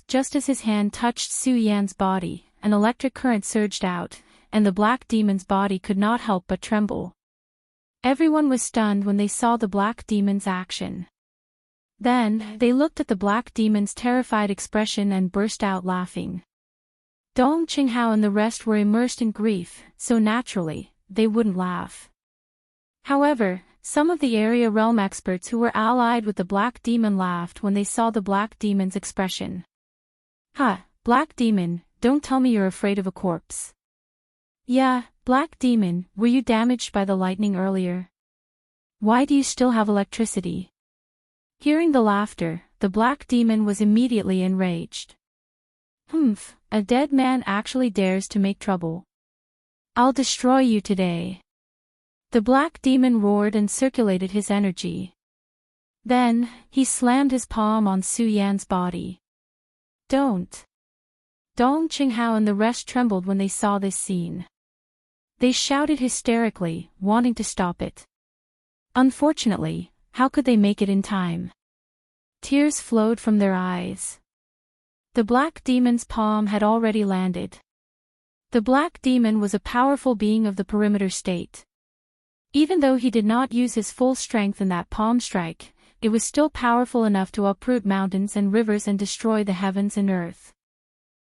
just as his hand touched Su Yan's body, an electric current surged out, and the black demon's body could not help but tremble. Everyone was stunned when they saw the black demon's action. Then, they looked at the black demon's terrified expression and burst out laughing. Dong Qinghao and the rest were immersed in grief, so naturally, they wouldn't laugh. However, some of the area realm experts who were allied with the black demon laughed when they saw the black demon's expression. Ha, black demon, don't tell me you're afraid of a corpse. Yeah, black demon, were you damaged by the lightning earlier? Why do you still have electricity? Hearing the laughter, the black demon was immediately enraged. Humph, a dead man actually dares to make trouble. I'll destroy you today. The black demon roared and circulated his energy. Then, he slammed his palm on Su Yan's body. Don't. Dong Qinghao and the rest trembled when they saw this scene. They shouted hysterically, wanting to stop it. Unfortunately, how could they make it in time? Tears flowed from their eyes. The Black Demon's palm had already landed. The Black Demon was a powerful being of the perimeter state. Even though he did not use his full strength in that palm strike, it was still powerful enough to uproot mountains and rivers and destroy the heavens and earth.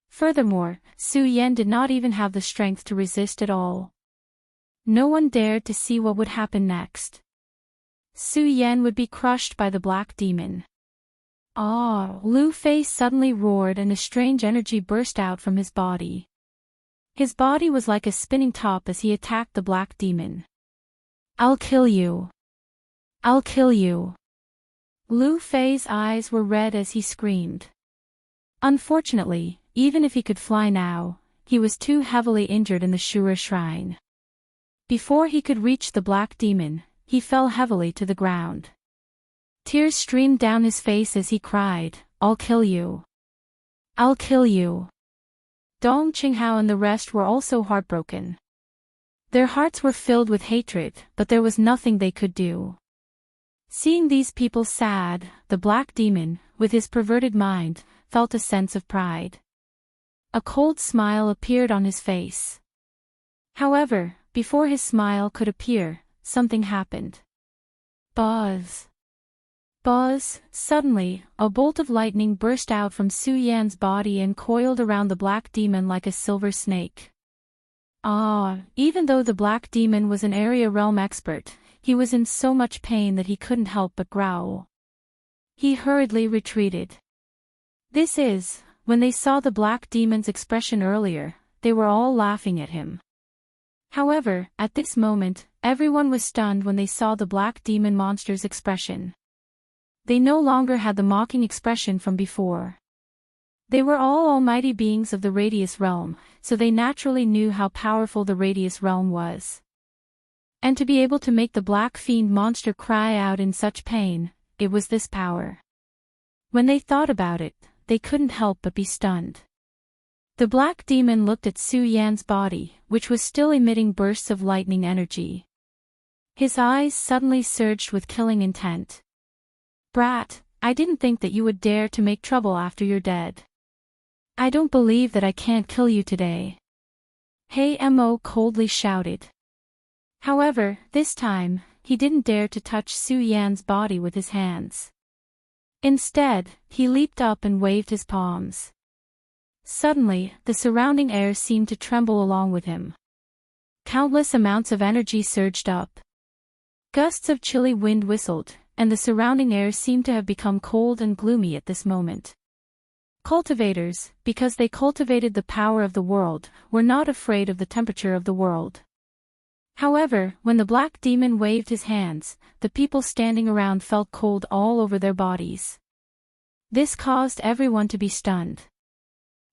Furthermore, Su Yan did not even have the strength to resist at all. No one dared to see what would happen next. Su Yan would be crushed by the Black Demon. Ah! Lu Fei suddenly roared and a strange energy burst out from his body. His body was like a spinning top as he attacked the Black Demon. I'll kill you. I'll kill you. Lu Fei's eyes were red as he screamed. Unfortunately, even if he could fly now, he was too heavily injured in the Shura Shrine. Before he could reach the Black Demon, he fell heavily to the ground. Tears streamed down his face as he cried, I'll kill you. I'll kill you. Dong Qinghao and the rest were also heartbroken. Their hearts were filled with hatred, but there was nothing they could do. Seeing these people sad, the Black Demon, with his perverted mind, felt a sense of pride. A cold smile appeared on his face. However, before his smile could appear, something happened. Buzz! Buzz! Suddenly, a bolt of lightning burst out from Su Yan's body and coiled around the Black Demon like a silver snake. Even though the Black Demon was an area realm expert, he was in so much pain that he couldn't help but growl. He hurriedly retreated. When they saw the Black Demon's expression earlier, they were all laughing at him. However, at this moment, everyone was stunned when they saw the Black Demon monster's expression. They no longer had the mocking expression from before. They were all almighty beings of the Radius Realm, so they naturally knew how powerful the Radius Realm was. And to be able to make the Black Fiend monster cry out in such pain, it was this power. When they thought about it, they couldn't help but be stunned. The Black Demon looked at Su Yan's body, which was still emitting bursts of lightning energy. His eyes suddenly surged with killing intent. Brat, I didn't think that you would dare to make trouble after you're dead. I don't believe that I can't kill you today. Hey Mo coldly shouted. However, this time, he didn't dare to touch Su Yan's body with his hands. Instead, he leaped up and waved his palms. Suddenly, the surrounding air seemed to tremble along with him. Countless amounts of energy surged up. Gusts of chilly wind whistled, and the surrounding air seemed to have become cold and gloomy at this moment. Cultivators, because they cultivated the power of the world, were not afraid of the temperature of the world. However, when the Black Demon waved his hands, the people standing around felt cold all over their bodies. This caused everyone to be stunned.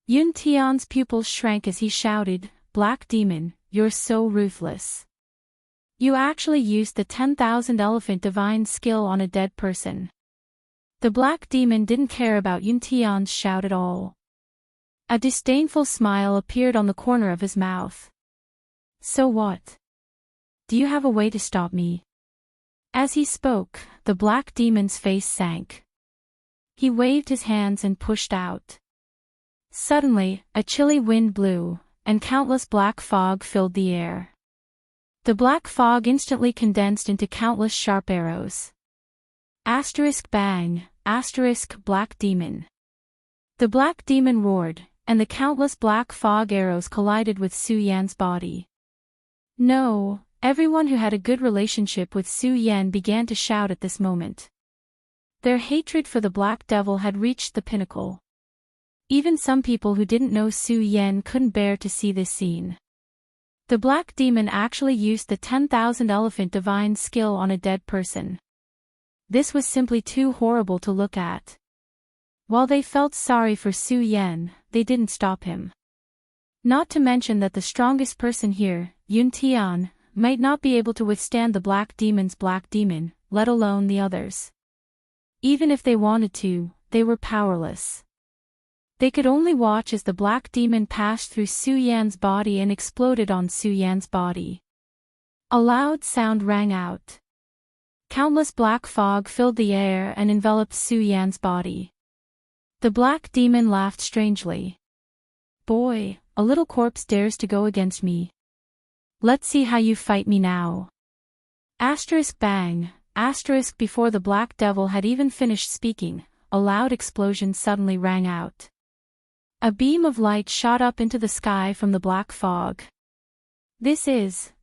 Yun Tian's pupils shrank as he shouted, Black Demon, you're so ruthless. You actually used the 10,000 elephant divine skill on a dead person. The Black Demon didn't care about Yun Tian's shout at all. A disdainful smile appeared on the corner of his mouth. So what? Do you have a way to stop me? As he spoke, the Black Demon's face sank. He waved his hands and pushed out. Suddenly, a chilly wind blew, and countless black fog filled the air. The black fog instantly condensed into countless sharp arrows. Bang, Black Demon. The Black Demon roared, and the countless black fog arrows collided with Su Yan's body. No, everyone who had a good relationship with Su Yan began to shout at this moment. Their hatred for the Black Devil had reached the pinnacle. Even some people who didn't know Su Yan couldn't bear to see this scene. The Black Demon actually used the 10,000 elephant divine skill on a dead person. This was simply too horrible to look at. While they felt sorry for Su Yan, they didn't stop him. Not to mention that the strongest person here, Yun Tian, might not be able to withstand the Black Demon's Black Demon, let alone the others. Even if they wanted to, they were powerless. They could only watch as the black demon passed through Su Yan's body and exploded on Su Yan's body. A loud sound rang out. Countless black fog filled the air and enveloped Su Yan's body. The black demon laughed strangely. Boy, a little corpse dares to go against me. Let's see how you fight me now. Asterisk bang, asterisk before the black devil had even finished speaking, a loud explosion suddenly rang out. A beam of light shot up into the sky from the black fog.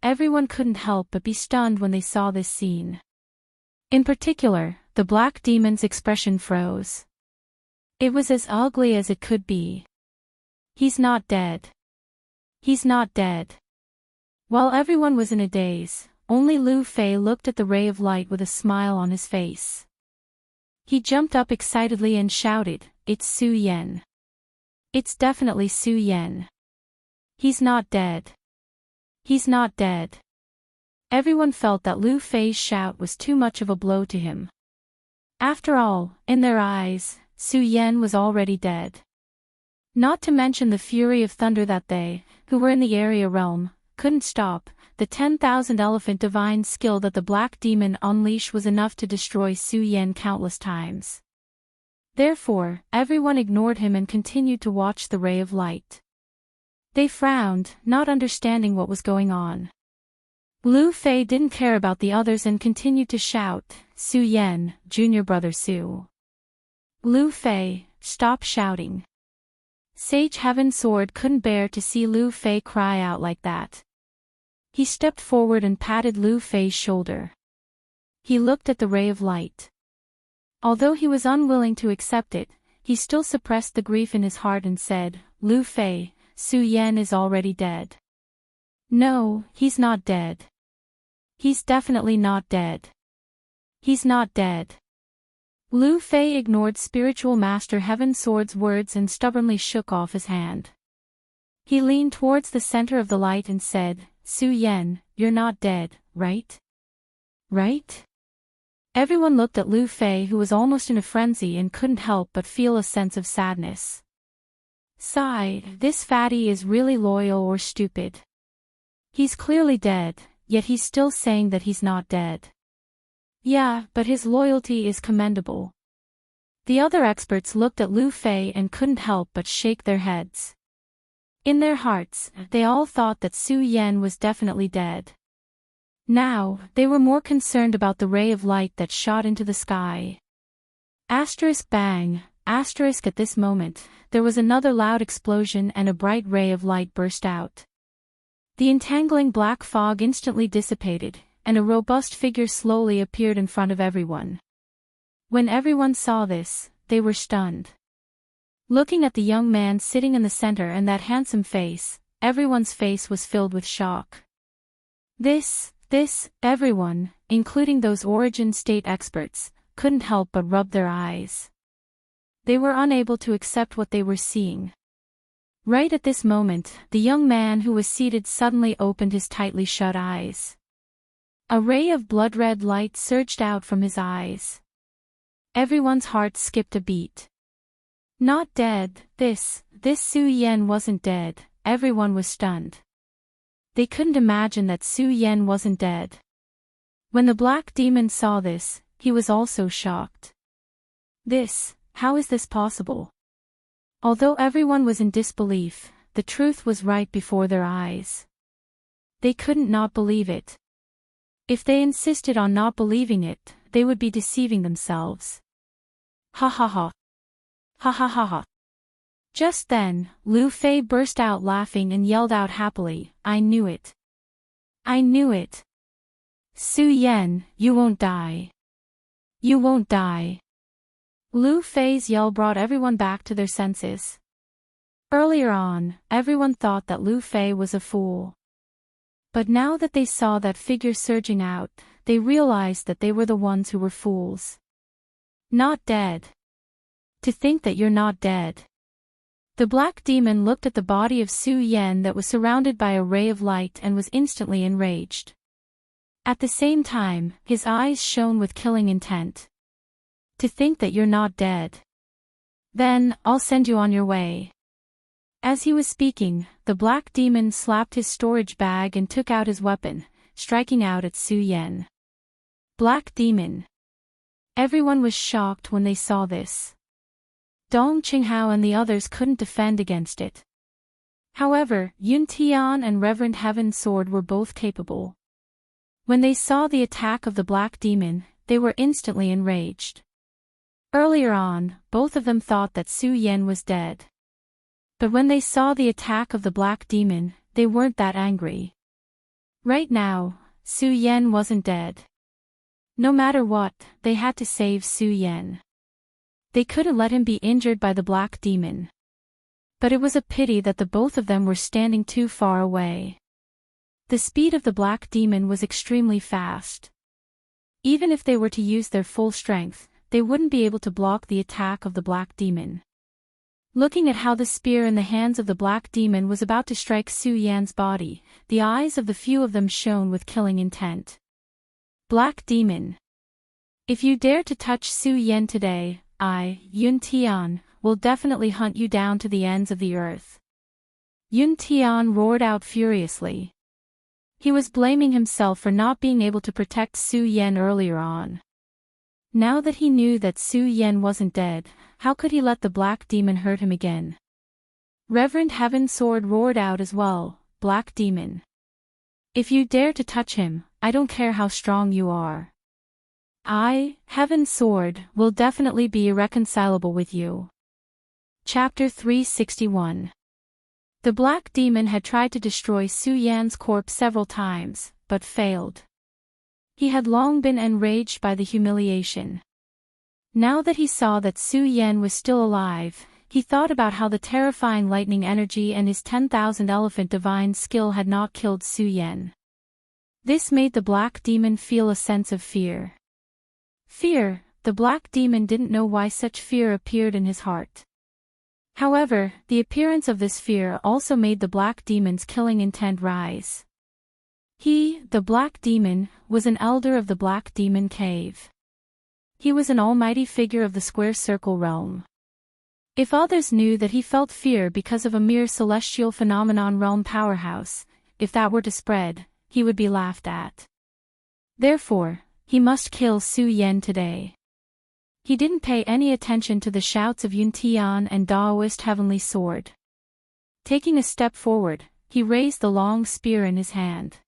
Everyone couldn't help but be stunned when they saw this scene. In particular, the black demon's expression froze. It was as ugly as it could be. He's not dead. He's not dead. While everyone was in a daze, only Lu Fei looked at the ray of light with a smile on his face. He jumped up excitedly and shouted, "It's Su Yan. It's definitely Su Yan. He's not dead. He's not dead." Everyone felt that Lu Fei's shout was too much of a blow to him. After all, in their eyes, Su Yan was already dead. Not to mention the fury of thunder that they, who were in the area realm, couldn't stop. The 10,000 elephant divine skill that the black demon unleashed was enough to destroy Su Yan countless times. Therefore, everyone ignored him and continued to watch the ray of light. They frowned, not understanding what was going on. Lu Fei didn't care about the others and continued to shout, "Su Yan, junior brother Su. Lu Fei, stop shouting." Sage Heaven Sword couldn't bear to see Lu Fei cry out like that. He stepped forward and patted Lu Fei's shoulder. He looked at the ray of light. Although he was unwilling to accept it, he still suppressed the grief in his heart and said, "Lu Fei, Su Yan is already dead." "No, he's not dead. He's definitely not dead. He's not dead." Lu Fei ignored Spiritual Master Heaven Sword's words and stubbornly shook off his hand. He leaned towards the center of the light and said, "Su Yan, you're not dead, right? Right?" Everyone looked at Lu Fei, who was almost in a frenzy and couldn't help but feel a sense of sadness. Sigh, this fatty is really loyal or stupid. He's clearly dead, yet he's still saying that he's not dead. Yeah, but his loyalty is commendable. The other experts looked at Lu Fei and couldn't help but shake their heads. In their hearts, they all thought that Su Yan was definitely dead. Now, they were more concerned about the ray of light that shot into the sky. Asterisk bang, asterisk at this moment, there was another loud explosion and a bright ray of light burst out. The entangling black fog instantly dissipated, and a robust figure slowly appeared in front of everyone. When everyone saw this, they were stunned. Looking at the young man sitting in the center and that handsome face, everyone's face was filled with shock. Everyone, including those Origin State experts, couldn't help but rub their eyes. They were unable to accept what they were seeing. Right at this moment, the young man who was seated suddenly opened his tightly shut eyes. A ray of blood-red light surged out from his eyes. Everyone's heart skipped a beat. Not dead, this Su Yan wasn't dead, everyone was stunned. They couldn't imagine that Su Yan wasn't dead. When the black demon saw this, he was also shocked. How is this possible? Although everyone was in disbelief, the truth was right before their eyes. They couldn't not believe it. If they insisted on not believing it, they would be deceiving themselves. Ha ha ha. Ha ha ha ha. Just then, Lu Fei burst out laughing and yelled out happily, "I knew it. I knew it. Su Yan, you won't die. You won't die." Lu Fei's yell brought everyone back to their senses. Earlier on, everyone thought that Lu Fei was a fool. But now that they saw that figure surging out, they realized that they were the ones who were fools. Not dead. To think that you're not dead. The black demon looked at the body of Su Yan that was surrounded by a ray of light and was instantly enraged. At the same time, his eyes shone with killing intent. To think that you're not dead. Then, I'll send you on your way. As he was speaking, the black demon slapped his storage bag and took out his weapon, striking out at Su Yan. Black demon. Everyone was shocked when they saw this. Dong Qinghao and the others couldn't defend against it. However, Yun Tian and Reverend Heaven's sword were both capable. When they saw the attack of the black demon, they were instantly enraged. Earlier on, both of them thought that Su Yan was dead. But when they saw the attack of the black demon, they weren't that angry. Right now, Su Yan wasn't dead. No matter what, they had to save Su Yan. They couldn't let him be injured by the black demon. But it was a pity that the both of them were standing too far away. The speed of the black demon was extremely fast. Even if they were to use their full strength, they wouldn't be able to block the attack of the black demon. Looking at how the spear in the hands of the black demon was about to strike Su Yan's body, the eyes of the few of them shone with killing intent. Black demon. If you dare to touch Su Yan today, I, Yun Tian, will definitely hunt you down to the ends of the earth. Yun Tian roared out furiously. He was blaming himself for not being able to protect Su Yan earlier on. Now that he knew that Su Yan wasn't dead, how could he let the black demon hurt him again? Reverend Heaven's sword roared out as well, Black demon. If you dare to touch him, I don't care how strong you are. I, Heaven's sword, will definitely be irreconcilable with you. Chapter 361. The black demon had tried to destroy Su Yan's corpse several times, but failed. He had long been enraged by the humiliation. Now that he saw that Su Yan was still alive, he thought about how the terrifying lightning energy and his 10,000 elephant divine skill had not killed Su Yan. This made the black demon feel a sense of fear. Fear, the black demon didn't know why such fear appeared in his heart. However, the appearance of this fear also made the black demon's killing intent rise. He, the black demon, was an elder of the Black Demon Cave. He was an almighty figure of the square circle realm. If others knew that he felt fear because of a mere celestial phenomenon realm powerhouse, if that were to spread, he would be laughed at. Therefore, he must kill Su Yan today. He didn't pay any attention to the shouts of Yun Tian and Daoist Heavenly Sword. Taking a step forward, he raised the long spear in his hand.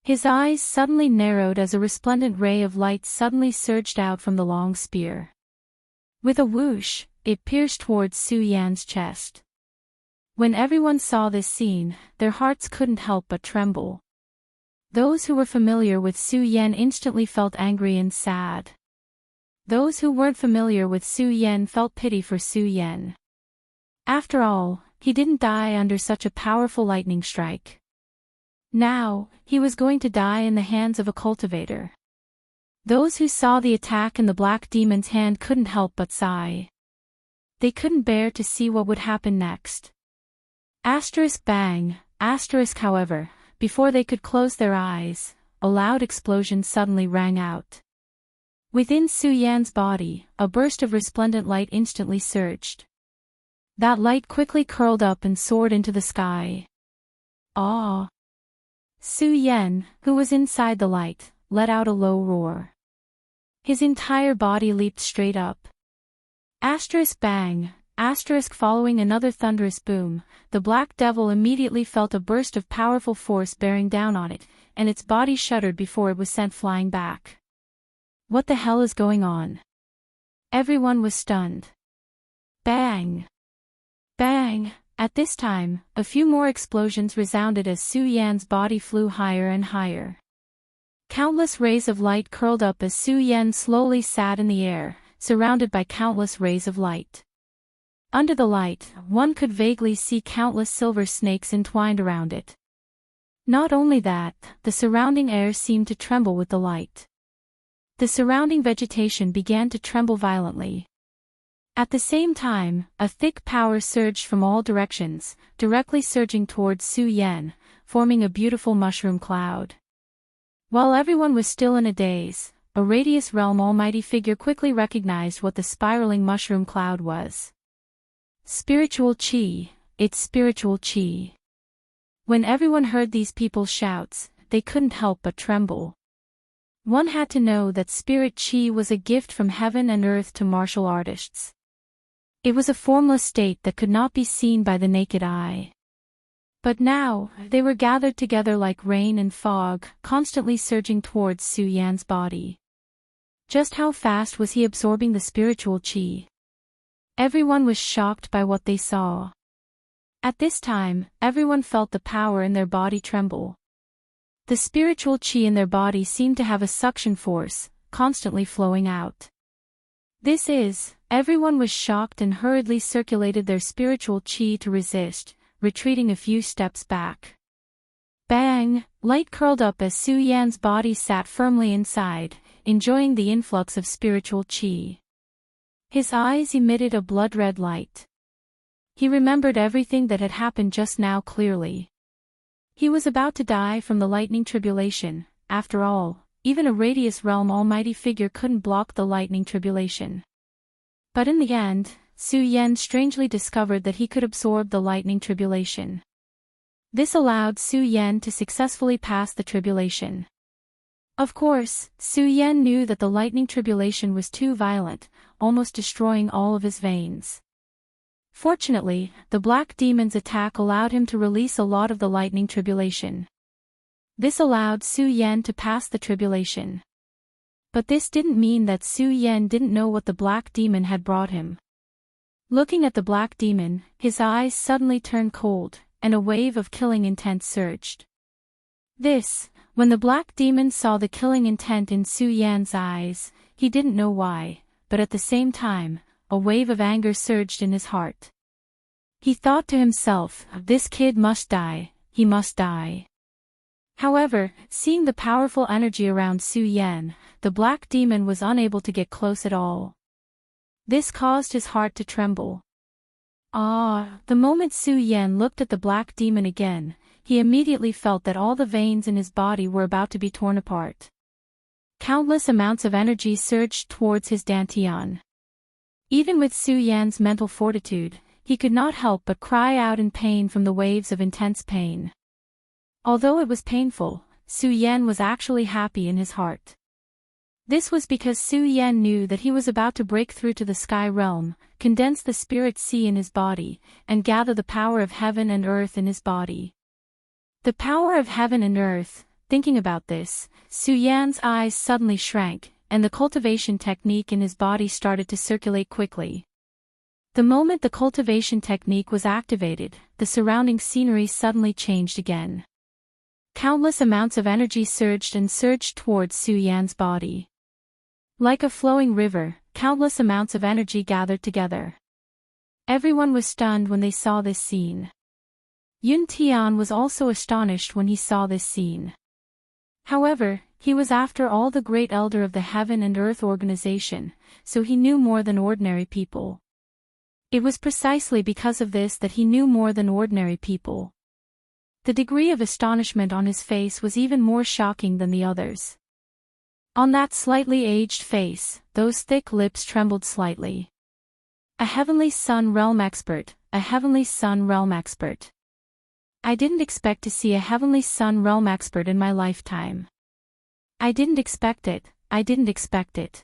His eyes suddenly narrowed as a resplendent ray of light suddenly surged out from the long spear. With a whoosh, it pierced towards Su Yan's chest. When everyone saw this scene, their hearts couldn't help but tremble. Those who were familiar with Su Yan instantly felt angry and sad. Those who weren't familiar with Su Yan felt pity for Su Yan. After all, he didn't die under such a powerful lightning strike. Now, he was going to die in the hands of a cultivator. Those who saw the attack in the black demon's hand couldn't help but sigh. They couldn't bear to see what would happen next. Bang, however, before they could close their eyes, a loud explosion suddenly rang out. Within Su Yan's body, a burst of resplendent light instantly surged. That light quickly curled up and soared into the sky. Ah! Su Yan, who was inside the light, let out a low roar. His entire body leaped straight up. Bang, following another thunderous boom, the black devil immediately felt a burst of powerful force bearing down on it, and its body shuddered before it was sent flying back. What the hell is going on? Everyone was stunned. Bang! Bang! At this time, a few more explosions resounded as Su Yan's body flew higher and higher. Countless rays of light curled up as Su Yan slowly sat in the air, surrounded by countless rays of light. Under the light, one could vaguely see countless silver snakes entwined around it. Not only that, the surrounding air seemed to tremble with the light. The surrounding vegetation began to tremble violently. At the same time, a thick power surged from all directions, directly surging towards Su Yan, forming a beautiful mushroom cloud. While everyone was still in a daze, a Radius Realm almighty figure quickly recognized what the spiraling mushroom cloud was. Spiritual Qi, it's spiritual Qi. When everyone heard these people's shouts, they couldn't help but tremble. One had to know that spirit Qi was a gift from heaven and earth to martial artists. It was a formless state that could not be seen by the naked eye. But now, they were gathered together like rain and fog, constantly surging towards Su Yan's body. Just how fast was he absorbing the spiritual Qi? Everyone was shocked by what they saw. At this time, everyone felt the power in their body tremble. The spiritual Qi in their body seemed to have a suction force, constantly flowing out. Everyone was shocked and hurriedly circulated their spiritual Qi to resist, retreating a few steps back. Bang! Light curled up as Su Yan's body sat firmly inside, enjoying the influx of spiritual Qi. His eyes emitted a blood-red light. He remembered everything that had happened just now clearly. He was about to die from the lightning tribulation. After all, even a Radius Realm almighty figure couldn't block the lightning tribulation. But in the end, Su Yan strangely discovered that he could absorb the lightning tribulation. This allowed Su Yan to successfully pass the tribulation. Of course, Su Yan knew that the lightning tribulation was too violent, almost destroying all of his veins. Fortunately, the Black Demon's attack allowed him to release a lot of the lightning tribulation. This allowed Su Yan to pass the tribulation. But this didn't mean that Su Yan didn't know what the Black Demon had brought him. Looking at the Black Demon, his eyes suddenly turned cold, and a wave of killing intent surged. When the Black Demon saw the killing intent in Su Yan's eyes, he didn't know why, but at the same time, a wave of anger surged in his heart. He thought to himself, this kid must die, he must die. However, seeing the powerful energy around Su Yan, the Black Demon was unable to get close at all. This caused his heart to tremble. The moment Su Yan looked at the Black Demon again, he immediately felt that all the veins in his body were about to be torn apart. Countless amounts of energy surged towards his dantian. Even with Su Yan's mental fortitude, he could not help but cry out in pain from the waves of intense pain. Although it was painful, Su Yan was actually happy in his heart. This was because Su Yan knew that he was about to break through to the sky realm, condense the spirit sea in his body, and gather the power of heaven and earth in his body. The power of heaven and earth. Thinking about this, Su Yan's eyes suddenly shrank, and the cultivation technique in his body started to circulate quickly. The moment the cultivation technique was activated, the surrounding scenery suddenly changed again. Countless amounts of energy surged towards Su Yan's body. Like a flowing river, countless amounts of energy gathered together. Everyone was stunned when they saw this scene. Yun Tian was also astonished when he saw this scene. However, he was after all the great elder of the Heaven and Earth organization, so he knew more than ordinary people. It was precisely because of this that he knew more than ordinary people. The degree of astonishment on his face was even more shocking than the others. On that slightly aged face, those thick lips trembled slightly. A Heavenly Sun Realm expert, a Heavenly Sun Realm expert. I didn't expect to see a Heavenly Sun Realm expert in my lifetime. I didn't expect it, I didn't expect it.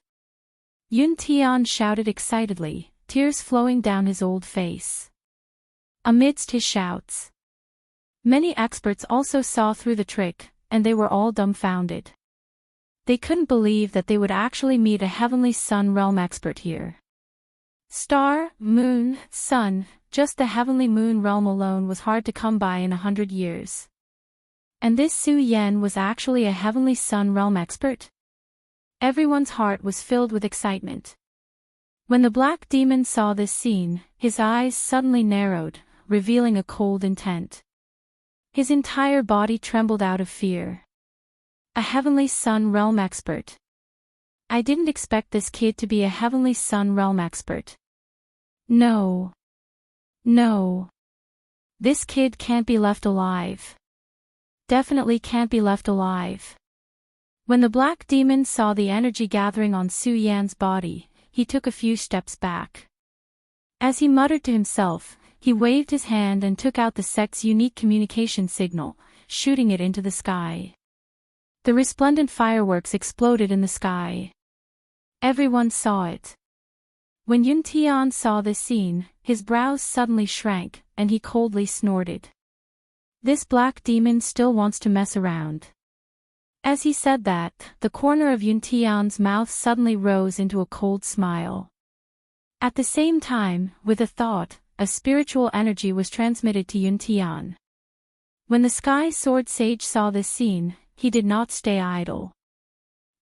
Yun Tian shouted excitedly, tears flowing down his old face. Amidst his shouts, many experts also saw through the trick, and they were all dumbfounded. They couldn't believe that they would actually meet a Heavenly Sun Realm expert here. Star, moon, sun, just the Heavenly Moon Realm alone was hard to come by in 100 years. And this Su Yan was actually a Heavenly Sun Realm expert? Everyone's heart was filled with excitement. When the Black Demon saw this scene, his eyes suddenly narrowed, revealing a cold intent. His entire body trembled out of fear. A Heavenly Sun Realm expert. I didn't expect this kid to be a Heavenly Sun Realm expert. No. No. This kid can't be left alive. Definitely can't be left alive. When the Black Demon saw the energy gathering on Su Yan's body, he took a few steps back. As he muttered to himself, he waved his hand and took out the sect's unique communication signal, shooting it into the sky. The resplendent fireworks exploded in the sky. Everyone saw it. When Yun Tian saw this scene, his brows suddenly shrank, and he coldly snorted. This black demon still wants to mess around. As he said that, the corner of Yun Tian's mouth suddenly rose into a cold smile. At the same time, with a thought, a spiritual energy was transmitted to Yun Tian. When the Sky Sword Sage saw this scene, he did not stay idle.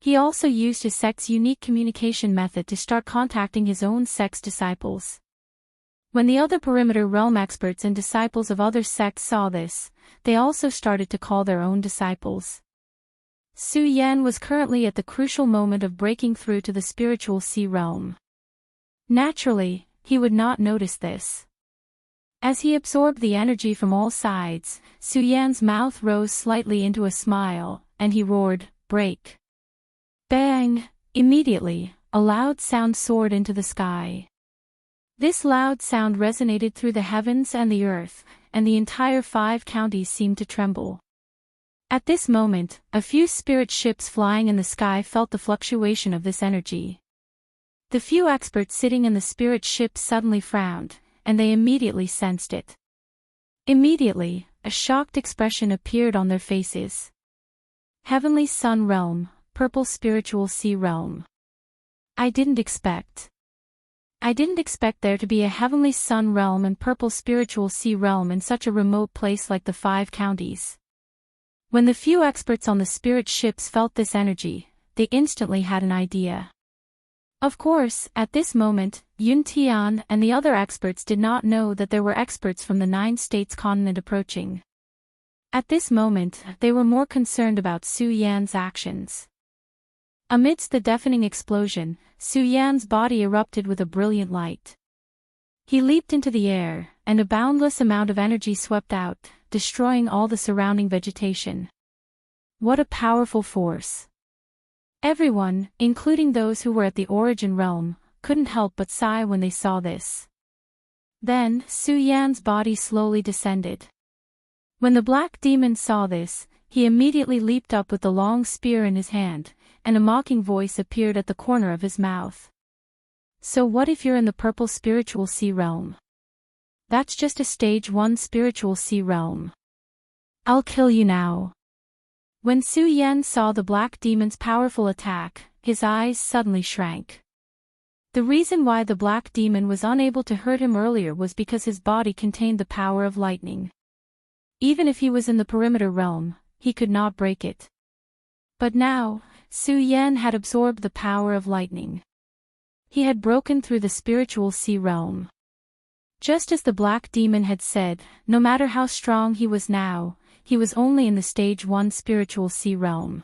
He also used his sect's unique communication method to start contacting his own sect's disciples. When the other perimeter realm experts and disciples of other sects saw this, they also started to call their own disciples. Su Yan was currently at the crucial moment of breaking through to the spiritual sea realm. Naturally, he would not notice this. As he absorbed the energy from all sides, Su Yan's mouth rose slightly into a smile, and he roared, "Break!" Bang! Immediately, a loud sound soared into the sky. This loud sound resonated through the heavens and the earth, and the entire 5 counties seemed to tremble. At this moment, a few spirit ships flying in the sky felt the fluctuation of this energy. The few experts sitting in the spirit ships suddenly frowned, and they immediately sensed it. Immediately, a shocked expression appeared on their faces. Heavenly Sun Realm, Purple Spiritual Sea Realm. I didn't expect there to be a Heavenly Sun Realm and Purple Spiritual Sea Realm in such a remote place like the 5 counties. When the few experts on the spirit ships felt this energy, they instantly had an idea. Of course, at this moment, Yun Tian and the other experts did not know that there were experts from the 9 states continent approaching. At this moment, they were more concerned about Su Yan's actions. Amidst the deafening explosion, Su Yan's body erupted with a brilliant light. He leaped into the air, and a boundless amount of energy swept out, destroying all the surrounding vegetation. What a powerful force! Everyone, including those who were at the origin realm, couldn't help but sigh when they saw this. Then, Su Yan's body slowly descended. When the black demon saw this, he immediately leaped up with the long spear in his hand, and a mocking voice appeared at the corner of his mouth. So what if you're in the purple spiritual sea realm? That's just a stage 1 spiritual sea realm. I'll kill you now. When Su Yan saw the black demon's powerful attack, his eyes suddenly shrank. The reason why the black demon was unable to hurt him earlier was because his body contained the power of lightning. Even if he was in the perimeter realm, he could not break it. But now, Su Yan had absorbed the power of lightning. He had broken through the spiritual sea realm. Just as the black demon had said, no matter how strong he was now, he was only in the stage 1 spiritual sea realm.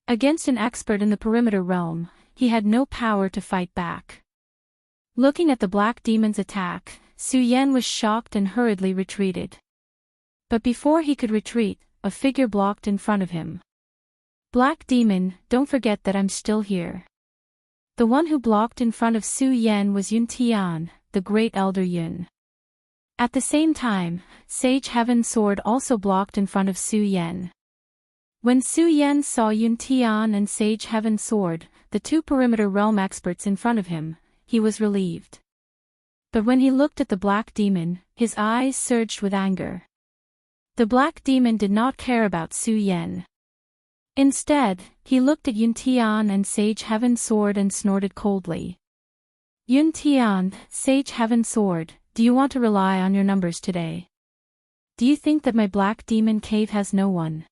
Against an expert in the perimeter realm, he had no power to fight back. Looking at the black demon's attack, Su Yan was shocked and hurriedly retreated. But before he could retreat, a figure blocked in front of him. Black demon, don't forget that I'm still here. The one who blocked in front of Su Yan was Yun Tian, the great elder Yun. At the same time, Sage Heaven Sword also blocked in front of Su Yan. When Su Yan saw Yun Tian and Sage Heaven Sword, the 2 perimeter realm experts in front of him, he was relieved. But when he looked at the black demon, his eyes surged with anger. The black demon did not care about Su Yan. Instead, he looked at Yun Tian and Sage Heaven Sword and snorted coldly. Yun Tian, Sage Heaven Sword, do you want to rely on your numbers today? Do you think that my black demon cave has no one?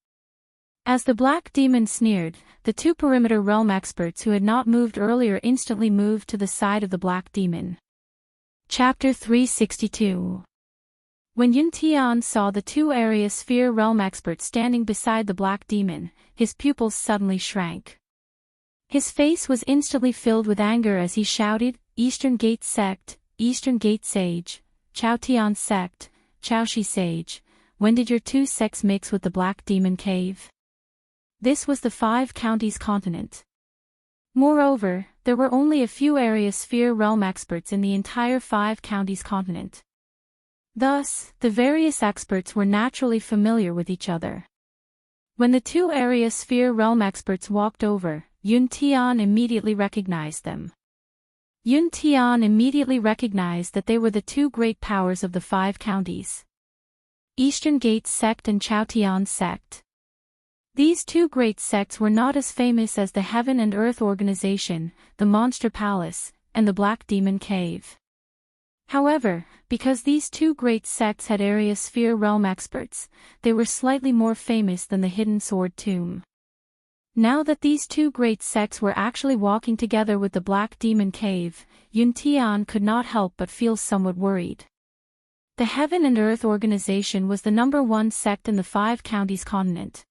As the black demon sneered, the 2 perimeter realm experts who had not moved earlier instantly moved to the side of the black demon. Chapter 362. When Yun Tian saw the 2 area sphere realm experts standing beside the black demon, his pupils suddenly shrank. His face was instantly filled with anger as he shouted, Eastern Gate Sect, Eastern Gate Sage, Chao Tian Sect, Chao Shi Sage, when did your 2 sects mix with the Black Demon Cave? This was the 5 counties continent. Moreover, there were only a few area sphere realm experts in the entire 5 counties continent. Thus, the various experts were naturally familiar with each other. When the 2 area sphere realm experts walked over, Yun Tian immediately recognized them. Yun Tian immediately recognized that they were the 2 great powers of the 5 counties. Eastern Gate Sect and Chaotian Sect. These 2 great sects were not as famous as the Heaven and Earth Organization, the Monster Palace, and the Black Demon Cave. However, because these 2 great sects had area sphere realm experts, they were slightly more famous than the Hidden Sword Tomb. Now that these 2 great sects were actually walking together with the Black Demon Cave, Yun Tian could not help but feel somewhat worried. The Heaven and Earth Organization was the #1 sect in the 5 counties continent.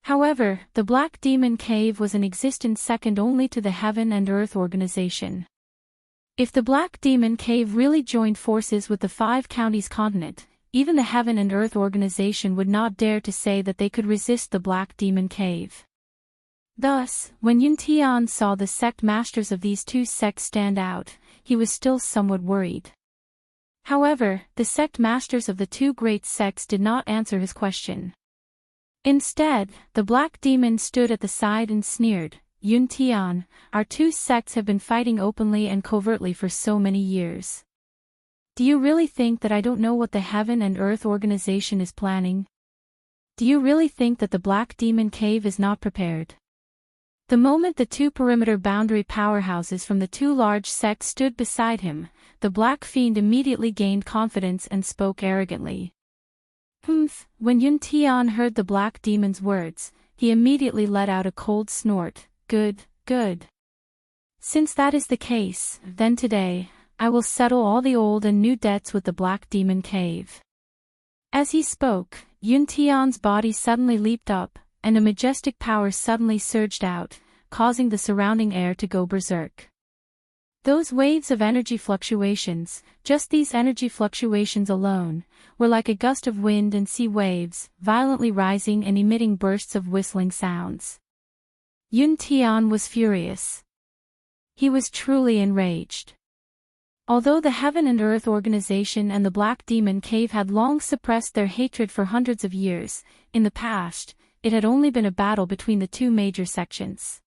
However, the Black Demon Cave was in existence second only to the Heaven and Earth Organization. If the Black Demon Cave really joined forces with the 5 counties continent, even the Heaven and Earth Organization would not dare to say that they could resist the Black Demon Cave. Thus, when Yun Tian saw the sect masters of these 2 sects stand out, he was still somewhat worried. However, the sect masters of the 2 great sects did not answer his question. Instead, the Black Demon stood at the side and sneered, "Yun Tian, our 2 sects have been fighting openly and covertly for so many years. Do you really think that I don't know what the Heaven and Earth Organization is planning? Do you really think that the Black Demon Cave is not prepared?" The moment the 2 perimeter boundary powerhouses from the 2 large sects stood beside him, the Black Fiend immediately gained confidence and spoke arrogantly. When Yun Tian heard the Black Demon's words, he immediately let out a cold snort. Good. Since that is the case, then today, I will settle all the old and new debts with the Black Demon Cave. As he spoke, Yun Tian's body suddenly leaped up, and a majestic power suddenly surged out, causing the surrounding air to go berserk. Those waves of energy fluctuations, just these energy fluctuations alone, were like a gust of wind and sea waves, violently rising and emitting bursts of whistling sounds. Yun Tian was furious. He was truly enraged. Although the Heaven and Earth Organization and the Black Demon Cave had long suppressed their hatred for hundreds of years, in the past, it had only been a battle between the 2 major sections.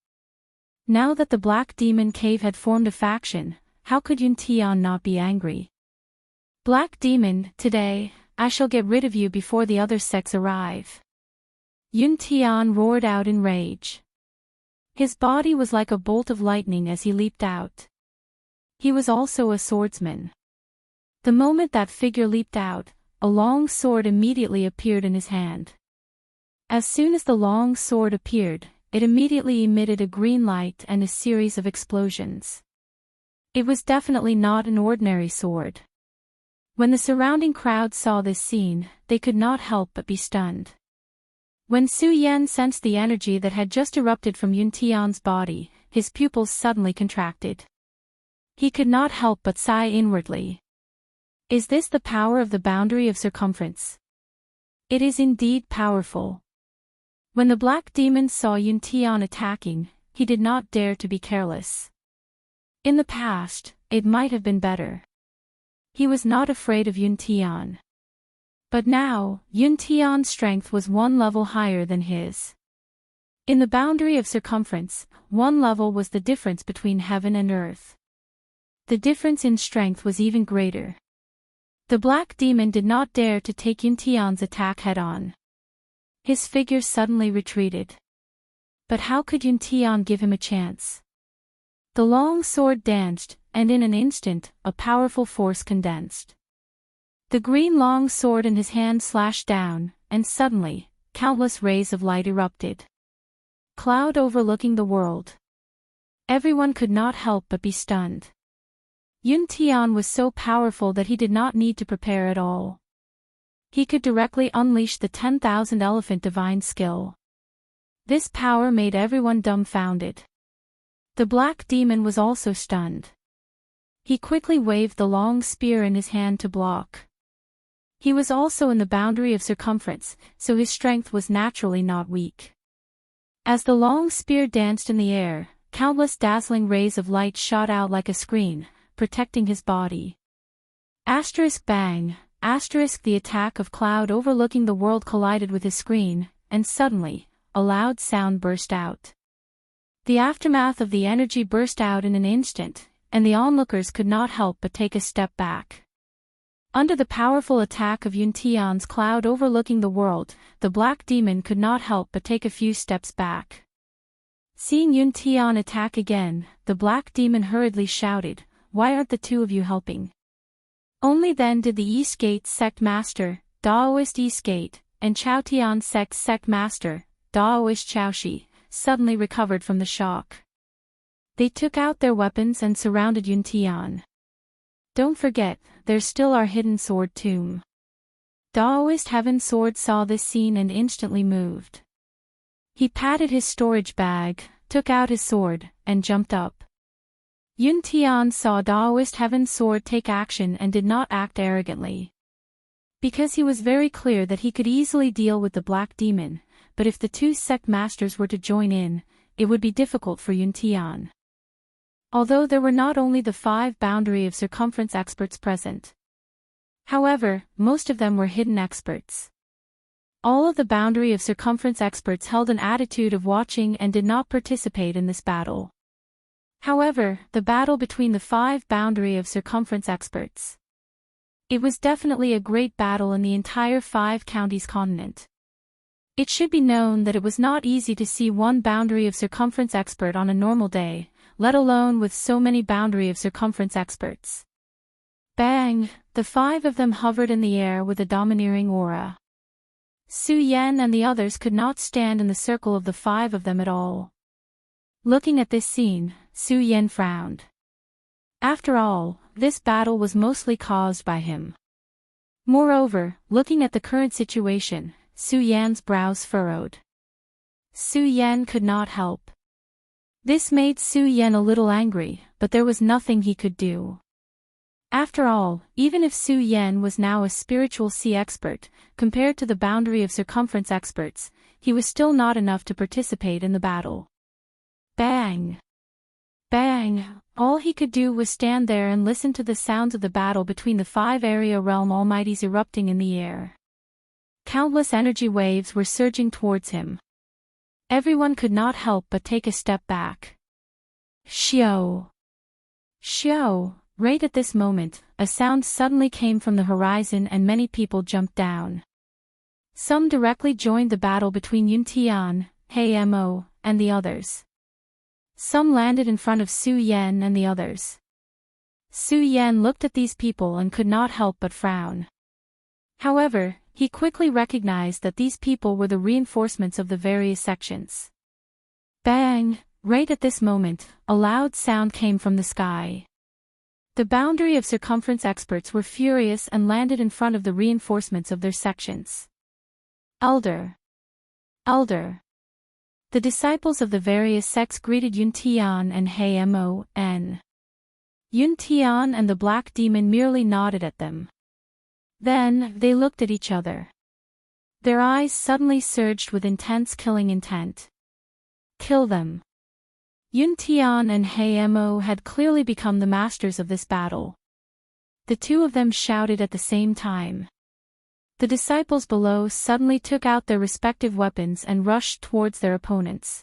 Now that the Black Demon Cave had formed a faction, how could Yun Tian not be angry? "Black Demon, today, I shall get rid of you before the other sects arrive." Yun Tian roared out in rage. His body was like a bolt of lightning as he leaped out. He was also a swordsman. The moment that figure leaped out, a long sword immediately appeared in his hand. As soon as the long sword appeared, it immediately emitted a green light and a series of explosions. It was definitely not an ordinary sword. When the surrounding crowd saw this scene, they could not help but be stunned. When Su Yan sensed the energy that had just erupted from Yun Tian's body, his pupils suddenly contracted. He could not help but sigh inwardly. Is this the power of the boundary of circumference? It is indeed powerful. When the Black Demon saw Yun Tian attacking, he did not dare to be careless. In the past, it might have been better. He was not afraid of Yun Tian. But now, Yun Tian's strength was 1 level higher than his. In the boundary of circumference, 1 level was the difference between heaven and earth. The difference in strength was even greater. The Black Demon did not dare to take Yun Tian's attack head-on. His figure suddenly retreated. But how could Yun Tian give him a chance? The long sword danced, and in an instant, a powerful force condensed. The green long sword in his hand slashed down, and suddenly, countless rays of light erupted. Cloud overlooking the world. Everyone could not help but be stunned. Yun Tian was so powerful that he did not need to prepare at all. He could directly unleash the 10,000 elephant divine skill. This power made everyone dumbfounded. The Black Demon was also stunned. He quickly waved the long spear in his hand to block. He was also in the boundary of circumference, so his strength was naturally not weak. As the long spear danced in the air, countless dazzling rays of light shot out like a screen, protecting his body. Asterisk bang, asterisk the attack of cloud overlooking the world collided with his screen, and suddenly, a loud sound burst out. The aftermath of the energy burst out in an instant, and the onlookers could not help but take a step back. Under the powerful attack of Yuntian's cloud overlooking the world, the black demon could not help but take a few steps back. Seeing Yuntian attack again, the black demon hurriedly shouted, "Why aren't the two of you helping?" Only then did the Eastgate sect master, Daoist Eastgate, and Chaotian sect master, Daoist Chaoshi, suddenly recovered from the shock. They took out their weapons and surrounded Yuntian. "Don't forget, there's still our hidden sword tomb." Daoist Heaven Sword saw this scene and instantly moved. He patted his storage bag, took out his sword, and jumped up. Yuntian saw Daoist Heaven Sword take action and did not act arrogantly. Because he was very clear that he could easily deal with the black demon, but if the two sect masters were to join in, it would be difficult for Yuntian. Although there were not only the 5 boundary of circumference experts present. However, most of them were hidden experts. All of the boundary of circumference experts held an attitude of watching and did not participate in this battle. However, the battle between the 5 boundary of circumference experts. It was definitely a great battle in the entire 5 counties continent. It should be known that it was not easy to see one boundary of circumference expert on a normal day, let alone with so many boundary of circumference experts. Bang! The 5 of them hovered in the air with a domineering aura. Su Yan and the others could not stand in the circle of the 5 of them at all. Looking at this scene, Su Yan frowned. After all, this battle was mostly caused by him. Moreover, looking at the current situation, Su Yan's brows furrowed. Su Yan could not help. This made Su Yan a little angry, but there was nothing he could do. After all, even if Su Yan was now a spiritual sea expert, compared to the boundary of circumference experts, he was still not enough to participate in the battle. Bang! Bang! All he could do was stand there and listen to the sounds of the battle between the 5 area realm almighties erupting in the air. Countless energy waves were surging towards him. Everyone could not help but take a step back. Xiao! Xiao! Right at this moment, a sound suddenly came from the horizon and many people jumped down. Some directly joined the battle between Yuntian, Hei Mo, and the others. Some landed in front of Su Yan and the others. Su Yan looked at these people and could not help but frown. However, he quickly recognized that these people were the reinforcements of the various sections. Bang! Right at this moment, a loud sound came from the sky. The boundary of circumference experts were furious and landed in front of the reinforcements of their sections. Elder! Elder! The disciples of the various sects greeted Yuntian and Hei Mo, N. Yuntian and the black demon merely nodded at them. Then, they looked at each other. Their eyes suddenly surged with intense killing intent. Kill them. Yuntian and Hei Mo had clearly become the masters of this battle. The two of them shouted at the same time. The disciples below suddenly took out their respective weapons and rushed towards their opponents.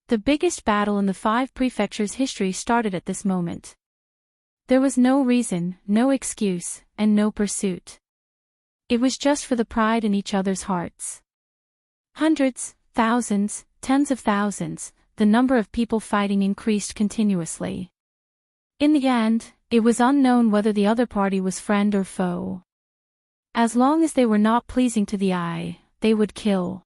The biggest battle in the 5 prefectures' history started at this moment. There was no reason, no excuse, and no pursuit. It was just for the pride in each other's hearts. Hundreds, thousands, tens of thousands, the number of people fighting increased continuously. In the end, it was unknown whether the other party was friend or foe. As long as they were not pleasing to the eye, they would kill.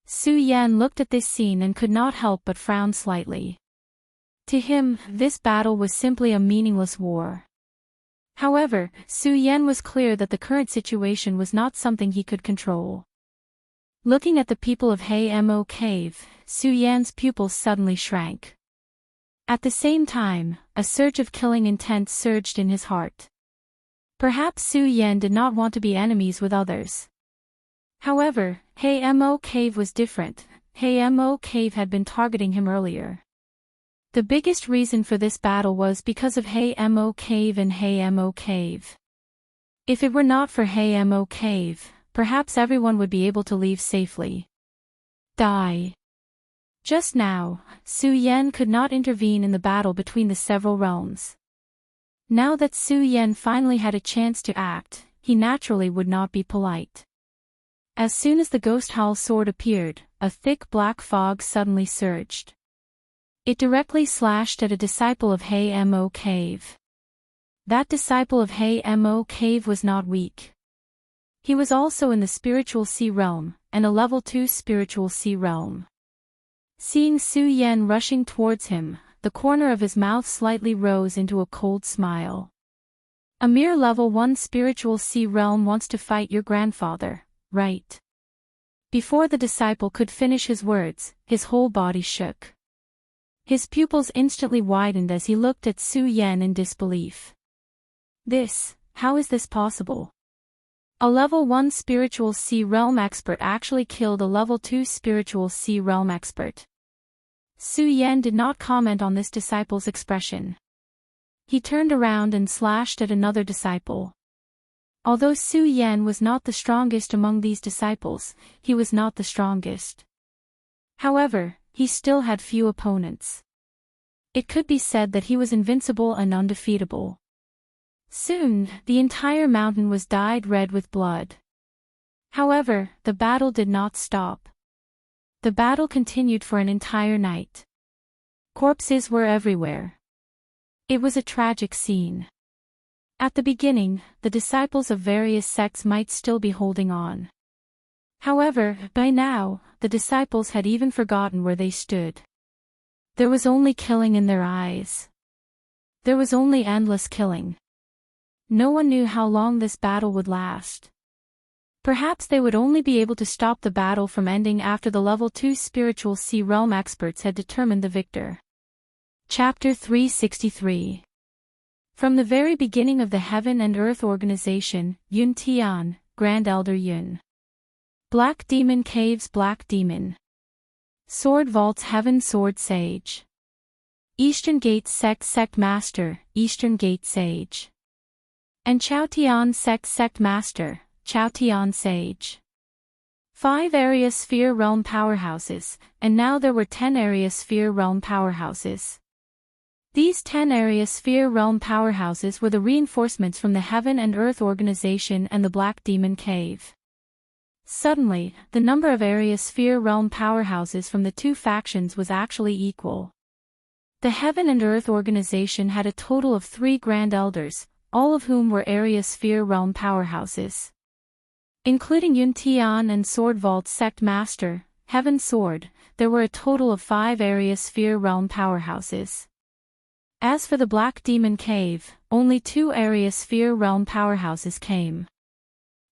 Su Yan looked at this scene and could not help but frown slightly. To him, this battle was simply a meaningless war. However, Su Yan was clear that the current situation was not something he could control. Looking at the people of Hei Mo Cave, Su Yan's pupils suddenly shrank. At the same time, a surge of killing intent surged in his heart. Perhaps Su Yan did not want to be enemies with others. However, Hei Mo Cave was different. Hei Mo Cave had been targeting him earlier. The biggest reason for this battle was because of Hey-Mo Cave and Hey-Mo Cave. If it were not for Hey-Mo Cave, perhaps everyone would be able to leave safely. Die. Just now, Su Yan could not intervene in the battle between the several realms. Now that Su Yan finally had a chance to act, he naturally would not be polite. As soon as the Ghost Hall sword appeared, a thick black fog suddenly surged. It directly slashed at a disciple of Hey-Mo Cave. That disciple of Hey-Mo Cave was not weak. He was also in the spiritual sea realm, and a level 2 spiritual sea realm. Seeing Su Yan rushing towards him, the corner of his mouth slightly rose into a cold smile. A mere level 1 spiritual sea realm wants to fight your grandfather, right? Before the disciple could finish his words, his whole body shook. His pupils instantly widened as he looked at Su Yan in disbelief. How is this possible? A level 1 spiritual sea realm expert actually killed a level 2 spiritual sea realm expert. Su Yan did not comment on this disciple's expression. He turned around and slashed at another disciple. Although Su Yan was not the strongest among these disciples, he was not the strongest. However, he still had few opponents. It could be said that he was invincible and undefeatable. Soon, the entire mountain was dyed red with blood. However, the battle did not stop. The battle continued for an entire night. Corpses were everywhere. It was a tragic scene. At the beginning, the disciples of various sects might still be holding on. However, by now, the disciples had even forgotten where they stood. There was only killing in their eyes. There was only endless killing. No one knew how long this battle would last. Perhaps they would only be able to stop the battle from ending after the level 2 spiritual sea realm experts had determined the victor. Chapter 363. From the very beginning of the Heaven and Earth Organization, Yun Tian, Grand Elder Yun. Black Demon Caves Black Demon. Sword Vaults Heaven Sword Sage. Eastern Gate Sect Master, Eastern Gate Sage. And Chao Tian Sect Master, Chao Tian Sage. 5 Area Sphere Realm Powerhouses, and now there were 10 Area Sphere Realm Powerhouses. These 10 Area Sphere Realm Powerhouses were the reinforcements from the Heaven and Earth Organization and the Black Demon Cave. Suddenly, the number of Area Sphere Realm Powerhouses from the two factions was actually equal. The Heaven and Earth Organization had a total of 3 Grand Elders, all of whom were Area Sphere Realm Powerhouses. Including Yun Tian and Sword Vault Sect Master, Heaven Sword, there were a total of 5 Area Sphere Realm Powerhouses. As for the Black Demon Cave, only 2 Area Sphere Realm Powerhouses came.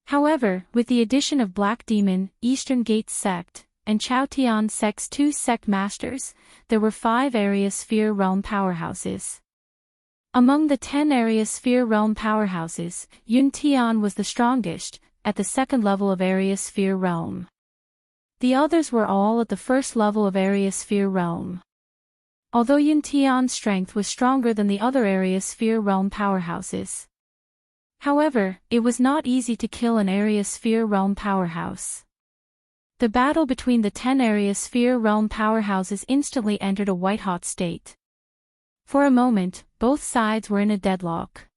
However, with the addition of Black Demon, Eastern Gate Sect, and Chao Tian Sect's 2 Sect Masters, there were 5 Area Sphere Realm Powerhouses. Among the 10 Area Sphere Realm Powerhouses, Yun Tian was the strongest, at the second level of Area Sphere Realm. The others were all at the first level of Area Sphere Realm. Although Yun Tian's strength was stronger than the other Area Sphere Realm Powerhouses. However, it was not easy to kill an Area Sphere Realm Powerhouse. The battle between the 10 Area Sphere Realm Powerhouses instantly entered a white-hot state. For a moment, both sides were in a deadlock.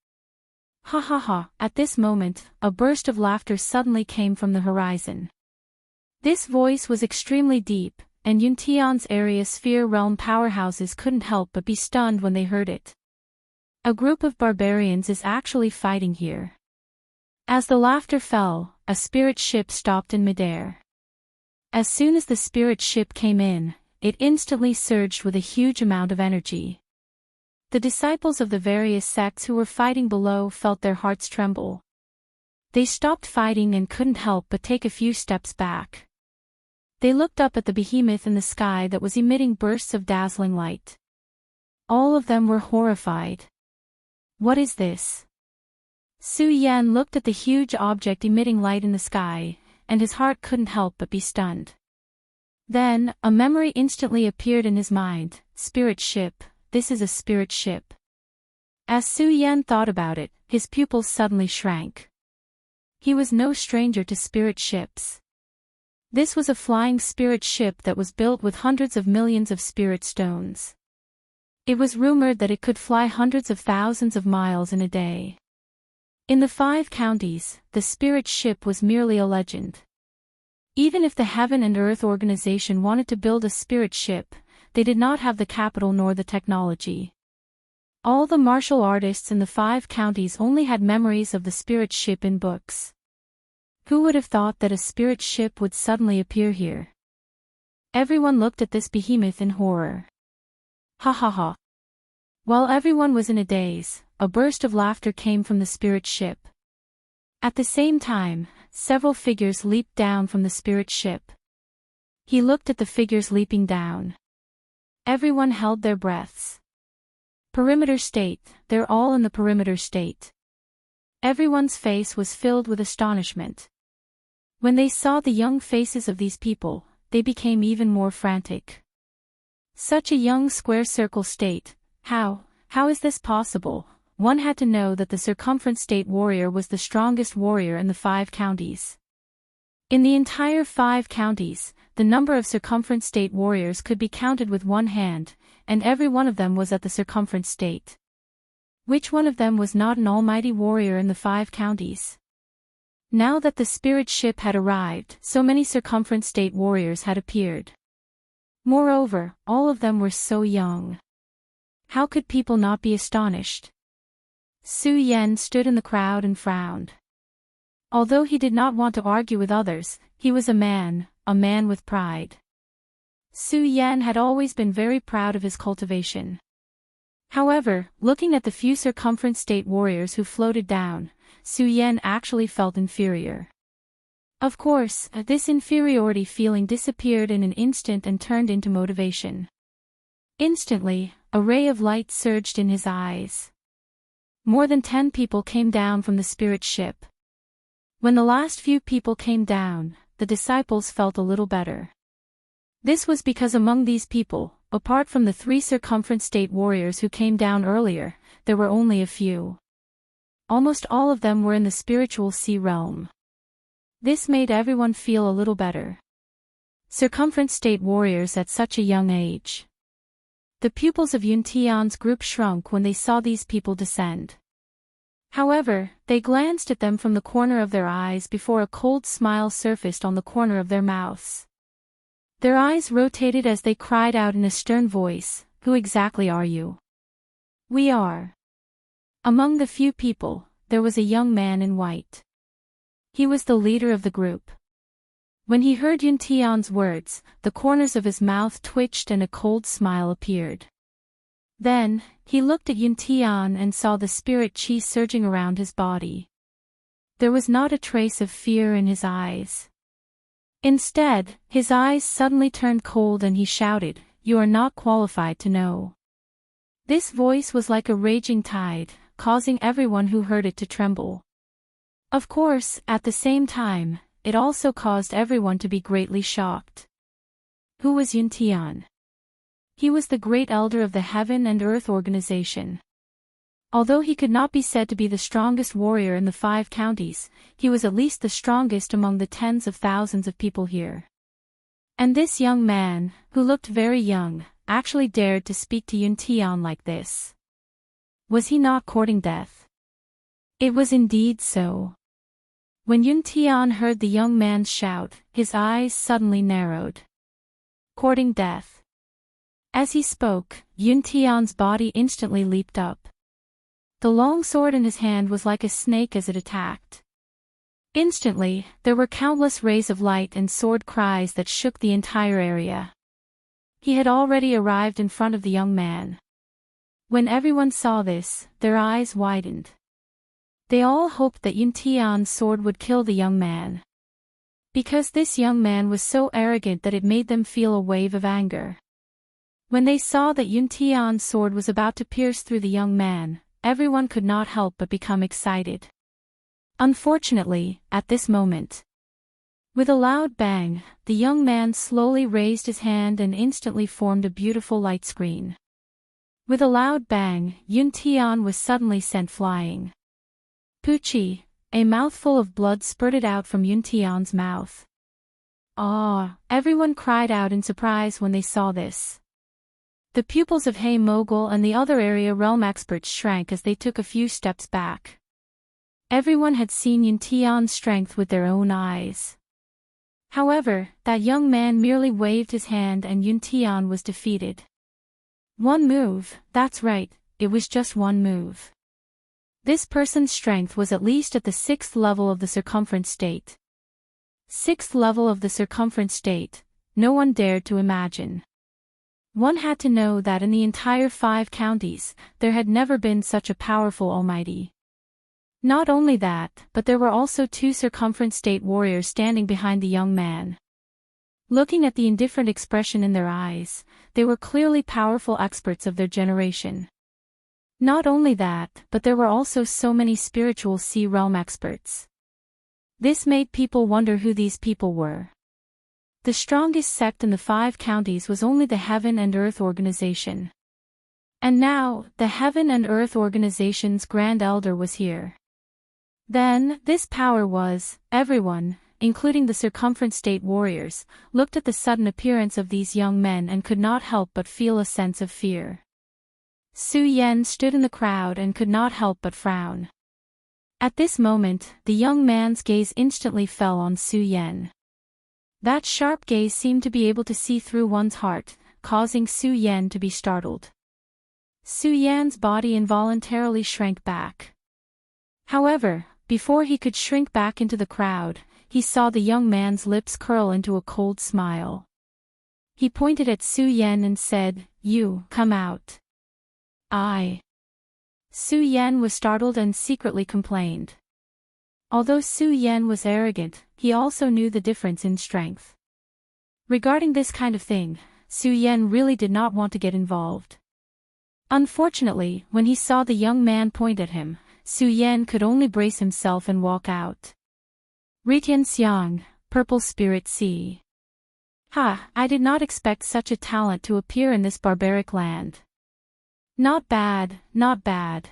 Ha ha ha, at this moment, a burst of laughter suddenly came from the horizon. This voice was extremely deep, and Yun Tian's Area Sphere Realm Powerhouses couldn't help but be stunned when they heard it. A group of barbarians is actually fighting here. As the laughter fell, a spirit ship stopped in midair. As soon as the spirit ship came in, it instantly surged with a huge amount of energy. The disciples of the various sects who were fighting below felt their hearts tremble. They stopped fighting and couldn't help but take a few steps back. They looked up at the behemoth in the sky that was emitting bursts of dazzling light. All of them were horrified. What is this? Su Yan looked at the huge object emitting light in the sky, and his heart couldn't help but be stunned. Then, a memory instantly appeared in his mind, spirit ship, this is a spirit ship. As Su Yan thought about it, his pupils suddenly shrank. He was no stranger to spirit ships. This was a flying spirit ship that was built with hundreds of millions of spirit stones. It was rumored that it could fly hundreds of thousands of miles in a day. In the 5 counties, the spirit ship was merely a legend. Even if the Heaven and Earth organization wanted to build a spirit ship, they did not have the capital nor the technology. All the martial artists in the 5 counties only had memories of the spirit ship in books. Who would have thought that a spirit ship would suddenly appear here? Everyone looked at this behemoth in horror. Ha ha ha. While everyone was in a daze, a burst of laughter came from the spirit ship. At the same time, several figures leaped down from the spirit ship. He looked at the figures leaping down. Everyone held their breaths. Perimeter state, they're all in the perimeter state. Everyone's face was filled with astonishment. When they saw the young faces of these people, they became even more frantic. Such a young square circle state, how is this possible? One had to know that the circumference state warrior was the strongest warrior in the 5 counties. In the entire 5 counties, the number of circumference state warriors could be counted with one hand, and every one of them was at the circumference state. Which one of them was not an almighty warrior in the 5 counties? Now that the spirit ship had arrived, so many circumference state warriors had appeared. Moreover, all of them were so young. How could people not be astonished? Su Yan stood in the crowd and frowned. Although he did not want to argue with others, he was a man with pride. Su Yan had always been very proud of his cultivation. However, looking at the few circumference state warriors who floated down, Su Yan actually felt inferior. Of course, this inferiority feeling disappeared in an instant and turned into motivation. Instantly, a ray of light surged in his eyes. More than 10 people came down from the spirit ship. When the last few people came down, the disciples felt a little better. This was because among these people, apart from the 3 circumference state warriors who came down earlier, there were only a few. Almost all of them were in the spiritual sea realm. This made everyone feel a little better. Circumference state warriors at such a young age. The pupils of Yun Tian's group shrunk when they saw these people descend. However, they glanced at them from the corner of their eyes before a cold smile surfaced on the corner of their mouths. Their eyes rotated as they cried out in a stern voice, "Who exactly are you?" "We are." Among the few people, there was a young man in white. He was the leader of the group. When he heard Yun Tian's words, the corners of his mouth twitched and a cold smile appeared. Then, he looked at Yun Tian and saw the spirit chi surging around his body. There was not a trace of fear in his eyes. Instead, his eyes suddenly turned cold and he shouted, "You are not qualified to know." This voice was like a raging tide, causing everyone who heard it to tremble. Of course, at the same time, it also caused everyone to be greatly shocked. Who was Yun Tian? He was the great elder of the Heaven and Earth organization. Although he could not be said to be the strongest warrior in the 5 counties, he was at least the strongest among the tens of thousands of people here. And this young man, who looked very young, actually dared to speak to Yun Tian like this. Was he not courting death? It was indeed so. When Yun Tian heard the young man's shout, his eyes suddenly narrowed. Courting death. As he spoke, Yun Tian's body instantly leaped up. The long sword in his hand was like a snake as it attacked. Instantly, there were countless rays of light and sword cries that shook the entire area. He had already arrived in front of the young man. When everyone saw this, their eyes widened. They all hoped that Yun Tian's sword would kill the young man. Because this young man was so arrogant that it made them feel a wave of anger. When they saw that Yun Tian's sword was about to pierce through the young man, everyone could not help but become excited. Unfortunately, at this moment, with a loud bang, the young man slowly raised his hand and instantly formed a beautiful light screen. With a loud bang, Yun Tian was suddenly sent flying. Poochie! A mouthful of blood spurted out from Yun Tian's mouth. Ah! Everyone cried out in surprise when they saw this. The pupils of Hey Mogul and the other area realm experts shrank as they took a few steps back. Everyone had seen Yun Tian's strength with their own eyes. However, that young man merely waved his hand and Yun Tian was defeated. One move, that's right, it was just one move. This person's strength was at least at the 6th level of the circumference state. 6th level of the circumference state, no one dared to imagine. One had to know that in the entire 5 counties, there had never been such a powerful almighty. Not only that, but there were also 2 circumference state warriors standing behind the young man. Looking at the indifferent expression in their eyes, they were clearly powerful experts of their generation. Not only that, but there were also so many spiritual sea realm experts. This made people wonder who these people were. The strongest sect in the 5 counties was only the Heaven and Earth Organization. And now, the Heaven and Earth Organization's Grand Elder was here. Then, this power was, everyone, including the circumference state warriors, looked at the sudden appearance of these young men and could not help but feel a sense of fear. Su Yan stood in the crowd and could not help but frown. At this moment, the young man's gaze instantly fell on Su Yan. That sharp gaze seemed to be able to see through one's heart, causing Su Yan to be startled. Su Yan's body involuntarily shrank back. However, before he could shrink back into the crowd, he saw the young man's lips curl into a cold smile. He pointed at Su Yan and said, "You, come out." Su Yan was startled and secretly complained. Although Su Yan was arrogant, he also knew the difference in strength. Regarding this kind of thing, Su Yan really did not want to get involved. Unfortunately, when he saw the young man point at him, Su Yan could only brace himself and walk out. Ritian Xiang, Purple Spirit Sea. I did not expect such a talent to appear in this barbaric land. Not bad, not bad.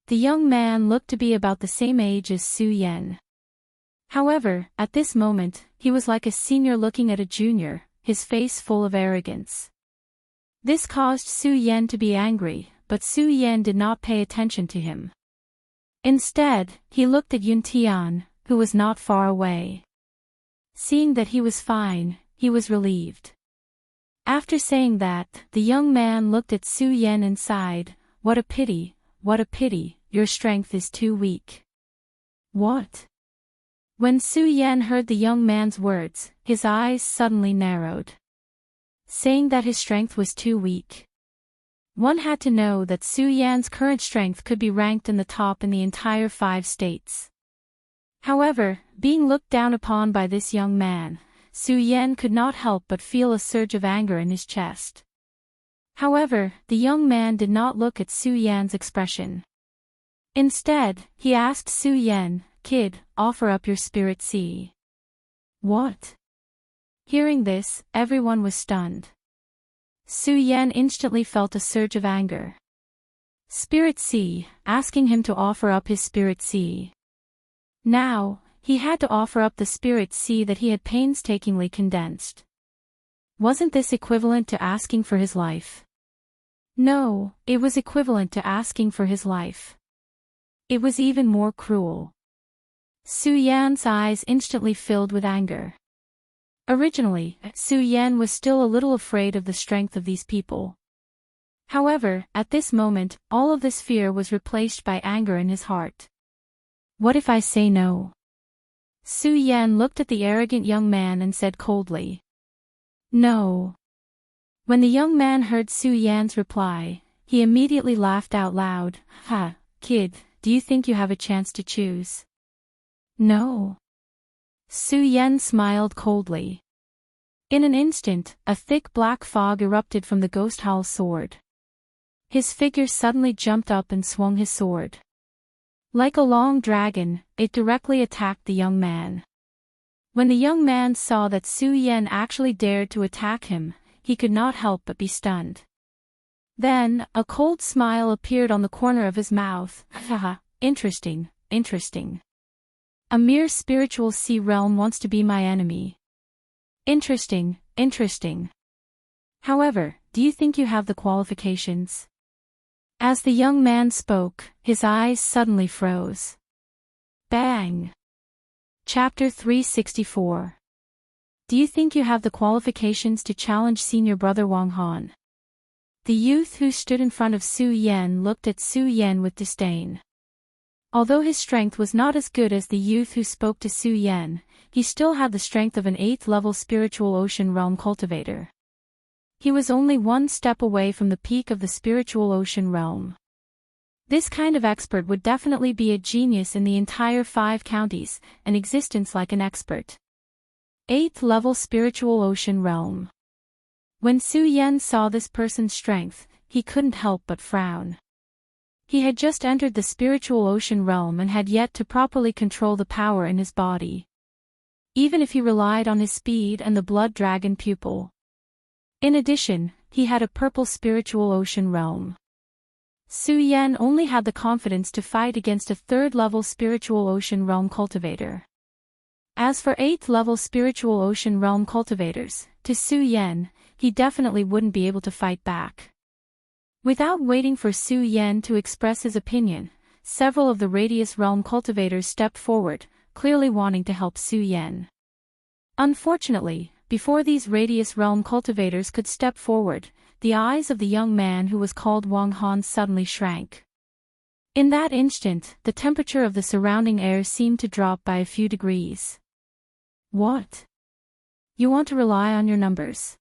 The young man looked to be about the same age as Su Yan. However, at this moment, he was like a senior looking at a junior, his face full of arrogance. This caused Su Yan to be angry, but Su Yan did not pay attention to him. Instead, he looked at Yun Tian, who was not far away. Seeing that he was fine, he was relieved. After saying that, the young man looked at Su Yan and sighed, what a pity, your strength is too weak. What? When Su Yan heard the young man's words, his eyes suddenly narrowed. Saying that his strength was too weak. One had to know that Su Yan's current strength could be ranked in the top in the entire 5 states. However, being looked down upon by this young man, Su Yan could not help but feel a surge of anger in his chest. However, the young man did not look at Su Yan's expression. Instead, he asked Su Yan, "Kid, offer up your spirit sea." What? Hearing this, everyone was stunned. Su Yan instantly felt a surge of anger. Spirit sea, asking him to offer up his spirit sea. Now, he had to offer up the spirit sea that he had painstakingly condensed. Wasn't this equivalent to asking for his life? No, it was equivalent to asking for his life. It was even more cruel. Su Yan's eyes instantly filled with anger. Originally, Su Yan was still a little afraid of the strength of these people. However, at this moment, all of this fear was replaced by anger in his heart. What if I say no? Su Yan looked at the arrogant young man and said coldly. No. When the young man heard Su Yan's reply, he immediately laughed out loud. Kid, do you think you have a chance to choose? No. Su Yan smiled coldly. In an instant, a thick black fog erupted from the Ghost Howl's sword. His figure suddenly jumped up and swung his sword. Like a long dragon, it directly attacked the young man. When the young man saw that Su Yan actually dared to attack him, he could not help but be stunned. Then, a cold smile appeared on the corner of his mouth. Haha, interesting, interesting. A mere spiritual sea realm wants to be my enemy. Interesting, interesting. However, do you think you have the qualifications? As the young man spoke, his eyes suddenly froze. Bang! Chapter 364. Do you think you have the qualifications to challenge senior brother Wang Han? The youth who stood in front of Su Yan looked at Su Yan with disdain. Although his strength was not as good as the youth who spoke to Su Yan, he still had the strength of an 8th-level spiritual ocean realm cultivator. He was only one step away from the peak of the spiritual ocean realm. This kind of expert would definitely be a genius in the entire 5 counties, an existence like an expert. 8th-level spiritual ocean realm. When Su Yan saw this person's strength, he couldn't help but frown. He had just entered the spiritual ocean realm and had yet to properly control the power in his body. Even if he relied on his speed and the blood dragon pupil. In addition, he had a purple spiritual ocean realm. Su Yan only had the confidence to fight against a 3rd-level spiritual ocean realm cultivator. As for 8th-level spiritual ocean realm cultivators, to Su Yan, he definitely wouldn't be able to fight back. Without waiting for Su Yan to express his opinion, several of the Radius Realm cultivators stepped forward, clearly wanting to help Su Yan. Unfortunately, before these Radius Realm cultivators could step forward, the eyes of the young man who was called Wang Han suddenly shrank. In that instant, the temperature of the surrounding air seemed to drop by a few degrees. What? You want to rely on your numbers?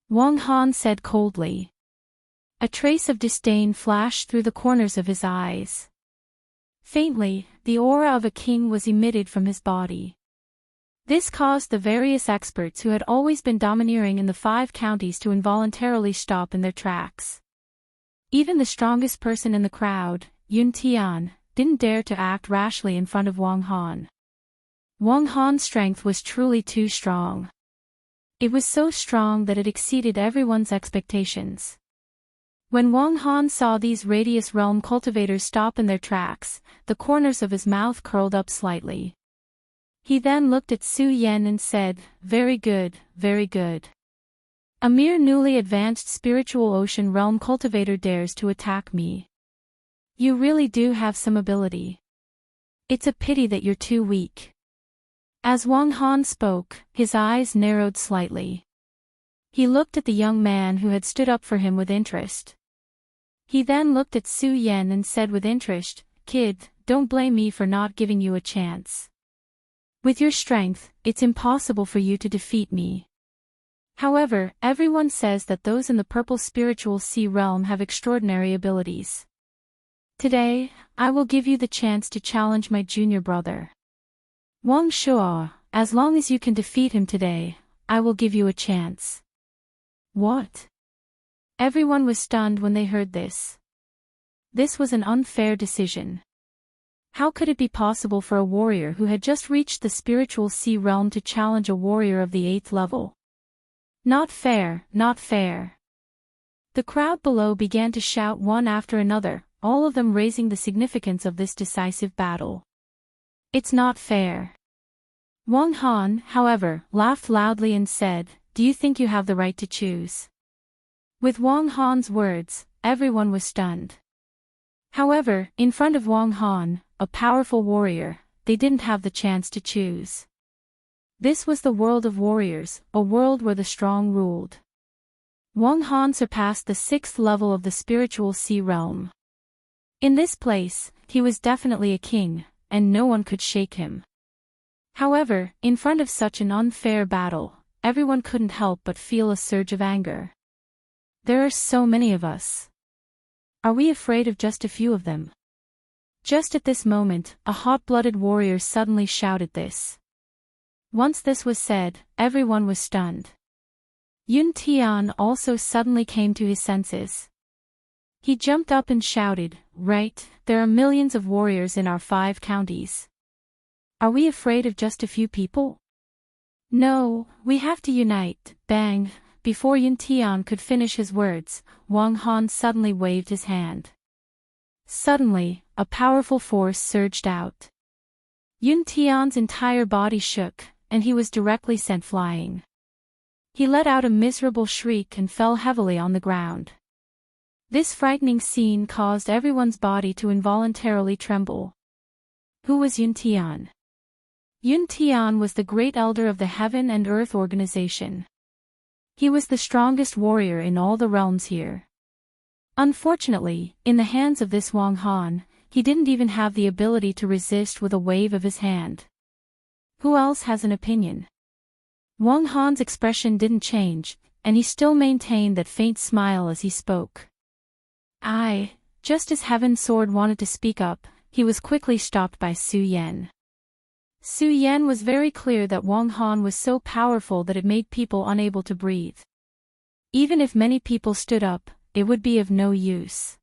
Wang Han said coldly. A trace of disdain flashed through the corners of his eyes. Faintly, the aura of a king was emitted from his body. This caused the various experts who had always been domineering in the 5 counties to involuntarily stop in their tracks. Even the strongest person in the crowd, Yun Tian, didn't dare to act rashly in front of Wang Han. Wang Han's strength was truly too strong. It was so strong that it exceeded everyone's expectations. When Wang Han saw these Radius Realm cultivators stop in their tracks, the corners of his mouth curled up slightly. He then looked at Su Yan and said, "Very good, very good. A mere newly advanced spiritual ocean realm cultivator dares to attack me. You really do have some ability. It's a pity that you're too weak." As Wang Han spoke, his eyes narrowed slightly. He looked at the young man who had stood up for him with interest. He then looked at Su Yan and said with interest, "Kid, don't blame me for not giving you a chance. With your strength, it's impossible for you to defeat me. However, everyone says that those in the purple spiritual sea realm have extraordinary abilities. Today, I will give you the chance to challenge my junior brother. Wang Shuo, as long as you can defeat him today, I will give you a chance." What? Everyone was stunned when they heard this. This was an unfair decision. How could it be possible for a warrior who had just reached the spiritual sea realm to challenge a warrior of the 8th level? Not fair, not fair. The crowd below began to shout one after another, all of them raising the significance of this decisive battle. It's not fair. Wang Han, however, laughed loudly and said, "Do you think you have the right to choose?" With Wang Han's words, everyone was stunned. However, in front of Wang Han, a powerful warrior, they didn't have the chance to choose. This was the world of warriors, a world where the strong ruled. Wang Han surpassed the 6th level of the spiritual sea realm. In this place, he was definitely a king, and no one could shake him. However, in front of such an unfair battle, everyone couldn't help but feel a surge of anger. There are so many of us. Are we afraid of just a few of them? Just at this moment, a hot-blooded warrior suddenly shouted this. Once this was said, everyone was stunned. Yun Tian also suddenly came to his senses. He jumped up and shouted, "Right, there are millions of warriors in our 5 counties. Are we afraid of just a few people? No, we have to unite." Bang! before Yun Tian could finish his words, Wang Han suddenly waved his hand. Suddenly, a powerful force surged out. Yun Tian's entire body shook, and he was directly sent flying. He let out a miserable shriek and fell heavily on the ground. This frightening scene caused everyone's body to involuntarily tremble. Who was Yun Tian? Yun Tian was the great elder of the Heaven and Earth organization. He was the strongest warrior in all the realms here. Unfortunately, in the hands of this Wang Han, he didn't even have the ability to resist with a wave of his hand. Who else has an opinion? Wang Han's expression didn't change, and he still maintained that faint smile as he spoke. Just as Heaven's Sword wanted to speak up, he was quickly stopped by Su Yan. Su Yan was very clear that Wang Han was so powerful that it made people unable to breathe. Even if many people stood up, it would be of no use.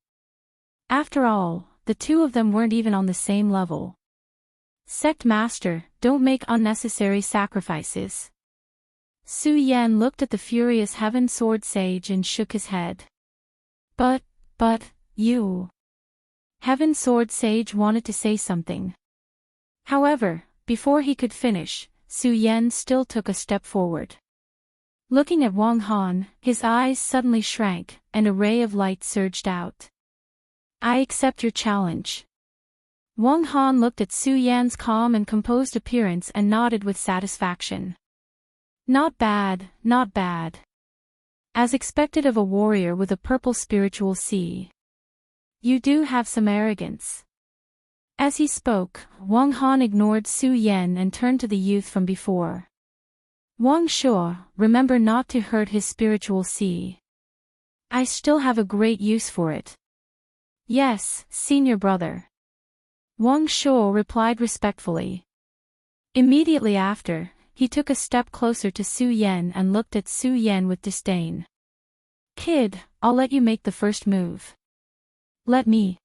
After all, the two of them weren't even on the same level. Sect Master, don't make unnecessary sacrifices. Su Yan looked at the furious Heaven Sword Sage and shook his head. But, you. Heaven Sword Sage wanted to say something. However, before he could finish, Su Yan still took a step forward. Looking at Wang Han, his eyes suddenly shrank, and a ray of light surged out. I accept your challenge. Wang Han looked at Su Yan's calm and composed appearance and nodded with satisfaction. Not bad, not bad. As expected of a warrior with a purple spiritual sea. You do have some arrogance. As he spoke, Wang Han ignored Su Yan and turned to the youth from before. Wang Shuo, remember not to hurt his spiritual sea. I still have a great use for it. Yes, senior brother. Wang Shuo replied respectfully. Immediately after, he took a step closer to Su Yan and looked at Su Yan with disdain. Kid, I'll let you make the first move. Let me.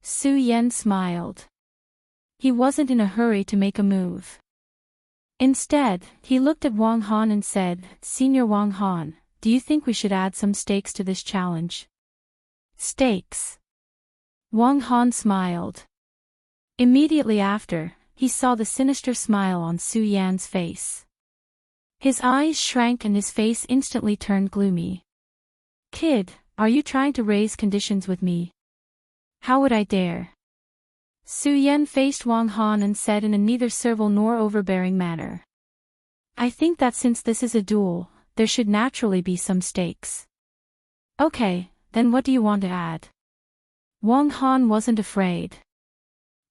Su Yan smiled. He wasn't in a hurry to make a move. Instead, he looked at Wang Han and said, Senior Wang Han, do you think we should add some stakes to this challenge? Stakes. Wang Han smiled. Immediately after, he saw the sinister smile on Su Yan's face. His eyes shrank and his face instantly turned gloomy. Kid, are you trying to raise conditions with me? How would I dare? Su Yan faced Wang Han and said in a neither servile nor overbearing manner. I think that since this is a duel, there should naturally be some stakes. Okay, then what do you want to add? Wang Han wasn't afraid.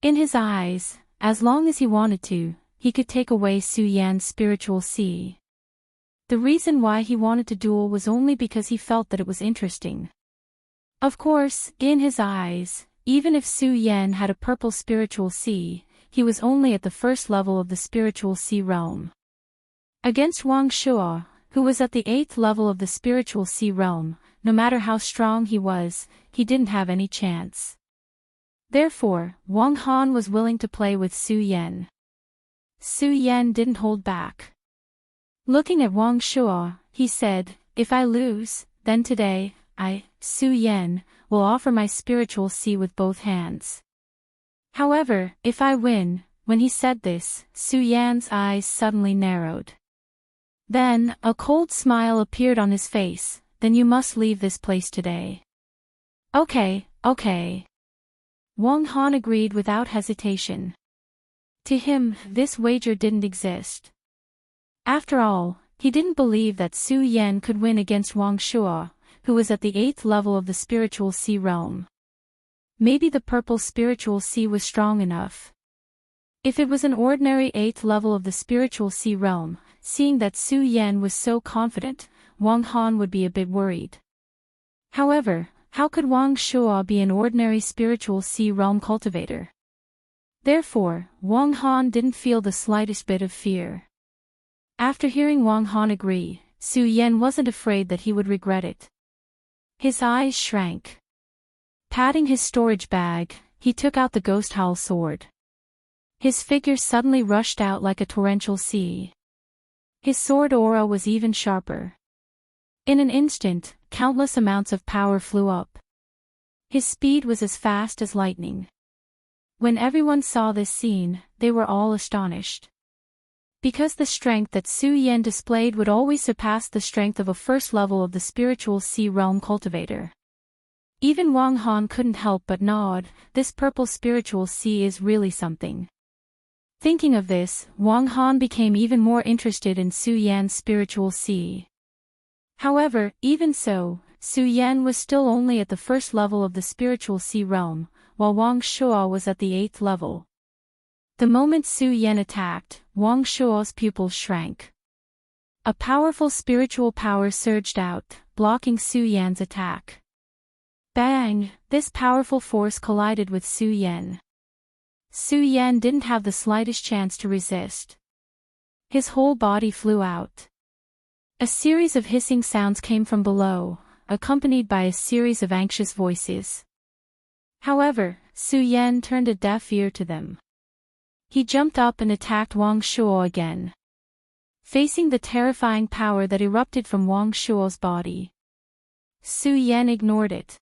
In his eyes, as long as he wanted to, he could take away Su Yan's spiritual sea. The reason why he wanted to duel was only because he felt that it was interesting. Of course, in his eyes, even if Su Yan had a purple spiritual sea, he was only at the first level of the spiritual sea realm. Against Wang Shuo, who was at the 8th level of the spiritual sea realm, no matter how strong he was, he didn't have any chance. Therefore, Wang Han was willing to play with Su Yan. Su Yan didn't hold back. Looking at Wang Shuo, he said, if I lose, then today, I, Su Yan, will offer my spiritual sea with both hands. However, if I win, when he said this, Su Yan's eyes suddenly narrowed. Then, a cold smile appeared on his face, then you must leave this place today. Okay. Wang Han agreed without hesitation. To him, this wager didn't exist. After all, he didn't believe that Su Yan could win against Wang Shuo, who was at the 8th level of the spiritual sea realm. Maybe the purple spiritual sea was strong enough. If it was an ordinary 8th level of the spiritual sea realm, seeing that Su Yan was so confident, Wang Han would be a bit worried. However, how could Wang Shuo be an ordinary spiritual sea realm cultivator? Therefore, Wang Han didn't feel the slightest bit of fear. After hearing Wang Han agree, Su Yan wasn't afraid that he would regret it. His eyes shrank. Patting his storage bag, he took out the Ghost Howl sword. His figure suddenly rushed out like a torrential sea. His sword aura was even sharper. In an instant, countless amounts of power flew up. His speed was as fast as lightning. When everyone saw this scene, they were all astonished. Because the strength that Su Yan displayed would always surpass the strength of a first level of the spiritual sea realm cultivator. Even Wang Han couldn't help but nod. This purple spiritual sea is really something. Thinking of this, Wang Han became even more interested in Su Yan's spiritual sea. However, even so, Su Yan was still only at the first level of the spiritual sea realm, while Wang Shuo was at the 8th level. The moment Su Yan attacked, Wang Shuo's pupils shrank. A powerful spiritual power surged out, blocking Su Yan's attack. Bang! This powerful force collided with Su Yan. Su Yan didn't have the slightest chance to resist. His whole body flew out. A series of hissing sounds came from below, accompanied by a series of anxious voices. However, Su Yan turned a deaf ear to them. He jumped up and attacked Wang Shuo again. Facing the terrifying power that erupted from Wang Shuo's body, Su Yan ignored it.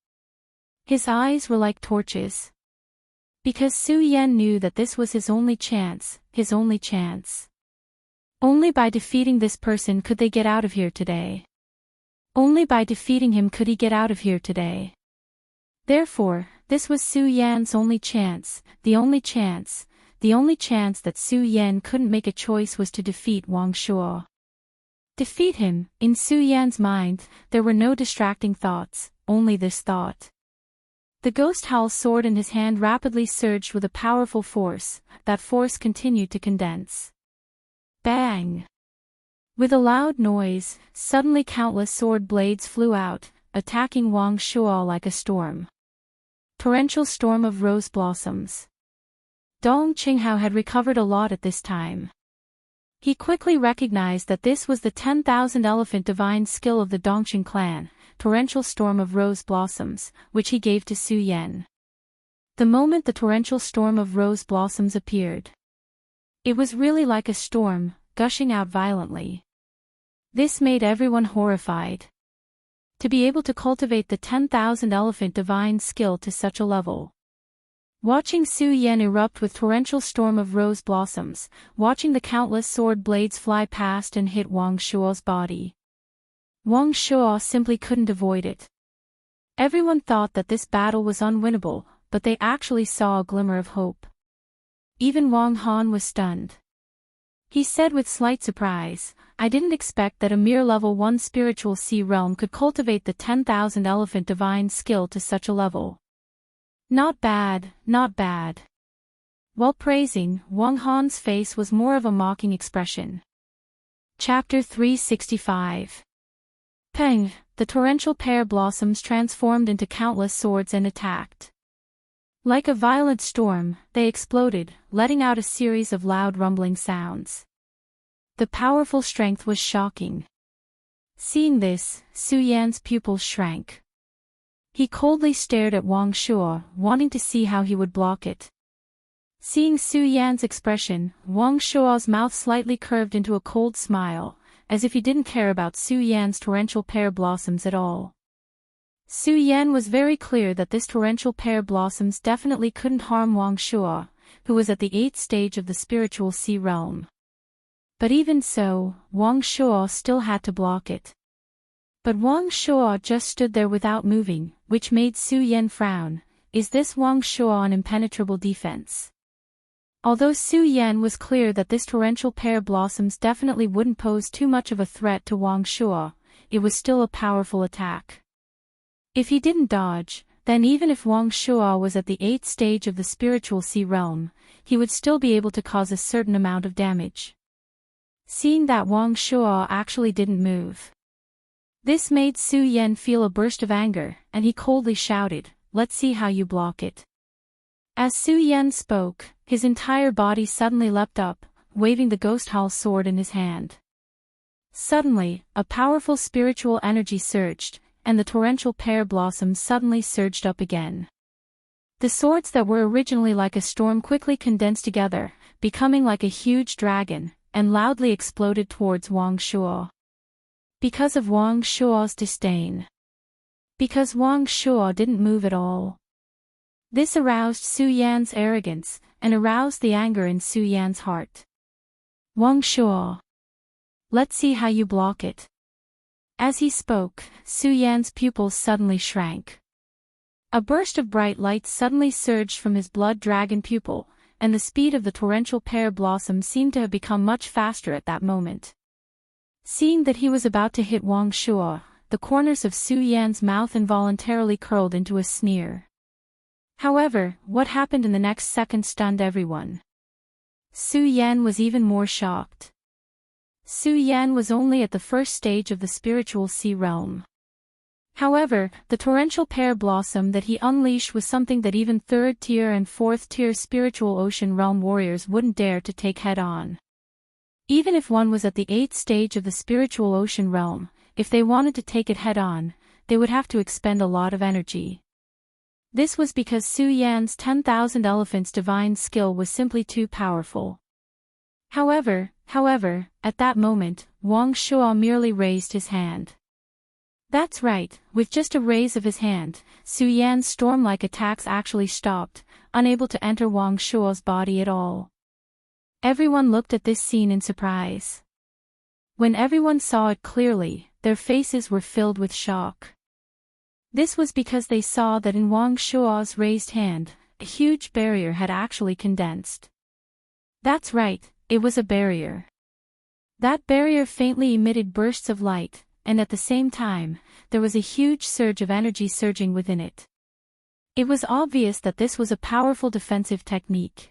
His eyes were like torches. Because Su Yan knew that this was his only chance, his only chance. Only by defeating this person could they get out of here today. Only by defeating him could he get out of here today. Therefore, this was Su Yan's only chance, the only chance that Su Yan couldn't make a choice was to defeat Wang Shuo. Defeat him. In Su Yan's mind, there were no distracting thoughts, only this thought. The ghost howl sword in his hand rapidly surged with a powerful force. That force continued to condense. Bang! With a loud noise, suddenly countless sword blades flew out, attacking Wang Shuo like a storm. Torrential storm of rose blossoms. Dong Qinghao had recovered a lot at this time. He quickly recognized that this was the 10,000 elephant divine skill of the Dongqing clan, torrential storm of rose blossoms, which he gave to Su Yan. The moment the torrential storm of rose blossoms appeared, it was really like a storm, gushing out violently. This made everyone horrified. To be able to cultivate the 10,000 elephant divine skill to such a level. Watching Su Yan erupt with torrential storm of rose blossoms, watching the countless sword blades fly past and hit Wang Shuo's body. Wang Shuo simply couldn't avoid it. Everyone thought that this battle was unwinnable, but they actually saw a glimmer of hope. Even Wang Han was stunned. He said with slight surprise, "I didn't expect that a mere level 1 spiritual sea realm could cultivate the 10,000 elephant divine skill to such a level. Not bad, not bad." While praising, Wang Han's face was more of a mocking expression. Chapter 365. Peng, the torrential pear blossoms transformed into countless swords and attacked. Like a violent storm, they exploded, letting out a series of loud rumbling sounds. The powerful strength was shocking. Seeing this, Su Yan's pupils shrank. He coldly stared at Wang Shuo, wanting to see how he would block it. Seeing Su Yan's expression, Wang Shuo's mouth slightly curved into a cold smile, as if he didn't care about Su Yan's torrential pear blossoms at all. Su Yan was very clear that this torrential pear blossoms definitely couldn't harm Wang Shuo, who was at the 8th stage of the spiritual sea realm. But even so, Wang Shuo still had to block it. But Wang Shuo just stood there without moving, which made Su Yan frown. Is this Wang Shuo on impenetrable defense? Although Su Yan was clear that this torrential pear blossoms definitely wouldn't pose too much of a threat to Wang Shuo, it was still a powerful attack. If he didn't dodge, then even if Wang Shuo was at the 8th stage of the spiritual sea realm, he would still be able to cause a certain amount of damage. Seeing that Wang Shuo actually didn't move, this made Su Yan feel a burst of anger, and he coldly shouted, "Let's see how you block it." As Su Yan spoke, his entire body suddenly leapt up, waving the ghost howl sword in his hand. Suddenly, a powerful spiritual energy surged, and the torrential pear blossoms suddenly surged up again. The swords that were originally like a storm quickly condensed together, becoming like a huge dragon, and loudly exploded towards Wang Shuo. Because of Wang Shuo's disdain. Because Wang Shuo didn't move at all. This aroused Su Yan's arrogance, and aroused the anger in Su Yan's heart. Wang Shuo. Let's see how you block it. As he spoke, Su Yan's pupils suddenly shrank. A burst of bright light suddenly surged from his blood dragon pupil, and the speed of the torrential pear blossom seemed to have become much faster at that moment. Seeing that he was about to hit Wang Shuo, the corners of Su Yan's mouth involuntarily curled into a sneer. However, what happened in the next second stunned everyone. Su Yan was even more shocked. Su Yan was only at the first stage of the spiritual sea realm. However, the torrential pear blossom that he unleashed was something that even 3rd tier and 4th tier spiritual ocean realm warriors wouldn't dare to take head on. Even if one was at the 8th stage of the spiritual ocean realm, if they wanted to take it head on, they would have to expend a lot of energy. This was because Su Yan's 10,000 elephants divine skill was simply too powerful. However, at that moment, Wang Shuo merely raised his hand. That's right, with just a raise of his hand, Su Yan's storm-like attacks actually stopped, unable to enter Wang Shuo's body at all. Everyone looked at this scene in surprise. When everyone saw it clearly, their faces were filled with shock. This was because they saw that in Wang Shuo's raised hand, a huge barrier had actually condensed. That's right, it was a barrier. That barrier faintly emitted bursts of light, and at the same time, there was a huge surge of energy surging within it. It was obvious that this was a powerful defensive technique.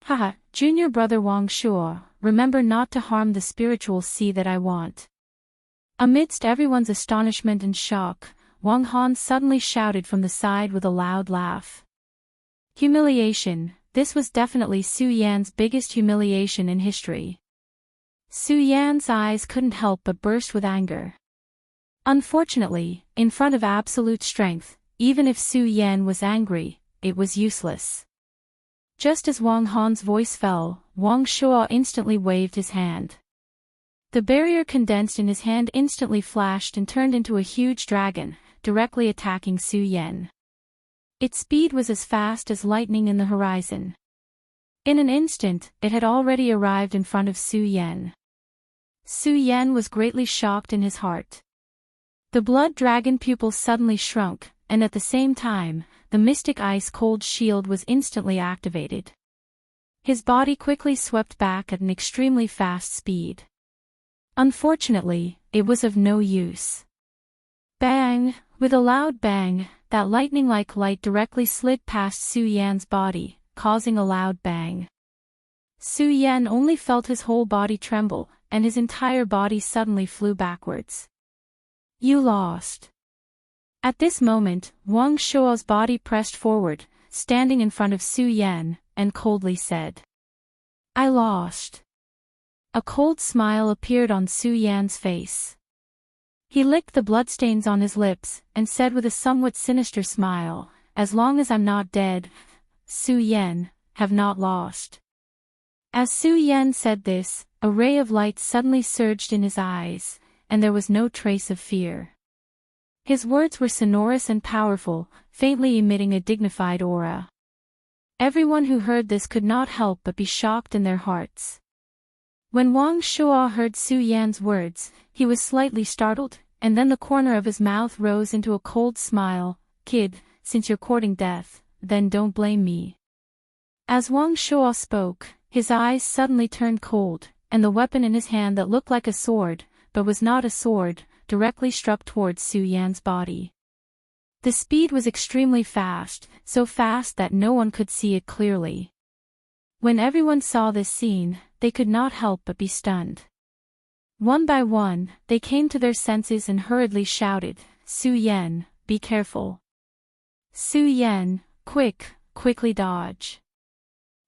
Haha, junior brother Wang Shuo, remember not to harm the spiritual sea that I want. Amidst everyone's astonishment and shock, Wang Han suddenly shouted from the side with a loud laugh. Humiliation, this was definitely Su Yan's biggest humiliation in history. Su Yan's eyes couldn't help but burst with anger. Unfortunately, in front of absolute strength, even if Su Yan was angry, it was useless. Just as Wang Han's voice fell, Wang Shuo instantly waved his hand. The barrier condensed in his hand instantly flashed and turned into a huge dragon, directly attacking Su Yan. Its speed was as fast as lightning in the horizon. In an instant, it had already arrived in front of Su Yan. Su Yan was greatly shocked in his heart. The blood dragon pupils suddenly shrunk, and at the same time, the mystic ice-cold shield was instantly activated. His body quickly swept back at an extremely fast speed. Unfortunately, it was of no use. Bang! With a loud bang, that lightning-like light directly slid past Su Yan's body, causing a loud bang. Su Yan only felt his whole body tremble, and his entire body suddenly flew backwards. You lost. At this moment, Wang Shuo's body pressed forward, standing in front of Su Yan, and coldly said, I lost. A cold smile appeared on Su Yan's face. He licked the bloodstains on his lips, and said with a somewhat sinister smile, as long as I'm not dead, Su Yan, have not lost. As Su Yan said this, a ray of light suddenly surged in his eyes, and there was no trace of fear. His words were sonorous and powerful, faintly emitting a dignified aura. Everyone who heard this could not help but be shocked in their hearts. When Wang Shuo heard Su Yan's words, he was slightly startled, and then the corner of his mouth rose into a cold smile. Kid, since you're courting death, then don't blame me. As Wang Shuo spoke, his eyes suddenly turned cold, and the weapon in his hand that looked like a sword, but was not a sword, directly struck towards Su Yan's body. The speed was extremely fast, so fast that no one could see it clearly. When everyone saw this scene, they could not help but be stunned. One by one, they came to their senses and hurriedly shouted, Su Yan, be careful. Su Yan, quickly dodge.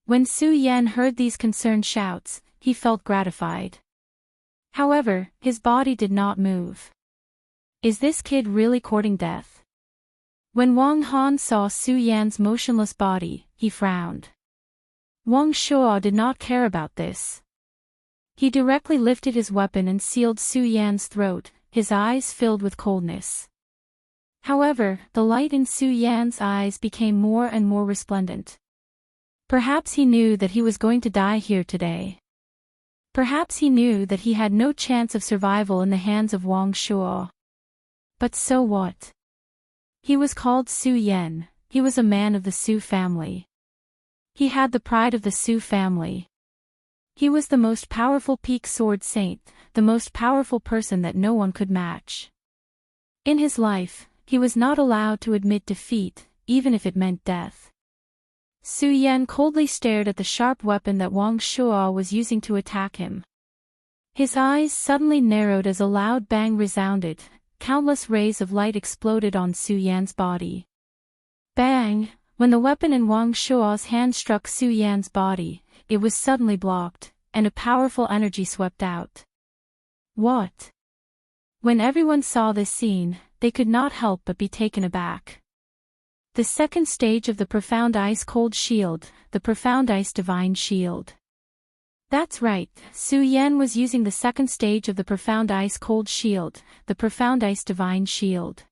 When Su Yan heard these concerned shouts, he felt gratified. However, his body did not move. Is this kid really courting death? When Wang Han saw Su Yan's motionless body, he frowned. Wang Shuo did not care about this. He directly lifted his weapon and sealed Su Yan's throat, his eyes filled with coldness. However, the light in Su Yan's eyes became more and more resplendent. Perhaps he knew that he was going to die here today. Perhaps he knew that he had no chance of survival in the hands of Wang Shuo. But so what? He was called Su Yan, he was a man of the Su family. He had the pride of the Su family. He was the most powerful peak sword saint, the most powerful person that no one could match. In his life, he was not allowed to admit defeat, even if it meant death. Su Yan coldly stared at the sharp weapon that Wang Shuo was using to attack him. His eyes suddenly narrowed as a loud bang resounded, countless rays of light exploded on Su Yan's body. Bang! When the weapon in Wang Shuo's hand struck Su Yan's body, it was suddenly blocked, and a powerful energy swept out. What? When everyone saw this scene, they could not help but be taken aback. The second stage of the Profound Ice-Cold Shield, the Profound Ice Divine Shield. That's right, Su Yan was using the second stage of the Profound Ice-Cold Shield, the Profound Ice Divine Shield.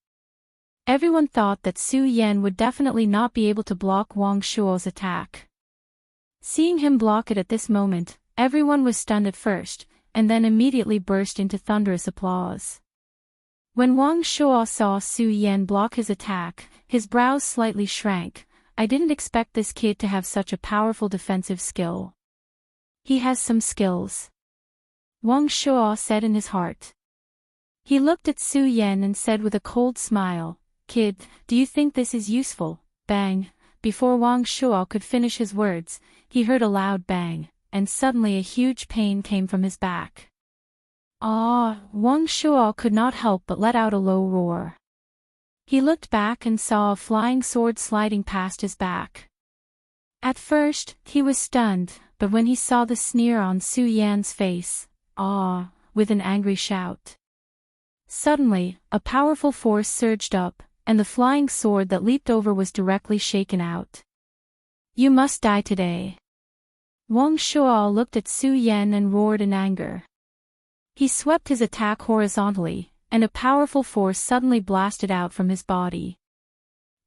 Everyone thought that Su Yan would definitely not be able to block Wang Shuo's attack. Seeing him block it at this moment, everyone was stunned at first, and then immediately burst into thunderous applause. When Wang Shuo saw Su Yan block his attack, his brows slightly shrank. I didn't expect this kid to have such a powerful defensive skill. He has some skills. Wang Shuo said in his heart. He looked at Su Yan and said with a cold smile, "Kid, do you think this is useful?" Bang! Before Wang Shuo could finish his words, he heard a loud bang, and suddenly a huge pain came from his back. Wang Shuo could not help but let out a low roar. He looked back and saw a flying sword sliding past his back. At first, he was stunned, but when he saw the sneer on Su Yan's face, with an angry shout. Suddenly, a powerful force surged up, and the flying sword that leaped over was directly shaken out. "You must die today." Wang Shuo looked at Su Yan and roared in anger. He swept his attack horizontally, and a powerful force suddenly blasted out from his body.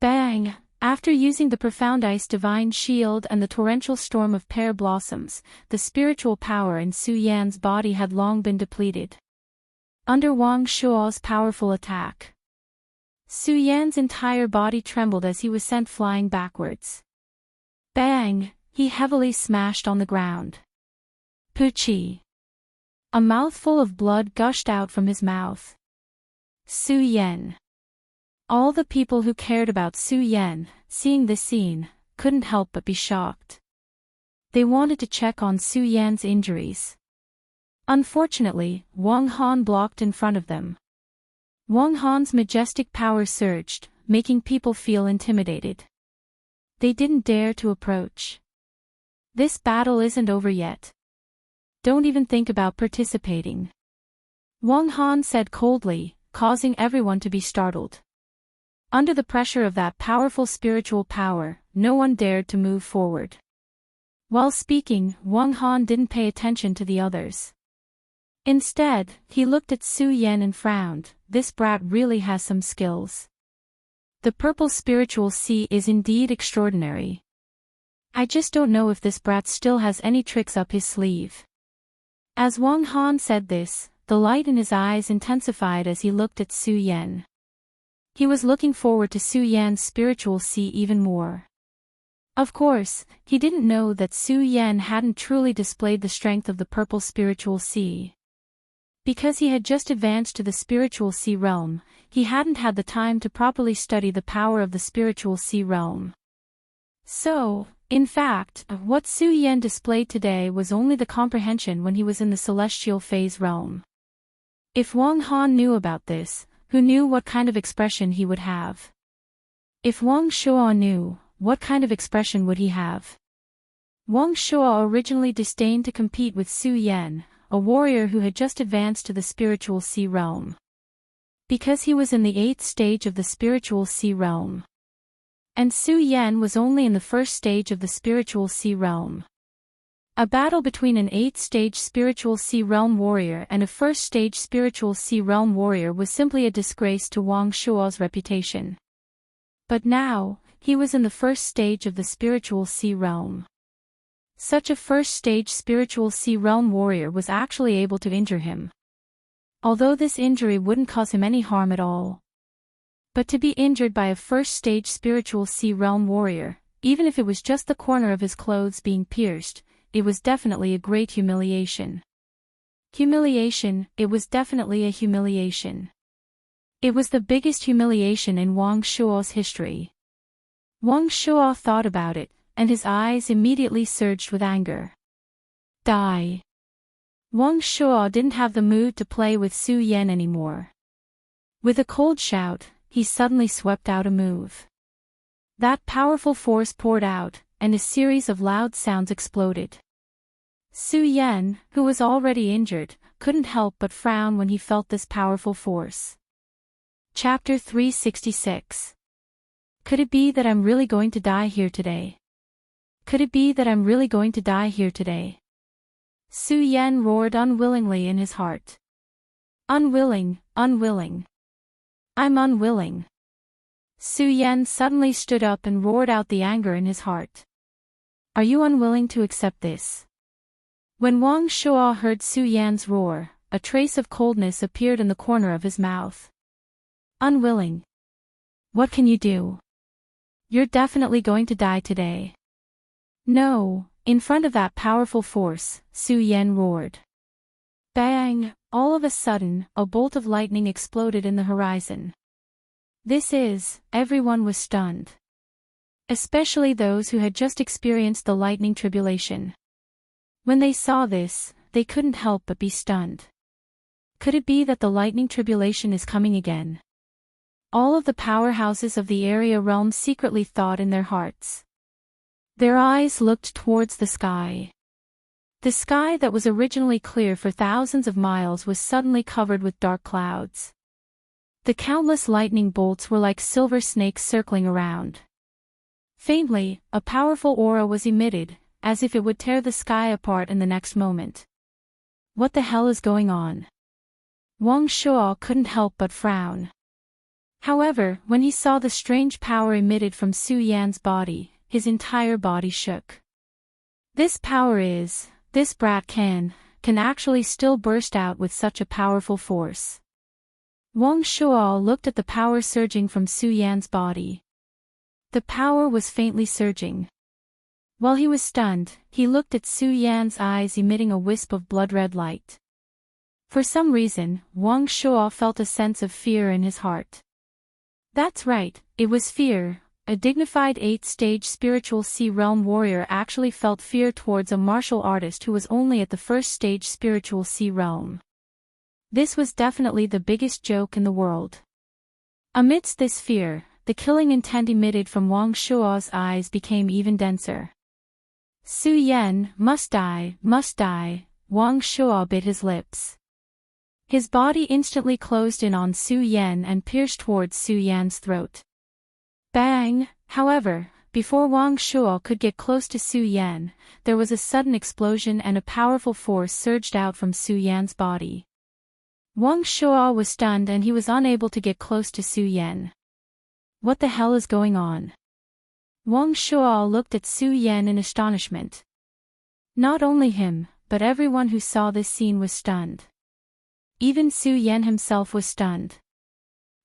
Bang! After using the Profound Ice Divine Shield and the torrential storm of pear blossoms, the spiritual power in Su Yan's body had long been depleted. Under Wang Shuo's powerful attack, Su Yan's entire body trembled as he was sent flying backwards. Bang! He heavily smashed on the ground. Poochie! A mouthful of blood gushed out from his mouth. Su Yan. All the people who cared about Su Yan, seeing this scene, couldn't help but be shocked. They wanted to check on Su Yan's injuries. Unfortunately, Wang Han blocked in front of them. Wang Han's majestic power surged, making people feel intimidated. They didn't dare to approach. This battle isn't over yet. Don't even think about participating. Wang Han said coldly, causing everyone to be startled. Under the pressure of that powerful spiritual power, no one dared to move forward. While speaking, Wang Han didn't pay attention to the others. Instead, he looked at Su Yan and frowned. This brat really has some skills. The purple spiritual sea is indeed extraordinary. I just don't know if this brat still has any tricks up his sleeve. As Wang Han said this, the light in his eyes intensified as he looked at Su Yan. He was looking forward to Su Yan's spiritual sea even more. Of course, he didn't know that Su Yan hadn't truly displayed the strength of the purple spiritual sea. Because he had just advanced to the spiritual sea realm, he hadn't had the time to properly study the power of the spiritual sea realm. So, in fact, what Su Yan displayed today was only the comprehension when he was in the celestial phase realm. If Wang Han knew about this, who knew what kind of expression he would have? If Wang Shuo knew, what kind of expression would he have? Wang Shuo originally disdained to compete with Su Yan, a warrior who had just advanced to the spiritual sea realm. Because he was in the 8th stage of the spiritual sea realm. And Su Yan was only in the 1st stage of the spiritual sea realm. A battle between an 8th-stage spiritual Sea Realm warrior and a 1st-stage spiritual Sea Realm warrior was simply a disgrace to Wang Shuo's reputation. But now, he was in the 1st stage of the spiritual Sea Realm. Such a 1st-stage spiritual Sea Realm warrior was actually able to injure him. Although this injury wouldn't cause him any harm at all. But to be injured by a 1st-stage spiritual Sea Realm warrior, even if it was just the corner of his clothes being pierced, it was definitely a great humiliation. Humiliation, it was definitely a humiliation. It was the biggest humiliation in Wang Shuo's history. Wang Shuo thought about it, and his eyes immediately surged with anger. Die. Wang Shuo didn't have the mood to play with Su Yan anymore. With a cold shout, he suddenly swept out a move. That powerful force poured out, and a series of loud sounds exploded. Su Yan, who was already injured, couldn't help but frown when he felt this powerful force. Chapter 366. Could it be that I'm really going to die here today? Could it be that I'm really going to die here today? Su Yan roared unwillingly in his heart. Unwilling, unwilling. I'm unwilling. Su Yan suddenly stood up and roared out the anger in his heart. Are you unwilling to accept this? When Wang Shuo heard Su Yan's roar, a trace of coldness appeared in the corner of his mouth. Unwilling. What can you do? You're definitely going to die today. No, in front of that powerful force, Su Yan roared. Bang! All of a sudden, a bolt of lightning exploded in the horizon. Everyone was stunned. Especially those who had just experienced the lightning tribulation. When they saw this, they couldn't help but be stunned. Could it be that the lightning tribulation is coming again? All of the powerhouses of the area realm secretly thought in their hearts. Their eyes looked towards the sky. The sky that was originally clear for thousands of miles was suddenly covered with dark clouds. The countless lightning bolts were like silver snakes circling around. Faintly, a powerful aura was emitted, as if it would tear the sky apart in the next moment. What the hell is going on? Wang Shuo couldn't help but frown. However, when he saw the strange power emitted from Su Yan's body, his entire body shook. This brat can actually still burst out with such a powerful force. Wang Shuo looked at the power surging from Su Yan's body. The power was faintly surging. While he was stunned, he looked at Su Yan's eyes emitting a wisp of blood-red light. For some reason, Wang Shuo felt a sense of fear in his heart. That's right, it was fear. A dignified 8th-stage spiritual Sea Realm warrior actually felt fear towards a martial artist who was only at the 1st-stage spiritual Sea Realm. This was definitely the biggest joke in the world. Amidst this fear, the killing intent emitted from Wang Shuo's eyes became even denser. Su Yan must die, Wang Shuo bit his lips. His body instantly closed in on Su Yan and pierced towards Su Yan's throat. Bang! However, before Wang Shuo could get close to Su Yan, there was a sudden explosion and a powerful force surged out from Su Yan's body. Wang Shuo was stunned and he was unable to get close to Su Yan. What the hell is going on? Wang Shuo looked at Su Yan in astonishment. Not only him, but everyone who saw this scene was stunned. Even Su Yan himself was stunned.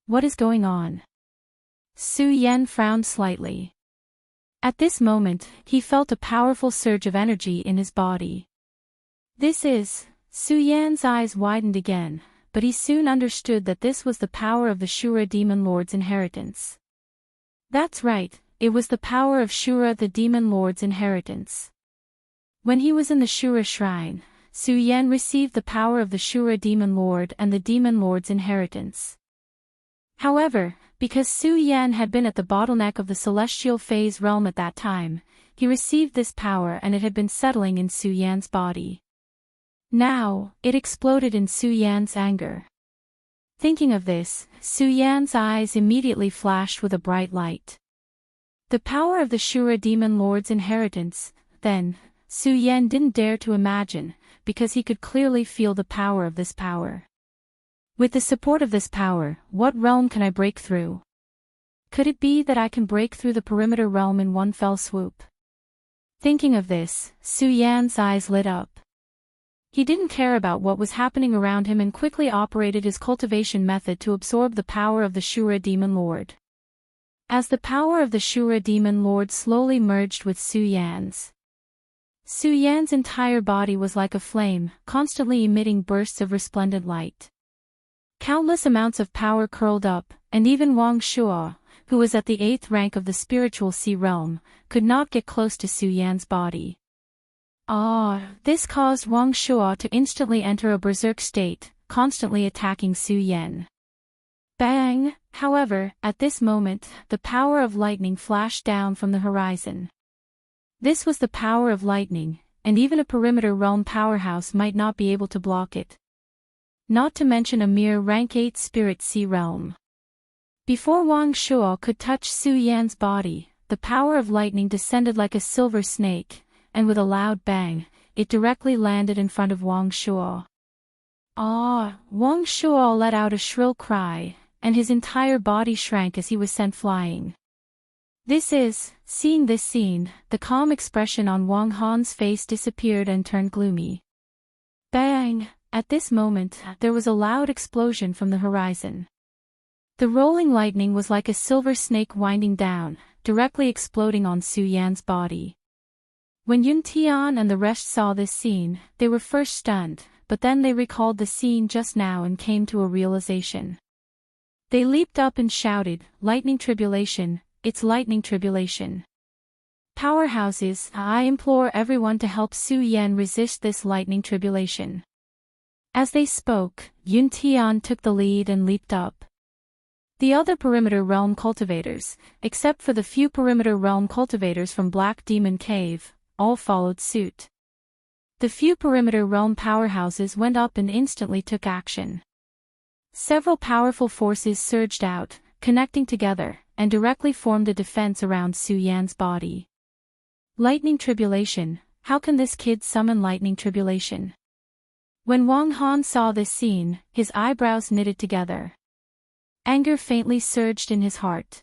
What is going on? Su Yan frowned slightly. At this moment, he felt a powerful surge of energy in his body. Su Yan's eyes widened again, but he soon understood that this was the power of the Shura Demon Lord's inheritance. That's right, it was the power of Shura the Demon Lord's inheritance. When he was in the Shura Shrine, Su Yan received the power of the Shura Demon Lord and the Demon Lord's inheritance. However, because Su Yan had been at the bottleneck of the celestial phase realm at that time, he received this power and it had been settling in Su Yan's body. Now, it exploded in Su Yan's anger. Thinking of this, Su Yan's eyes immediately flashed with a bright light. The power of the Shura Demon Lord's inheritance, then, Su Yan didn't dare to imagine, because he could clearly feel the power of this power. With the support of this power, what realm can I break through? Could it be that I can break through the perimeter realm in one fell swoop? Thinking of this, Su Yan's eyes lit up. He didn't care about what was happening around him and quickly operated his cultivation method to absorb the power of the Shura Demon Lord. As the power of the Shura Demon Lord slowly merged with Su Yan's entire body was like a flame, constantly emitting bursts of resplendent light. Countless amounts of power curled up, and even Wang Shuo, who was at the 8th rank of the spiritual sea realm, could not get close to Su Yan's body. This caused Wang Shuo to instantly enter a berserk state, constantly attacking Su Yan. Bang! However, at this moment, the power of lightning flashed down from the horizon. This was the power of lightning, and even a perimeter realm powerhouse might not be able to block it. Not to mention a mere rank 8 spirit sea realm. Before Wang Shuo could touch Su Yan's body, the power of lightning descended like a silver snake, and with a loud bang, it directly landed in front of Wang Shuo. Wang Shuo let out a shrill cry, and his entire body shrank as he was sent flying. Seeing this scene, the calm expression on Wang Han's face disappeared and turned gloomy. Bang! At this moment, there was a loud explosion from the horizon. The rolling lightning was like a silver snake winding down, directly exploding on Su Yan's body. When Yun Tian and the rest saw this scene, they were first stunned, but then they recalled the scene just now and came to a realization. They leaped up and shouted, "Lightning tribulation, it's lightning tribulation. Powerhouses, I implore everyone to help Su Yan resist this lightning tribulation." As they spoke, Yun Tian took the lead and leaped up. The other perimeter realm cultivators, except for the few perimeter realm cultivators from Black Demon Cave, all followed suit. The few perimeter realm powerhouses went up and instantly took action. Several powerful forces surged out, connecting together, and directly formed a defense around Su Yan's body. Lightning tribulation, how can this kid summon lightning tribulation? When Wang Han saw this scene, his eyebrows knitted together. Anger faintly surged in his heart.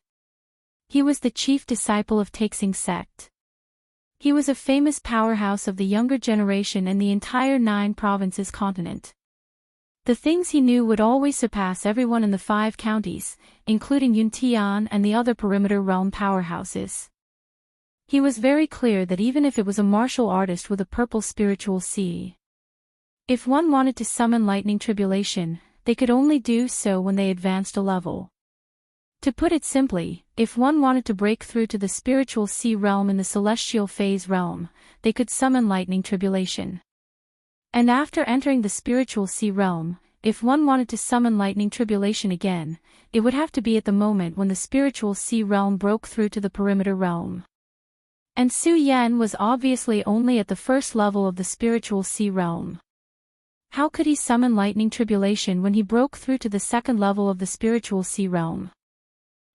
He was the chief disciple of Taixing sect. He was a famous powerhouse of the younger generation in the entire 9 provinces continent. The things he knew would always surpass everyone in the 5 counties, including Yun Tian and the other perimeter realm powerhouses. He was very clear that even if it was a martial artist with a purple spiritual sea, if one wanted to summon lightning tribulation, they could only do so when they advanced a level. To put it simply, if one wanted to break through to the spiritual sea realm in the celestial phase realm, they could summon lightning tribulation. And after entering the spiritual sea realm, if one wanted to summon lightning tribulation again, it would have to be at the moment when the spiritual sea realm broke through to the perimeter realm. And Su Yan was obviously only at the first level of the spiritual sea realm. How could he summon lightning tribulation when he broke through to the second level of the spiritual sea realm?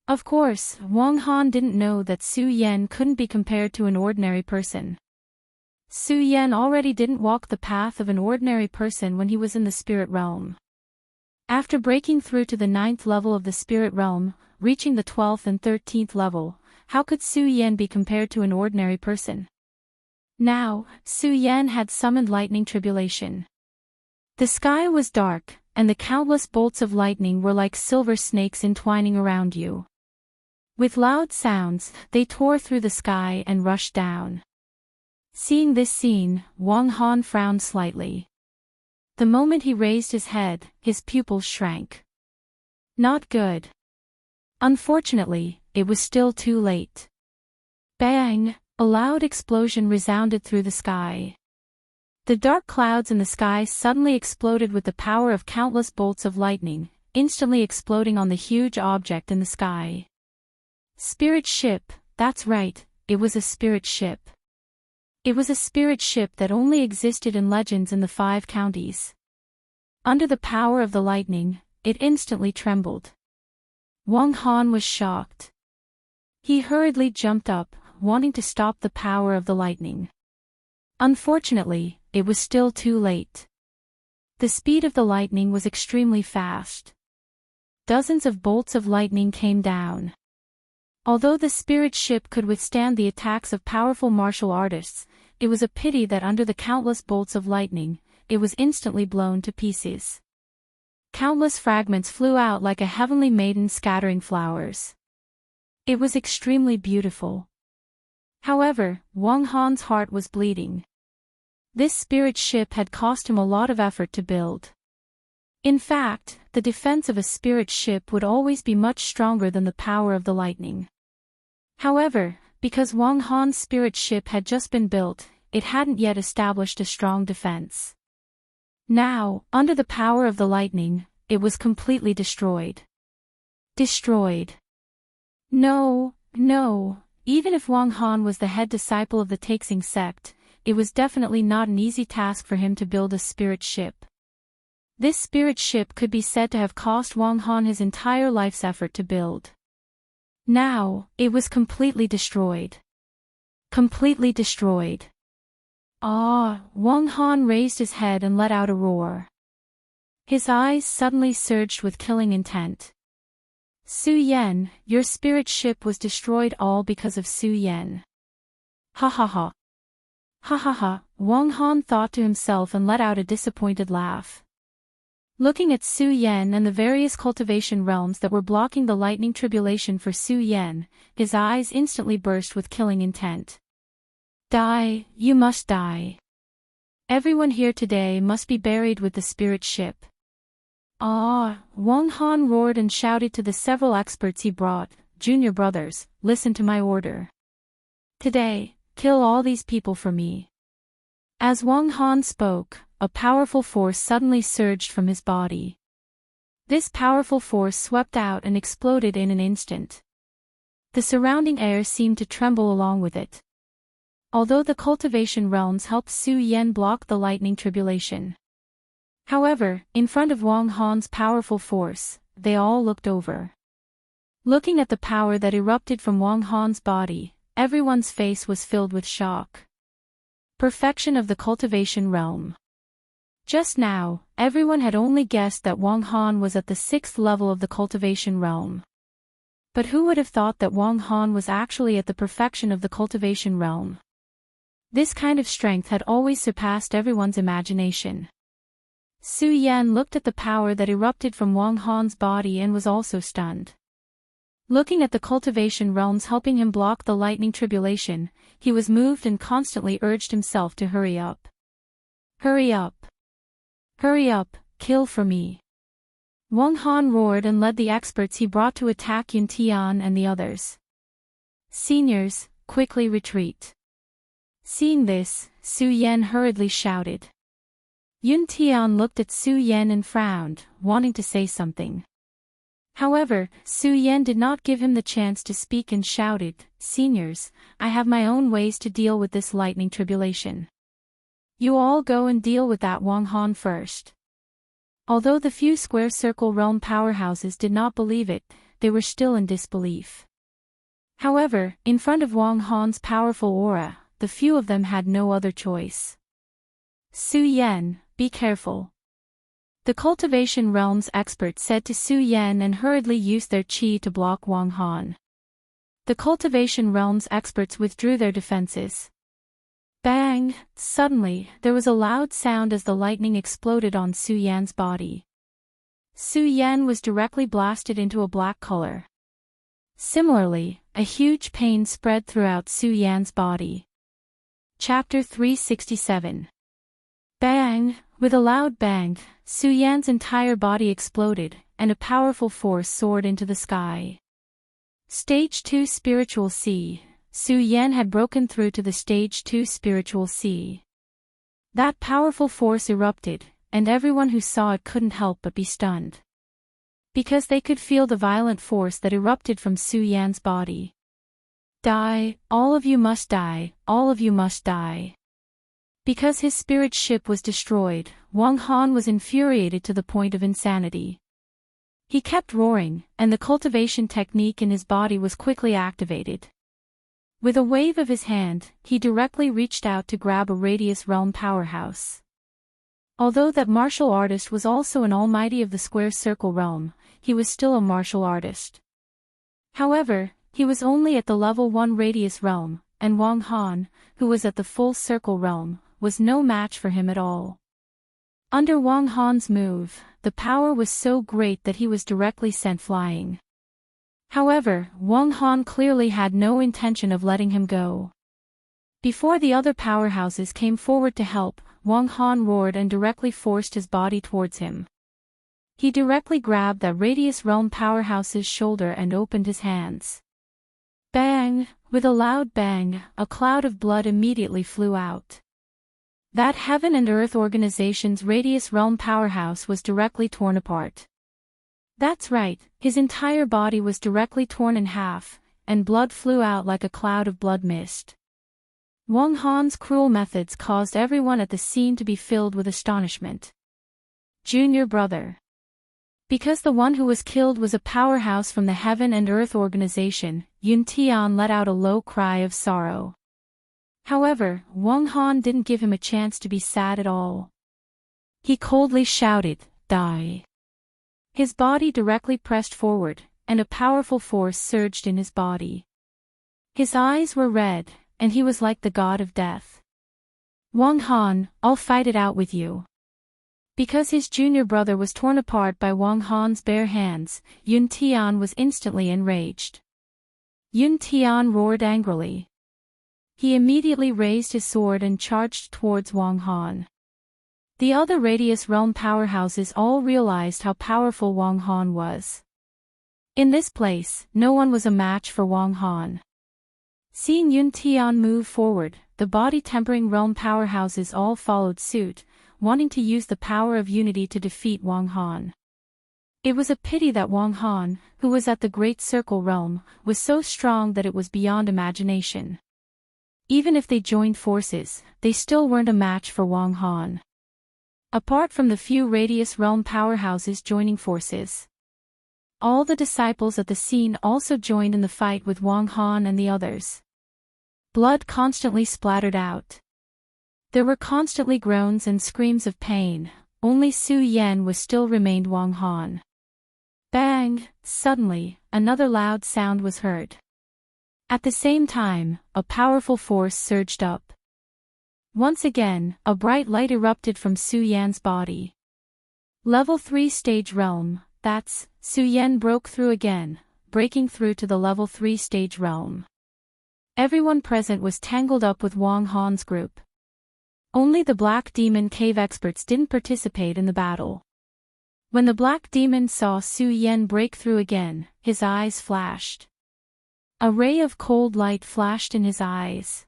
Of course, Wang Han didn't know that Su Yan couldn't be compared to an ordinary person. Su Yan already didn't walk the path of an ordinary person when he was in the spirit realm. After breaking through to the 9th level of the spirit realm, reaching the 12th and 13th level, how could Su Yan be compared to an ordinary person? Now, Su Yan had summoned lightning tribulation. The sky was dark, and the countless bolts of lightning were like silver snakes entwining around you. With loud sounds, they tore through the sky and rushed down. Seeing this scene, Wang Han frowned slightly. The moment he raised his head, his pupils shrank. Not good. Unfortunately, it was still too late. Bang! A loud explosion resounded through the sky. The dark clouds in the sky suddenly exploded with the power of countless bolts of lightning, instantly exploding on the huge object in the sky. Spirit ship, that's right, it was a spirit ship. It was a spirit ship that only existed in legends in the 5 counties. Under the power of the lightning, it instantly trembled. Wang Han was shocked. He hurriedly jumped up, wanting to stop the power of the lightning. Unfortunately, it was still too late. The speed of the lightning was extremely fast. Dozens of bolts of lightning came down. Although the spirit ship could withstand the attacks of powerful martial artists, it was a pity that under the countless bolts of lightning, it was instantly blown to pieces. Countless fragments flew out like a heavenly maiden scattering flowers. It was extremely beautiful. However, Wang Han's heart was bleeding. This spirit ship had cost him a lot of effort to build. In fact, the defense of a spirit ship would always be much stronger than the power of the lightning. However, because Wang Han's spirit ship had just been built, it hadn't yet established a strong defense. Now, under the power of the lightning, it was completely destroyed. Destroyed. No, even if Wang Han was the head disciple of the Taixing sect, it was definitely not an easy task for him to build a spirit ship. This spirit ship could be said to have cost Wang Han his entire life's effort to build. Now, it was completely destroyed. Completely destroyed. Ah! Wang Han raised his head and let out a roar. His eyes suddenly surged with killing intent. Su Yan, your spirit ship was destroyed all because of Su Yan. Ha ha ha. Ha ha ha, Wang Han thought to himself and let out a disappointed laugh. Looking at Su Yan and the various cultivation realms that were blocking the lightning tribulation for Su Yan, his eyes instantly burst with killing intent. Die, you must die. Everyone here today must be buried with the spirit ship. Ah! Wang Han roared and shouted to the several experts he brought, junior brothers, listen to my order. Today, kill all these people for me. As Wang Han spoke, a powerful force suddenly surged from his body. This powerful force swept out and exploded in an instant. The surrounding air seemed to tremble along with it. Although the cultivation realms helped Su Yan block the lightning tribulation. However, in front of Wang Han's powerful force, they all looked over. Looking at the power that erupted from Wang Han's body, everyone's face was filled with shock. Perfection of the cultivation realm. Just now, everyone had only guessed that Wang Han was at the 6th level of the cultivation realm. But who would have thought that Wang Han was actually at the perfection of the cultivation realm? This kind of strength had always surpassed everyone's imagination. Su Yan looked at the power that erupted from Wang Han's body and was also stunned. Looking at the cultivation realms helping him block the lightning tribulation, he was moved and constantly urged himself to hurry up. Hurry up! Hurry up, kill for me! Wang Han roared and led the experts he brought to attack Yun Tian and the others. Seniors, quickly retreat. Seeing this, Su Yan hurriedly shouted. Yun Tian looked at Su Yan and frowned, wanting to say something. However, Su Yan did not give him the chance to speak and shouted, Seniors, I have my own ways to deal with this lightning tribulation. You all go and deal with that Wang Han first. Although the few square circle realm powerhouses did not believe it, they were still in disbelief. However, in front of Wang Han's powerful aura, the few of them had no other choice. Su Yan, be careful. The cultivation realm's experts said to Su Yan and hurriedly used their qi to block Wang Han. The cultivation realm's experts withdrew their defenses. Bang! Suddenly, there was a loud sound as the lightning exploded on Su Yan's body. Su Yan was directly blasted into a black color. Similarly, a huge pain spread throughout Su Yan's body. Chapter 367. Bang! With a loud bang, Su Yan's entire body exploded, and a powerful force soared into the sky. Stage 2 Spiritual Sea. Su Yan had broken through to the Stage 2 Spiritual Sea. That powerful force erupted, and everyone who saw it couldn't help but be stunned. Because they could feel the violent force that erupted from Su Yan's body. Die, all of you must die, all of you must die. Because his spirit ship was destroyed, Wang Han was infuriated to the point of insanity. He kept roaring, and the cultivation technique in his body was quickly activated. With a wave of his hand, he directly reached out to grab a Radius Realm powerhouse. Although that martial artist was also an almighty of the Square Circle realm, he was still a martial artist. However, he was only at the level 1 Radius realm, and Wang Han, who was at the full Circle realm, was no match for him at all. Under Wang Han's move, the power was so great that he was directly sent flying. However, Wang Han clearly had no intention of letting him go. Before the other powerhouses came forward to help, Wang Han roared and directly forced his body towards him. He directly grabbed that Radius Realm powerhouse's shoulder and opened his hands. Bang! With a loud bang, a cloud of blood immediately flew out. That Heaven and Earth organization's Radius Realm powerhouse was directly torn apart. That's right, his entire body was directly torn in half, and blood flew out like a cloud of blood mist. Wang Han's cruel methods caused everyone at the scene to be filled with astonishment. Junior brother. Because the one who was killed was a powerhouse from the Heaven and Earth organization, Yun Tian let out a low cry of sorrow. However, Wang Han didn't give him a chance to be sad at all. He coldly shouted, "Die!" His body directly pressed forward, and a powerful force surged in his body. His eyes were red, and he was like the god of death. "Wang Han, I'll fight it out with you." Because his junior brother was torn apart by Wang Han's bare hands, Yun Tian was instantly enraged. Yun Tian roared angrily. He immediately raised his sword and charged towards Wang Han. The other Radius Realm powerhouses all realized how powerful Wang Han was. In this place, no one was a match for Wang Han. Seeing Yun Tian move forward, the body-tempering realm powerhouses all followed suit, wanting to use the power of unity to defeat Wang Han. It was a pity that Wang Han, who was at the Great Circle realm, was so strong that it was beyond imagination. Even if they joined forces, they still weren't a match for Wang Han. Apart from the few Radius Realm powerhouses joining forces, all the disciples at the scene also joined in the fight with Wang Han and the others. Blood constantly splattered out. There were constantly groans and screams of pain, only Su Yan was still remained Wang Han. Bang! Suddenly, another loud sound was heard. At the same time, a powerful force surged up. Once again, a bright light erupted from Su Yan's body. Level 3 stage realm, that's, Su Yan broke through again, breaking through to the level 3 stage realm. Everyone present was tangled up with Wang Han's group. Only the Black Demon Cave experts didn't participate in the battle. When the Black Demon saw Su Yan break through again, his eyes flashed. A ray of cold light flashed in his eyes.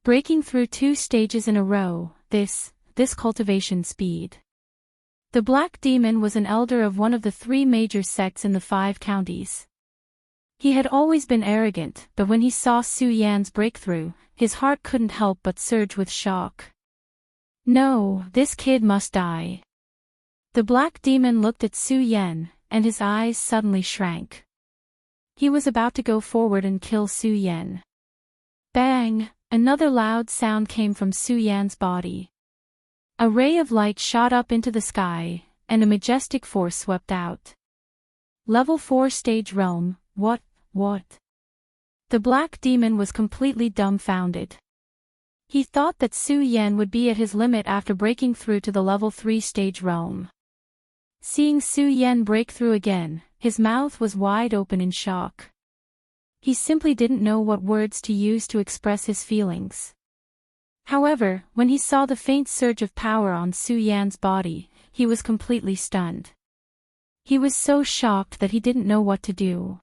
Breaking through 2 stages in a row, this cultivation speed. The Black Demon was an elder of one of the 3 major sects in the 5 counties. He had always been arrogant, but when he saw Su Yan's breakthrough, his heart couldn't help but surge with shock. No, this kid must die. The Black Demon looked at Su Yan, and his eyes suddenly shrank. He was about to go forward and kill Su Yan. Bang! Another loud sound came from Su Yan's body. A ray of light shot up into the sky, and a majestic force swept out. Level 4 stage realm, what? The Black Demon was completely dumbfounded. He thought that Su Yan would be at his limit after breaking through to the level 3 stage realm. Seeing Su Yan break through again, his mouth was wide open in shock. He simply didn't know what words to use to express his feelings. However, when he saw the faint surge of power on Su Yan's body, he was completely stunned. He was so shocked that he didn't know what to do.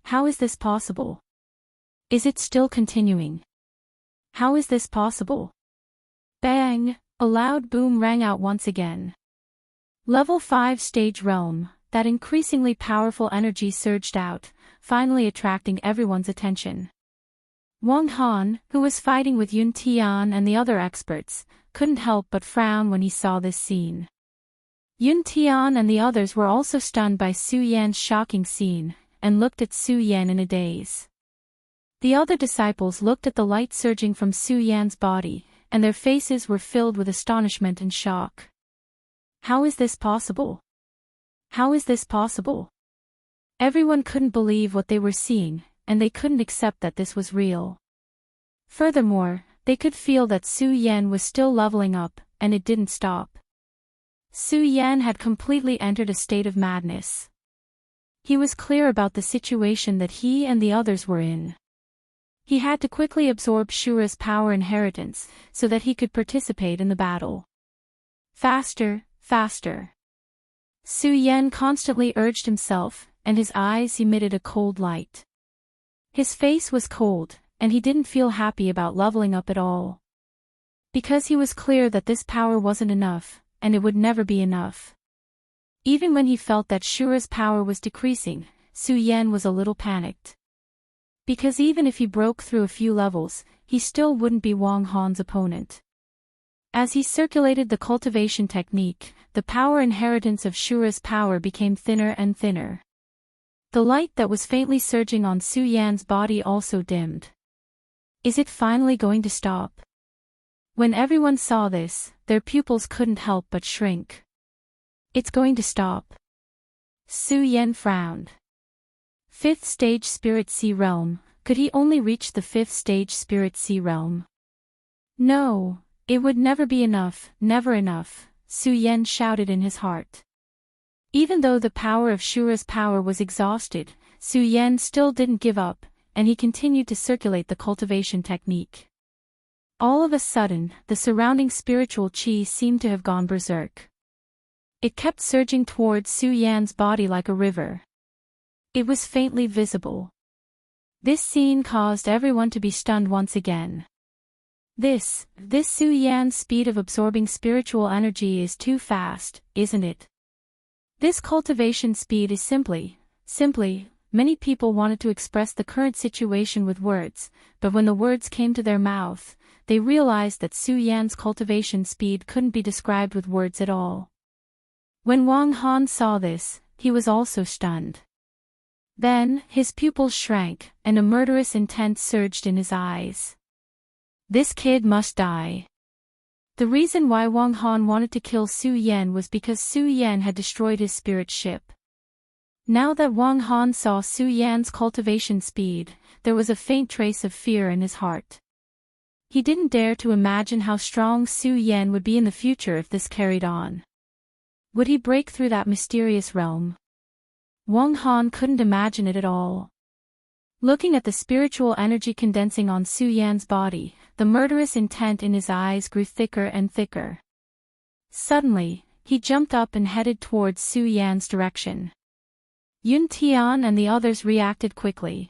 How is this possible? Is it still continuing? How is this possible? Bang! A loud boom rang out once again. Level 5 stage realm, that increasingly powerful energy surged out, finally attracting everyone's attention. Wang Han, who was fighting with Yun Tian and the other experts, couldn't help but frown when he saw this scene. Yun Tian and the others were also stunned by Su Yan's shocking scene, and looked at Su Yan in a daze. The other disciples looked at the light surging from Su Yan's body, and their faces were filled with astonishment and shock. How is this possible? How is this possible? Everyone couldn't believe what they were seeing, and they couldn't accept that this was real. Furthermore, they could feel that Su Yan was still leveling up, and it didn't stop. Su Yan had completely entered a state of madness. He was clear about the situation that he and the others were in. He had to quickly absorb Shura's power inheritance, so that he could participate in the battle. Faster, faster. Su Yan constantly urged himself, and his eyes emitted a cold light. His face was cold, and he didn't feel happy about leveling up at all. Because he was clear that this power wasn't enough, and it would never be enough. Even when he felt that Shura's power was decreasing, Su Yan was a little panicked. Because even if he broke through a few levels, he still wouldn't be Wang Han's opponent. As he circulated the cultivation technique, the power inheritance of Shura's power became thinner and thinner. The light that was faintly surging on Su Yan's body also dimmed. Is it finally going to stop? When everyone saw this, their pupils couldn't help but shrink. It's going to stop. Su Yan frowned. 5th stage Spirit Sea Realm, could he only reach the 5th stage Spirit Sea Realm? No, it would never be enough, never enough, Su Yan shouted in his heart. Even though the power of Shura's power was exhausted, Su Yan still didn't give up, and he continued to circulate the cultivation technique. All of a sudden, the surrounding spiritual chi seemed to have gone berserk. It kept surging towards Su Yan's body like a river. It was faintly visible. This scene caused everyone to be stunned once again. This Su Yan's speed of absorbing spiritual energy is too fast, isn't it? This cultivation speed is simply, many people wanted to express the current situation with words, but when the words came to their mouth, they realized that Su Yan's cultivation speed couldn't be described with words at all. When Wang Han saw this, he was also stunned. Then, his pupils shrank, and a murderous intent surged in his eyes. This kid must die. The reason why Wang Han wanted to kill Su Yan was because Su Yan had destroyed his spirit ship. Now that Wang Han saw Su Yan's cultivation speed, there was a faint trace of fear in his heart. He didn't dare to imagine how strong Su Yan would be in the future if this carried on. Would he break through that mysterious realm? Wang Han couldn't imagine it at all. Looking at the spiritual energy condensing on Su Yan's body, the murderous intent in his eyes grew thicker and thicker. Suddenly, he jumped up and headed towards Su Yan's direction. Yun Tian and the others reacted quickly.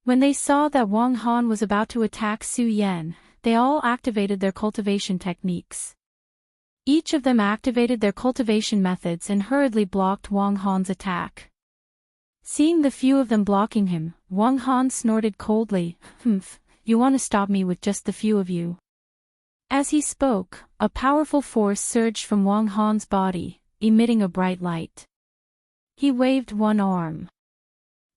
When they saw that Wang Han was about to attack Su Yan, they all activated their cultivation techniques. Each of them activated their cultivation methods and hurriedly blocked Wang Han's attack. Seeing the few of them blocking him, Wang Han snorted coldly, you want to stop me with just the few of you. As he spoke, a powerful force surged from Wang Han's body, emitting a bright light. He waved one arm.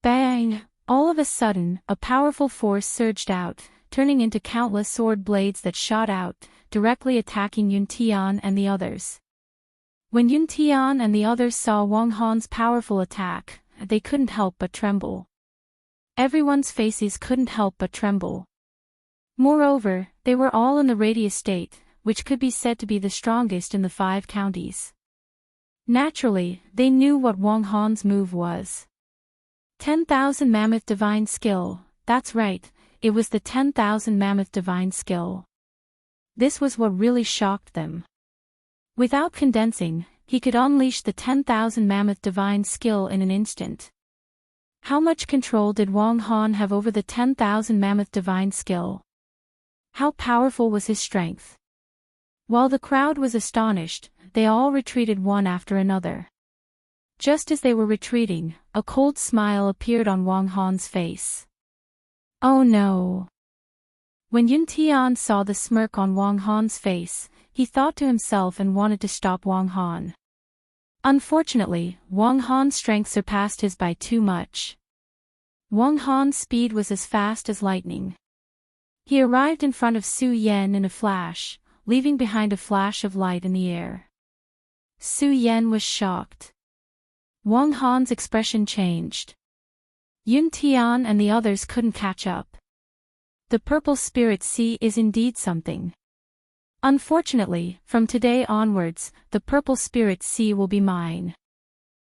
Bang! All of a sudden, a powerful force surged out, turning into countless sword blades that shot out, directly attacking Yun Tian and the others. When Yun Tian and the others saw Wang Han's powerful attack, they couldn't help but tremble. Everyone's faces couldn't help but tremble. Moreover, they were all in the radius state, which could be said to be the strongest in the 5 counties. Naturally, they knew what Wang Han's move was. 10,000 Mammoth Divine Skill, that's right, it was the 10,000 Mammoth Divine Skill. This was what really shocked them. Without condensing, he could unleash the 10,000 Mammoth Divine Skill in an instant. How much control did Wang Han have over the 10,000 Mammoth Divine Skill? How powerful was his strength? While the crowd was astonished, they all retreated one after another. Just as they were retreating, a cold smile appeared on Wang Han's face. Oh no! When Yun Tian saw the smirk on Wang Han's face, he thought to himself and wanted to stop Wang Han. Unfortunately, Wang Han's strength surpassed his by too much. Wang Han's speed was as fast as lightning. He arrived in front of Su Yan in a flash, leaving behind a flash of light in the air. Su Yan was shocked. Wang Han's expression changed. Yun Tian and the others couldn't catch up. The purple spirit sea is indeed something. Unfortunately, from today onwards, the purple spirit sea will be mine.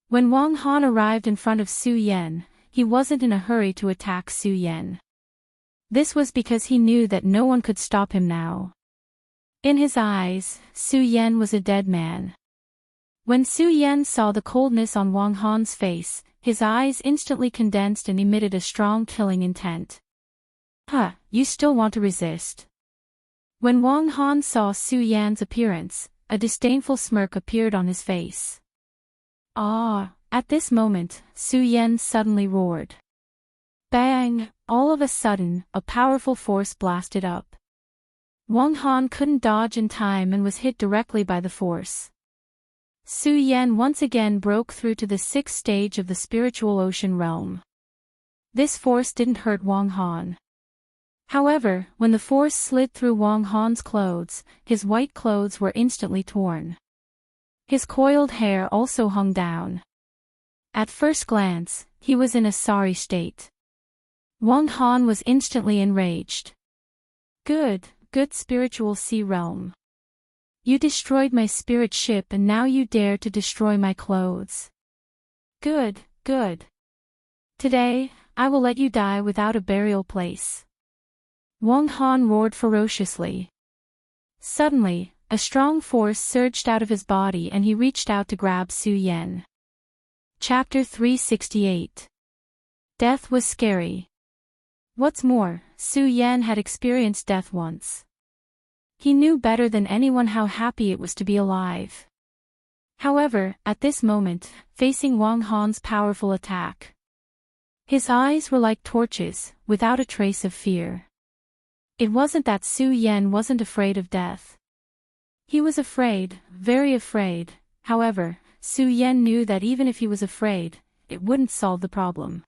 When Wang Han arrived in front of Su Yan, he wasn't in a hurry to attack Su Yan. This was because he knew that no one could stop him now. In his eyes, Su Yan was a dead man. When Su Yan saw the coldness on Wang Han's face, his eyes instantly condensed and emitted a strong killing intent. You still want to resist? When Wang Han saw Su Yan's appearance, a disdainful smirk appeared on his face. At this moment, Su Yan suddenly roared. Bang! All of a sudden, a powerful force blasted up. Wang Han couldn't dodge in time and was hit directly by the force. Su Yan once again broke through to the 6th stage of the spiritual ocean realm. This force didn't hurt Wang Han. However, when the force slid through Wang Han's clothes, his white clothes were instantly torn. His coiled hair also hung down. At first glance, he was in a sorry state. Wang Han was instantly enraged. Good spiritual sea realm. You destroyed my spirit ship and now you dare to destroy my clothes. Good. Today, I will let you die without a burial place. Wang Han roared ferociously. Suddenly, a strong force surged out of his body and he reached out to grab Su Yan. Chapter 368. Death was scary. What's more, Su Yan had experienced death once. He knew better than anyone how happy it was to be alive. However, at this moment, facing Wang Han's powerful attack, his eyes were like torches, without a trace of fear. It wasn't that Su Yan wasn't afraid of death. He was afraid, very afraid. However, Su Yan knew that even if he was afraid, it wouldn't solve the problem.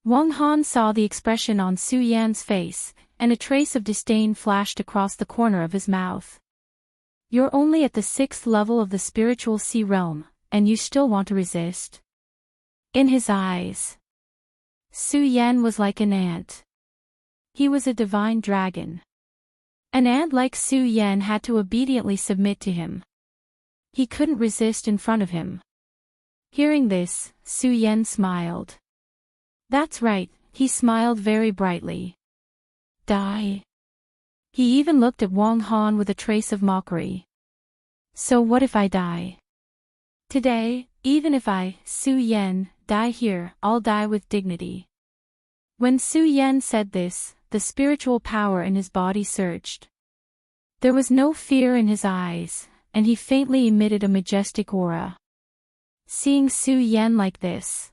Wang Han saw the expression on Su Yan's face, and a trace of disdain flashed across the corner of his mouth. You're only at the 6th level of the spiritual sea realm, and you still want to resist? In his eyes, Su Yan was like an ant. He was a divine dragon. An ant like Su Yan had to obediently submit to him. He couldn't resist in front of him. Hearing this, Su Yan smiled. That's right, he smiled very brightly. Die. He even looked at Wang Han with a trace of mockery. So what if I die? Today, even if I, Su Yan, die here, I'll die with dignity. When Su Yan said this, the spiritual power in his body surged. There was no fear in his eyes, and he faintly emitted a majestic aura. Seeing Su Yan like this,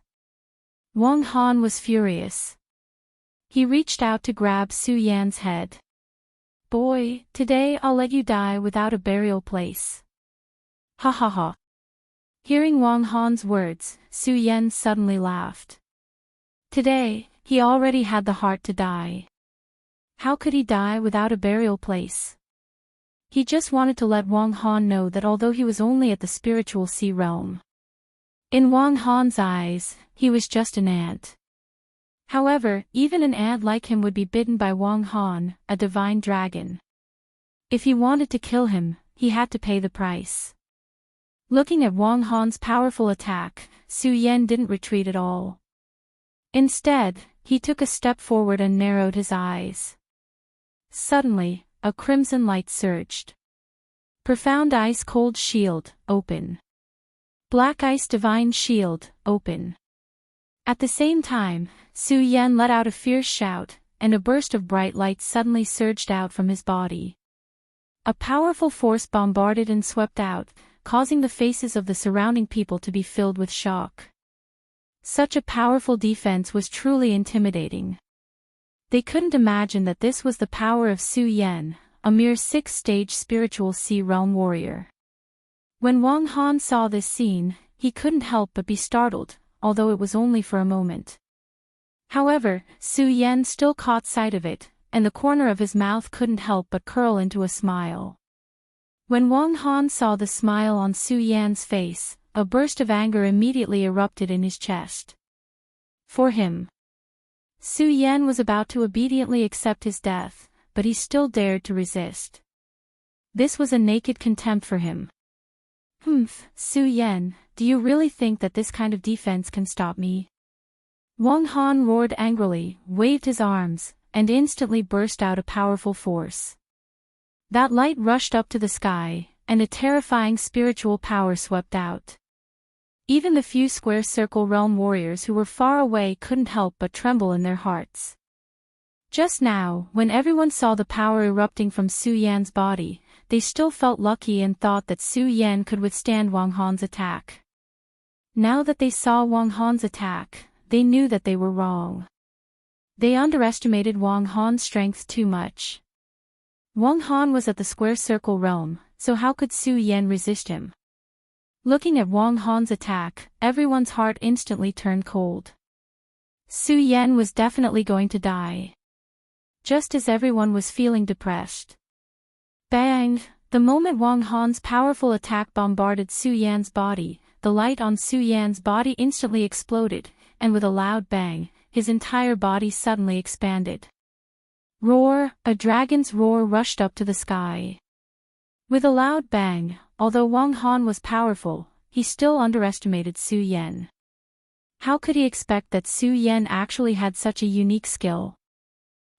Wang Han was furious. He reached out to grab Su Yan's head. Boy, today I'll let you die without a burial place. Ha ha ha. Hearing Wang Han's words, Su Yan suddenly laughed. Today, he already had the heart to die. How could he die without a burial place? He just wanted to let Wang Han know that although he was only at the spiritual sea realm, in Wang Han's eyes, he was just an ant. However, even an ant like him would be bitten by Wang Han, a divine dragon. If he wanted to kill him, he had to pay the price. Looking at Wang Han's powerful attack, Su Yan didn't retreat at all. Instead, he took a step forward and narrowed his eyes. Suddenly, a crimson light surged. Profound ice-cold shield, open. Black ice divine shield, open. At the same time, Su Yan let out a fierce shout, and a burst of bright light suddenly surged out from his body. A powerful force bombarded and swept out, causing the faces of the surrounding people to be filled with shock. Such a powerful defense was truly intimidating. They couldn't imagine that this was the power of Su Yan, a mere 6th-stage spiritual sea realm warrior. When Wang Han saw this scene, he couldn't help but be startled, although it was only for a moment. However, Su Yan still caught sight of it, and the corner of his mouth couldn't help but curl into a smile. When Wang Han saw the smile on Su Yan's face, a burst of anger immediately erupted in his chest. For him, Su Yan was about to obediently accept his death, but he still dared to resist. This was a naked contempt for him. Su Yan, do you really think that this kind of defense can stop me? Wang Han roared angrily, waved his arms, and instantly burst out a powerful force. That light rushed up to the sky, and a terrifying spiritual power swept out. Even the few square circle realm warriors who were far away couldn't help but tremble in their hearts. Just now, when everyone saw the power erupting from Su Yan's body, they still felt lucky and thought that Su Yan could withstand Wang Han's attack. Now that they saw Wang Han's attack, they knew that they were wrong. They underestimated Wang Han's strength too much. Wang Han was at the square circle realm, so how could Su Yan resist him? Looking at Wang Han's attack, everyone's heart instantly turned cold. Su Yan was definitely going to die. Just as everyone was feeling depressed. Bang! The moment Wang Han's powerful attack bombarded Su Yan's body, the light on Su Yan's body instantly exploded, and with a loud bang, his entire body suddenly expanded. Roar! A dragon's roar rushed up to the sky. With a loud bang, although Wang Han was powerful, he still underestimated Su Yan. How could he expect that Su Yan actually had such a unique skill?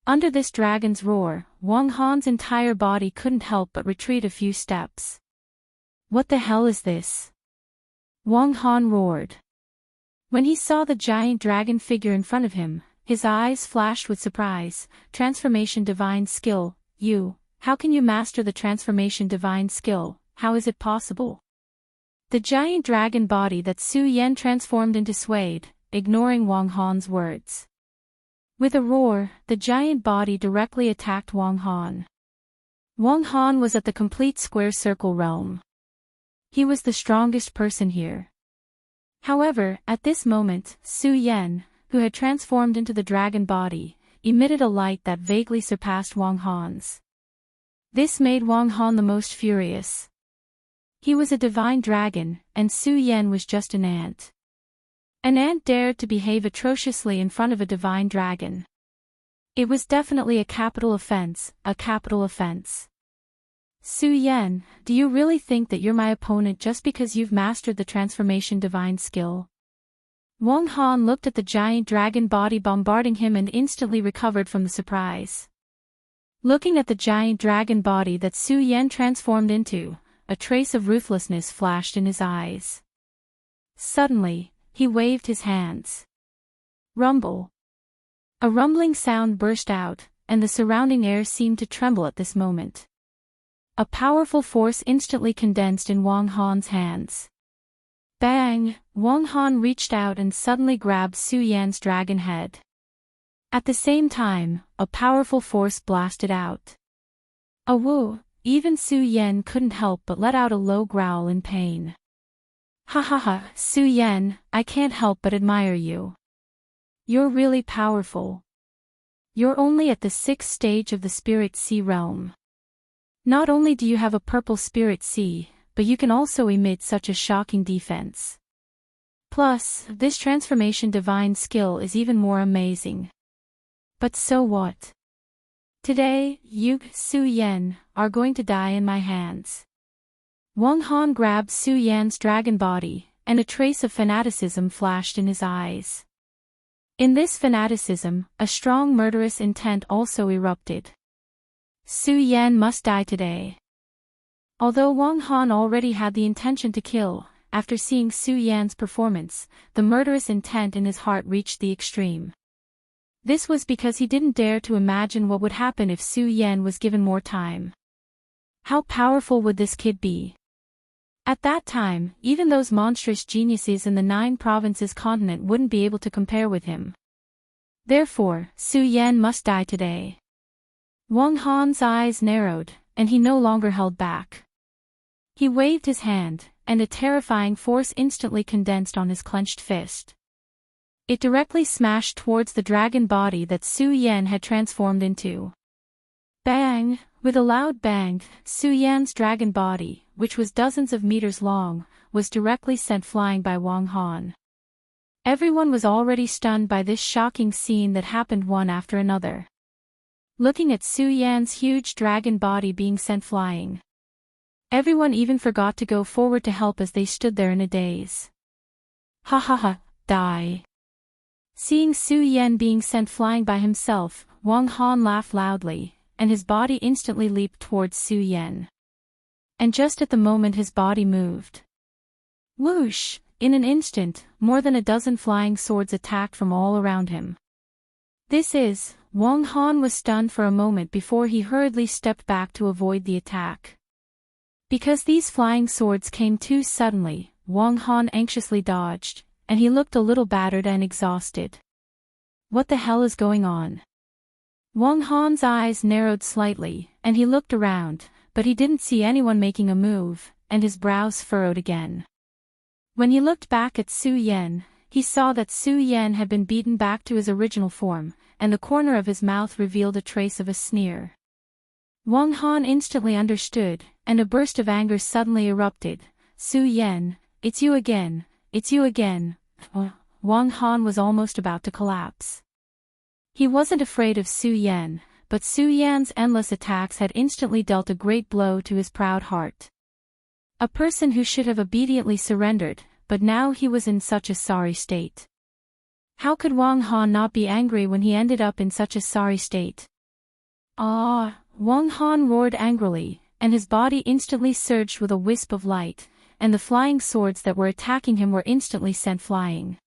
Under this dragon's roar, Wang Han's entire body couldn't help but retreat a few steps. What the hell is this? Wang Han roared. When he saw the giant dragon figure in front of him, his eyes flashed with surprise. Transformation divine skill, how can you master the transformation divine skill, how is it possible? The giant dragon body that Su Yan transformed into swayed, ignoring Wang Han's words. With a roar, the giant body directly attacked Wang Han. Wang Han was at the complete square circle realm. He was the strongest person here. However, at this moment, Su Yan, who had transformed into the dragon body, emitted a light that vaguely surpassed Wang Han's. This made Wang Han the most furious. He was a divine dragon, and Su Yan was just an ant. An ant dared to behave atrociously in front of a divine dragon. It was definitely a capital offense, Su Yan, do you really think that you're my opponent just because you've mastered the transformation divine skill? Wang Han looked at the giant dragon body bombarding him and instantly recovered from the surprise. Looking at the giant dragon body that Su Yan transformed into, a trace of ruthlessness flashed in his eyes. Suddenly, he waved his hands. Rumble. A rumbling sound burst out, and the surrounding air seemed to tremble at this moment. A powerful force instantly condensed in Wang Han's hands. Bang! Wang Han reached out and suddenly grabbed Su Yan's dragon head. At the same time, a powerful force blasted out. A woo! Even Su Yan couldn't help but let out a low growl in pain. Ha ha ha, Su Yan, I can't help but admire you. You're really powerful. You're only at the 6th stage of the Spirit Sea realm. Not only do you have a purple Spirit Sea, but you can also emit such a shocking defense. Plus, this transformation divine skill is even more amazing. But so what? Today, you, Su Yan, are going to die in my hands. Wang Han grabbed Su Yan's dragon body, and a trace of fanaticism flashed in his eyes. In this fanaticism, a strong murderous intent also erupted. Su Yan must die today. Although Wang Han already had the intention to kill, after seeing Su Yan's performance, the murderous intent in his heart reached the extreme. This was because he didn't dare to imagine what would happen if Su Yan was given more time. How powerful would this kid be? At that time, even those monstrous geniuses in the 9 provinces continent wouldn't be able to compare with him. Therefore, Su Yan must die today. Wang Han's eyes narrowed, and he no longer held back. He waved his hand, and a terrifying force instantly condensed on his clenched fist. It directly smashed towards the dragon body that Su Yan had transformed into. Bang! With a loud bang, Su Yan's dragon body, which was dozens of meters long, was directly sent flying by Wang Han. Everyone was already stunned by this shocking scene that happened one after another. Looking at Su Yan's huge dragon body being sent flying. Everyone even forgot to go forward to help as they stood there in a daze. Ha ha ha, die. Seeing Su Yan being sent flying by himself, Wang Han laughed loudly, and his body instantly leaped towards Su Yan. And just at the moment his body moved. Whoosh! In an instant, more than a dozen flying swords attacked from all around him. Wang Han was stunned for a moment before he hurriedly stepped back to avoid the attack. Because these flying swords came too suddenly, Wang Han anxiously dodged, and he looked a little battered and exhausted. What the hell is going on? Wang Han's eyes narrowed slightly, and he looked around, but he didn't see anyone making a move, and his brows furrowed again. When he looked back at Su Yan, he saw that Su Yan had been beaten back to his original form, and the corner of his mouth revealed a trace of a sneer. Wang Han instantly understood, and a burst of anger suddenly erupted. Su Yan, it's you again, it's you again. Wang Han was almost about to collapse. He wasn't afraid of Su Yan, but Su Yan's endless attacks had instantly dealt a great blow to his proud heart. A person who should have obediently surrendered, but now he was in such a sorry state. How could Wang Han not be angry when he ended up in such a sorry state? Ah! Wang Han roared angrily, and his body instantly surged with a wisp of light, and the flying swords that were attacking him were instantly sent flying.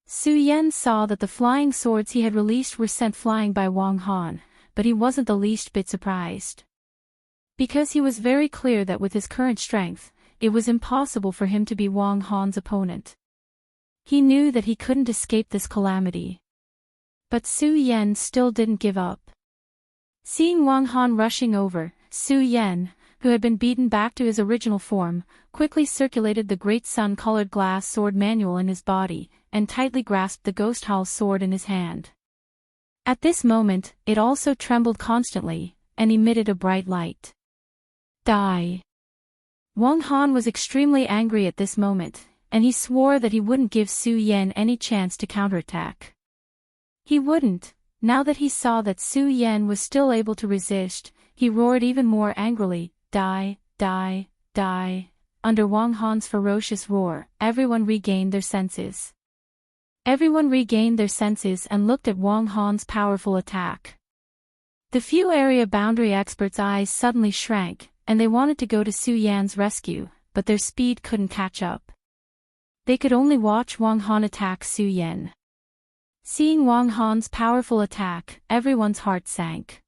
Su Yan saw that the flying swords he had released were sent flying by Wang Han, but he wasn't the least bit surprised. Because he was very clear that with his current strength, it was impossible for him to be Wang Han's opponent. He knew that he couldn't escape this calamity. But Su Yan still didn't give up. Seeing Wang Han rushing over, Su Yan, who had been beaten back to his original form, quickly circulated the great sun-colored glass sword manual in his body, and tightly grasped the Ghost Hall sword in his hand. At this moment, it also trembled constantly, and emitted a bright light. Die! Wang Han was extremely angry at this moment, and he swore that he wouldn't give Su Yan any chance to counterattack. He wouldn't. Now that he saw that Su Yan was still able to resist, he roared even more angrily, die, die, die. Under Wang Han's ferocious roar, everyone regained their senses. Everyone regained their senses and looked at Wang Han's powerful attack. The few area boundary experts' eyes suddenly shrank, and they wanted to go to Su Yan's rescue, but their speed couldn't catch up. They could only watch Wang Han attack Su Yan. Seeing Wang Han's powerful attack, everyone's heart sank.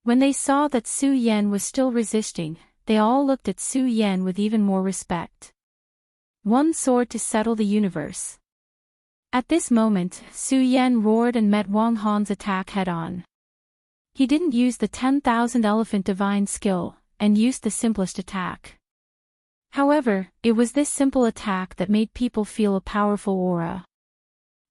When they saw that Su Yan was still resisting, they all looked at Su Yan with even more respect. One sword to settle the universe. At this moment, Su Yan roared and met Wang Han's attack head-on. He didn't use the 10,000 elephant divine skill, and used the simplest attack. However, it was this simple attack that made people feel a powerful aura.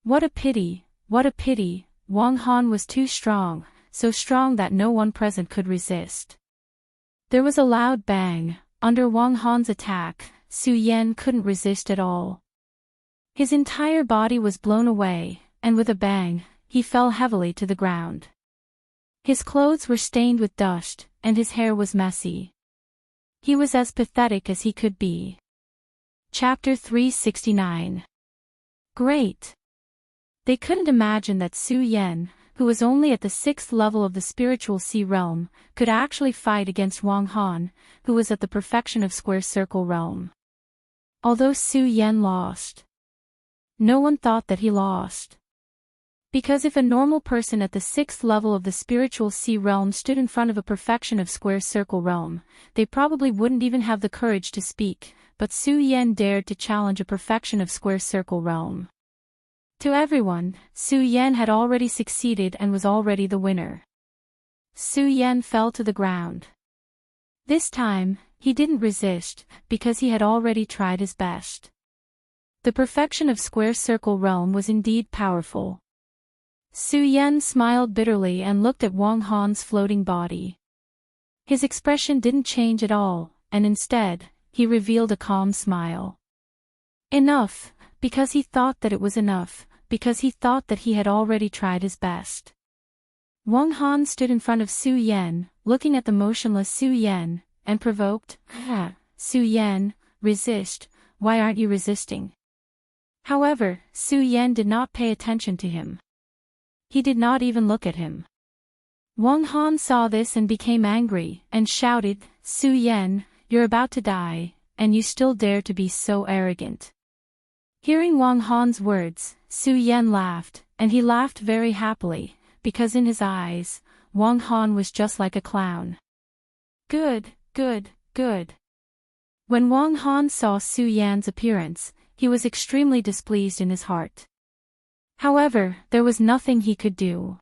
What a pity, what a pity, Wang Han was too strong, so strong that no one present could resist. There was a loud bang. Under Wang Han's attack, Su Yan couldn't resist at all. His entire body was blown away, and with a bang, he fell heavily to the ground. His clothes were stained with dust, and his hair was messy. He was as pathetic as he could be. Chapter 369. Great! They couldn't imagine that Su Yan, who was only at the 6th level of the spiritual sea realm, could actually fight against Wang Han, who was at the perfection of square circle realm. Although Su Yan lost, no one thought that he lost. Because if a normal person at the 6th level of the spiritual sea realm stood in front of a perfection of square circle realm, they probably wouldn't even have the courage to speak, but Su Yan dared to challenge a perfection of square circle realm. To everyone, Su Yan had already succeeded and was already the winner. Su Yan fell to the ground. This time, he didn't resist, because he had already tried his best. The perfection of square circle realm was indeed powerful. Su Yan smiled bitterly and looked at Wang Han's floating body. His expression didn't change at all, and instead, he revealed a calm smile. Enough, because he thought that it was enough, because he thought that he had already tried his best. Wang Han stood in front of Su Yan, looking at the motionless Su Yan, and provoked, Su Yan, resist, why aren't you resisting? However, Su Yan did not pay attention to him. He did not even look at him. Wang Han saw this and became angry, and shouted, Su Yan, you're about to die, and you still dare to be so arrogant. Hearing Wang Han's words, Su Yan laughed, and he laughed very happily, because in his eyes, Wang Han was just like a clown. Good, good, good. When Wang Han saw Su Yan's appearance, he was extremely displeased in his heart. However, there was nothing he could do.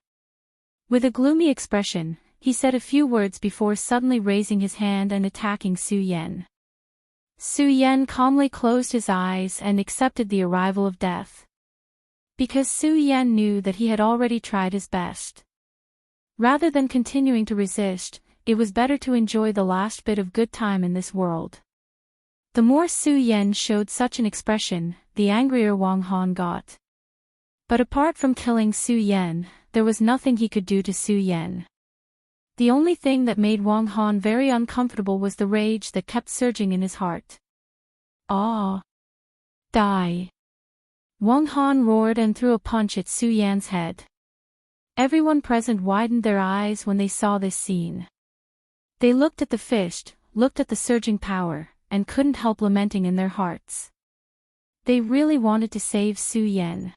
With a gloomy expression, he said a few words before suddenly raising his hand and attacking Su Yan. Su Yan calmly closed his eyes and accepted the arrival of death. Because Su Yan knew that he had already tried his best. Rather than continuing to resist, it was better to enjoy the last bit of good time in this world. The more Su Yan showed such an expression, the angrier Wang Han got. But apart from killing Su Yan, there was nothing he could do to Su Yan. The only thing that made Wang Han very uncomfortable was the rage that kept surging in his heart. Ah! Die! Wang Han roared and threw a punch at Su Yan's head. Everyone present widened their eyes when they saw this scene. They looked at the fist, looked at the surging power, and couldn't help lamenting in their hearts. They really wanted to save Su Yan.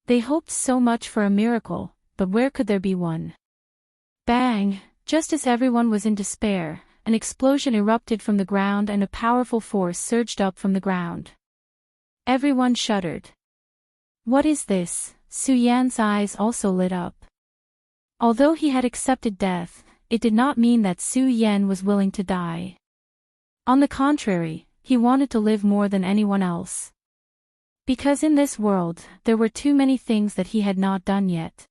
They hoped so much for a miracle, but where could there be one? Bang! Just as everyone was in despair, an explosion erupted from the ground and a powerful force surged up from the ground. Everyone shuddered. What is this? Su Yan's eyes also lit up. Although he had accepted death, it did not mean that Su Yan was willing to die. On the contrary, he wanted to live more than anyone else. Because in this world, there were too many things that he had not done yet.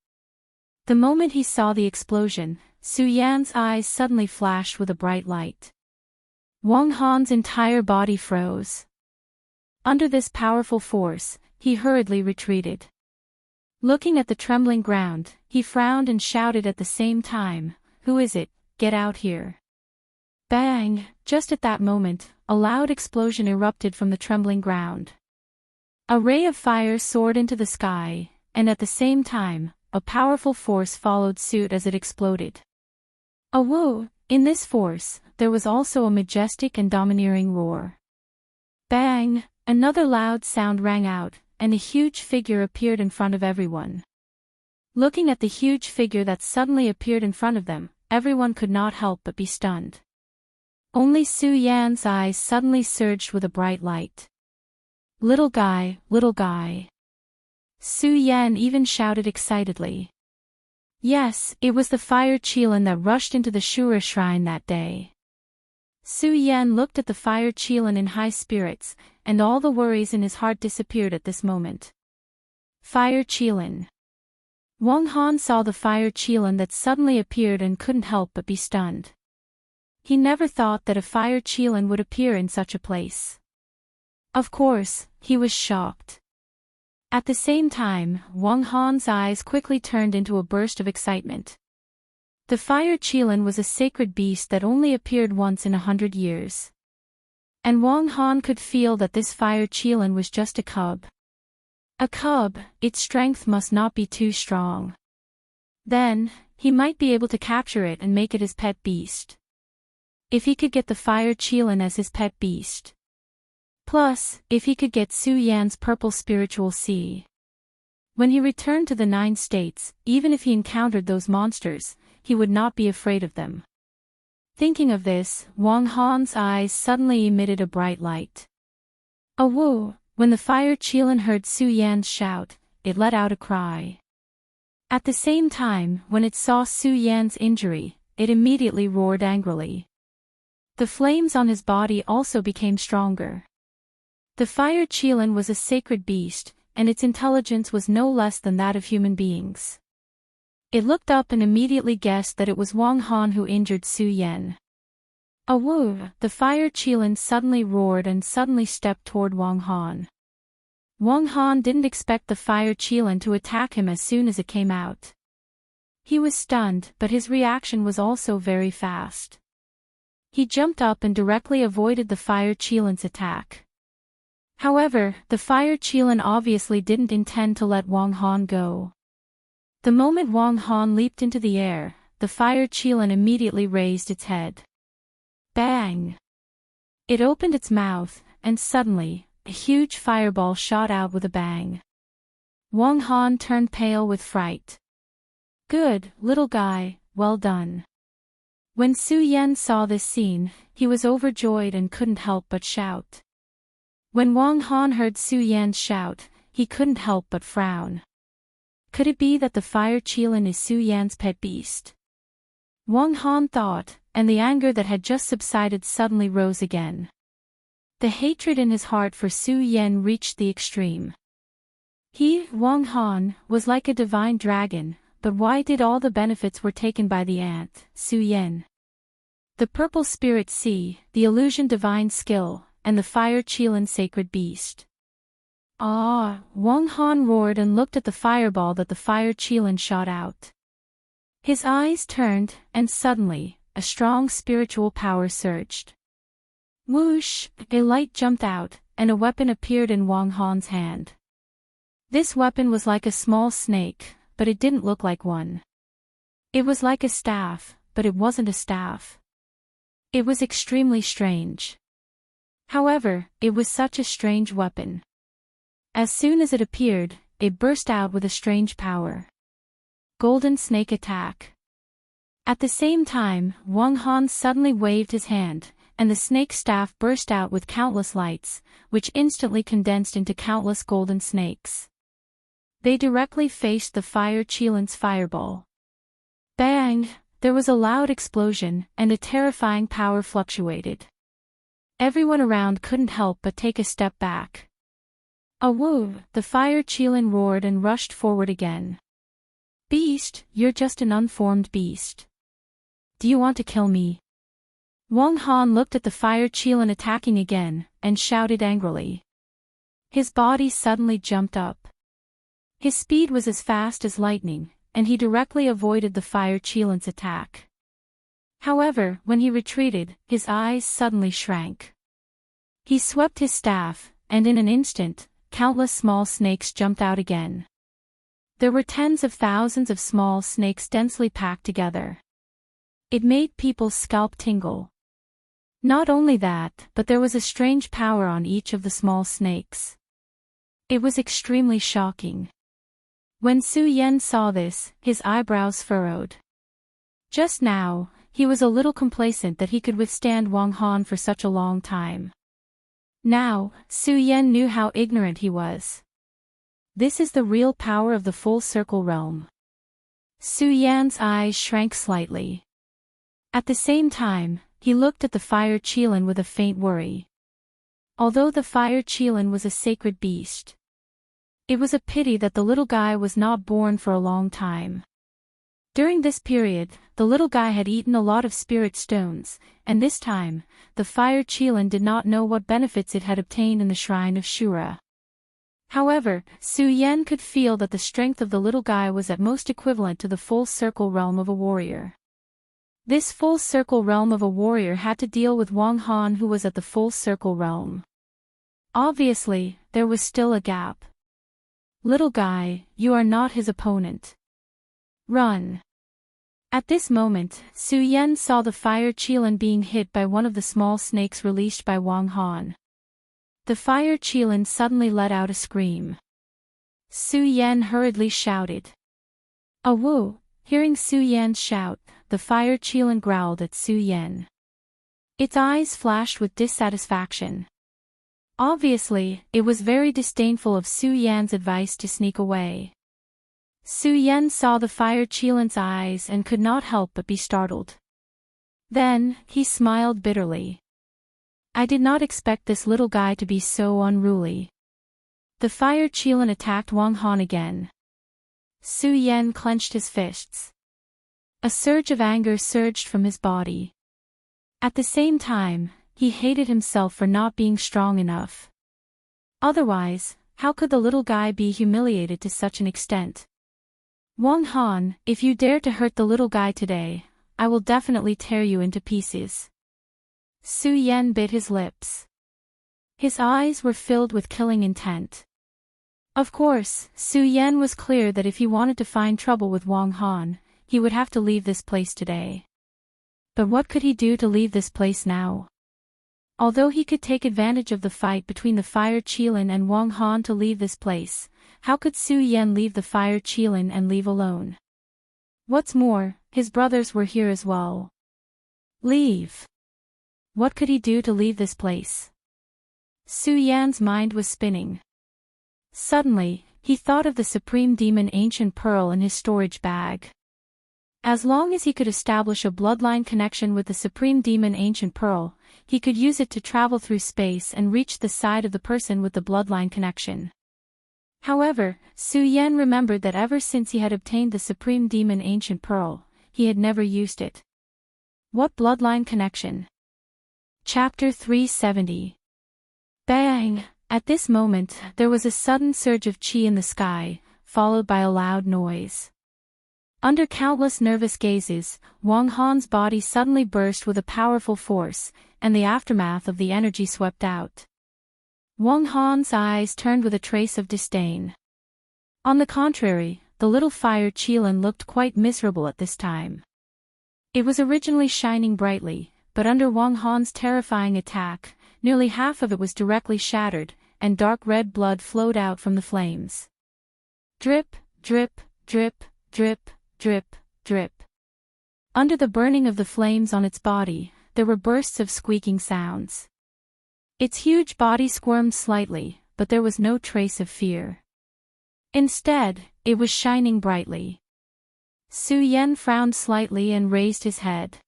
The moment he saw the explosion, Su Yan's eyes suddenly flashed with a bright light. Wang Han's entire body froze. Under this powerful force, he hurriedly retreated. Looking at the trembling ground, he frowned and shouted at the same time, "Who is it? Get out here." Bang! Just at that moment, a loud explosion erupted from the trembling ground. A ray of fire soared into the sky, and at the same time, a powerful force followed suit as it exploded. Whoa! In this force, there was also a majestic and domineering roar. Bang! Another loud sound rang out, and a huge figure appeared in front of everyone. Looking at the huge figure that suddenly appeared in front of them, everyone could not help but be stunned. Only Su Yan's eyes suddenly surged with a bright light. Little guy, little guy. Su Yan even shouted excitedly. Yes, it was the fire Qilin that rushed into the Shura shrine that day. Su Yan looked at the fire Qilin in high spirits, and all the worries in his heart disappeared at this moment. Fire Qilin. Wang Han saw the fire Qilin that suddenly appeared and couldn't help but be stunned. He never thought that a fire Qilin would appear in such a place. Of course, he was shocked. At the same time, Wang Han's eyes quickly turned into a burst of excitement. The fire Qilin was a sacred beast that only appeared once in 100 years. And Wang Han could feel that this fire Qilin was just a cub. A cub, its strength must not be too strong. Then, he might be able to capture it and make it his pet beast. If he could get the fire Qilin as his pet beast. Plus, if he could get Su Yan's purple spiritual sea. When he returned to the 9 states, even if he encountered those monsters, he would not be afraid of them. Thinking of this, Wang Han's eyes suddenly emitted a bright light. Whoa! When the fire Qilin heard Su Yan's shout, it let out a cry. At the same time, when it saw Su Yan's injury, it immediately roared angrily. The flames on his body also became stronger. The The fire Qilin was a sacred beast, and its intelligence was no less than that of human beings. It looked up and immediately guessed that it was Wang Han who injured Su Yan. Awoo! The fire Qilin suddenly roared and suddenly stepped toward Wang Han. Wang Han didn't expect the fire Qilin to attack him as soon as it came out. He was stunned, but his reaction was also very fast. He jumped up and directly avoided the fire Qilin's attack. However, the fire Qilin obviously didn't intend to let Wang Han go. The moment Wang Han leaped into the air, the fire Qilin immediately raised its head. Bang! It opened its mouth, and suddenly, a huge fireball shot out with a bang. Wang Han turned pale with fright. Good, little guy, well done. When Su Yan saw this scene, he was overjoyed and couldn't help but shout. When Wang Han heard Su Yan's shout, he couldn't help but frown. Could it be that the fire Qilin is Su Yan's pet beast? Wang Han thought, and the anger that had just subsided suddenly rose again. The hatred in his heart for Su Yan reached the extreme. He, Wang Han, was like a divine dragon, but why did all the benefits were taken by the ant, Su Yan? The purple spirit sea, the illusion divine skill, and the fire Qilin sacred beast. Ah! Wang Han roared and looked at the fireball that the fire Qilin shot out. His eyes turned, and suddenly, a strong spiritual power surged. Whoosh! A light jumped out, and a weapon appeared in Wang Han's hand. This weapon was like a small snake, but it didn't look like one. It was like a staff, but it wasn't a staff. It was extremely strange. However, it was such a strange weapon. As soon as it appeared, it burst out with a strange power. Golden Snake Attack. At the same time, Wang Han suddenly waved his hand, and the snake staff burst out with countless lights, which instantly condensed into countless golden snakes. They directly faced the fire Qilin's fireball. Bang! There was a loud explosion, and a terrifying power fluctuated. Everyone around couldn't help but take a step back. Awoo! The fire Qilin roared and rushed forward again. Beast, you're just an unformed beast. Do you want to kill me? Wang Han looked at the fire Qilin attacking again, and shouted angrily. His body suddenly jumped up. His speed was as fast as lightning, and he directly avoided the fire Qilin's attack. However, when he retreated, his eyes suddenly shrank. He swept his staff, and in an instant, countless small snakes jumped out again. There were tens of thousands of small snakes densely packed together. It made people's scalp tingle. Not only that, but there was a strange power on each of the small snakes. It was extremely shocking. When Su Yan saw this, his eyebrows furrowed. Just now, he was a little complacent that he could withstand Wang Han for such a long time. Now, Su Yan knew how ignorant he was. This is the real power of the full circle realm. Su Yan's eyes shrank slightly. At the same time, he looked at the fire Qilin with a faint worry. Although the fire Qilin was a sacred beast, it was a pity that the little guy was not born for a long time. During this period, the little guy had eaten a lot of spirit stones, and this time, the fire Qilin did not know what benefits it had obtained in the shrine of Shura. However, Su Yan could feel that the strength of the little guy was at most equivalent to the full circle realm of a warrior. This full circle realm of a warrior had to deal with Wang Han, who was at the full circle realm. Obviously, there was still a gap. Little guy, you are not his opponent. Run. At this moment, Su Yan saw the fire Qilin being hit by one of the small snakes released by Wang Han. The fire Qilin suddenly let out a scream. Su Yan hurriedly shouted. Awoo! Hearing Su Yan's shout, the fire Qilin growled at Su Yan. Its eyes flashed with dissatisfaction. Obviously, it was very disdainful of Su Yan's advice to sneak away. Su Yan saw the fire Qilin's eyes and could not help but be startled. Then, he smiled bitterly. I did not expect this little guy to be so unruly. The fire Qilin attacked Wang Han again. Su Yan clenched his fists. A surge of anger surged from his body. At the same time, he hated himself for not being strong enough. Otherwise, how could the little guy be humiliated to such an extent? Wang Han, if you dare to hurt the little guy today, I will definitely tear you into pieces. Su Yan bit his lips. His eyes were filled with killing intent. Of course, Su Yan was clear that if he wanted to find trouble with Wang Han, he would have to leave this place today. But what could he do to leave this place now? Although he could take advantage of the fight between the fire Qilin and Wang Han to leave this place, how could Su Yan leave the fire Qilin and leave alone? What's more, his brothers were here as well. Leave. What could he do to leave this place? Su Yan's mind was spinning. Suddenly, he thought of the Supreme Demon Ancient Pearl in his storage bag. As long as he could establish a bloodline connection with the Supreme Demon Ancient Pearl, he could use it to travel through space and reach the side of the person with the bloodline connection. However, Su Yan remembered that ever since he had obtained the Supreme Demon Ancient Pearl, he had never used it. What bloodline connection? Chapter 370. Bang! At this moment, there was a sudden surge of chi in the sky, followed by a loud noise. Under countless nervous gazes, Wang Han's body suddenly burst with a powerful force, and the aftermath of the energy swept out. Wang Han's eyes turned with a trace of disdain. On the contrary, the little fire Qilin looked quite miserable at this time. It was originally shining brightly, but under Wang Han's terrifying attack, nearly half of it was directly shattered, and dark red blood flowed out from the flames. Drip, drip, drip, drip, drip, drip. Under the burning of the flames on its body, there were bursts of squeaking sounds. Its huge body squirmed slightly, but there was no trace of fear. Instead, it was shining brightly. Su Yan frowned slightly and raised his head.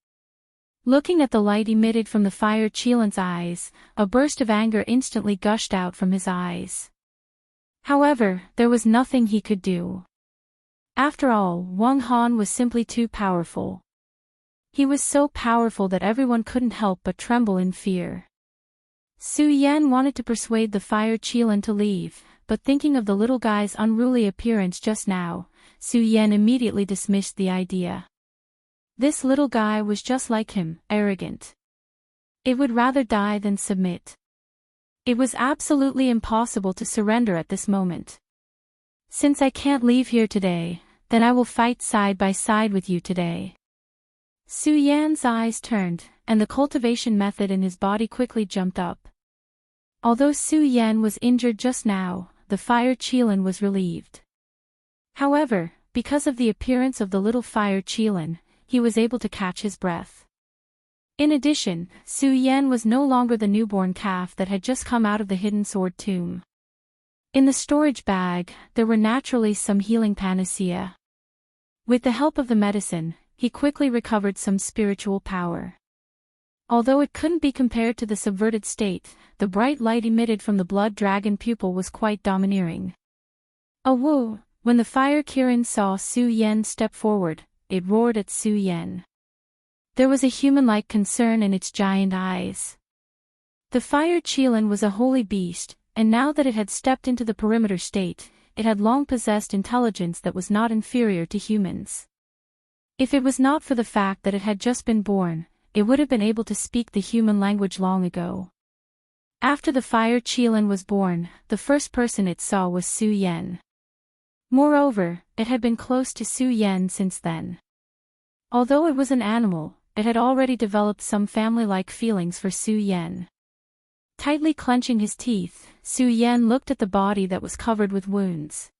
Looking at the light emitted from the fire Qilin's eyes, a burst of anger instantly gushed out from his eyes. However, there was nothing he could do. After all, Wang Han was simply too powerful. He was so powerful that everyone couldn't help but tremble in fear. Su Yan wanted to persuade the fire Qilin to leave, but thinking of the little guy's unruly appearance just now, Su Yan immediately dismissed the idea. This little guy was just like him, arrogant. It would rather die than submit. It was absolutely impossible to surrender at this moment. Since I can't leave here today, then I will fight side by side with you today. Su Yan's eyes turned, and the cultivation method in his body quickly jumped up. Although Su Yan was injured just now, the fire Qilin was relieved. However, because of the appearance of the little fire Qilin, he was able to catch his breath. In addition, Su Yan was no longer the newborn calf that had just come out of the hidden sword tomb. In the storage bag, there were naturally some healing panacea. With the help of the medicine, he quickly recovered some spiritual power. Although it couldn't be compared to the subverted state, the bright light emitted from the blood dragon pupil was quite domineering. Woo! When the fire Kirin saw Su Yan step forward, it roared at Su Yan. There was a human-like concern in its giant eyes. The fire Qilin was a holy beast, and now that it had stepped into the perimeter state, it had long possessed intelligence that was not inferior to humans. If it was not for the fact that it had just been born, it would have been able to speak the human language long ago. After the fire Qilin was born, the first person it saw was Su Yan. Moreover, it had been close to Su Yan since then. Although it was an animal, it had already developed some family-like feelings for Su Yan. Tightly clenching his teeth, Su Yan looked at the body that was covered with wounds.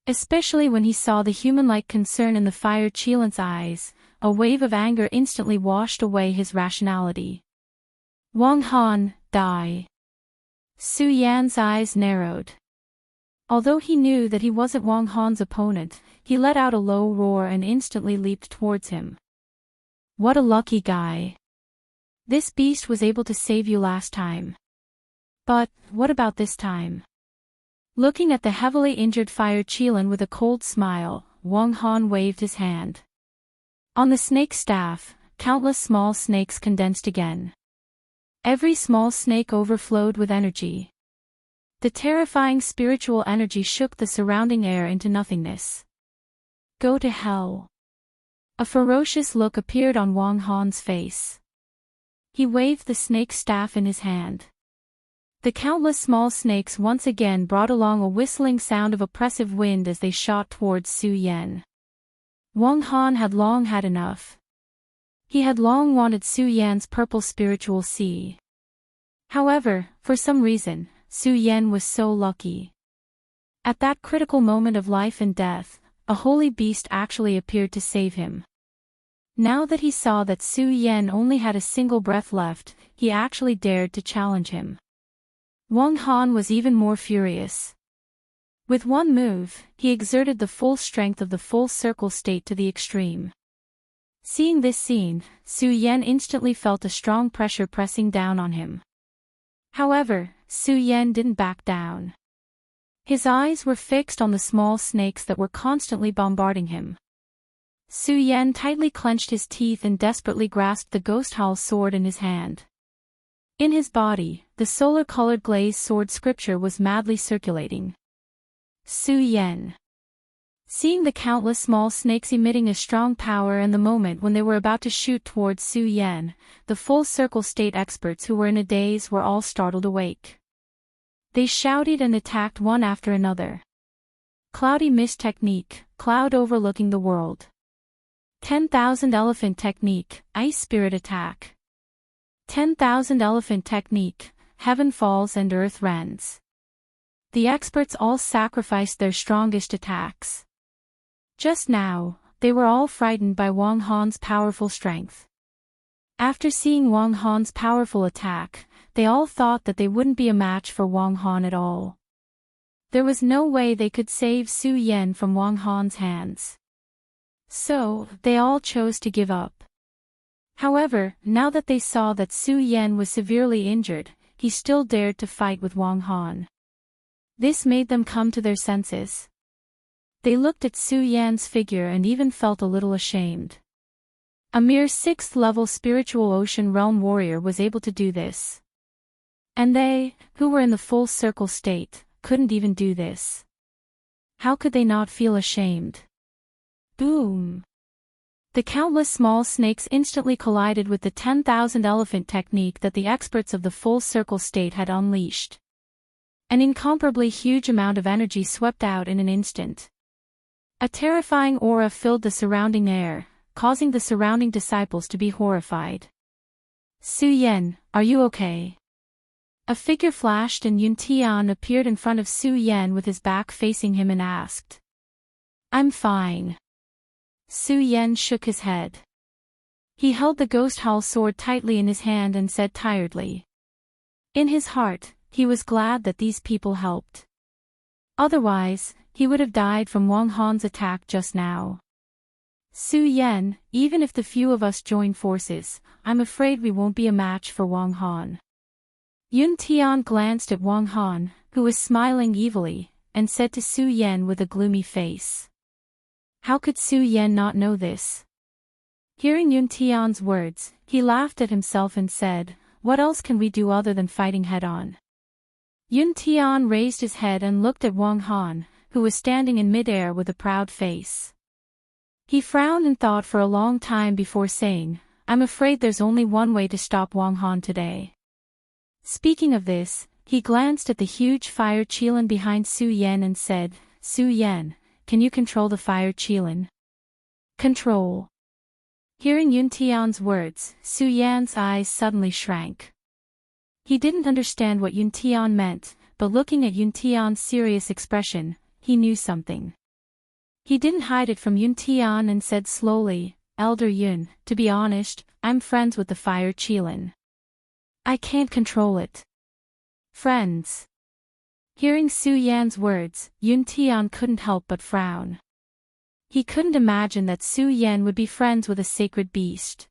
Especially when he saw the human-like concern in the fire Qilin's eyes, a wave of anger instantly washed away his rationality. Wang Han, die. Su Yan's eyes narrowed. Although he knew that he wasn't Wang Han's opponent, he let out a low roar and instantly leaped towards him. What a lucky guy. This beast was able to save you last time. But, what about this time? Looking at the heavily injured Fire Qilin with a cold smile, Wang Han waved his hand. On the snake staff, countless small snakes condensed again. Every small snake overflowed with energy. The terrifying spiritual energy shook the surrounding air into nothingness. Go to hell. A ferocious look appeared on Wang Han's face. He waved the snake staff in his hand. The countless small snakes once again brought along a whistling sound of oppressive wind as they shot towards Su Yan. Wang Han had long had enough. He had long wanted Su Yan's purple spiritual sea. However, for some reason, Su Yan was so lucky. At that critical moment of life and death, a holy beast actually appeared to save him. Now that he saw that Su Yan only had a single breath left, he actually dared to challenge him. Wang Han was even more furious. With one move, he exerted the full strength of the full circle state to the extreme. Seeing this scene, Su Yan instantly felt a strong pressure pressing down on him. However, Su Yan didn't back down. His eyes were fixed on the small snakes that were constantly bombarding him. Su Yan tightly clenched his teeth and desperately grasped the Ghost Hall sword in his hand. In his body, the solar-colored glazed sword scripture was madly circulating. Su Yan. Seeing the countless small snakes emitting a strong power and the moment when they were about to shoot towards Su Yan, the full circle state experts who were in a daze were all startled awake. They shouted and attacked one after another. Cloudy Mist Technique, Cloud overlooking the world. 10,000 Elephant Technique, Ice Spirit Attack. 10,000 Elephant Technique, Heaven Falls and Earth Rends. The experts all sacrificed their strongest attacks. Just now, they were all frightened by Wang Han's powerful strength. After seeing Wang Han's powerful attack, they all thought that they wouldn't be a match for Wang Han at all. There was no way they could save Su Yan from Wang Han's hands. So, they all chose to give up. However, now that they saw that Su Yan was severely injured, he still dared to fight with Wang Han. This made them come to their senses. They looked at Su Yan's figure and even felt a little ashamed. A mere 6th-level spiritual ocean realm warrior was able to do this. And they, who were in the full circle state, couldn't even do this. How could they not feel ashamed? Boom! The countless small snakes instantly collided with the 10,000 elephant technique that the experts of the full circle state had unleashed. An incomparably huge amount of energy swept out in an instant. A terrifying aura filled the surrounding air, causing the surrounding disciples to be horrified. Su Yan, are you okay? A figure flashed and Yun Tian appeared in front of Su Yan with his back facing him and asked. I'm fine. Su Yan shook his head. He held the Ghost Hall sword tightly in his hand and said tiredly. In his heart, he was glad that these people helped. Otherwise, he would have died from Wang Han's attack just now. Su Yan, even if the few of us join forces, I'm afraid we won't be a match for Wang Han. Yun Tian glanced at Wang Han, who was smiling evilly, and said to Su Yan with a gloomy face. How could Su Yan not know this? Hearing Yun Tian's words, he laughed at himself and said, what else can we do other than fighting head-on? Yun Tian raised his head and looked at Wang Han, who was standing in mid-air with a proud face. He frowned and thought for a long time before saying, I'm afraid there's only one way to stop Wang Han today. Speaking of this, he glanced at the huge Fire Qilin behind Su Yan and said, Su Yan, can you control the Fire Qilin? Control. Hearing Yun Tian's words, Su Yan's eyes suddenly shrank. He didn't understand what Yun Tian meant, but looking at Yun Tian's serious expression, he knew something. He didn't hide it from Yun Tian and said slowly, Elder Yun, to be honest, I'm friends with the Fire Qilin. I can't control it. Friends. Hearing Su Yan's words, Yun Tian couldn't help but frown. He couldn't imagine that Su Yan would be friends with a sacred beast.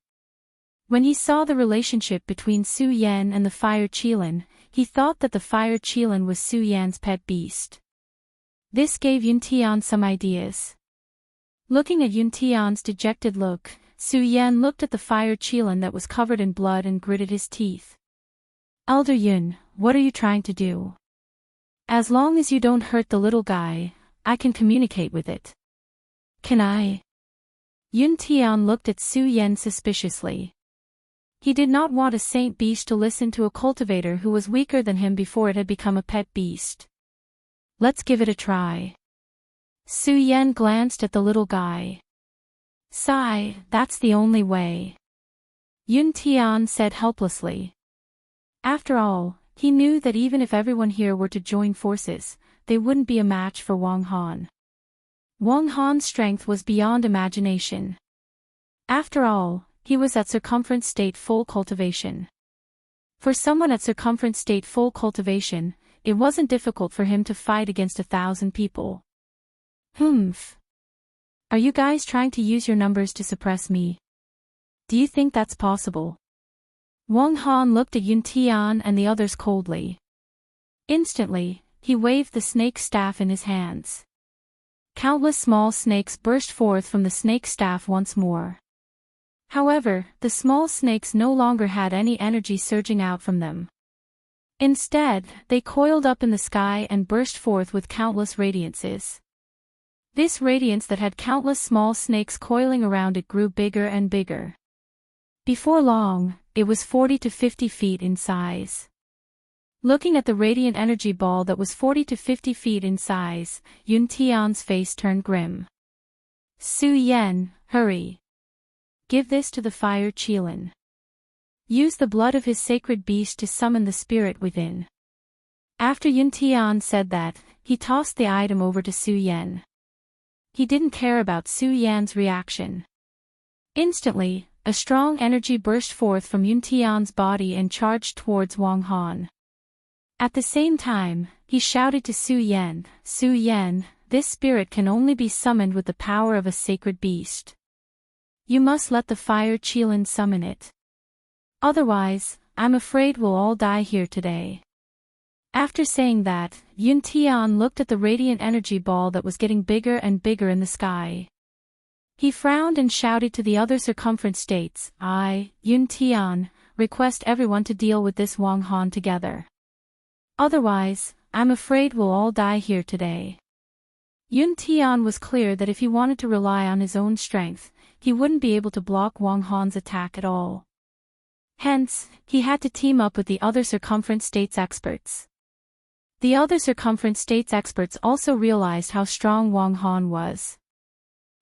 When he saw the relationship between Su Yan and the fire Qilin, he thought that the fire Qilin was Su Yan's pet beast. This gave Yun Tian some ideas. Looking at Yun Tian's dejected look, Su Yan looked at the fire Qilin that was covered in blood and gritted his teeth. Elder Yun, what are you trying to do? As long as you don't hurt the little guy, I can communicate with it. Can I? Yun Tian looked at Su Yan suspiciously. He did not want a saint beast to listen to a cultivator who was weaker than him before it had become a pet beast. Let's give it a try. Su Yan glanced at the little guy. Sigh, that's the only way. Yun Tian said helplessly. After all, he knew that even if everyone here were to join forces, they wouldn't be a match for Wang Han. Wang Han's strength was beyond imagination. After all, he was at circumference state full cultivation. For someone at circumference state full cultivation, it wasn't difficult for him to fight against 1,000 people. Humph. Are you guys trying to use your numbers to suppress me? Do you think that's possible? Wang Han looked at Yun Tian and the others coldly. Instantly, he waved the snake staff in his hands. Countless small snakes burst forth from the snake staff once more. However, the small snakes no longer had any energy surging out from them. Instead, they coiled up in the sky and burst forth with countless radiances. This radiance that had countless small snakes coiling around it grew bigger and bigger. Before long, it was 40 to 50 feet in size. Looking at the radiant energy ball that was 40 to 50 feet in size, Yun Tian's face turned grim. Su Yan, hurry. Give this to the fire Qilin. Use the blood of his sacred beast to summon the spirit within. After Yun Tian said that, he tossed the item over to Su Yan. He didn't care about Su Yan's reaction. Instantly, a strong energy burst forth from Yun Tian's body and charged towards Wang Han. At the same time, he shouted to Su Yan, Su Yan, this spirit can only be summoned with the power of a sacred beast. You must let the fire Qilin summon it. Otherwise, I'm afraid we'll all die here today. After saying that, Yun Tian looked at the radiant energy ball that was getting bigger and bigger in the sky. He frowned and shouted to the other circumference states, I, Yun Tian, request everyone to deal with this Wang Han together. Otherwise, I'm afraid we'll all die here today. Yun Tian was clear that if he wanted to rely on his own strength, he wouldn't be able to block Wang Han's attack at all. Hence, he had to team up with the other circumference states experts. The other circumference states experts also realized how strong Wang Han was.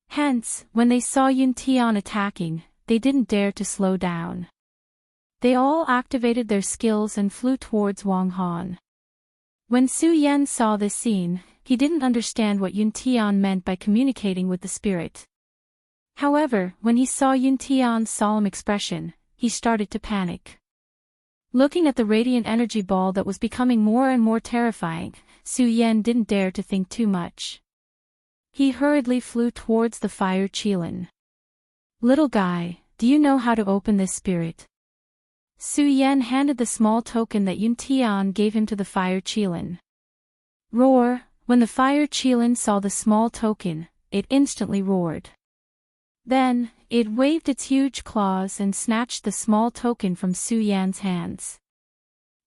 Hence, when they saw Yun Tian attacking, they didn't dare to slow down. They all activated their skills and flew towards Wang Han. When Su Yan saw this scene, he didn't understand what Yun Tian meant by communicating with the spirit. However, when he saw Yun Tian's solemn expression, he started to panic. Looking at the radiant energy ball that was becoming more and more terrifying, Su Yan didn't dare to think too much. He hurriedly flew towards the fire Qilin. Little guy, do you know how to open this spirit? Su Yan handed the small token that Yun Tian gave him to the fire Qilin. Roar! When the fire Qilin saw the small token, it instantly roared. Then, it waved its huge claws and snatched the small token from Su Yan's hands.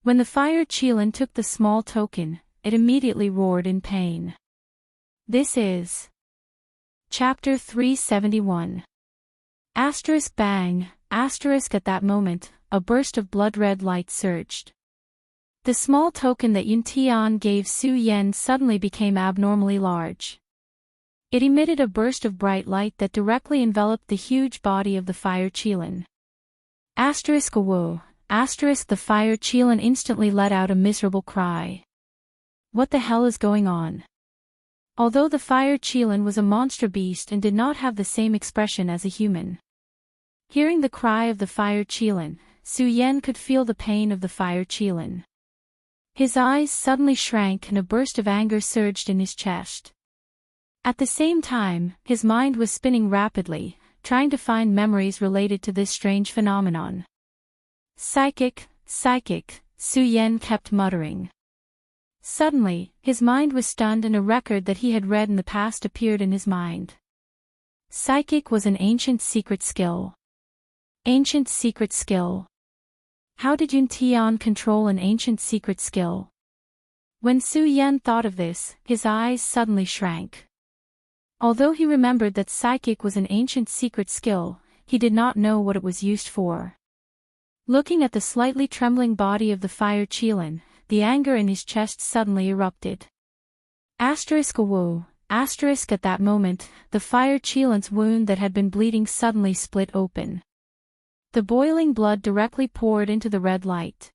When the fire Qilin took the small token, it immediately roared in pain. This is Chapter 371. Asterisk bang, asterisk at that moment, a burst of blood-red light surged. The small token that Yun Tian gave Su Yan suddenly became abnormally large. It emitted a burst of bright light that directly enveloped the huge body of the fire Qilin. Asterisk whoa, asterisk the fire Qilin instantly let out a miserable cry. What the hell is going on? Although the fire Qilin was a monster beast and did not have the same expression as a human. Hearing the cry of the fire Qilin, Su Yan could feel the pain of the fire Qilin. His eyes suddenly shrank and a burst of anger surged in his chest. At the same time, his mind was spinning rapidly, trying to find memories related to this strange phenomenon. Psychic, psychic, Su Yan kept muttering. Suddenly, his mind was stunned and a record that he had read in the past appeared in his mind. Psychic was an ancient secret skill. Ancient secret skill. How did Yun Tian control an ancient secret skill? When Su Yan thought of this, his eyes suddenly shrank. Although he remembered that psychic was an ancient secret skill, he did not know what it was used for. Looking at the slightly trembling body of the fire Qilin, the anger in his chest suddenly erupted. Woo. At that moment, the fire Qilin's wound that had been bleeding suddenly split open. The boiling blood directly poured into the red light.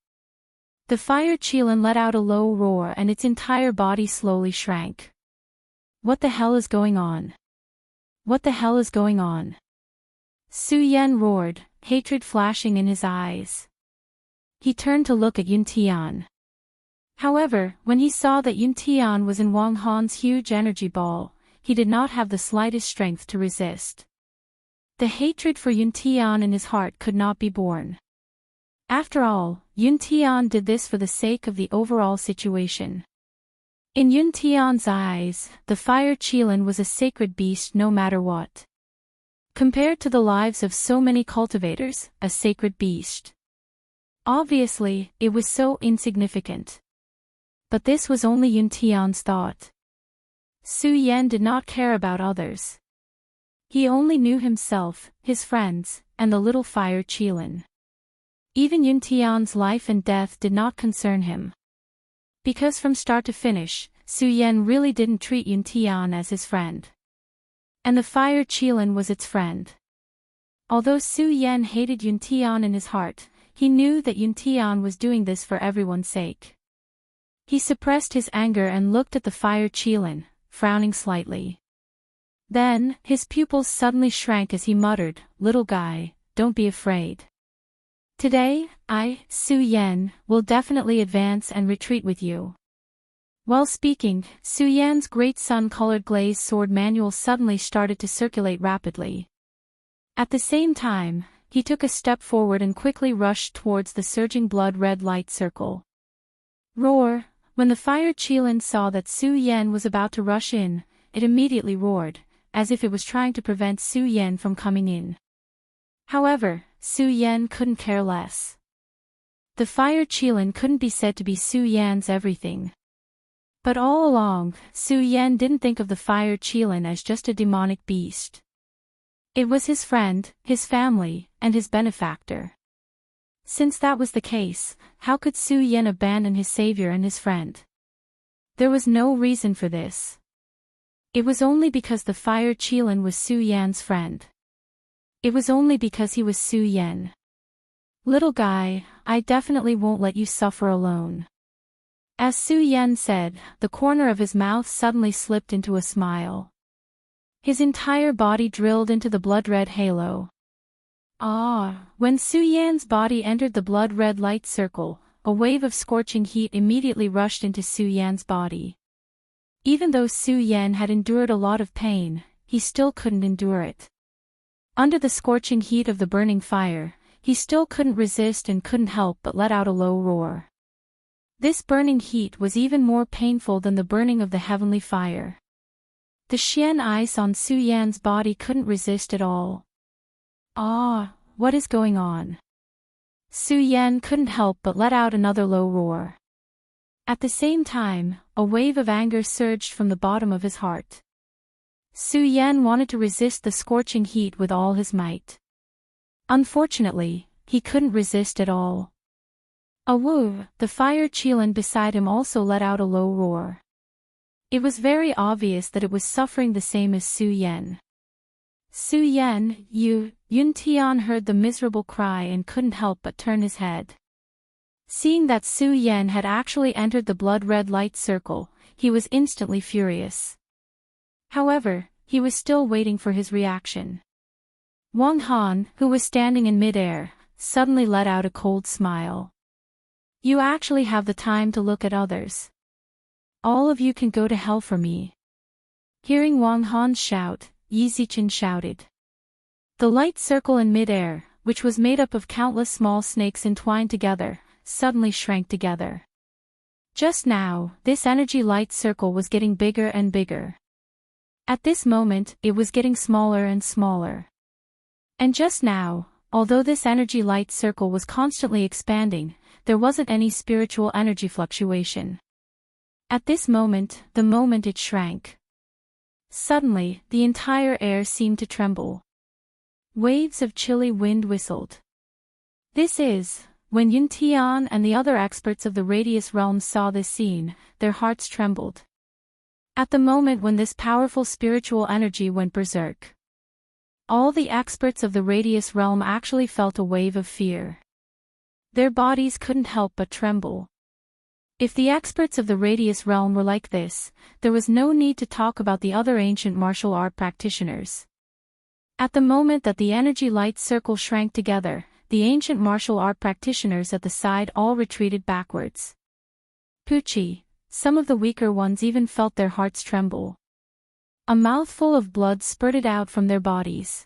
The fire Qilin let out a low roar and its entire body slowly shrank. What the hell is going on? What the hell is going on? Su Yan roared, hatred flashing in his eyes. He turned to look at Yun Tian. However, when he saw that Yun Tian was in Wang Han's huge energy ball, he did not have the slightest strength to resist. The hatred for Yun Tian in his heart could not be borne. After all, Yun Tian did this for the sake of the overall situation. In Yun Tian's eyes, the fire Qilin was a sacred beast no matter what. Compared to the lives of so many cultivators, a sacred beast. Obviously, it was so insignificant. But this was only Yun Tian's thought. Su Yan did not care about others. He only knew himself, his friends, and the little fire Qilin. Even Yun Tian's life and death did not concern him. Because from start to finish, Su Yan really didn't treat Yun Tian as his friend. And the fire Qilin was its friend. Although Su Yan hated Yun Tian in his heart, he knew that Yun Tian was doing this for everyone's sake. He suppressed his anger and looked at the fire Qilin, frowning slightly. Then, his pupils suddenly shrank as he muttered, "Little guy, don't be afraid. Today, I, Su Yan, will definitely advance and retreat with you." While speaking, Su Yan's great sun-colored glazed sword manual suddenly started to circulate rapidly. At the same time, he took a step forward and quickly rushed towards the surging blood-red light circle. Roar! When the fire Qilin saw that Su Yan was about to rush in, it immediately roared, as if it was trying to prevent Su Yan from coming in. However, Su Yan couldn't care less. The fire Qilin couldn't be said to be Su Yan's everything. But all along, Su Yan didn't think of the fire Qilin as just a demonic beast. It was his friend, his family, and his benefactor. Since that was the case, how could Su Yan abandon his savior and his friend? There was no reason for this. It was only because the fire Qilin was Su Yan's friend. It was only because he was Su Yan. Little guy, I definitely won't let you suffer alone. As Su Yan said, the corner of his mouth suddenly slipped into a smile. His entire body drilled into the blood-red halo. When Su Yan's body entered the blood-red light circle, a wave of scorching heat immediately rushed into Su Yan's body. Even though Su Yan had endured a lot of pain, he still couldn't endure it. Under the scorching heat of the burning fire, he still couldn't resist and couldn't help but let out a low roar. This burning heat was even more painful than the burning of the heavenly fire. The Xian ice on Su Yan's body couldn't resist at all. What is going on? Su Yan couldn't help but let out another low roar. At the same time, a wave of anger surged from the bottom of his heart. Su Yan wanted to resist the scorching heat with all his might. Unfortunately, he couldn't resist at all. The fire Qilin beside him also let out a low roar. It was very obvious that it was suffering the same as Su Yan. Su Yan, Yun Tian heard the miserable cry and couldn't help but turn his head. Seeing that Su Yan had actually entered the blood-red light circle, he was instantly furious. However, he was still waiting for his reaction. Wang Han, who was standing in mid-air, suddenly let out a cold smile. You actually have the time to look at others. All of you can go to hell for me. Hearing Wang Han's shout, Yi Zichen shouted. The light circle in mid-air, which was made up of countless small snakes entwined together, suddenly shrank together. Just now, this energy light circle was getting bigger and bigger. At this moment, it was getting smaller and smaller. And just now, although this energy light circle was constantly expanding, there wasn't any spiritual energy fluctuation. At this moment, the moment it shrank, suddenly, the entire air seemed to tremble. Waves of chilly wind whistled. This is, when Yun Tian and the other experts of the Radius realm saw this scene, their hearts trembled. At the moment when this powerful spiritual energy went berserk, all the experts of the Radius realm actually felt a wave of fear. Their bodies couldn't help but tremble. If the experts of the Radius realm were like this, there was no need to talk about the other ancient martial art practitioners. At the moment that the energy light circle shrank together, the ancient martial art practitioners at the side all retreated backwards. Pucci, some of the weaker ones even felt their hearts tremble. A mouthful of blood spurted out from their bodies.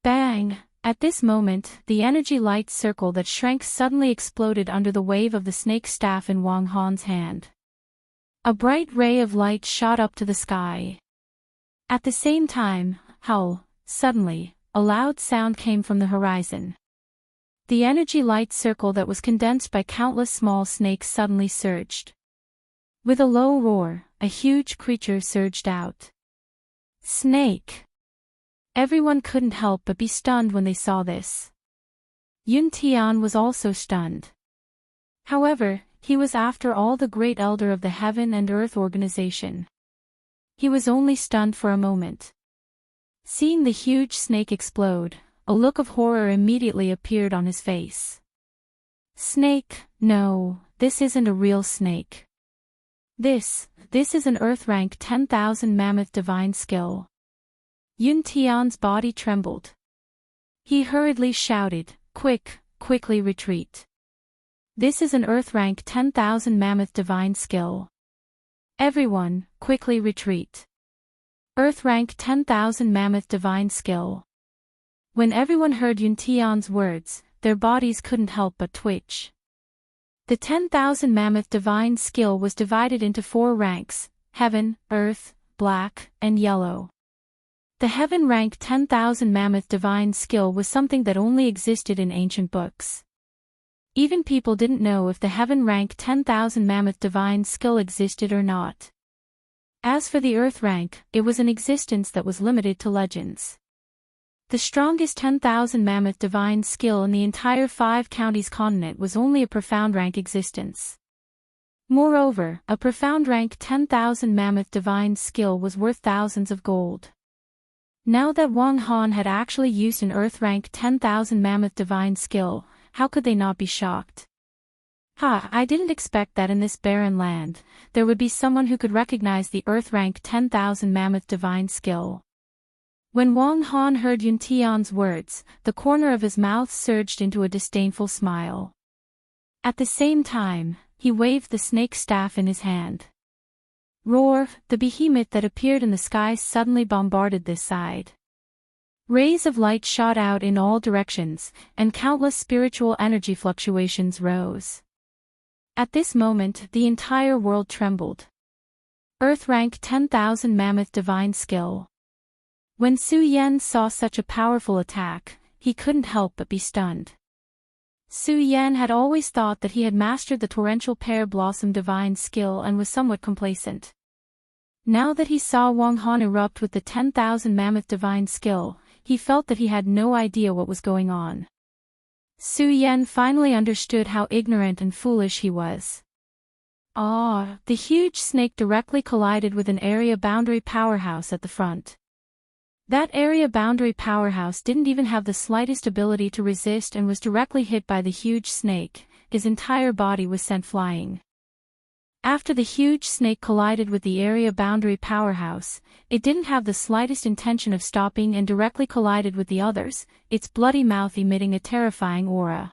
Bang! At this moment, the energy light circle that shrank suddenly exploded under the wave of the snake staff in Wang Han's hand. A bright ray of light shot up to the sky. At the same time, suddenly, a loud sound came from the horizon. The energy light circle that was condensed by countless small snakes suddenly surged. With a low roar, a huge creature surged out. Snake! Everyone couldn't help but be stunned when they saw this. Yun Tian was also stunned. However, he was after all the great elder of the Heaven and Earth organization. He was only stunned for a moment. Seeing the huge snake explode, a look of horror immediately appeared on his face. Snake, no, this isn't a real snake. This is an Earth rank 10,000 mammoth divine skill. Yun Tian's body trembled. He hurriedly shouted, quickly retreat. This is an Earth rank 10,000 mammoth divine skill. Everyone, quickly retreat. Earth rank 10,000 mammoth divine skill. When everyone heard Yun Tian's words, their bodies couldn't help but twitch. The 10,000 mammoth divine skill was divided into 4 ranks: Heaven, Earth, Black, and Yellow. The Heaven rank 10,000 mammoth divine skill was something that only existed in ancient books. Even people didn't know if the Heaven rank 10,000 mammoth divine skill existed or not. As for the Earth rank, it was an existence that was limited to legends. The strongest 10,000 mammoth divine skill in the entire 5 counties continent was only a profound rank existence. Moreover, a profound rank 10,000 mammoth divine skill was worth thousands of gold. Now that Wang Han had actually used an Earth rank 10,000 mammoth divine skill, how could they not be shocked? I didn't expect that in this barren land, there would be someone who could recognize the Earth rank 10,000 mammoth divine skill. When Wang Han heard Yun Tian's words, the corner of his mouth surged into a disdainful smile. At the same time, he waved the snake staff in his hand. Roar! The behemoth that appeared in the sky suddenly bombarded this side. Rays of light shot out in all directions, and countless spiritual energy fluctuations rose. At this moment, the entire world trembled. Earth rank 10,000 mammoth divine skill. When Su Yan saw such a powerful attack, he couldn't help but be stunned. Su Yan had always thought that he had mastered the torrential pear blossom divine skill and was somewhat complacent. Now that he saw Wang Han erupt with the 10,000 mammoth divine skill, he felt that he had no idea what was going on. Su Yan finally understood how ignorant and foolish he was. The huge snake directly collided with an area boundary powerhouse at the front. That area boundary powerhouse didn't even have the slightest ability to resist and was directly hit by the huge snake. His entire body was sent flying. After the huge snake collided with the area boundary powerhouse, it didn't have the slightest intention of stopping and directly collided with the others, its bloody mouth emitting a terrifying aura.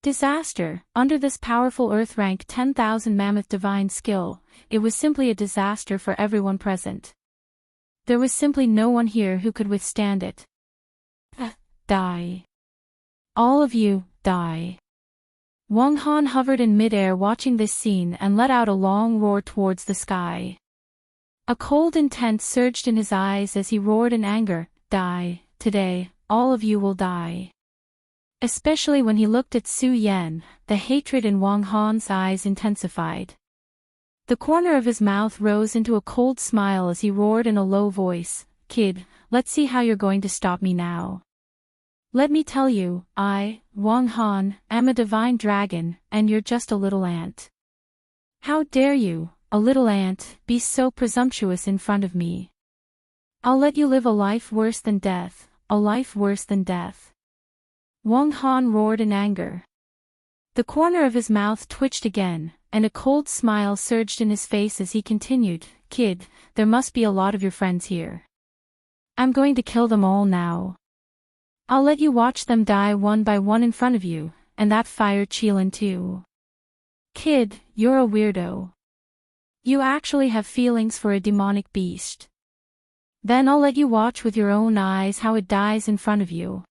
Disaster! Under this powerful Earth rank 10,000 mammoth divine skill, it was simply a disaster for everyone present. There was simply no one here who could withstand it. die. All of you, die. Wang Han hovered in midair watching this scene and let out a long roar towards the sky. A cold intent surged in his eyes as he roared in anger, die, today, all of you will die. Especially when he looked at Su Yan, the hatred in Wang Han's eyes intensified. The corner of his mouth rose into a cold smile as he roared in a low voice, kid, let's see how you're going to stop me now. Let me tell you, I, Wang Han, am a divine dragon, and you're just a little ant. How dare you, a little ant, be so presumptuous in front of me? I'll let you live a life worse than death, a life worse than death. Wang Han roared in anger. The corner of his mouth twitched again, and a cold smile surged in his face as he continued, kid, there must be a lot of your friends here. I'm going to kill them all now. I'll let you watch them die one by one in front of you, and that fire Qilin too. Kid, you're a weirdo. You actually have feelings for a demonic beast. Then I'll let you watch with your own eyes how it dies in front of you.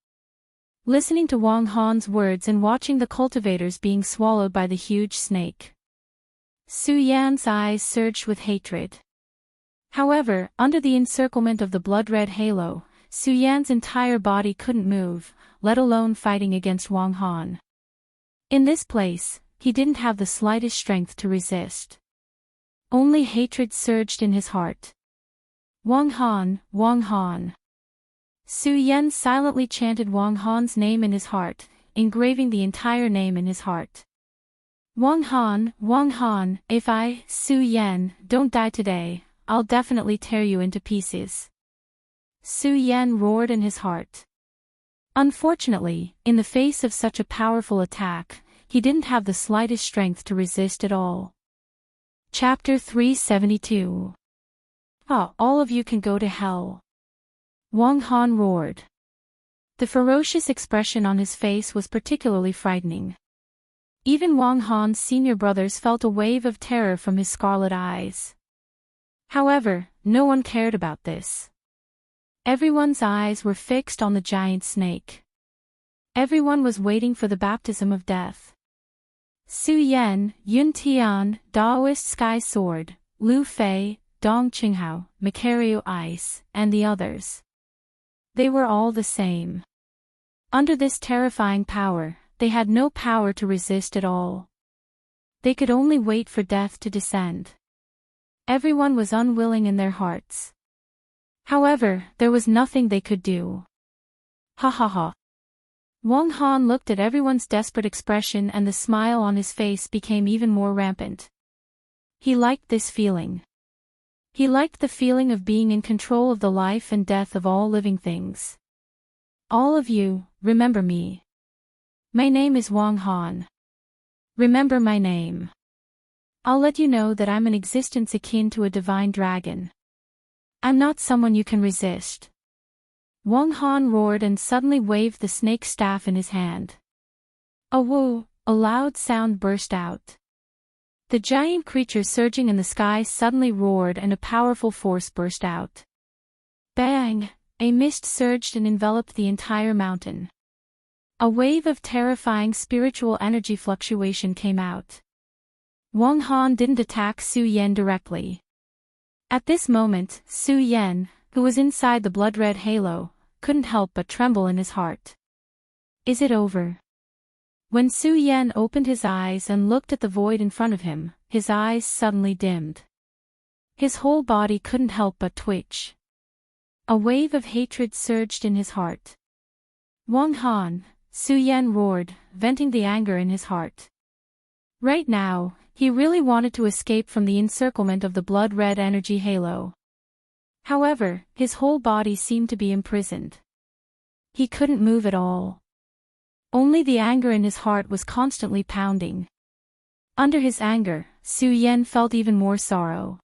Listening to Wang Han's words and watching the cultivators being swallowed by the huge snake, Su Yan's eyes surged with hatred. However, under the encirclement of the blood-red halo, Su Yan's entire body couldn't move, let alone fighting against Wang Han. In this place, he didn't have the slightest strength to resist. Only hatred surged in his heart. Wang Han, Wang Han. Su Yan silently chanted Wang Han's name in his heart, engraving the entire name in his heart. Wang Han, if I, Su Yan, don't die today, I'll definitely tear you into pieces. Su Yan roared in his heart. Unfortunately, in the face of such a powerful attack, he didn't have the slightest strength to resist at all. Chapter 372. All of you can go to hell. Wang Han roared. The ferocious expression on his face was particularly frightening. Even Wang Han's senior brothers felt a wave of terror from his scarlet eyes. However, no one cared about this. Everyone's eyes were fixed on the giant snake. Everyone was waiting for the baptism of death. Su Yan, Yun Tian, Daoist Sky Sword, Lu Fei, Dong Qinghao, Macario Ice, and the others. They were all the same. Under this terrifying power, they had no power to resist at all. They could only wait for death to descend. Everyone was unwilling in their hearts. However, there was nothing they could do. Ha ha ha. Wang Han looked at everyone's desperate expression and the smile on his face became even more rampant. He liked this feeling. He liked the feeling of being in control of the life and death of all living things. All of you, remember me. My name is Wang Han. Remember my name. I'll let you know that I'm an existence akin to a divine dragon. I'm not someone you can resist. Wang Han roared and suddenly waved the snake staff in his hand. A woo, a loud sound burst out. The giant creature surging in the sky suddenly roared and a powerful force burst out. Bang! A mist surged and enveloped the entire mountain. A wave of terrifying spiritual energy fluctuation came out. Wang Han didn't attack Su Yan directly. At this moment, Su Yan, who was inside the blood-red halo, couldn't help but tremble in his heart. Is it over? When Su Yan opened his eyes and looked at the void in front of him, his eyes suddenly dimmed. His whole body couldn't help but twitch. A wave of hatred surged in his heart. Wang Han, Su Yan roared, venting the anger in his heart. Right now, he really wanted to escape from the encirclement of the blood-red energy halo. However, his whole body seemed to be imprisoned. He couldn't move at all. Only the anger in his heart was constantly pounding. Under his anger, Su Yan felt even more sorrow.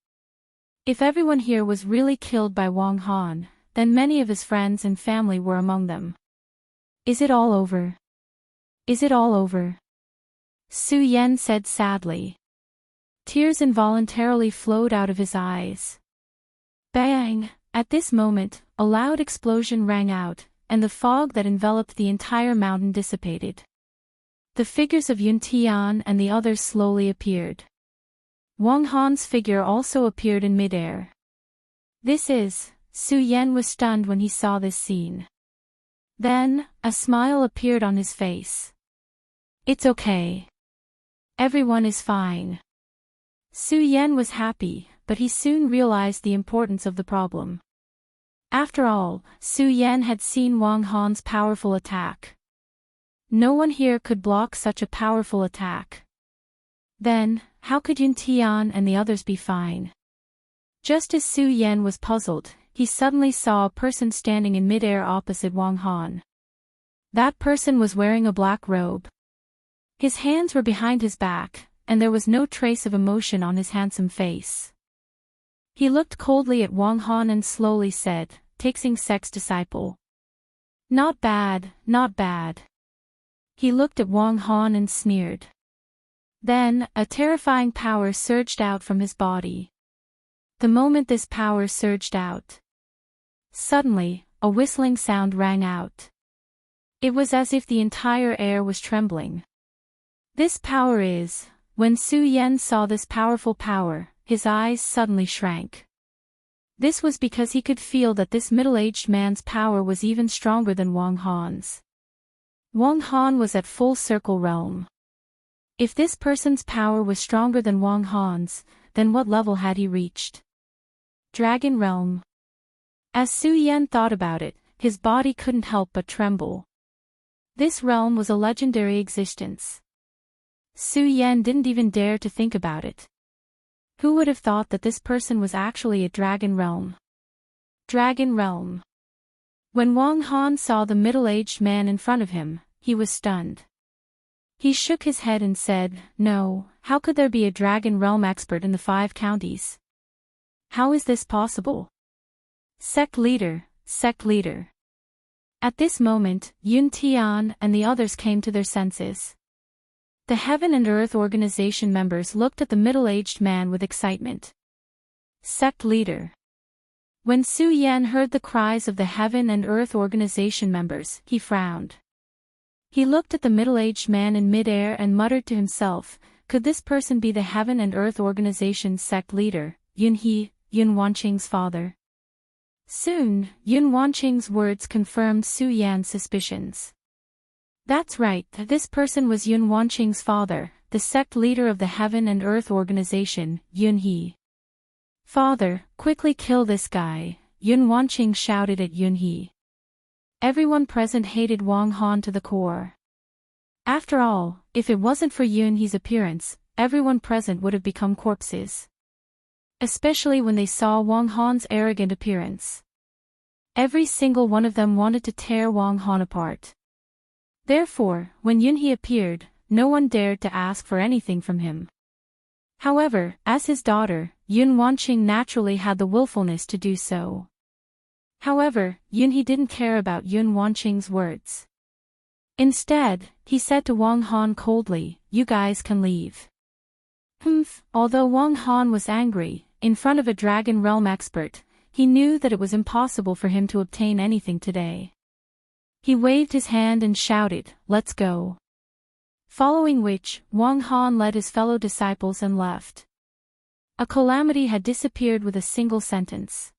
If everyone here was really killed by Wang Han, then many of his friends and family were among them. Is it all over? Is it all over? Su Yan said sadly. Tears involuntarily flowed out of his eyes. Bang! At this moment, a loud explosion rang out, and the fog that enveloped the entire mountain dissipated. The figures of Yun Tian and the others slowly appeared. Wang Han's figure also appeared in midair. Su Yan was stunned when he saw this scene. Then, a smile appeared on his face. It's okay. Everyone is fine. Su Yan was happy, but he soon realized the importance of the problem. After all, Su Yan had seen Wang Han's powerful attack. No one here could block such a powerful attack. Then, how could Yun Tian and the others be fine? Just as Su Yan was puzzled, he suddenly saw a person standing in midair opposite Wang Han. That person was wearing a black robe. His hands were behind his back, and there was no trace of emotion on his handsome face. He looked coldly at Wang Han and slowly said, "Taxing sex disciple. Not bad, not bad." He looked at Wang Han and sneered. Then, a terrifying power surged out from his body. The moment this power surged out, suddenly, a whistling sound rang out. It was as if the entire air was trembling. This power is... When Su Yan saw this powerful power, his eyes suddenly shrank. This was because he could feel that this middle-aged man's power was even stronger than Wang Han's. Wang Han was at full circle realm. If this person's power was stronger than Wang Han's, then what level had he reached? Dragon realm. As Su Yan thought about it, his body couldn't help but tremble. This realm was a legendary existence. Su Yan didn't even dare to think about it. Who would have thought that this person was actually a dragon realm? Dragon realm. When Wang Han saw the middle-aged man in front of him, he was stunned. He shook his head and said, "No, how could there be a dragon realm expert in the 5 counties? How is this possible?" Sect leader, sect leader. At this moment, Yun Tian and the others came to their senses. The Heaven and Earth Organization members looked at the middle-aged man with excitement. Sect leader. When Su Yan heard the cries of the Heaven and Earth Organization members, he frowned. He looked at the middle-aged man in midair and muttered to himself, could this person be the Heaven and Earth Organization's sect leader, Yun Wanqing's father? Soon, Yun Wanqing's words confirmed Su Yan's suspicions. That's right, this person was Yun Wanqing's father, the sect leader of the Heaven and Earth Organization, Yun He. "Father, quickly kill this guy," Yun Wanqing shouted at Yun He. Everyone present hated Wang Han to the core. After all, if it wasn't for Yun He's appearance, everyone present would have become corpses. Especially when they saw Wang Han's arrogant appearance. Every single one of them wanted to tear Wang Han apart. Therefore, when Yun He appeared, no one dared to ask for anything from him. However, as his daughter, Yun Wanqing naturally had the willfulness to do so. However, Yun He didn't care about Yun Wanqing's words. Instead, he said to Wang Han coldly, "You guys can leave." Although Wang Han was angry, in front of a Dragon Realm expert, he knew that it was impossible for him to obtain anything today. He waved his hand and shouted, "Let's go." Following which, Wang Han led his fellow disciples and left. A calamity had disappeared with a single sentence.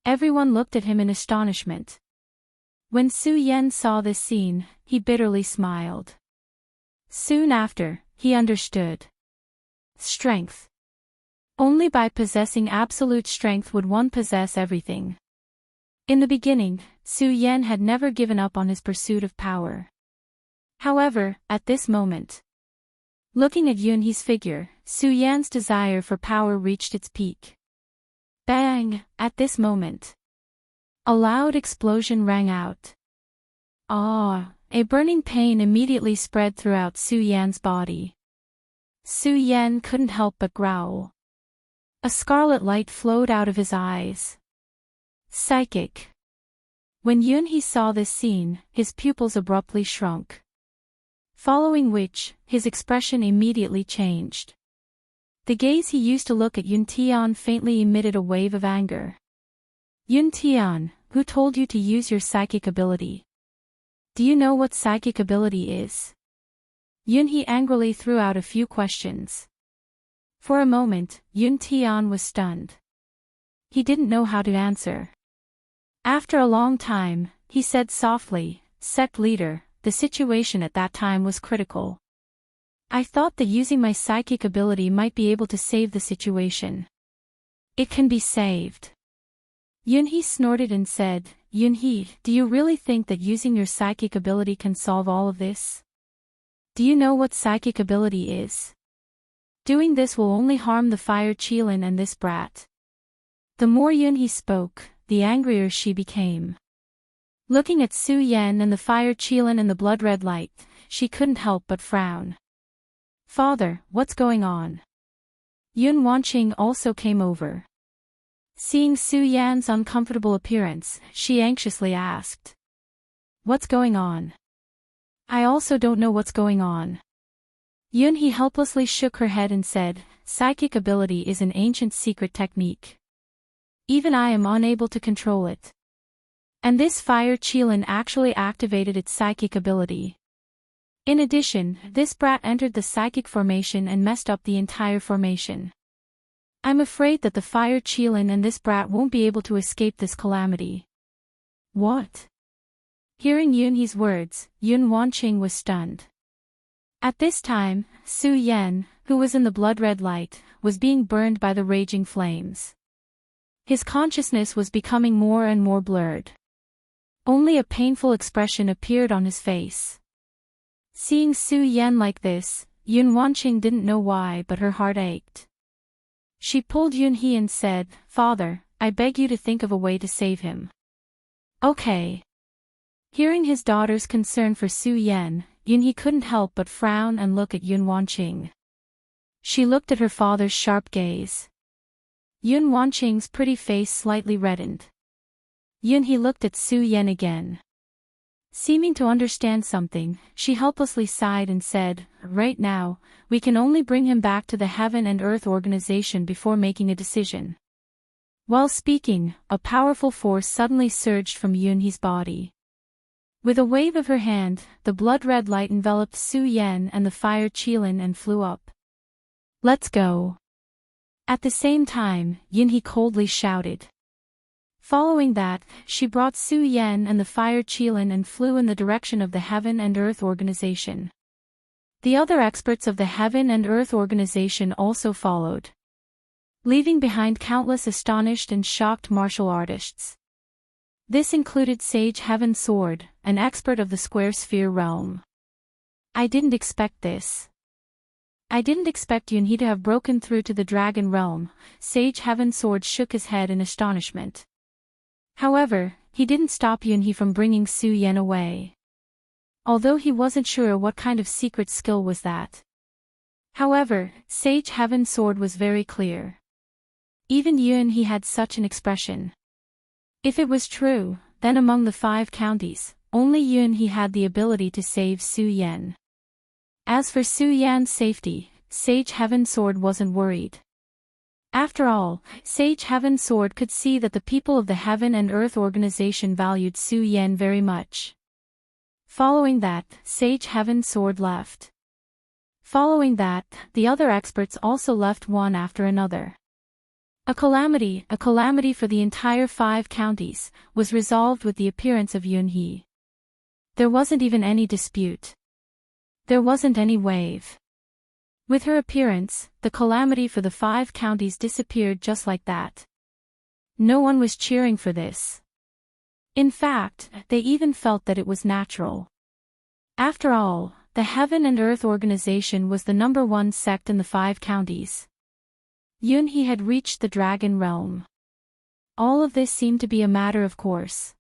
Everyone looked at him in astonishment. When Su Yan saw this scene, he bitterly smiled. Soon after, he understood. Strength. Only by possessing absolute strength would one possess everything. In the beginning, Su Yan had never given up on his pursuit of power. However, at this moment, looking at Yun He's figure, Su Yan's desire for power reached its peak. Bang! At this moment, a loud explosion rang out. A burning pain immediately spread throughout Su Yan's body. Su Yan couldn't help but growl. A scarlet light flowed out of his eyes. Psychic. When Yun He saw this scene, his pupils abruptly shrunk. Following which, his expression immediately changed. The gaze he used to look at Yun Tian faintly emitted a wave of anger. Yun Tian, who told you to use your psychic ability? Do you know what psychic ability is? Yunhee angrily threw out a few questions. For a moment, Yun Tian was stunned. He didn't know how to answer. After a long time, he said softly, "Sect leader, the situation at that time was critical. I thought that using my psychic ability might be able to save the situation." "It can be saved." Yunhee snorted and said, "Yunhee, do you really think that using your psychic ability can solve all of this? Do you know what psychic ability is? Doing this will only harm the Fire Qilin and this brat." The more Yunhee spoke, the angrier she became. Looking at Su Yan and the Fire Qilin and the blood-red light, she couldn't help but frown. "Father, what's going on?" Yun Wanqing also came over. Seeing Su Yan's uncomfortable appearance, she anxiously asked, "What's going on?" "I also don't know what's going on." Yunhee helplessly shook her head and said, "Psychic ability is an ancient secret technique. Even I am unable to control it. And this Fire Qilin actually activated its psychic ability. In addition, this brat entered the psychic formation and messed up the entire formation. I'm afraid that the Fire Qilin and this brat won't be able to escape this calamity." "What?" Hearing Yunhee's words, Yun Wanqing was stunned. At this time, Su Yan, who was in the blood-red light, was being burned by the raging flames. His consciousness was becoming more and more blurred. Only a painful expression appeared on his face. Seeing Su Yan like this, Yun Wanqing didn't know why, but her heart ached. She pulled Yunhee and said, "Father, I beg you to think of a way to save him." "Okay." Hearing his daughter's concern for Su Yan, Yunhee couldn't help but frown and look at Yun Wanqing. She looked at her father's sharp gaze. Yun Wanqing's pretty face slightly reddened. Yunhee looked at Su Yan again. Seeming to understand something, she helplessly sighed and said, "Right now, we can only bring him back to the Heaven and Earth organization before making a decision." While speaking, a powerful force suddenly surged from Yunhee's body. With a wave of her hand, the blood-red light enveloped Su Yan and the Fire Qilin and flew up. "Let's go." At the same time, Yunhee coldly shouted. Following that, she brought Su Yan and the Fire Qilin and flew in the direction of the Heaven and Earth organization. The other experts of the Heaven and Earth organization also followed, leaving behind countless astonished and shocked martial artists. This included Sage Heaven Sword, an expert of the Square Sphere realm. "I didn't expect this. I didn't expect Yunhee to have broken through to the Dragon Realm." Sage Heaven Sword shook his head in astonishment. However, he didn't stop Yunhee from bringing Su Yan away. Although he wasn't sure what kind of secret skill was that. However, Sage Heaven Sword was very clear. Even Yunhee had such an expression. If it was true, then among the 5 counties, only Yunhee had the ability to save Su Yan. As for Su Yan's safety, Sage Heaven Sword wasn't worried. After all, Sage Heaven Sword could see that the people of the Heaven and Earth organization valued Su Yan very much. Following that, Sage Heaven Sword left. Following that, the other experts also left one after another. A calamity for the entire 5 counties, was resolved with the appearance of Yunhee. There wasn't even any dispute. There wasn't any wave. With her appearance, the calamity for the 5 counties disappeared just like that. No one was cheering for this. In fact, they even felt that it was natural. After all, the Heaven and Earth organization was the #1 sect in the 5 counties. Yunhee had reached the Dragon Realm. All of this seemed to be a matter of course.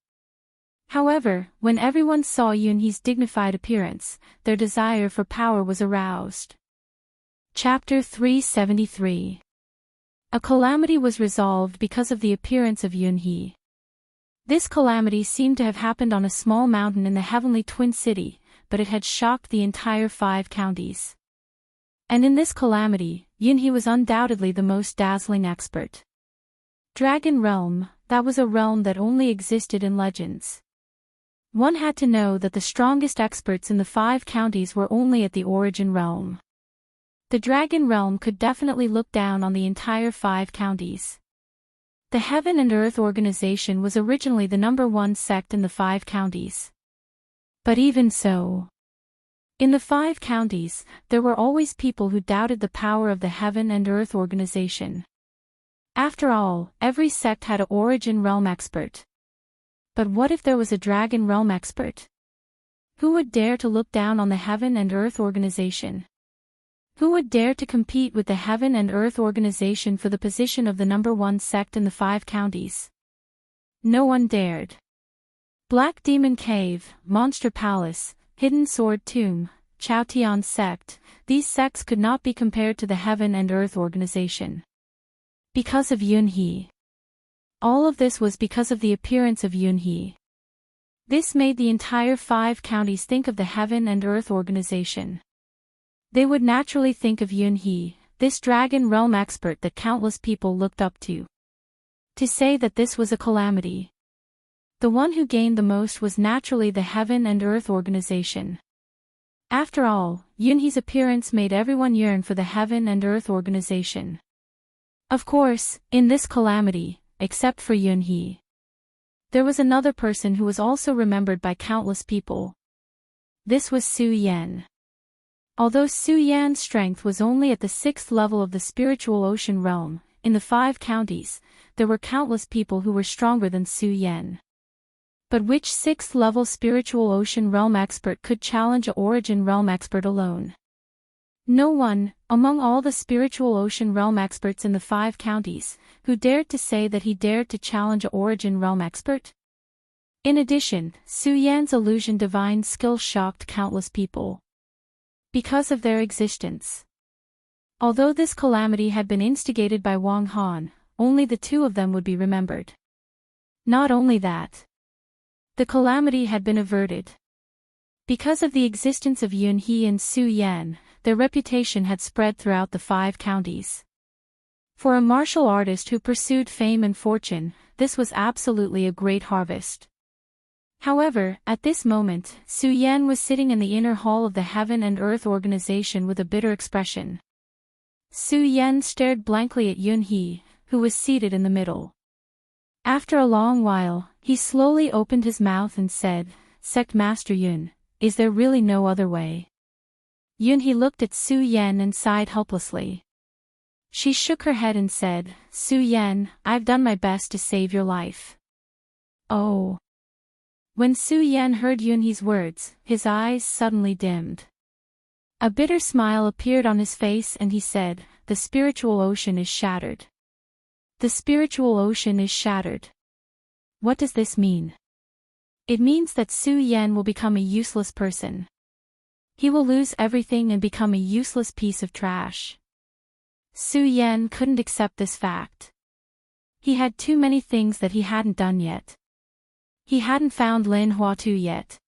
However, when everyone saw Yunhee's dignified appearance, their desire for power was aroused. Chapter 373. A calamity was resolved because of the appearance of Yunhee. This calamity seemed to have happened on a small mountain in the Heavenly Twin City, but it had shocked the entire 5 counties. And in this calamity, Yunhee was undoubtedly the most dazzling expert. Dragon Realm, that was a realm that only existed in legends. One had to know that the strongest experts in the 5 counties were only at the origin realm. The dragon realm could definitely look down on the entire 5 counties. The Heaven and Earth organization was originally the #1 sect in the 5 counties. But even so, in the 5 counties, there were always people who doubted the power of the Heaven and Earth organization. After all, every sect had an origin realm expert. But what if there was a dragon realm expert? Who would dare to look down on the Heaven and Earth organization? Who would dare to compete with the Heaven and Earth organization for the position of the #1 sect in the 5 counties? No one dared. Black Demon Cave, Monster Palace, Hidden Sword Tomb, Chaotian sect, these sects could not be compared to the Heaven and Earth organization. Because of Yunhee. All of this was because of the appearance of Yunhee. This made the entire 5 counties think of the Heaven and Earth organization. They would naturally think of Yunhee, this dragon realm expert that countless people looked up to. To say that this was a calamity. The one who gained the most was naturally the Heaven and Earth organization. After all, Yunhee's appearance made everyone yearn for the Heaven and Earth organization. Of course, in this calamity, except for Yunhee, there was another person who was also remembered by countless people. This was Su Yan. Although Su Yan's strength was only at the 6th level of the spiritual ocean realm, in the 5 counties, there were countless people who were stronger than Su Yan. But which 6th level spiritual ocean realm expert could challenge a origin realm expert alone? No one, among all the spiritual ocean realm experts in the 5 counties, who dared to say that he dared to challenge a origin realm expert. In addition, Su Yan's illusion divine skill shocked countless people. Because of their existence. Although this calamity had been instigated by Wang Han, only the 2 of them would be remembered. Not only that, the calamity had been averted. Because of the existence of Yunhee and Su Yan, their reputation had spread throughout the 5 counties. For a martial artist who pursued fame and fortune, this was absolutely a great harvest. However, at this moment, Su Yan was sitting in the inner hall of the Heaven and Earth organization with a bitter expression. Su Yan stared blankly at Yunhee, who was seated in the middle. After a long while, he slowly opened his mouth and said, "Sect Master Yun, is there really no other way?" Yunhee looked at Su Yan and sighed helplessly. She shook her head and said, "Su Yan, I've done my best to save your life." Oh. When Su Yan heard Yunhee's words, his eyes suddenly dimmed. A bitter smile appeared on his face and he said, "The spiritual ocean is shattered. The spiritual ocean is shattered." What does this mean? It means that Su Yan will become a useless person. He will lose everything and become a useless piece of trash. Su Yan couldn't accept this fact. He had too many things that he hadn't done yet. He hadn't found Lin Huatu yet.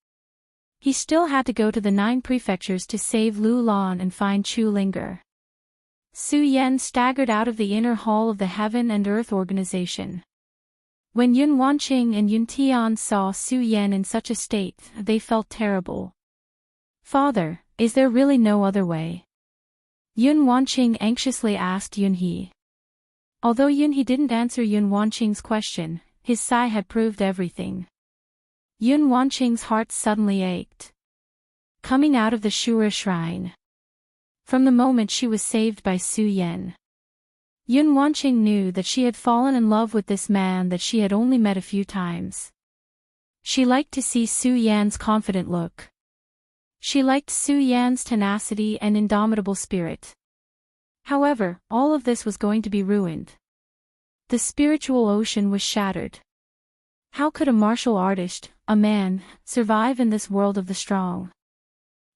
He still had to go to the 9 prefectures to save Lu Lan and find Chu Linger. Su Yan staggered out of the inner hall of the Heaven and Earth organization. When Yun Wanqing and Yun Tian saw Su Yan in such a state, they felt terrible. "Father, is there really no other way?" Yun Wanqing anxiously asked Yunhee. Although Yunhee didn't answer Yun Wanqing's question, his sigh had proved everything. Yun Wanqing's heart suddenly ached. Coming out of the Shura shrine. From the moment she was saved by Su Yan, Yun Wanqing knew that she had fallen in love with this man that she had only met a few times. She liked to see Su Yan's confident look. She liked Su Yan's tenacity and indomitable spirit. However, all of this was going to be ruined. The spiritual ocean was shattered. How could a martial artist, a man, survive in this world of the strong?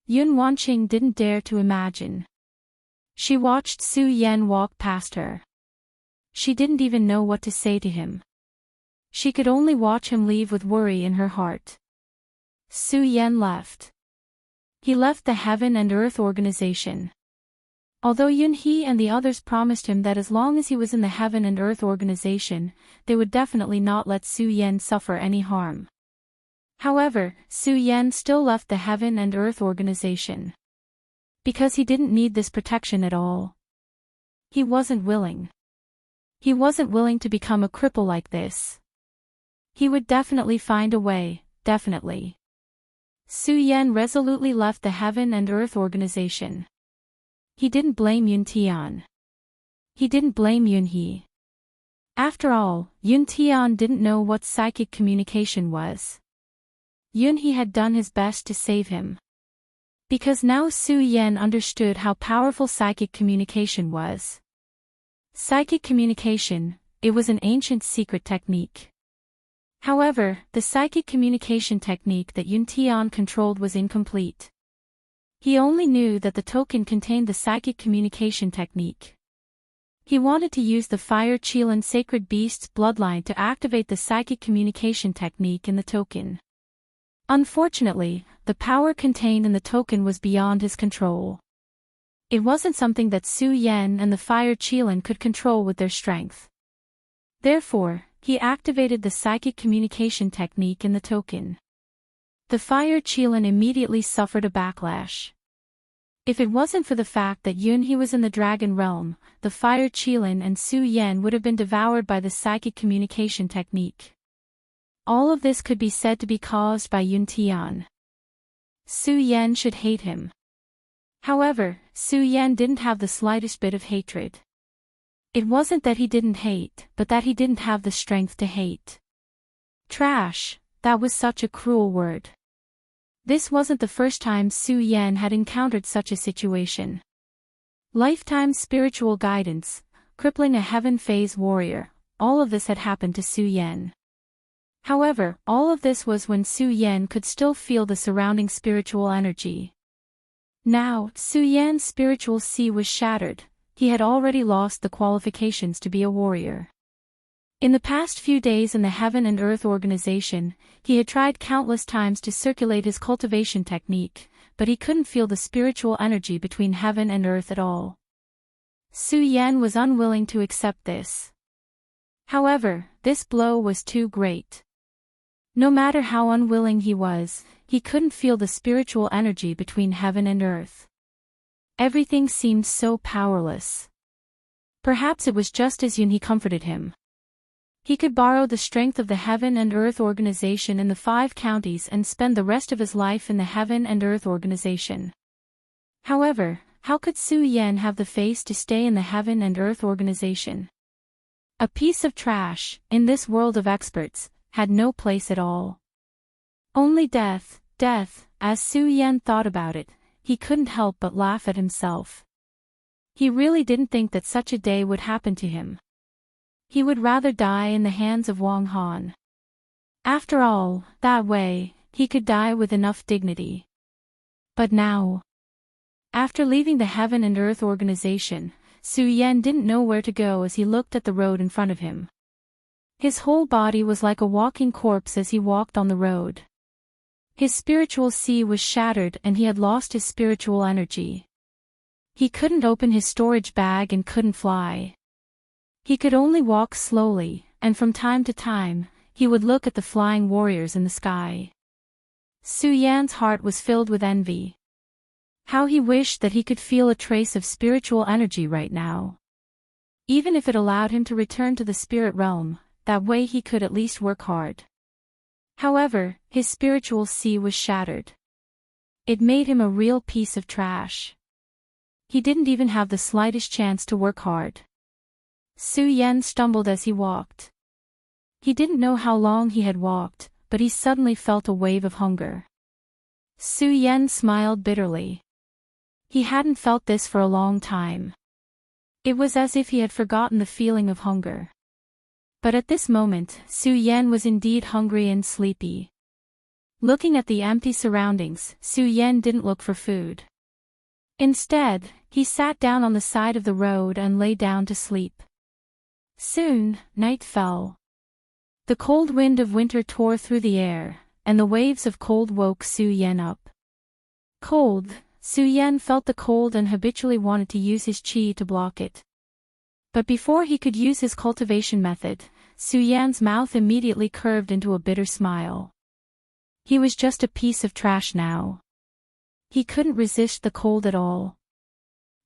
Yun Wanqing didn't dare to imagine. She watched Su Yan walk past her. She didn't even know what to say to him. She could only watch him leave with worry in her heart. Su Yan left. He left the Heaven and Earth organization. Although Yunhee and the others promised him that as long as he was in the Heaven and Earth organization, they would definitely not let Su Yan suffer any harm. However, Su Yan still left the Heaven and Earth organization. Because he didn't need this protection at all. He wasn't willing. He wasn't willing to become a cripple like this. He would definitely find a way, definitely. Su Yan resolutely left the Heaven and Earth organization. He didn't blame Yun Tian. He didn't blame Yunhee. After all, Yun Tian didn't know what psychic communication was. Yunhee had done his best to save him. Because now Su Yan understood how powerful psychic communication was. Psychic communication, it was an ancient secret technique. However, the psychic communication technique that Yun Tian controlled was incomplete. He only knew that the token contained the psychic communication technique. He wanted to use the Fire Qilin sacred beast's bloodline to activate the psychic communication technique in the token. Unfortunately, the power contained in the token was beyond his control. It wasn't something that Su Yan and the Fire Qilin could control with their strength. Therefore, he activated the psychic communication technique in the token. The Fire Qilin immediately suffered a backlash. If it wasn't for the fact that Yunhee was in the Dragon Realm, the Fire Qilin and Su Yan would have been devoured by the psychic communication technique. All of this could be said to be caused by Yun Tian. Su Yan should hate him. However, Su Yan didn't have the slightest bit of hatred. It wasn't that he didn't hate, but that he didn't have the strength to hate. Trash, that was such a cruel word. This wasn't the first time Su Yan had encountered such a situation. Lifetime spiritual guidance, crippling a heaven phase warrior, all of this had happened to Su Yan. However, all of this was when Su Yan could still feel the surrounding spiritual energy. Now, Su Yan's spiritual sea was shattered. He had already lost the qualifications to be a warrior. In the past few days in the Heaven and Earth organization, he had tried countless times to circulate his cultivation technique, but he couldn't feel the spiritual energy between Heaven and Earth at all. Su Yan was unwilling to accept this. However, this blow was too great. No matter how unwilling he was, he couldn't feel the spiritual energy between Heaven and Earth. Everything seemed so powerless. Perhaps it was just as Yunhee comforted him. He could borrow the strength of the Heaven and Earth organization in the 5 counties and spend the rest of his life in the Heaven and Earth organization. However, how could Su Yan have the face to stay in the Heaven and Earth organization? A piece of trash, in this world of experts, had no place at all. Only death, as Su Yan thought about it, he couldn't help but laugh at himself. He really didn't think that such a day would happen to him. He would rather die in the hands of Wang Han. After all, that way, he could die with enough dignity. But now, after leaving the Heaven and Earth organization, Su Yan didn't know where to go as he looked at the road in front of him. His whole body was like a walking corpse as he walked on the road. His spiritual sea was shattered and he had lost his spiritual energy. He couldn't open his storage bag and couldn't fly. He could only walk slowly, and from time to time, he would look at the flying warriors in the sky. Su Yan's heart was filled with envy. How he wished that he could feel a trace of spiritual energy right now. Even if it allowed him to return to the spirit realm, that way he could at least work hard. However, his spiritual sea was shattered. It made him a real piece of trash. He didn't even have the slightest chance to work hard. Su Yan stumbled as he walked. He didn't know how long he had walked, but he suddenly felt a wave of hunger. Su Yan smiled bitterly. He hadn't felt this for a long time. It was as if he had forgotten the feeling of hunger. But at this moment, Su Yan was indeed hungry and sleepy. Looking at the empty surroundings, Su Yan didn't look for food. Instead, he sat down on the side of the road and lay down to sleep. Soon, night fell. The cold wind of winter tore through the air, and the waves of cold woke Su Yan up. Cold, Su Yan felt the cold and habitually wanted to use his qi to block it. But before he could use his cultivation method, Su Yan's mouth immediately curved into a bitter smile. He was just a piece of trash now. He couldn't resist the cold at all.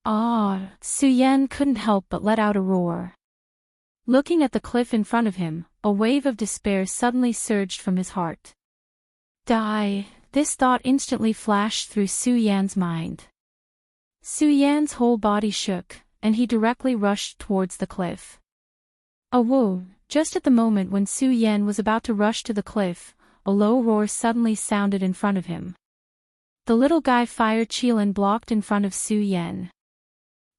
Ah! Su Yan couldn't help but let out a roar. Looking at the cliff in front of him, a wave of despair suddenly surged from his heart. Die! This thought instantly flashed through Su Yan's mind. Su Yan's whole body shook, and he directly rushed towards the cliff. Whoa! Just at the moment when Su Yan was about to rush to the cliff, a low roar suddenly sounded in front of him. The little guy Fire Qilin blocked in front of Su Yan.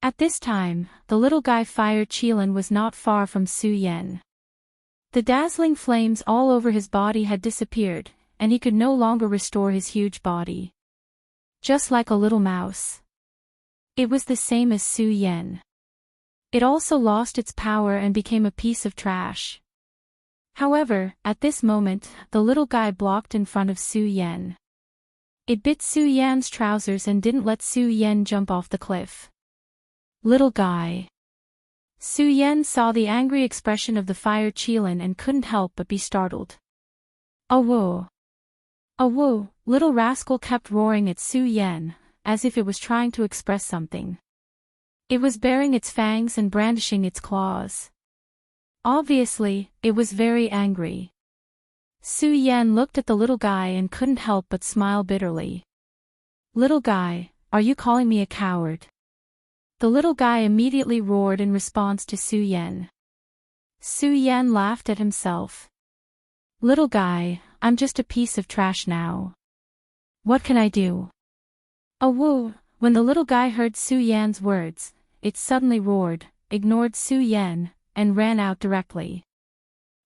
At this time, the little guy Fire Qilin was not far from Su Yan. The dazzling flames all over his body had disappeared, and he could no longer restore his huge body. Just like a little mouse. It was the same as Su Yan. It also lost its power and became a piece of trash. However, at this moment, the little guy blocked in front of Su Yan. It bit Su Yan's trousers and didn't let Su Yan jump off the cliff. Little guy. Su Yan saw the angry expression of the Fire Qilin and couldn't help but be startled. Whoa! Whoa! Little rascal kept roaring at Su Yan, as if it was trying to express something. It was baring its fangs and brandishing its claws. Obviously, it was very angry. Su Yan looked at the little guy and couldn't help but smile bitterly. Little guy, are you calling me a coward? The little guy immediately roared in response to Su Yan. Su Yan laughed at himself. Little guy, I'm just a piece of trash now. What can I do? Whoa! When the little guy heard Su Yan's words, it suddenly roared, ignored Su Yan, and ran out directly.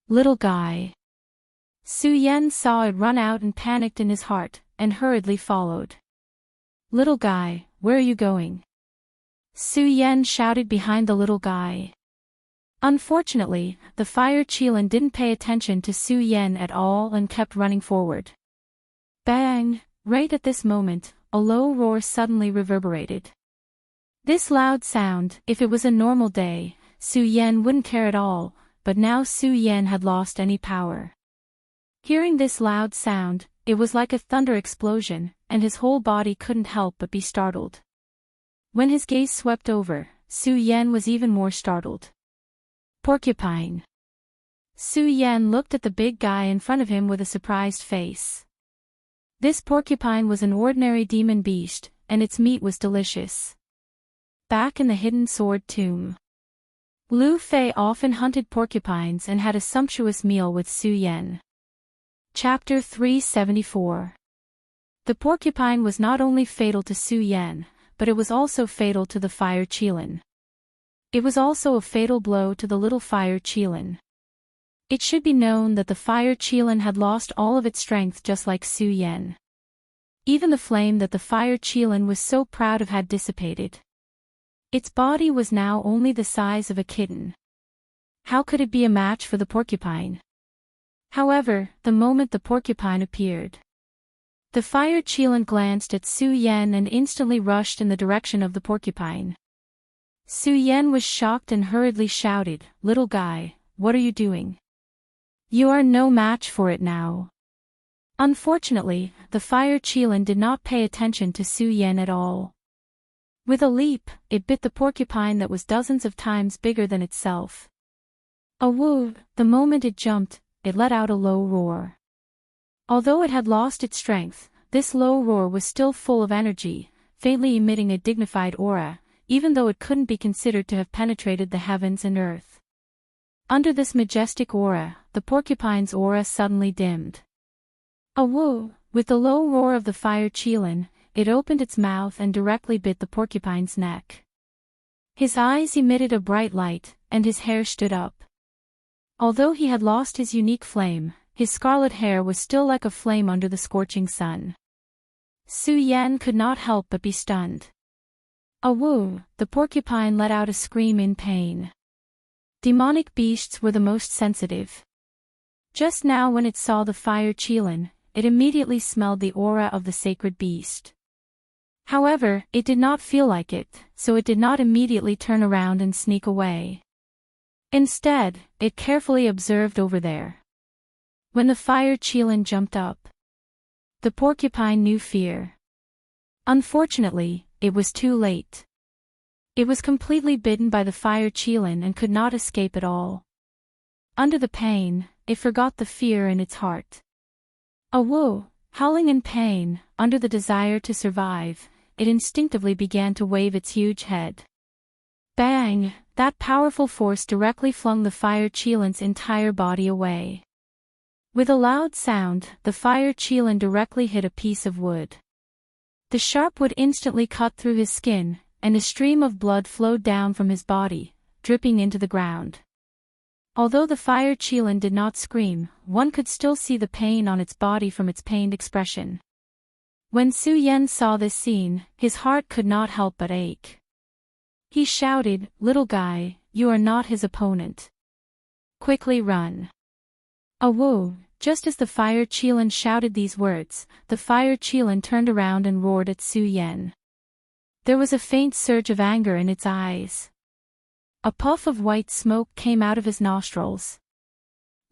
Little guy. Su Yan saw it run out and panicked in his heart, and hurriedly followed. Little guy, where are you going? Su Yan shouted behind the little guy. Unfortunately, the Fire Qilin didn't pay attention to Su Yan at all and kept running forward. Bang! Right at this moment, a low roar suddenly reverberated. This loud sound, if it was a normal day, Su Yan wouldn't care at all, but now Su Yan had lost any power. Hearing this loud sound, it was like a thunder explosion, and his whole body couldn't help but be startled. When his gaze swept over, Su Yan was even more startled. Porcupine. Su Yan looked at the big guy in front of him with a surprised face. This porcupine was an ordinary demon beast, and its meat was delicious. Back in the hidden sword tomb, Lu Fei often hunted porcupines and had a sumptuous meal with Su Yan. Chapter 374. The porcupine was not only fatal to Su Yan, but it was also fatal to the Fire Qilin. It was also a fatal blow to the little Fire Qilin. It should be known that the Fire Qilin had lost all of its strength just like Su Yan. Even the flame that the Fire Qilin was so proud of had dissipated. Its body was now only the size of a kitten. How could it be a match for the porcupine? However, the moment the porcupine appeared, the Fire Qilin glanced at Su Yan and instantly rushed in the direction of the porcupine. Su Yan was shocked and hurriedly shouted, "Little guy, what are you doing? You are no match for it now." Unfortunately, the Fire Qilin did not pay attention to Su Yan at all. With a leap, it bit the porcupine that was dozens of times bigger than itself. Whoa! The moment it jumped, it let out a low roar. Although it had lost its strength, this low roar was still full of energy, faintly emitting a dignified aura, even though it couldn't be considered to have penetrated the heavens and earth. Under this majestic aura, the porcupine's aura suddenly dimmed. Whoa! With the low roar of the Fire Qilin, it opened its mouth and directly bit the porcupine's neck. His eyes emitted a bright light, and his hair stood up. Although he had lost his unique flame, his scarlet hair was still like a flame under the scorching sun. Su Yan could not help but be stunned. Whoa! The porcupine let out a scream in pain. Demonic beasts were the most sensitive. Just now when it saw the Fire Qilin, it immediately smelled the aura of the sacred beast. However, it did not feel like it, so it did not immediately turn around and sneak away. Instead, it carefully observed over there. When the fire Qilin jumped up, the porcupine knew fear. Unfortunately, it was too late. It was completely bitten by the fire Qilin and could not escape at all. Under the pain, it forgot the fear in its heart. Woo! Howling in pain, under the desire to survive, it instinctively began to wave its huge head. Bang! That powerful force directly flung the fire Qilin's entire body away. With a loud sound, the fire Qilin directly hit a piece of wood. The sharp wood instantly cut through his skin, and a stream of blood flowed down from his body, dripping into the ground. Although the fire Qilin did not scream, one could still see the pain on its body from its pained expression. When Su Yan saw this scene, his heart could not help but ache. He shouted, "Little guy, you are not his opponent. Quickly run." Woo! Just as the fire Qilin shouted these words, the fire Qilin turned around and roared at Su Yan. There was a faint surge of anger in its eyes. A puff of white smoke came out of his nostrils.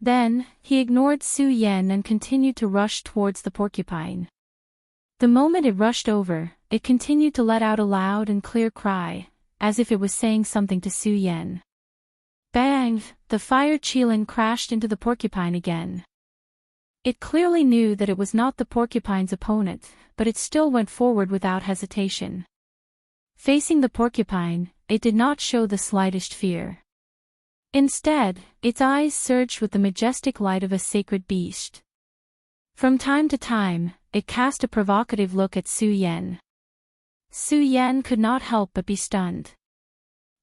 Then, he ignored Su Yan and continued to rush towards the porcupine. The moment it rushed over, it continued to let out a loud and clear cry, as if it was saying something to Su Yan. Bang! The fire Qilin crashed into the porcupine again. It clearly knew that it was not the porcupine's opponent, but it still went forward without hesitation. Facing the porcupine, it did not show the slightest fear. Instead, its eyes surged with the majestic light of a sacred beast. From time to time, it cast a provocative look at Su Yan. Su Yan could not help but be stunned.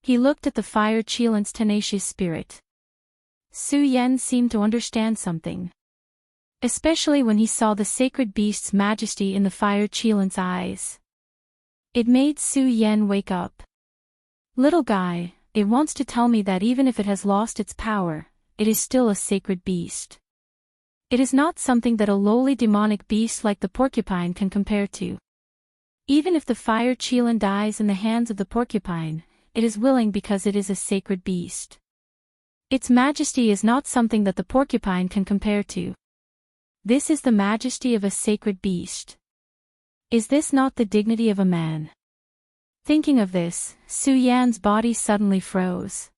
He looked at the fire Qilin's tenacious spirit. Su Yan seemed to understand something. Especially when he saw the sacred beast's majesty in the fire Qilin's eyes. It made Su Yan wake up. Little guy, it wants to tell me that even if it has lost its power, it is still a sacred beast. It is not something that a lowly demonic beast like the porcupine can compare to. Even if the fire Qilin dies in the hands of the porcupine, it is willing because it is a sacred beast. Its majesty is not something that the porcupine can compare to. This is the majesty of a sacred beast. Is this not the dignity of a man? Thinking of this, Su Yan's body suddenly froze.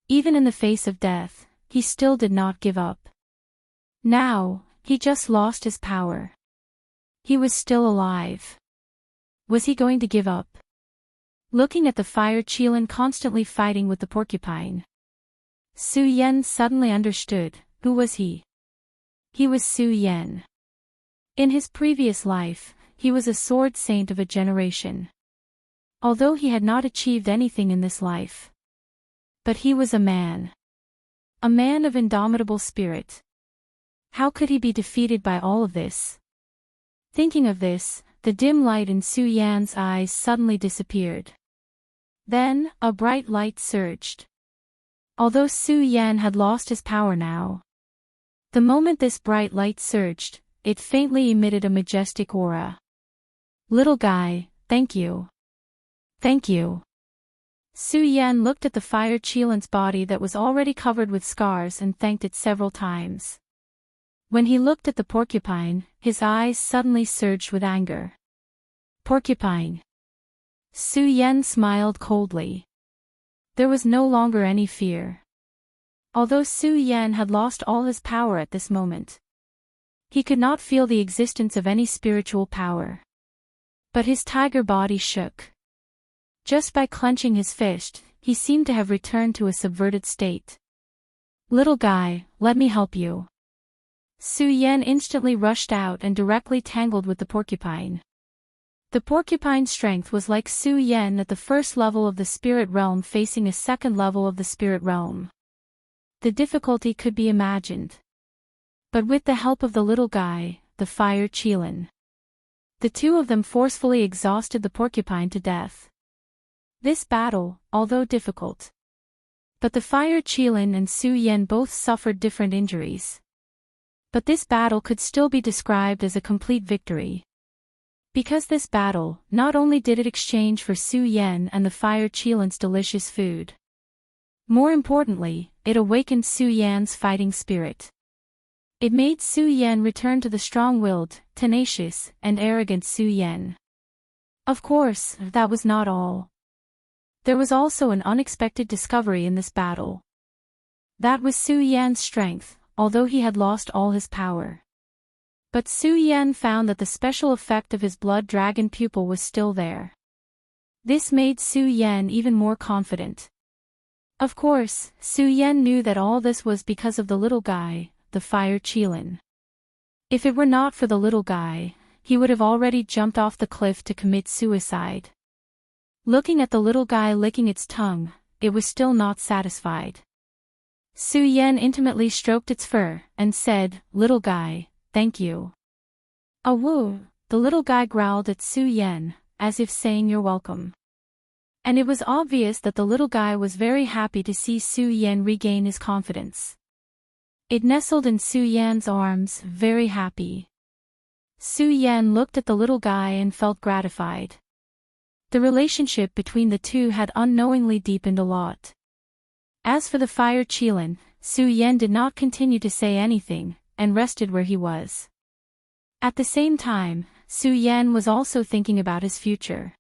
Even in the face of death, he still did not give up. Now, he just lost his power. He was still alive. Was he going to give up? Looking at the fire Qilin constantly fighting with the porcupine, Su Yan suddenly understood, who was he? He was Su Yan. In his previous life, he was a sword saint of a generation. Although he had not achieved anything in this life. But he was a man. A man of indomitable spirit. How could he be defeated by all of this? Thinking of this, the dim light in Su Yan's eyes suddenly disappeared. Then, a bright light surged. Although Su Yan had lost his power now. The moment this bright light surged, it faintly emitted a majestic aura. Little guy, thank you. Thank you. Su Yan looked at the fire Qilin's body that was already covered with scars and thanked it several times. When he looked at the porcupine, his eyes suddenly surged with anger. Porcupine. Su Yan smiled coldly. There was no longer any fear. Although Su Yan had lost all his power at this moment, he could not feel the existence of any spiritual power. But his tiger body shook. Just by clenching his fist, he seemed to have returned to a subverted state. Little guy, let me help you. Su Yan instantly rushed out and directly tangled with the porcupine. The porcupine's strength was like Su Yan at the first level of the spirit realm facing a second level of the spirit realm. The difficulty could be imagined. But with the help of the little guy, the fire Qilin, the two of them forcefully exhausted the porcupine to death. This battle, although difficult. But the fire Qilin and Su Yan both suffered different injuries. But this battle could still be described as a complete victory. Because this battle, not only did it exchange for Su Yan and the Fire Qilin's delicious food. More importantly, it awakened Su Yan's fighting spirit. It made Su Yan return to the strong-willed, tenacious, and arrogant Su Yan. Of course, that was not all. There was also an unexpected discovery in this battle. That was Su Yan's strength, although he had lost all his power. But Su Yan found that the special effect of his blood dragon pupil was still there. This made Su Yan even more confident. Of course, Su Yan knew that all this was because of the little guy, the Fire Qilin. If it were not for the little guy, he would have already jumped off the cliff to commit suicide. Looking at the little guy licking its tongue, it was still not satisfied. Su Yan intimately stroked its fur, and said, "Little guy, thank you." "Woo," the little guy growled at Su Yan, as if saying you're welcome. And it was obvious that the little guy was very happy to see Su Yan regain his confidence. It nestled in Su Yan's arms, very happy. Su Yan looked at the little guy and felt gratified. The relationship between the two had unknowingly deepened a lot. As for the Fire Qilin, Su Yan did not continue to say anything, and rested where he was. At the same time, Su Yan was also thinking about his future.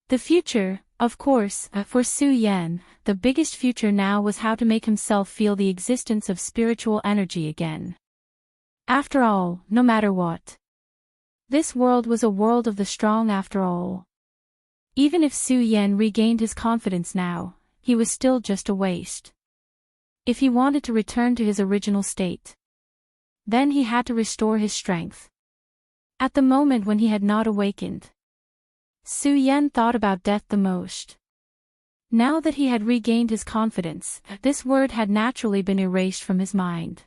The future, of course, for Su Yan, the biggest future now was how to make himself feel the existence of spiritual energy again. After all, no matter what. This world was a world of the strong after all. Even if Su Yan regained his confidence now, he was still just a waste. If he wanted to return to his original state, then he had to restore his strength. At the moment when he had not awakened, Su Yan thought about death the most. Now that he had regained his confidence, this word had naturally been erased from his mind.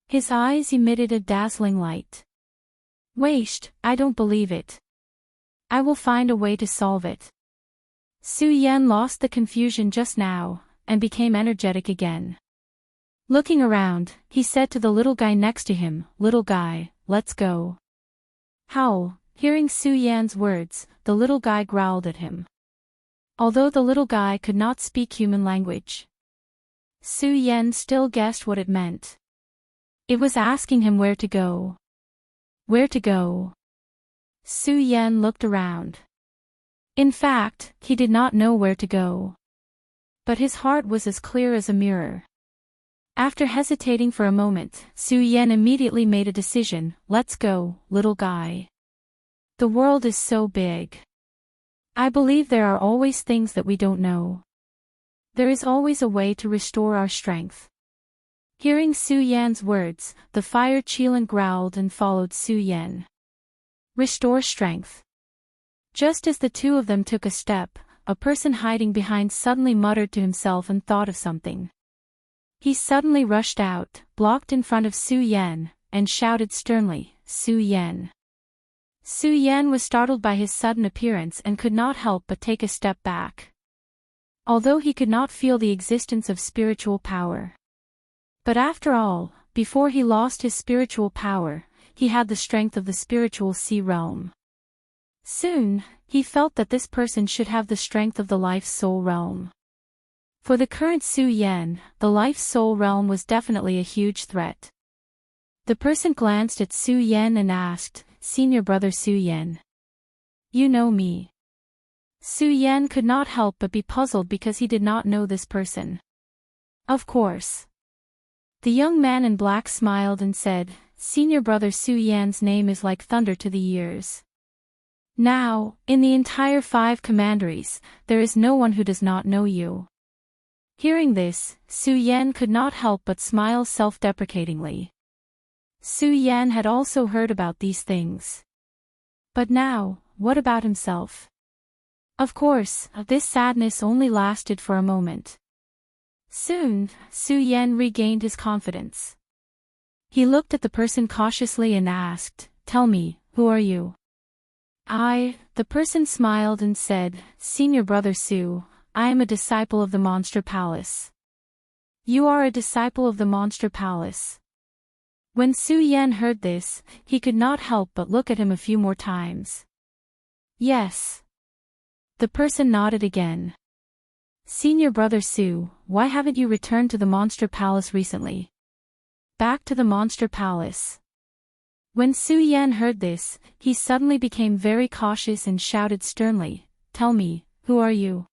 His eyes emitted a dazzling light. "Waste, I don't believe it. I will find a way to solve it." Su Yan lost the confusion just now, and became energetic again. Looking around, he said to the little guy next to him, "Little guy, let's go." "Howl." Hearing Su Yan's words, the little guy growled at him. Although the little guy could not speak human language, Su Yan still guessed what it meant. It was asking him where to go. Where to go? Su Yan looked around. In fact, he did not know where to go. But his heart was as clear as a mirror. After hesitating for a moment, Su Yan immediately made a decision. "Let's go, little guy. The world is so big. I believe there are always things that we don't know. There is always a way to restore our strength." Hearing Su Yan's words, the Fire Qilin growled and followed Su Yan. Restore strength. Just as the two of them took a step, a person hiding behind suddenly muttered to himself and thought of something. He suddenly rushed out, blocked in front of Su Yan, and shouted sternly, "Su Yan." Su Yan was startled by his sudden appearance and could not help but take a step back. Although he could not feel the existence of spiritual power. But after all, before he lost his spiritual power, he had the strength of the spiritual sea realm. Soon, he felt that this person should have the strength of the life-soul realm. For the current Su Yan, the life-soul realm was definitely a huge threat. The person glanced at Su Yan and asked, "Senior brother Su Yan. You know me?" Su Yan could not help but be puzzled because he did not know this person. "Of course." The young man in black smiled and said, "Senior brother Su Yan's name is like thunder to the ears. Now, in the entire 5 commanderies, there is no one who does not know you." Hearing this, Su Yan could not help but smile self-deprecatingly. Su Yan had also heard about these things. But now, what about himself? Of course, this sadness only lasted for a moment. Soon, Su Yan regained his confidence. He looked at the person cautiously and asked, "Tell me, who are you?" The person smiled and said, "Senior brother Su, I am a disciple of the Monster Palace." "You are a disciple of the Monster Palace?" When Su Yan heard this, he could not help but look at him a few more times. Yes. The person nodded again. Senior brother Su, why haven't you returned to the Monster Palace recently? Back to the Monster Palace. When Su Yan heard this, he suddenly became very cautious and shouted sternly, "Tell me, who are you?"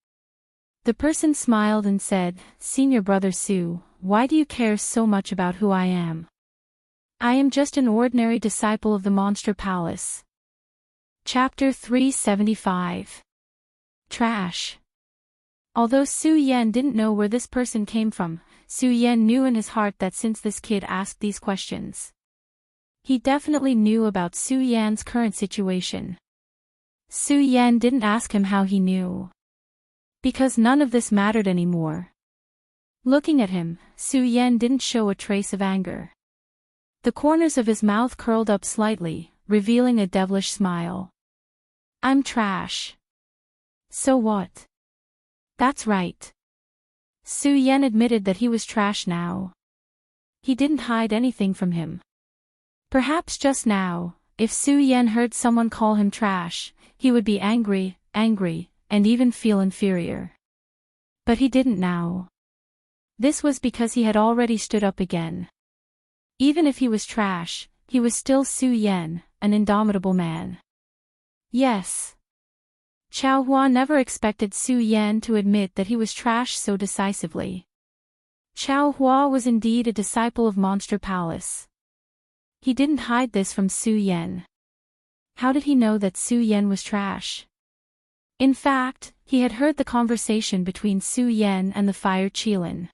The person smiled and said, "Senior brother Su, why do you care so much about who I am? I am just an ordinary disciple of the Monster Palace." Chapter 375. Trash. Although Su Yan didn't know where this person came from, Su Yan knew in his heart that since this kid asked these questions, he definitely knew about Su Yan's current situation. Su Yan didn't ask him how he knew, because none of this mattered anymore. Looking at him, Su Yan didn't show a trace of anger. The corners of his mouth curled up slightly, revealing a devilish smile. "I'm trash. So what?" "That's right." Su Yan admitted that he was trash now. He didn't hide anything from him. Perhaps just now, if Su Yan heard someone call him trash, he would be angry, and even feel inferior. But he didn't now. This was because he had already stood up again. Even if he was trash, he was still Su Yan, an indomitable man. Yes. Chao Hua never expected Su Yan to admit that he was trash so decisively. Chao Hua was indeed a disciple of Monster Palace. He didn't hide this from Su Yan. How did he know that Su Yan was trash? In fact, he had heard the conversation between Su Yan and the Fire Qilin.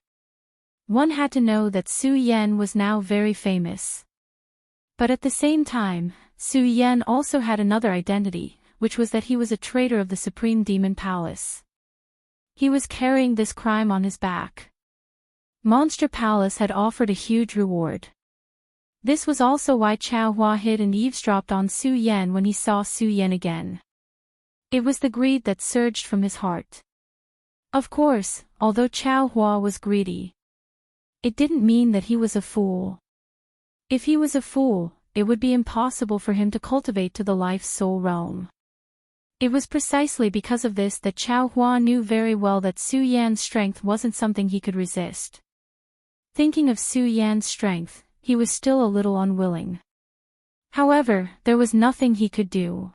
One had to know that Su Yan was now very famous. But at the same time, Su Yan also had another identity, which was that he was a traitor of the Supreme Demon Palace. He was carrying this crime on his back. Monster Palace had offered a huge reward. This was also why Chao Hua hid and eavesdropped on Su Yan when he saw Su Yan again. It was the greed that surged from his heart. Of course, although Chao Hua was greedy, it didn't mean that he was a fool. If he was a fool, it would be impossible for him to cultivate to the life's soul realm. It was precisely because of this that Chao Hua knew very well that Su Yan's strength wasn't something he could resist. Thinking of Su Yan's strength, he was still a little unwilling. However, there was nothing he could do.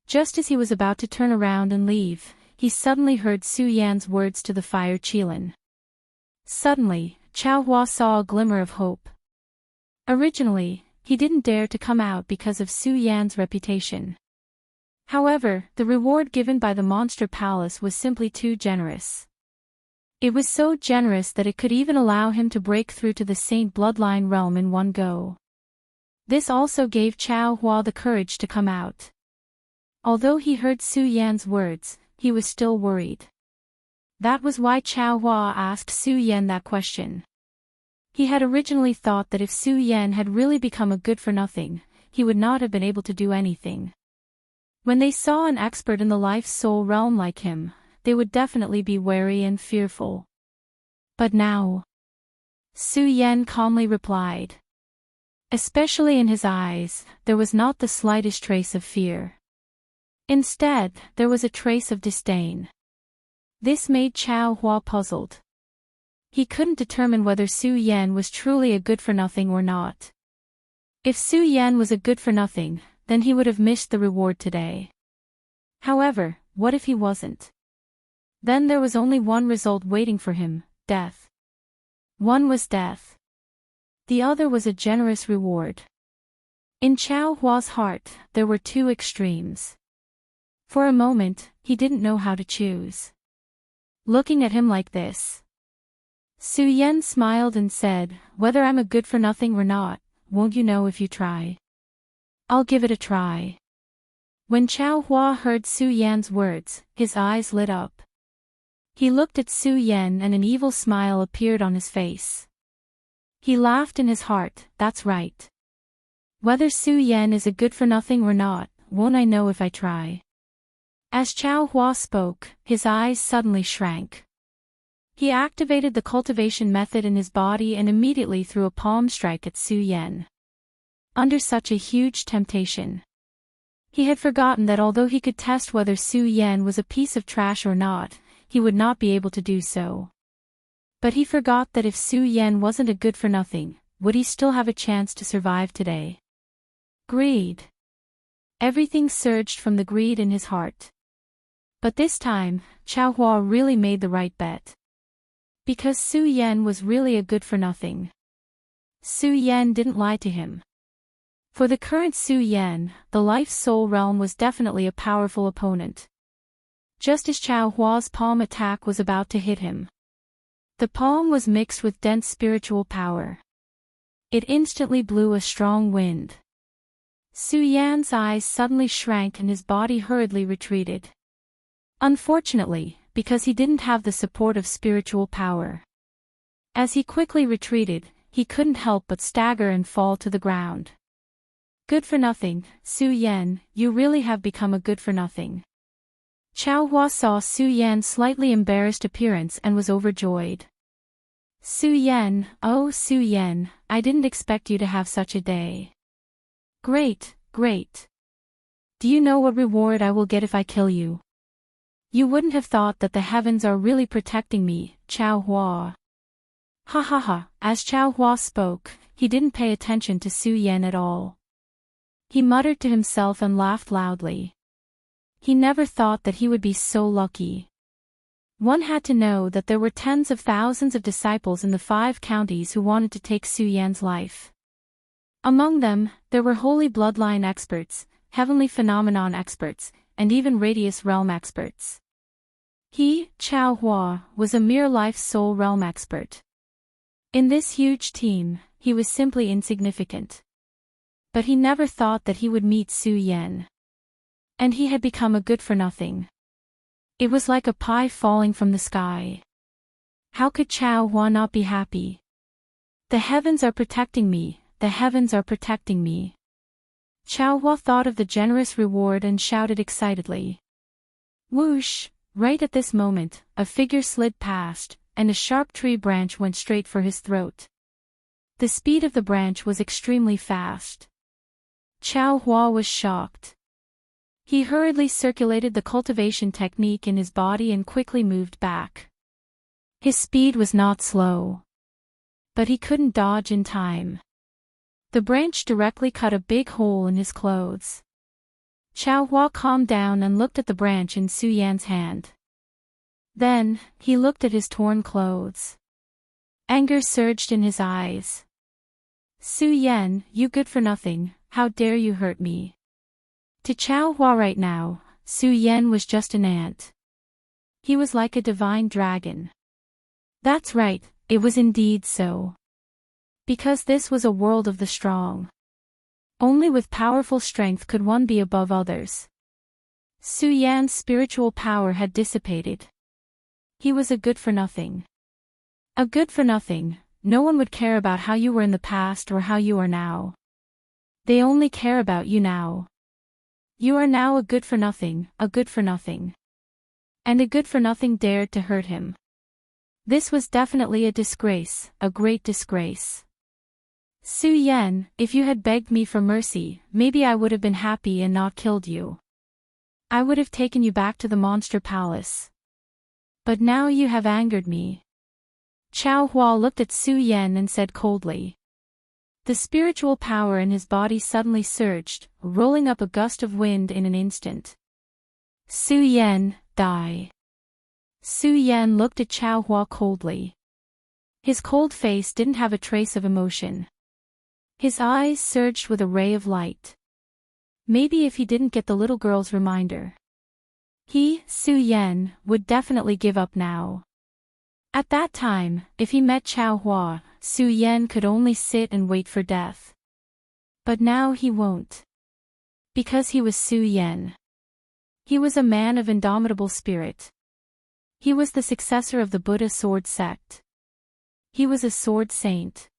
Just as he was about to turn around and leave, he suddenly heard Su Yan's words to the Fire Qilin. Suddenly, Chao Hua saw a glimmer of hope. Originally, he didn't dare to come out because of Su Yan's reputation. However, the reward given by the Monster Palace was simply too generous. It was so generous that it could even allow him to break through to the Saint Bloodline realm in one go. This also gave Chao Hua the courage to come out. Although he heard Su Yan's words, he was still worried. That was why Chao Hua asked Su Yan that question. He had originally thought that if Su Yan had really become a good-for-nothing, he would not have been able to do anything. When they saw an expert in the life-soul realm like him, they would definitely be wary and fearful. But now, Su Yan calmly replied. Especially in his eyes, there was not the slightest trace of fear. Instead, there was a trace of disdain. This made Chao Hua puzzled. He couldn't determine whether Su Yan was truly a good-for-nothing or not. If Su Yan was a good-for-nothing, then he would have missed the reward today. However, what if he wasn't? Then there was only one result waiting for him, death. One was death. The other was a generous reward. In Chao Hua's heart, there were two extremes. For a moment, he didn't know how to choose. Looking at him like this, Su Yan smiled and said, "Whether I'm a good-for-nothing or not, won't you know if you try? I'll give it a try." When Chao Hua heard Su Yan's words, his eyes lit up. He looked at Su Yan and an evil smile appeared on his face. He laughed in his heart, "That's right. Whether Su Yan is a good-for-nothing or not, won't I know if I try?" As Chao Hua spoke, his eyes suddenly shrank. He activated the cultivation method in his body and immediately threw a palm strike at Su Yan. Under such a huge temptation, he had forgotten that although he could test whether Su Yan was a piece of trash or not, he would not be able to do so. But he forgot that if Su Yan wasn't a good-for-nothing, would he still have a chance to survive today? Greed. Everything surged from the greed in his heart. But this time, Chao Hua really made the right bet. Because Su Yan was really a good-for-nothing. Su Yan didn't lie to him. For the current Su Yan, the Life Soul realm was definitely a powerful opponent. Just as Chao Hua's palm attack was about to hit him, the palm was mixed with dense spiritual power. It instantly blew a strong wind. Su Yan's eyes suddenly shrank and his body hurriedly retreated. Unfortunately, because he didn't have the support of spiritual power. As he quickly retreated, he couldn't help but stagger and fall to the ground. Good-for-nothing, Su Yan, you really have become a good-for-nothing. Chao Hua saw Su Yan's slightly embarrassed appearance and was overjoyed. Su Yan, oh Su Yan, I didn't expect you to have such a day. Great, great. Do you know what reward I will get if I kill you? You wouldn't have thought that the heavens are really protecting me, Chao Hua. Ha ha ha, as Chao Hua spoke, he didn't pay attention to Su Yan at all. He muttered to himself and laughed loudly. He never thought that he would be so lucky. One had to know that there were tens of thousands of disciples in the 5 counties who wanted to take Su Yan's life. Among them, there were holy bloodline experts, heavenly phenomenon experts, and even radius realm experts. He, Chao Hua, was a mere life soul realm expert. In this huge team, he was simply insignificant. But he never thought that he would meet Su Yan. And he had become a good-for-nothing. It was like a pie falling from the sky. How could Chao Hua not be happy? The heavens are protecting me, the heavens are protecting me. Chao Hua thought of the generous reward and shouted excitedly. Whoosh! Right at this moment, a figure slid past, and a sharp tree branch went straight for his throat. The speed of the branch was extremely fast. Chao Hua was shocked. He hurriedly circulated the cultivation technique in his body and quickly moved back. His speed was not slow. But he couldn't dodge in time. The branch directly cut a big hole in his clothes. Chao Hua calmed down and looked at the branch in Su Yan's hand. Then, he looked at his torn clothes. Anger surged in his eyes. Su Yan, you good-for-nothing, how dare you hurt me? To Chao Hua right now, Su Yan was just an ant. He was like a divine dragon. That's right, it was indeed so. Because this was a world of the strong. Only with powerful strength could one be above others. Su Yan's spiritual power had dissipated. He was a good-for-nothing. A good-for-nothing, no one would care about how you were in the past or how you are now. They only care about you now. You are now a good-for-nothing, a good-for-nothing. And a good-for-nothing dared to hurt him. This was definitely a disgrace, a great disgrace. Su Yan, if you had begged me for mercy, maybe I would have been happy and not killed you. I would have taken you back to the monster palace. But now you have angered me. Chao Hua looked at Su Yan and said coldly. The spiritual power in his body suddenly surged, rolling up a gust of wind in an instant. Su Yan, die. Su Yan looked at Chao Hua coldly. His cold face didn't have a trace of emotion. His eyes surged with a ray of light. Maybe if he didn't get the little girl's reminder, he, Su Yan, would definitely give up now. At that time, if he met Chao Hua, Su Yan could only sit and wait for death. But now he won't. Because he was Su Yan. He was a man of indomitable spirit. He was the successor of the Buddha sword sect. He was a sword saint.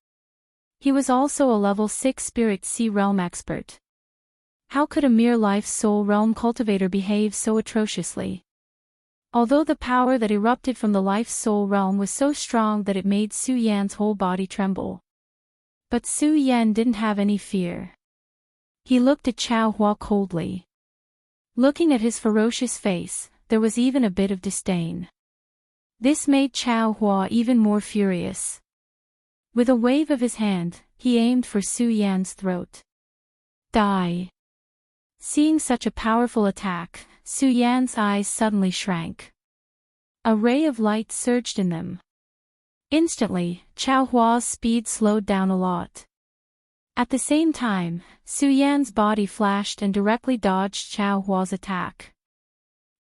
He was also a level 6 spirit sea realm expert. How could a mere life soul realm cultivator behave so atrociously? Although the power that erupted from the Life Soul realm was so strong that it made Su Yan's whole body tremble. But Su Yan didn't have any fear. He looked at Chao Hua coldly. Looking at his ferocious face, there was even a bit of disdain. This made Chao Hua even more furious. With a wave of his hand, he aimed for Su Yan's throat. Die! Seeing such a powerful attack, Su Yan's eyes suddenly shrank. A ray of light surged in them. Instantly, Chao Hua's speed slowed down a lot. At the same time, Su Yan's body flashed and directly dodged Chao Hua's attack.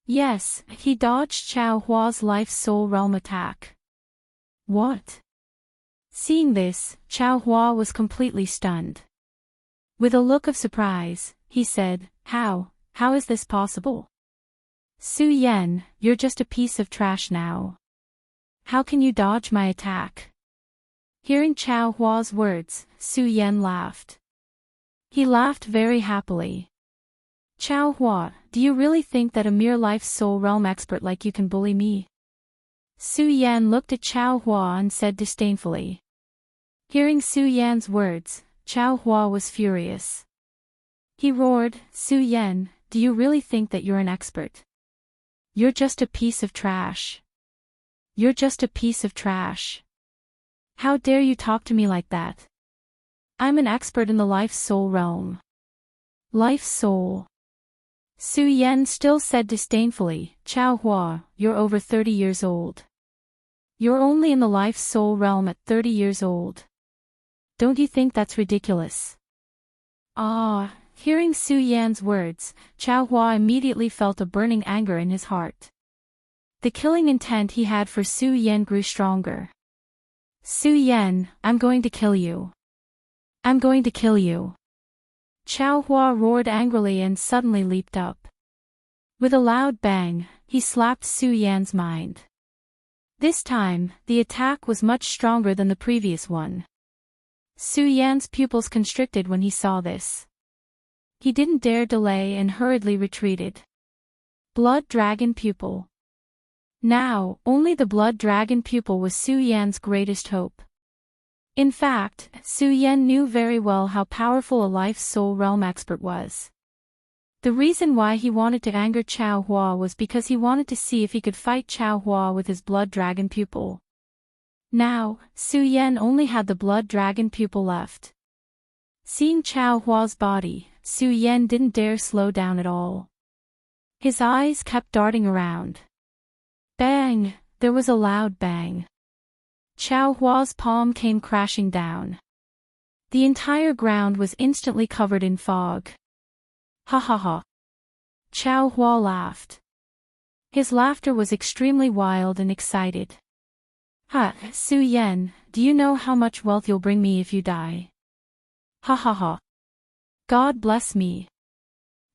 Yes, he dodged Chao Hua's Life Soul realm attack. What? Seeing this, Chao Hua was completely stunned. With a look of surprise, he said, How is this possible? Su Yan, you're just a piece of trash now. How can you dodge my attack? Hearing Chao Hua's words, Su Yan laughed. He laughed very happily. Chao Hua, do you really think that a mere Life Soul realm expert like you can bully me? Su Yan looked at Chao Hua and said disdainfully. Hearing Su Yan's words, Chao Hua was furious. He roared, Su Yan, do you really think that you're an expert? You're just a piece of trash. You're just a piece of trash. How dare you talk to me like that? I'm an expert in the Life Soul realm. Life Soul. Su Yan still said disdainfully, Chao Hua, you're over 30 years old. You're only in the Life Soul realm at 30 years old. Don't you think that's ridiculous? Ah, hearing Su Yan's words, Chao Hua immediately felt a burning anger in his heart. The killing intent he had for Su Yan grew stronger. Su Yan, I'm going to kill you. I'm going to kill you. Chao Hua roared angrily and suddenly leaped up. With a loud bang, he slapped Su Yan's mind. This time, the attack was much stronger than the previous one. Su Yan's pupils constricted when he saw this. He didn't dare delay and hurriedly retreated. Blood Dragon Pupil. Now, only the Blood Dragon Pupil was Su Yan's greatest hope. In fact, Su Yan knew very well how powerful a Life Soul realm expert was. The reason why he wanted to anger Chao Hua was because he wanted to see if he could fight Chao Hua with his Blood Dragon Pupil. Now, Su Yan only had the Blood Dragon Pupil left. Seeing Chao Hua's body, Su Yan didn't dare slow down at all. His eyes kept darting around. Bang! There was a loud bang. Chao Hua's palm came crashing down. The entire ground was instantly covered in fog. Ha ha ha. Chao Hua laughed. His laughter was extremely wild and excited. Ha, Su Yan, do you know how much wealth you'll bring me if you die? Ha ha ha. God bless me.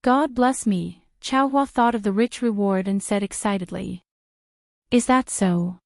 God bless me, Chao Hua thought of the rich reward and said excitedly. Is that so?